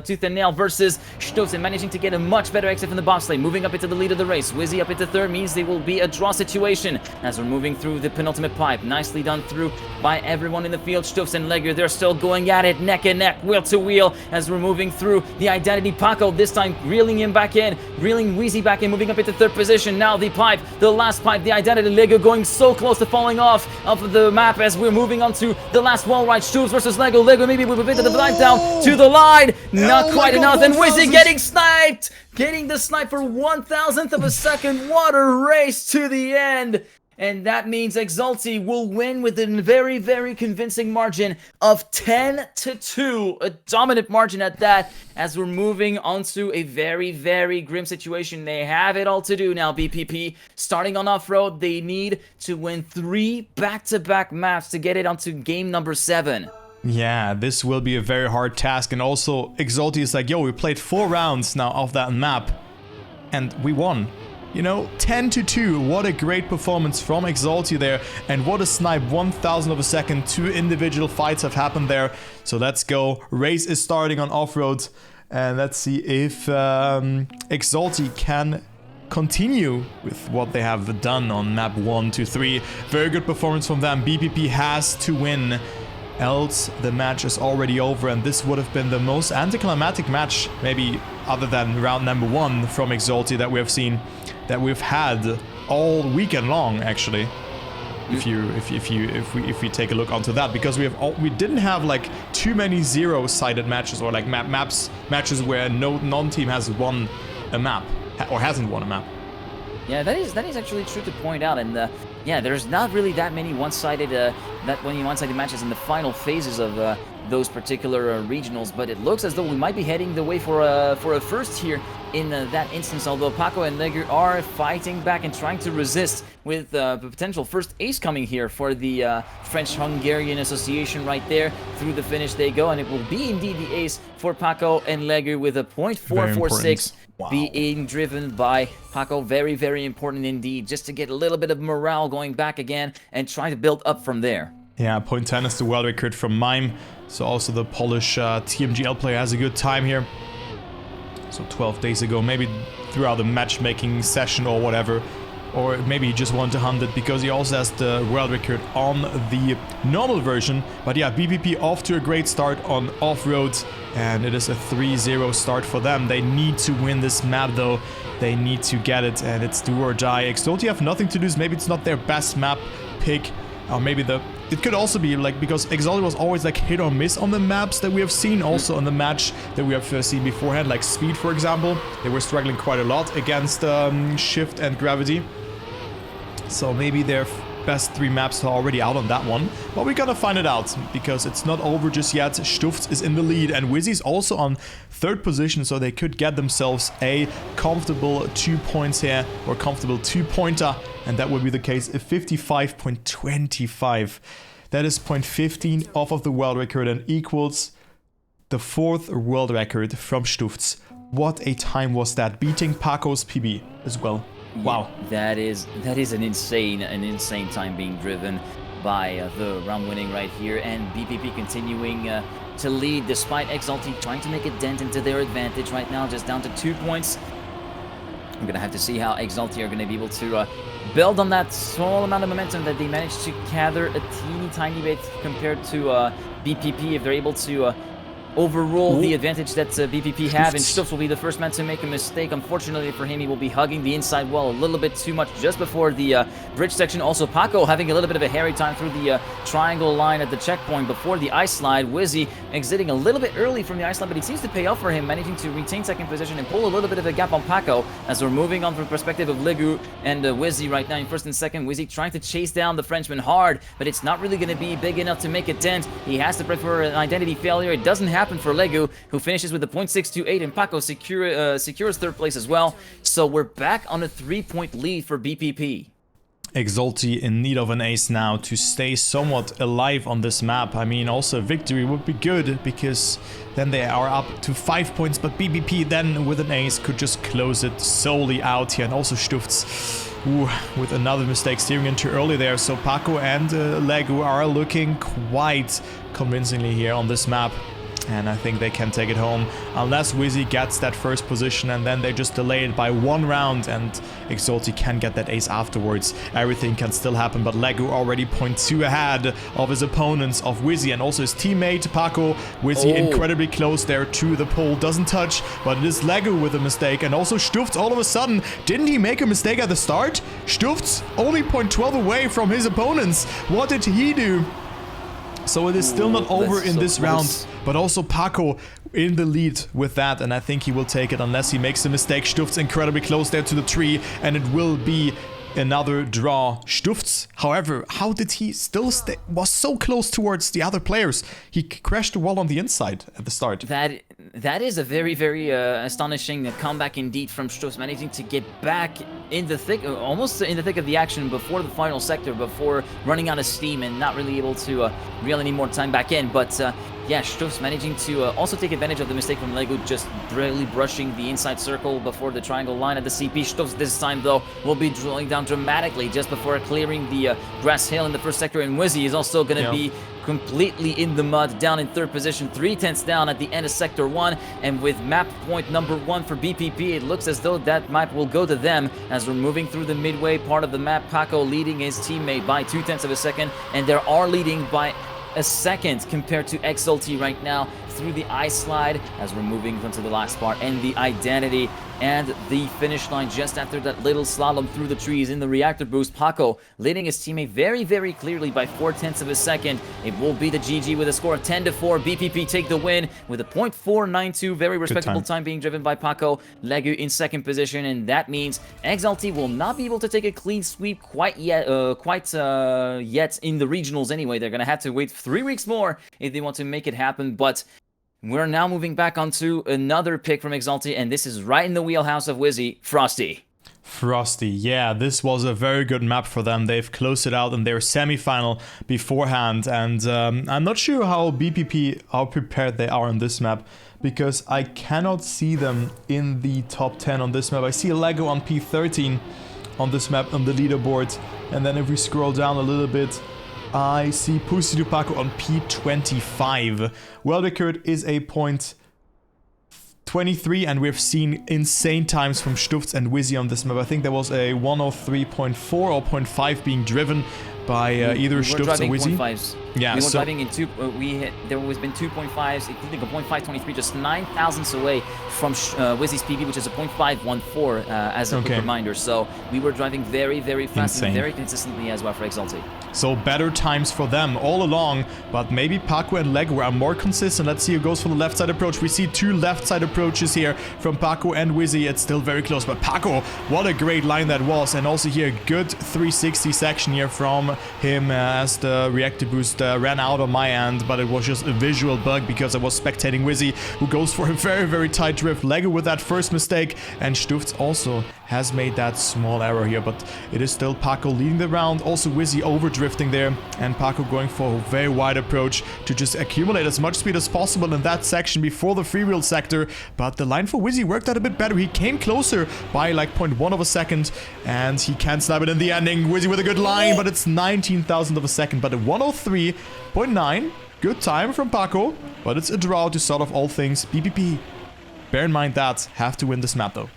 tooth and nail versus Stutz and managing to get a much better exit from the bobsleigh. Moving up into the lead of the race. Wizzy up into third means they will be a draw situation as we're moving through the penultimate pipe. Nicely done through by everyone in the field. Stutz and Legu, they're still going at it neck and neck, wheel to wheel as we're moving through the identity. Paco this time reeling him back in, reeling Wheezy back in, moving up into third position. Now the pipe, the last pipe, the identity. Lego going so close to falling off of the map as we're moving on to the last wall ride. Stutz versus Lego. Lego maybe with a bit of the dive down to the line. Not quite enough. And Wizzy getting sniped. Getting the snipe for 1,000th of a second. What a race to the end. And that means Exalty will win with a very, very convincing margin of 10-2. A dominant margin at that, as we're moving on to a very, very grim situation. They have it all to do now, BPP. Starting on off-road, they need to win 3 back-to-back maps to get it onto game number 7. Yeah, this will be a very hard task. And also, Exalty is like, yo, we played 4 rounds now of that map, and we won. You know, 10-2, what a great performance from Exalty there, and what a snipe, 1,000 of a second, 2 individual fights have happened there. So let's go, race is starting on off-road, and let's see if Exalty can continue with what they have done on map 1, 2, 3. Very good performance from them. BPP has to win, else the match is already over, and this would have been the most anticlimactic match, maybe other than round number 1 from Exalty that we have seen, that we've had all weekend long, actually. If we take a look onto that, because we didn't have like too many 0-sided matches, or like matches where no non-team has won a map or hasn't won a map. Yeah, that is actually true to point out, and yeah, there's not really that many one-sided matches in the final phases of those particular regionals, but it looks as though we might be heading the way for a first here in that instance. Although Paco and Legu are fighting back and trying to resist with the potential first ace coming here for the French-Hungarian Association right there. Through the finish they go, and it will be indeed the ace for Paco and Legu with a .446. Wow. Being driven by Paco. Very, very important indeed, just to get a little bit of morale going back again and try to build up from there. Yeah, .10 is the world record from Mime, so also the Polish TMGL player has a good time here. So 12 days ago, maybe throughout the matchmaking session or whatever, or maybe he just wanted to hunt it because he also has the world record on the normal version. But yeah, BPP off to a great start on off-road, and it is a 3-0 start for them. They need to win this map though. They need to get it, and it's do or die. Exalty have nothing to lose. Maybe it's not their best map pick, or maybe it could also be like, because Exalty was always like hit or miss on the maps that we have seen, also on the match that we have seen beforehand, like Speed for example. They were struggling quite a lot against Shift and Gravity. So maybe their best 3 maps are already out on that one. But we're gonna find it out, because it's not over just yet. Stutz is in the lead, and Wizzy's also on 3rd position, so they could get themselves a comfortable 2 points here, or comfortable 2-pointer, and that would be the case if 55.25. That is 0.15 off of the world record and equals the 4th world record from Stutz. What a time was that, beating Paco's PB as well. Wow. Yeah, that is an insane time being driven by the round winning right here, and BPP continuing to lead despite Exalty trying to make a dent into their advantage right now, just down to 2 points. I'm gonna have to see how Exalty are gonna be able to build on that small amount of momentum that they managed to gather a teeny tiny bit compared to BPP, if they're able to overrule the advantage that BPP have, and Stutz will be the first man to make a mistake. Unfortunately for him, he will be hugging the inside wall a little bit too much just before the bridge section. Also, Paco having a little bit of a hairy time through the triangle line at the checkpoint before the ice slide. Wizzy exiting a little bit early from the ice slide, but it seems to pay off for him, managing to retain 2nd position and pull a little bit of a gap on Paco as we're moving on from the perspective of Legu and Wizzy right now in 1st and 2nd. Wizzy trying to chase down the Frenchman hard, but it's not really going to be big enough to make a dent. He has to pray for an identity failure. It doesn't happen for Legu, who finishes with a .628, and Paco secures 3rd place as well. So we're back on a 3-point lead for BPP. Exalty in need of an ace now to stay somewhat alive on this map. I mean, also a victory would be good because then they are up to 5 points, but BPP then with an ace could just close it solely out here. And also Stufts with another mistake steering in too early there. So Paco and Legu are looking quite convincingly here on this map. And I think they can take it home unless Wizzy gets that first position and then they just delay it by 1 round and Exalty can get that ace afterwards. Everything can still happen, but Legu already 0.2 ahead of his opponents, of Wizzy and also his teammate Paco. Wizzy incredibly close there to the pole, doesn't touch, but it is Legu with a mistake. And also Stufts all of a sudden, didn't he make a mistake at the start? Stufts only 0.12 away from his opponents. What did he do? So it is still not over in this round, but also Paco in the lead with that, and I think he will take it unless he makes a mistake. Stufts incredibly close there to the tree, and it will be another draw. Stufts, however, how did he still stay? Was so close towards the other players. He crashed the wall on the inside at the start. That is a very, very astonishing comeback indeed from Stufts, managing to get back in the thick, almost in the thick of the action before the final sector, before running out of steam and not really able to reel any more time back in. But yeah, Stufts managing to also take advantage of the mistake from Legu, just barely brushing the inside circle before the triangle line at the CP. Stufts this time, though, will be drilling down dramatically just before clearing the grass hill in the first sector, and Wizzy is also going to be completely in the mud, down in 3rd position, 3/10 down at the end of Sector 1, and with map point number 1 for BPP, it looks as though that map will go to them as we're moving through the midway part of the map. Paco leading his teammate by 0.2 of a second, and they are leading by a second compared to Exalty right now through the ice slide as we're moving into the last part, and the identity and the finish line just after that little slalom through the trees in the reactor boost. Paco leading his teammate very, very clearly by 0.4 of a second. It will be the GG with a score of 10-4. BPP take the win with a 0.492. Very respectable time being driven by Paco. Legu in 2nd position, and that means Exalty will not be able to take a clean sweep quite yet in the regionals anyway. They're going to have to wait 3 weeks more if they want to make it happen, but we're now moving back onto another pick from Exalty, and this is right in the wheelhouse of Wizzy, Frosty. Frosty, yeah, this was a very good map for them. They've closed it out in their semi-final beforehand, and I'm not sure how BPP, how prepared they are on this map, because I cannot see them in the top 10 on this map. I see a Lego on P13 on this map on the leaderboard, and then if we scroll down a little bit, I see Pussy Paco on P25. Wellbeckert is a 0.23, and we've seen insane times from Stufts and Wizzy on this map. I think there was a 103.4 or 0.5 being driven by either Stufts or Wizzy. Yeah, we were driving in there has been 2.5s, including a 0.523, just 9,000ths away from Wizzy's PB, which is a 0.514 as a quick reminder. So we were driving very, very fast and very consistently as well for Exalty. So better times for them all along, but maybe Paco and Legu are more consistent. Let's see who goes for the left side approach. We see 2 left side approaches here from Paco and Wizzy. It's still very close, but Paco, what a great line that was. And also here, good 360 section here from him as the reactor boost ran out on my end, but it was just a visual bug because I was spectating Wizzy, who goes for a very, very tight drift. Legu with that first mistake, and Stufts also has made that small error here, but it is still Paco leading the round. Also Wizzy over drifting there, and Paco going for a very wide approach to just accumulate as much speed as possible in that section before the freewheel sector. But the line for Wizzy worked out a bit better. He came closer by like 0.1 of a second, and he can snap it in the ending. Wizzy with a good line, but it's 19,000th of a second, but a 103.9. Good time from Paco, but it's a draw to sort of all things. BPP, bear in mind that, have to win this map though.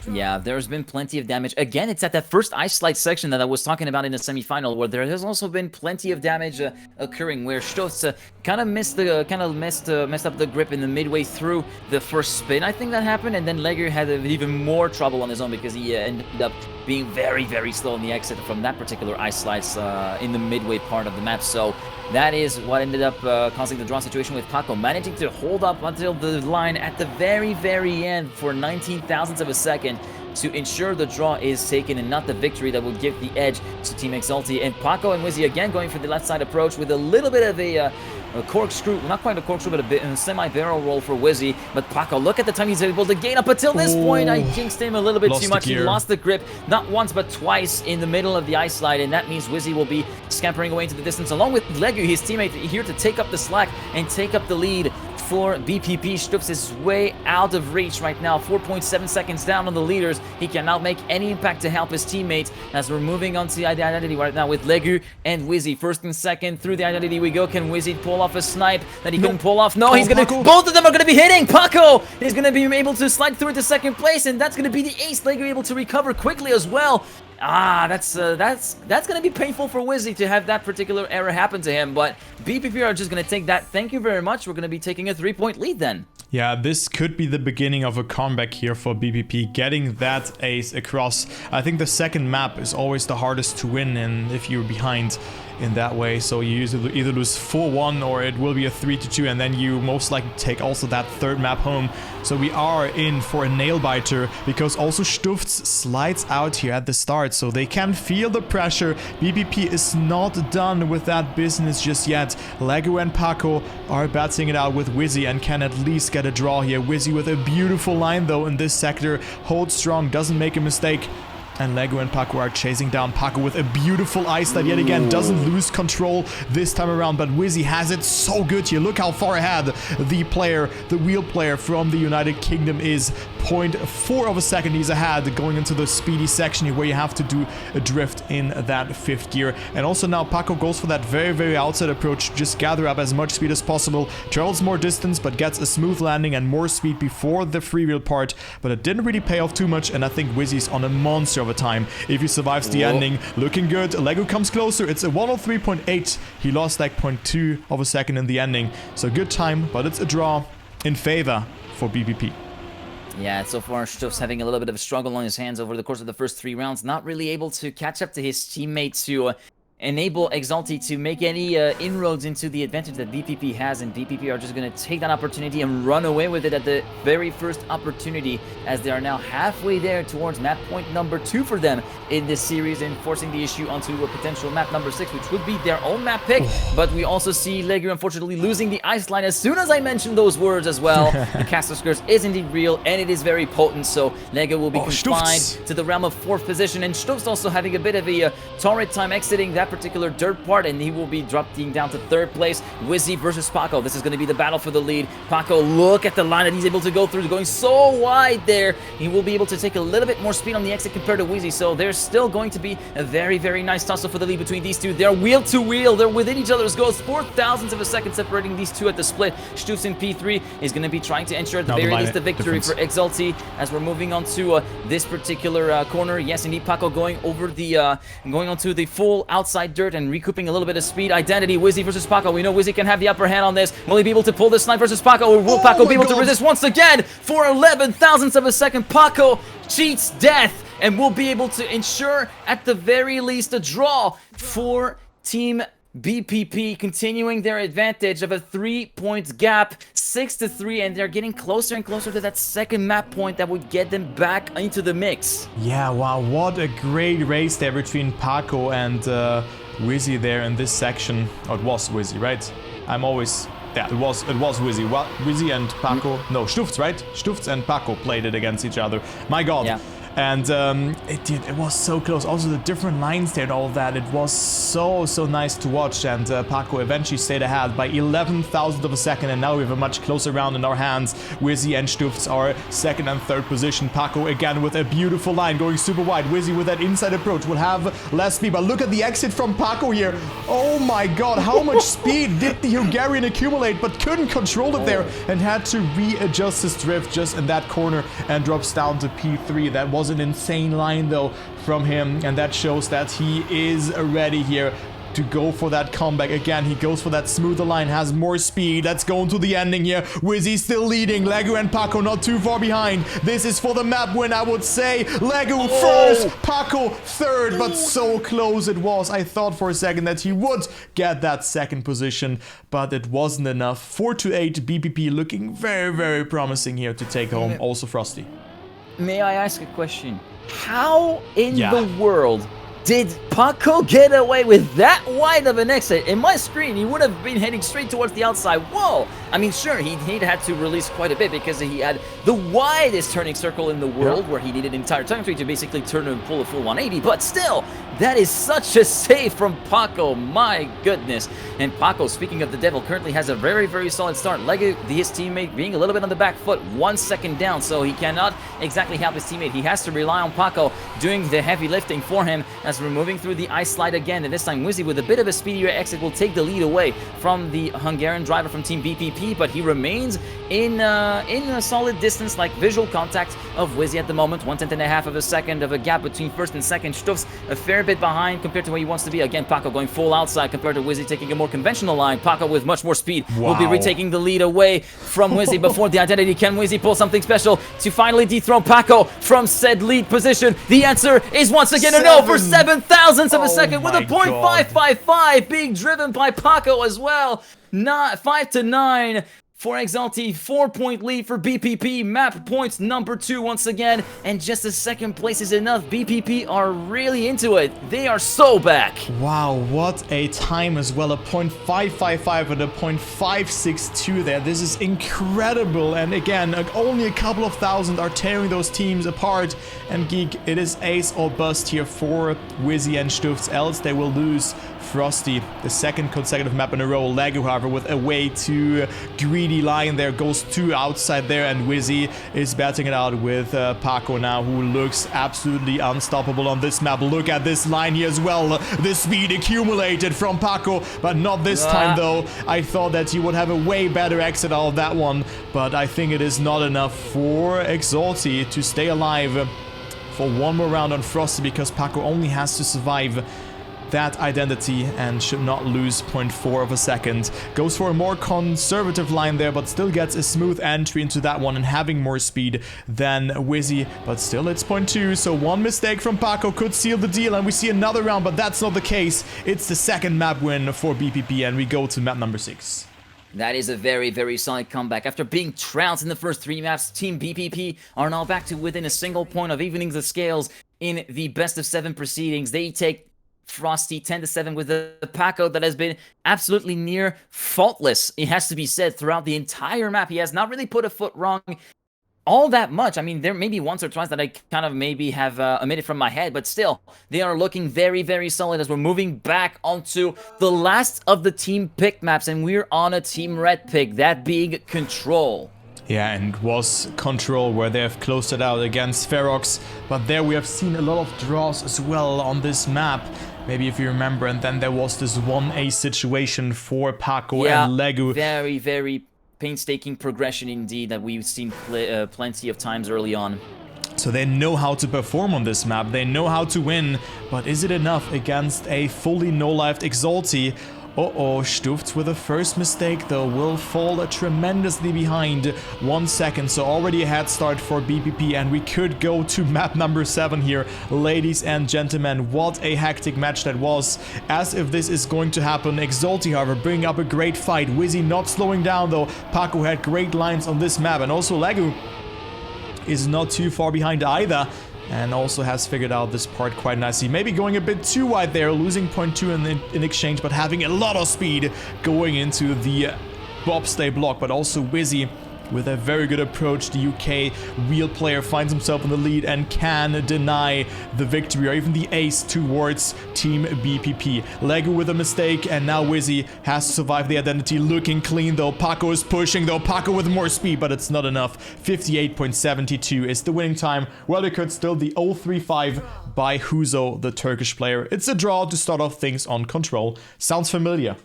Yeah, there's been plenty of damage. Again, it's at that first ice slide section that I was talking about in the semi-final, where there has also been plenty of damage occurring, where Stufts kind of messed up the grip in the midway through the first spin. I think that happened, and then Legu had even more trouble on his own because he ended up being very, very slow on the exit from that particular ice slice in the midway part of the map. So that is what ended up causing the draw situation, with Paco managing to hold up until the line at the very, very end for 19,000ths of a second to ensure the draw is taken and not the victory that will give the edge to Team Exalty. And Paco and Wizzy again going for the left side approach with a little bit of a a corkscrew, not quite a corkscrew, but a bit a semi-barrel roll for Wizzy. But Paco, look at the time he's able to gain up until this point. I jinxed him a little bit too much. He lost the grip, not once, but twice in the middle of the ice slide, and that means Wizzy will be scampering away into the distance, along with Legu, his teammate, here to take up the slack and take up the lead for BPP. Stufs is way out of reach right now, 4.7 seconds down on the leaders. He cannot make any impact to help his teammates as we're moving on to the identity right now with Legu and Wizzy. First and second through the identity we go. Can Wizzy pull off a snipe that he couldn't pull off? No, he's gonna, both of them are gonna be hitting. Paco is gonna be able to slide through into second place, and that's gonna be the ace. Legu able to recover quickly as well. That's gonna be painful for Wizzy to have that particular error happen to him, but BPP are just gonna take that. Thank you very much. We're gonna be taking a 3-point lead then. Yeah, this could be the beginning of a comeback here for BPP, getting that ace across. I think the second map is always the hardest to win, and if you're behind in that way, so you usually either lose 4-1 or it will be a 3-2, and then you most likely take also that third map home. So we are in for a nail biter, because also Stufts slides out here at the start, so they can feel the pressure. BPP is not done with that business just yet. Legu and Paco are batting it out with Wizzy and can at least get a draw here. Wizzy with a beautiful line though in this sector, holds strong, doesn't make a mistake. And Legu and Paco are chasing down Paco with a beautiful ice that yet again doesn't lose control this time around. But Wizzy has it so good here. Look how far ahead the wheel player from the United Kingdom is. 0.4 of a second he's ahead going into the speedy section here where you have to do a drift in that fifth gear. And also now Paco goes for that very, very outside approach. Just gather up as much speed as possible. Travels more distance but gets a smooth landing and more speed before the freewheel part. But it didn't really pay off too much, and I think Wizzy's on a monster of a time if he survives the ending. Looking good. Legu comes closer. It's a 103.8. He lost like 0.2 of a second in the ending. So good time, but it's a draw in favor for BPP. Yeah, so far Stufs having a little bit of a struggle on his hands over the course of the first 3 rounds. Not really able to catch up to his teammates to enable Exalty to make any inroads into the advantage that BPP has, and BPP are just going to take that opportunity and run away with it at the very first opportunity, as they are now halfway there towards map point number 2 for them in this series, and forcing the issue onto a potential map number 6, which would be their own map pick. But we also see Legu unfortunately losing the ice line as soon as I mentioned those words as well. The Castle Curse is indeed real, and it is very potent, so Legu will be confined to the realm of 4th position, and Stufs also having a bit of a torrid time exiting that particular dirt part, and he will be dropping down to 3rd place. Wizzy versus Paco. This is going to be the battle for the lead. Paco, look at the line that he's able to go through, going so wide there. He will be able to take a little bit more speed on the exit compared to Wizzy, so there's still going to be a very, very nice tussle for the lead between these two. They're wheel to wheel. They're within each other's goals. 4,000ths of a second separating these two at the split. Stufs in P3 is going to be trying to ensure at the very least the victory for Exalty as we're moving on to this particular corner. Yes, indeed, Paco going over the going onto the full outside dirt and recouping a little bit of speed. Identity, Wizzy versus Paco. We know Wizzy can have the upper hand on this. Will he be able to pull this snipe versus Paco, or will Paco be able to resist once again for 11,000ths of a second? Paco cheats death and will be able to ensure at the very least a draw for Team BPP, continuing their advantage of a 3-point gap, 6-3, and they're getting closer and closer to that second map point that would get them back into the mix. Yeah, wow, what a great race there between Paco and Wizzy there in this section. Oh, it was Wizzy, right? I'm always... Yeah, it was Wizzy. Well, Wizzy and Paco... No, Stufts, right? Stufts and Paco played it against each other. My god. Yeah. And it was so close. Also the different lines there and all of that. It was so nice to watch. And Paco eventually stayed ahead by 11,000th of a second. And now we have a much closer round in our hands. Wizzy and Stufts are 2nd and 3rd position. Paco again with a beautiful line going super wide. Wizzy with that inside approach will have less speed. But look at the exit from Paco here. Oh my god, how much speed did the Hungarian accumulate, but couldn't control it there and had to readjust his drift just in that corner and drops down to P3. That was an insane line though from him, and that shows that he is ready here to go for that comeback again. He goes for that smoother line, has more speed. Let's go into the ending here. Wizzy still leading. Legu and Paco not too far behind. This is for the map win, I would say. Legu first, Paco 3rd, but so close it was. I thought for a second that he would get that 2nd position, but it wasn't enough. 4-8, BPP looking very, very promising here to take home. Also Frosty. May I ask a question? How in the world did Paco get away with that wide of an exit? In my screen, he would have been heading straight towards the outside wall. I mean, sure, he had to release quite a bit because he had the widest turning circle in the world, where he needed an entire turn tree to basically turn and pull a full 180, but still, that is such a save from Paco, my goodness. And Paco, speaking of the devil, currently has a very, very solid start. Lego, his teammate, being a little bit on the back foot, 1 second down, so he cannot exactly help his teammate. He has to rely on Paco doing the heavy lifting for him as we're moving through the ice slide again. And this time, Wizzy, with a bit of a speedier exit, will take the lead away from the Hungarian driver from Team BPP, but he remains in a solid distance, like visual contact of Wizzy at the moment. 1/10.5 of a second of a gap between first and second. Stuff's a fair bit behind compared to where he wants to be. Again, Paco going full outside compared to Wizzy taking a more conventional line. Paco with much more speed will be retaking the lead away from Wizzy before the identity. Can Wizzy pull something special to finally dethrone Paco from said lead position? The answer is once again a no for 7,000ths of a second with a .555 being driven by Paco as well. 5-9. For Exalty, 4-point lead for BPP. Map points number 2 once again, and just a second place is enough. BPP are really into it. They are so back. Wow, what a time as well. A .555 and a .562 there. This is incredible. And again, only a couple of thousand are tearing those teams apart. And Geek, it is ace or bust here for Wizzy and Stufts, else they will lose Frosty, the second consecutive map in a row. Lego, however, with a way too greedy line there, goes 2 outside there, and Wizzy is batting it out with Paco now, who looks absolutely unstoppable on this map. Look at this line here as well. The speed accumulated from Paco, but not this time though. I thought that he would have a way better exit out of that one, but I think it is not enough for Exalty to stay alive for one more round on Frosty, because Paco only has to survive that identity and should not lose 0.4 of a second. Goes for a more conservative line there, but still gets a smooth entry into that one and having more speed than Wizzy, but still it's 0.2, so one mistake from Paco could seal the deal, and we see another round, but that's not the case. It's the second map win for BPP, and we go to map number 6. That is a very, very solid comeback. After being trounced in the first 3 maps, Team BPP are now back to within a single point of evening the scales in the best of 7 proceedings. They take Frosty 10-7 with a Paco that has been absolutely near faultless, it has to be said, throughout the entire map. He has not really put a foot wrong all that much. I mean, there may be once or twice that I kind of maybe have omitted from my head, but still, they are looking very, very solid as we're moving back onto the last of the team pick maps, and we're on a Team Red pick, that being Control. Yeah, and was Control where they have closed it out against Ferox, but there we have seen a lot of draws as well on this map. Maybe if you remember, and then there was this 1A situation for Paco and Lego. Very, very painstaking progression indeed that we've seen plenty of times early on. So they know how to perform on this map, they know how to win, but is it enough against a fully no-lifed Exalty? Uh-oh, Stufts with a first mistake though will fall tremendously behind. 1 second, so already a head start for BPP, and we could go to map number 7 here. Ladies and gentlemen, what a hectic match that was. As if this is going to happen. Exalty, however, bringing up a great fight. Wizzy not slowing down though. Paco had great lines on this map, and also Lego is not too far behind either, and also has figured out this part quite nicely. Maybe going a bit too wide there, losing 0.2 in exchange, but having a lot of speed going into the bobsleigh block. But also Wizzy with a very good approach. The UK wheel player finds himself in the lead and can deny the victory or even the ace towards Team BPP. Lego with a mistake, and now Wizzy has to survive the identity. Looking clean though. Paco is pushing though. Paco with more speed, but it's not enough. 58.72 is the winning time. Well, it could still the 035 by Huzo, the Turkish player. It's a draw to start off things on Control. Sounds familiar.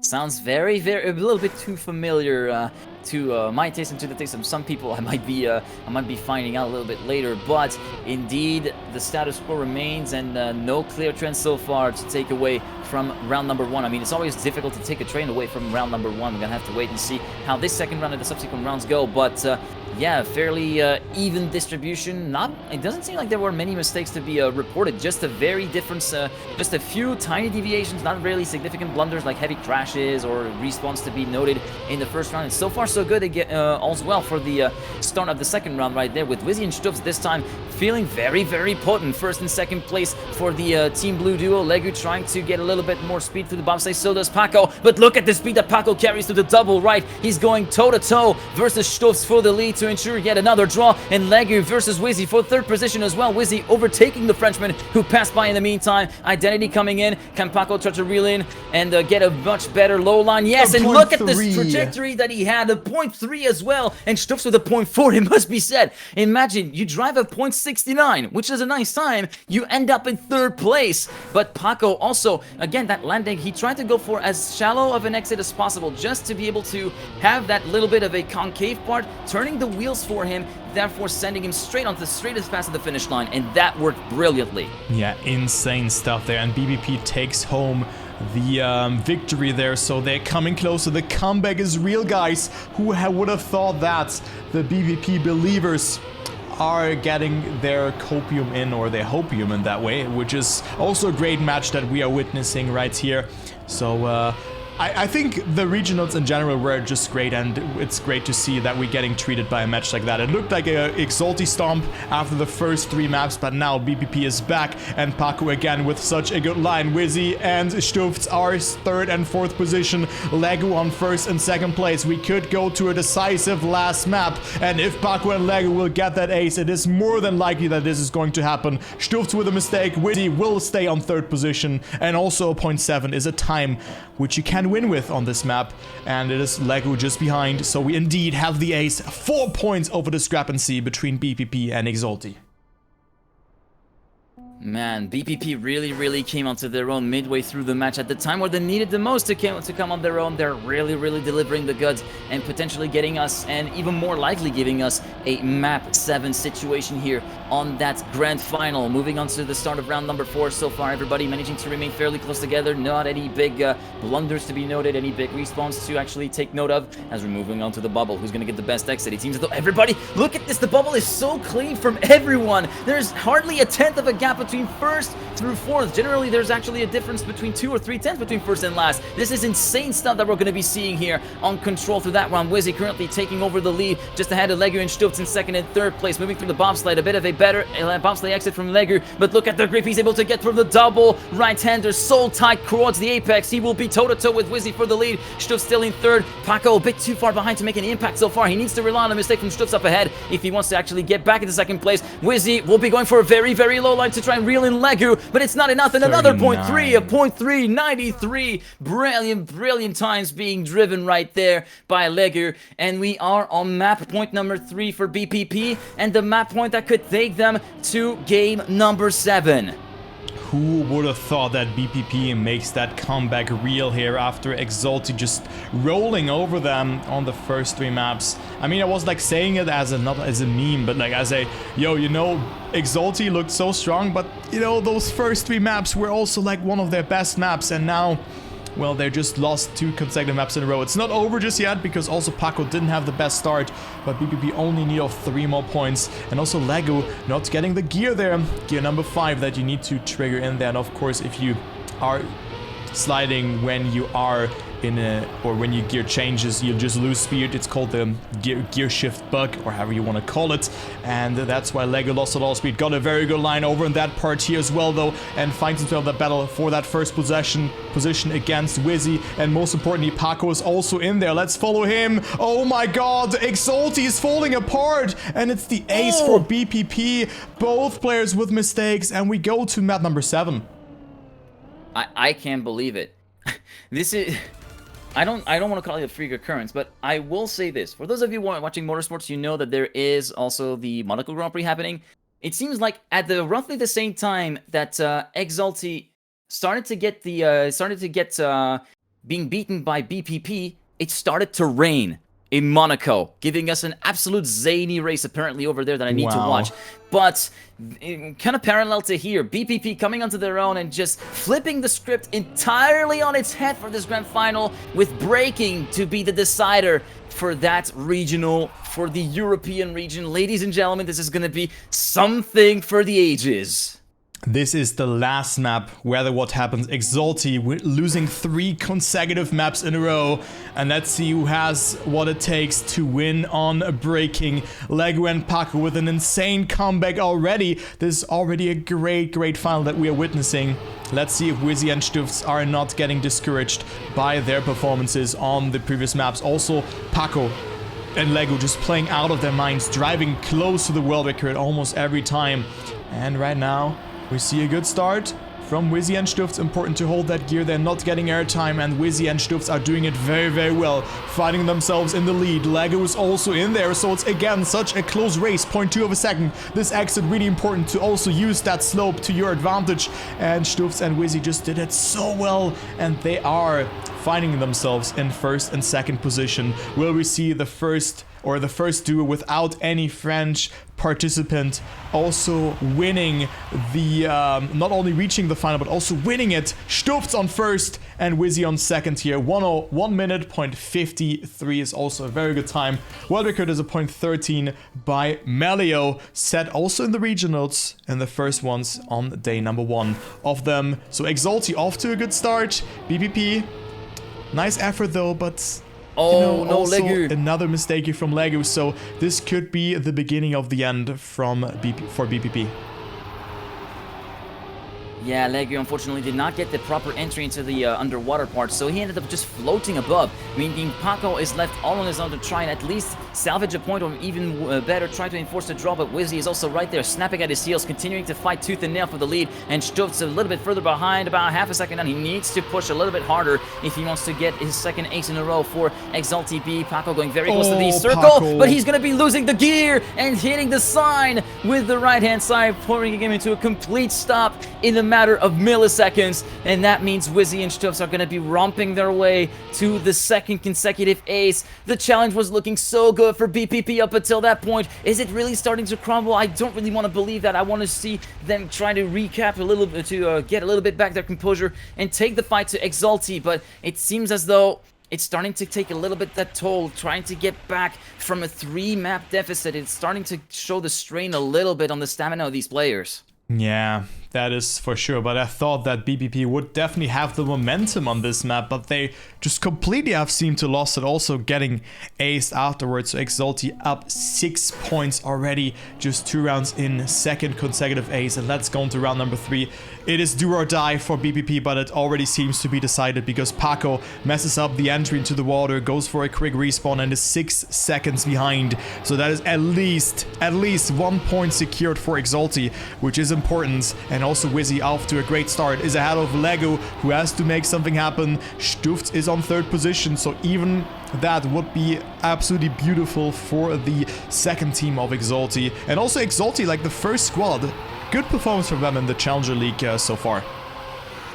Sounds very, very, a little bit too familiar to my taste and to the taste of some people. I might be finding out a little bit later, but indeed the status quo remains, and no clear trend so far to take away from round number 1. I mean, it's always difficult to take a train away from round number 1. We're gonna have to wait and see how this second round and the subsequent rounds go, but yeah, fairly even distribution. It doesn't seem like there were many mistakes to be reported. Just a very different, just a few tiny deviations, not really significant blunders like heavy crashes or respawns to be noted in the first round. And so far, so good again, as well for the start of the second round right there, with Wizzy and Stubbs this time feeling very, very potent. First and second place for the Team Blue duo. Legu trying to get a little bit more speed through the bobsleigh, so does Paco. But look at the speed that Paco carries to the double right. He's going toe-to-toe versus Stubbs for the lead to ensure yet another draw. And Legu versus Wizzy for third position as well. Wizzy overtaking the Frenchman who passed by in the meantime. Identity coming in. Can Paco try to reel in and get a much better low line? Yes, and look at this trajectory that he had. A 0.3 as well. And Stubbs with a 0.4, it must be said. Imagine, you drive a 0.69, which is a nice time. You end up in third place. But Paco also, again, that landing, he tried to go for as shallow of an exit as possible, just to be able to have that little bit of a concave part, turning the wheels for him, therefore sending him straight onto the straightest pass to the finish line, and that worked brilliantly. Yeah, insane stuff there, and BPP takes home the victory there, so they're coming closer. The comeback is real, guys. Who would have thought that the BPP believers are getting their copium in, or their hopium in that way, which is also a great match that we are witnessing right here. So I think the regionals in general were just great, and it's great to see that we're getting treated by a match like that. It looked like a Exalty stomp after the first 3 maps, but now BPP is back, and Paco again with such a good line. Wizzy and Stubbs are 3rd and 4th position. Legu on 1st and 2nd place. We could go to a decisive last map, and if Paco and Legu will get that ace, it is more than likely that this is going to happen. Stubbs with a mistake. Wizzy will stay on 3rd position, and also a 0.7 is a time which you can win with on this map, and it is Legu just behind, so we indeed have the ace. 4 points over discrepancy between BPP and Exalty. Man, BPP really came onto their own midway through the match at the time where they needed the most to come on their own. They're really delivering the goods and potentially getting us, and even more likely giving us, a map 7 situation here on that grand final. Moving on to the start of round number 4 so far, everybody managing to remain fairly close together. Not any big blunders to be noted, any big respawns to actually take note of as we're moving on to the bubble. Who's going to get the best exit? It seems as though everybody, look at this, the bubble is so clean from everyone. There's hardly a 1/10 of a gap between 1st through 4th. Generally, there's actually a difference between 2 or 3/10 between 1st and last. This is insane stuff that we're going to be seeing here on control through that round. Wizzy currently taking over the lead, just ahead of Legu and Stubbs in 2nd and 3rd place. Moving through the bobsled, a bit of a better bobsleigh exit from Legu, but look at the grip. He's able to get through the double right-hander so tight towards the apex. He will be toe-to-toe with Wizzy for the lead. Stubbs still in 3rd. Paco a bit too far behind to make any impact so far. He needs to rely on a mistake from Stubbs up ahead if he wants to actually get back into 2nd place. Wizzy will be going for a very low line to try and reel in Legu, but it's not enough, and another 0.3, a 0.393. Brilliant times being driven right there by Legu, and we are on map point number 3 for BPP, and the map point that could take them to game number 7. Who would have thought that BPP makes that comeback real here after Exalty just rolling over them on the first 3 maps? I mean, I was like saying it as not as a meme, but like as a, yo, you know, Exalty looked so strong, but you know, those first 3 maps were also like one of their best maps, and now, well, they just lost 2 consecutive maps in a row. It's not over just yet, because also Paco didn't have the best start, but BPP only need of 3 more points. And also Legu not getting the gear there, gear number 5 that you need to trigger in there. And of course, if you are sliding when you are in a, or when your gear changes, you'll just lose speed. It's called the gear shift bug, or however you want to call it, and that's why Legu lost a lot of speed. Got a very good line over in that part here as well though, and finds himself the battle for that first position against Wizzy, and most importantly Paco is also in there. Let's follow him. Oh my god, Exalty is falling apart, and it's the ace for BPP. Both players with mistakes, and we go to map number 7. I can't believe it. This is, I don't want to call it a freak occurrence, but I will say this. For those of you watching motorsports, you know that there is also the Monaco Grand Prix happening. It seems like at the roughly the same time that Exalty started to get being beaten by BPP, it started to rain in Monaco, giving us an absolute zany race apparently over there that I need to watch. But kind of parallel to here, BPP coming onto their own and just flipping the script entirely on its head for this grand final, with braking to be the decider for that regional, for the European region. Ladies and gentlemen, this is going to be something for the ages. This is the last map where what happens. Exalty losing 3 consecutive maps in a row. And let's see who has what it takes to win on breaking. Lego and Paco with an insane comeback already. This is already a great final that we are witnessing. Let's see if Wizzy and Stufts are not getting discouraged by their performances on the previous maps. Also, Paco and Lego just playing out of their minds, driving close to the world record almost every time. And right now, we see a good start from Wizzy and Stufts. Important to hold that gear. They're not getting airtime, and Wizzy and Stufts are doing it very well, finding themselves in the lead. Lego is also in there, so it's again such a close race. 0.2 of a second. This exit really important to also use that slope to your advantage. And Stufts and Wizzy just did it so well, and they are finding themselves in first and second position. Will we see the first duo without any French participant also winning the, not only reaching the final, but also winning it? Stufts on first and Wizzy on second here. 1 minute, 0.53 is also a very good time. World record is a 0.13 by Melio, set also in the regionals, and the first ones on day number 1 of them. So Exalty off to a good start. BPP, nice effort though, but oh, no, also Legu. another mistake here from Legu, so this could be the beginning of the end for BPP. Yeah, Legu unfortunately did not get the proper entry into the underwater part, so he ended up just floating above, meaning Paco is left all on his own to try and at least salvage a point, or even better, try to enforce the draw. But Wizzy is also right there, snapping at his heels, continuing to fight tooth and nail for the lead, and Stufts a little bit further behind, about half a second down. He needs to push a little bit harder if he wants to get his second ace in a row for Exalty B. Paco going very close to the circle, Paco. but he's going to be losing the gear and hitting the sign with the right-hand side, pouring him into a complete stop in the matter of milliseconds, and that means Wizzy and Stufts are going to be romping their way to the second consecutive ace. The challenge was looking so good for BPP up until that point. Is it really starting to crumble? I don't really want to believe that. I want to see them try to recap a little bit, to get a little bit back their composure and take the fight to Exalty, but it seems as though it's starting to take a little bit that toll, trying to get back from a 3-map deficit. It's starting to show the strain a little bit on the stamina of these players. Yeah, that is for sure, but I thought that BPP would definitely have the momentum on this map, but they just completely have seemed to lost it, also getting aced afterwards. So Exalty up 6 points already, just 2 rounds in, second consecutive ace, and let's go into round number 3. It is do or die for BPP, but it already seems to be decided because Paco messes up the entry into the water, goes for a quick respawn, and is 6 seconds behind. So that is at least 1 point secured for Exalty, which is important. And also Wizzy off to a great start, is ahead of Lego, who has to make something happen. Stufts is on 3rd position, so even that would be absolutely beautiful for the second team of Exalty. And also Exalty, like the first squad, good performance from them in the Challenger League so far.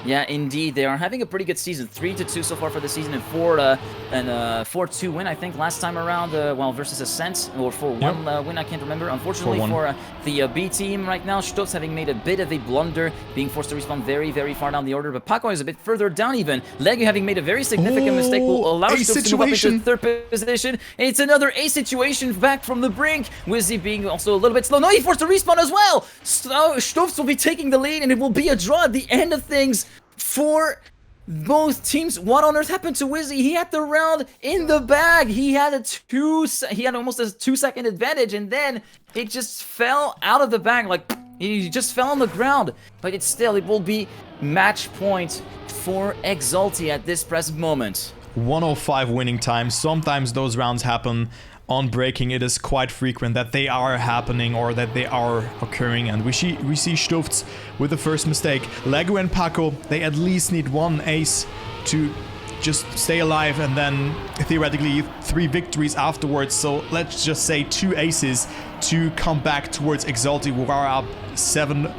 Yeah, indeed, they are having a pretty good season. 3-2 so far for the season, and 4-2 win, I think, last time around. Well, versus Ascent, or 4-1 win, I can't remember. Unfortunately for the B team right now, Stufts having made a bit of a blunder, being forced to respawn very far down the order. But Paco is a bit further down even. Legu having made a very significant mistake will allow Stufts to move up into 3rd position. It's another A situation back from the brink. Wizzy being also a little bit slow. No, he forced to respawn as well. So Stufts will be taking the lead, and it will be a draw at the end of things for both teams. What on earth happened to Wizzy? He had the round in the bag. He had almost a 2-second advantage, and then it just fell out of the bag. Like, he just fell on the ground. But it will be match point for Exalty at this present moment. 105 winning time. Sometimes those rounds happen on breaking. It is quite frequent that they are happening or that they are occurring, and we see Stufts with the first mistake. Lego and Paco, they at least need 1 ace to just stay alive, and then theoretically 3 victories afterwards. So let's just say 2 aces to come back towards Exalty, who are up 7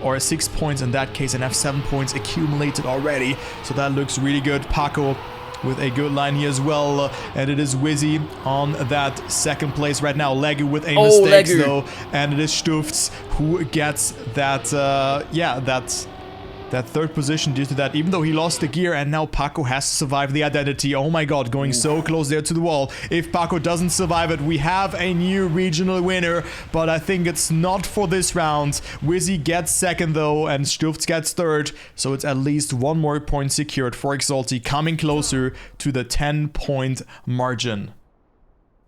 or 6 points in that case, and have 7 points accumulated already. So that looks really good. Paco with a good line here as well, and it is Wizzy on that 2nd place right now. Legu with a mistake though, and it is Stufts who gets that, that third position due to that, even though he lost the gear, and now Paco has to survive the identity. Oh my god, going so close there to the wall. If Paco doesn't survive it, we have a new regional winner, but I think it's not for this round. Wizzy gets second though, and Stuft gets third, so it's at least one more point secured for Exalty, coming closer to the 10-point margin.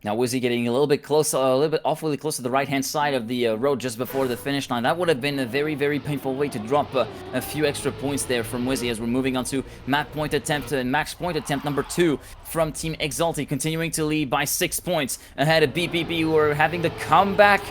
Now Wizzy getting a little bit close, a little bit awfully close to the right-hand side of the road just before the finish line. That would have been a very, very painful way to drop a few extra points there from Wizzy, as we're moving on to map point attempt and max point attempt number 2 from Team Exalty, continuing to lead by 6 points ahead of BPP, who are having the comeback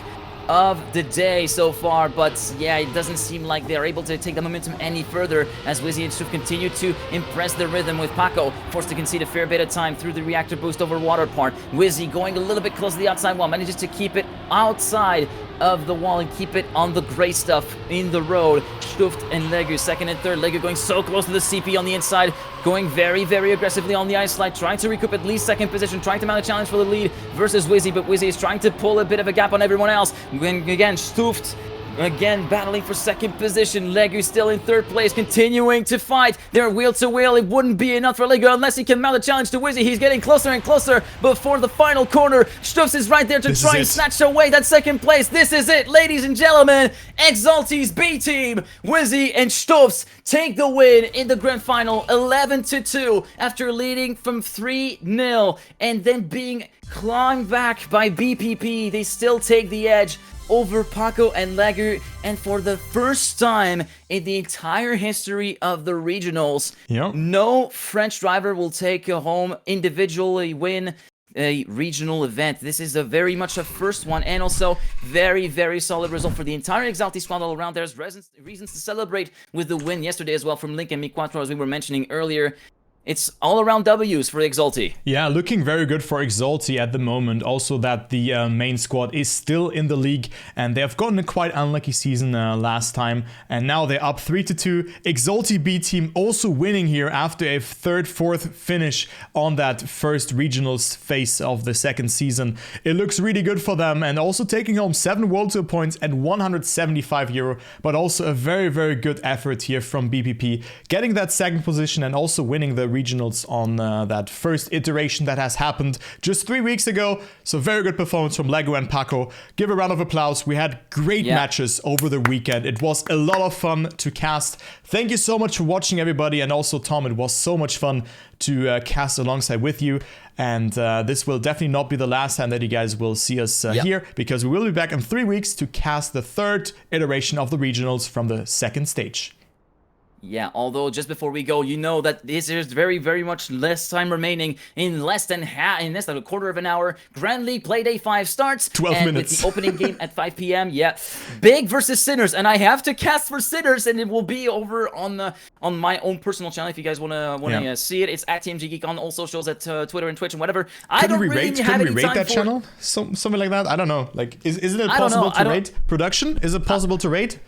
of the day so far, but yeah, it doesn't seem like they're able to take the momentum any further as Wizzy and Stuft continue to impress the rhythm, with Paco forced to concede a fair bit of time through the reactor boost over water part. Wizzy going a little bit close to the outside wall, manages to keep it outside of the wall and keep it on the gray stuff in the road. Stuft and Legu second and third. Legu going so close to the CP on the inside, going very, very aggressively on the ice slide, trying to recoup at least second position, trying to mount a challenge for the lead versus Wizzy, but Wizzy is trying to pull a bit of a gap on everyone else. When again, Stuft again battling for second position. Legu still in third place, continuing to fight. They're wheel to wheel. It wouldn't be enough for Legu unless he can mount a challenge to Wizzy. He's getting closer and closer before the final corner. Stuft is right there to try and snatch away that second place. This is it, ladies and gentlemen. Exalty's B team, Wizzy and Stuft, take the win in the grand final, 11-2, after leading from 3-0 and then being clawed back by BPP. They still take the edge over Paco and Legu, and for the first time in the entire history of the regionals, no French driver will take home individually win a regional event. This is very much a first one, and also very, very solid result for the entire Exalty squad all around. There's reasons to celebrate with the win yesterday as well from Link and Mi4, as we were mentioning earlier. It's all around W's for Exalty. Yeah, looking very good for Exalty at the moment. Also that the main squad is still in the league, and they have gotten a quite unlucky season last time, and now they're up 3-2. Exalty B team also winning here after a third, fourth finish on that first regionals phase of the second season. It looks really good for them, and also taking home 7 World Tour points and 175 euro, but also a very, very good effort here from BPP, getting that second position and also winning the regionals on that first iteration that has happened just 3 weeks ago. So very good performance from Legu and Paco. Give a round of applause. We had great matches over the weekend. It was a lot of fun to cast. Thank you so much for watching, everybody, and also Tom, it was so much fun to cast alongside with you. And this will definitely not be the last time that you guys will see us here, because we will be back in 3 weeks to cast the third iteration of the regionals from the second stage. Yeah, although just before we go, you know that this is very, very much less time remaining. In less than a quarter of an hour, Grand League Play Day 5 starts. 12 minutes. With the opening game at 5 p.m. Yeah, Big versus Sinners, and I have to cast for Sinners, and it will be over on my own personal channel if you guys wanna see it. It's at TMG Geek on all socials, at Twitter and Twitch and whatever. I don't really have any time for it. Can we rate that channel? Something like that? I don't know. Like, isn't it possible to rate production? Is it possible to rate?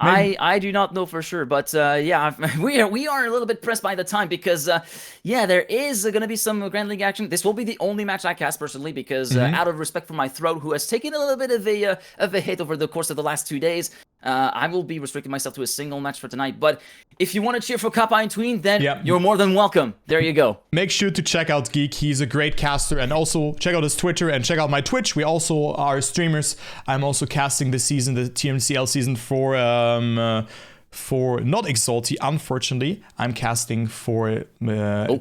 I do not know for sure, but yeah, we are a little bit pressed by the time, because yeah, there is going to be some Grand League action. This will be the only match I cast personally, because out of respect for my throat, who has taken a little bit of a hit over the course of the last 2 days, I will be restricting myself to a single match for tonight. But if you want to cheer for Kappa and Tween, then you're more than welcome. There you go. Make sure to check out Geek. He's a great caster, and also check out his Twitter and check out my Twitch. We also are streamers. I'm also casting this season, the TMCL season, for not Exalty, unfortunately. I'm casting for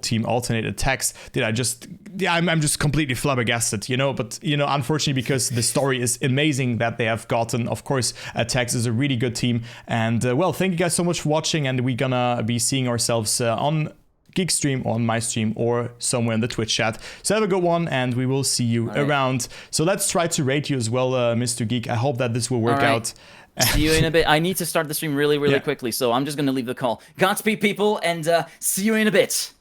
Team Alternate Attacks. I'm just completely flabbergasted, you know, but, you know, unfortunately, because the story is amazing that they have gotten. Of course, Attacks is a really good team, and well, thank you guys so much for watching, and we're gonna be seeing ourselves on Geek stream, on my stream, or somewhere in the Twitch chat. So have a good one, and we will see you around. So let's try to rate you as well, Mr. Geek. I hope that this will work out. See you in a bit. I need to start the stream really quickly, so I'm just going to leave the call. Godspeed, people, and see you in a bit.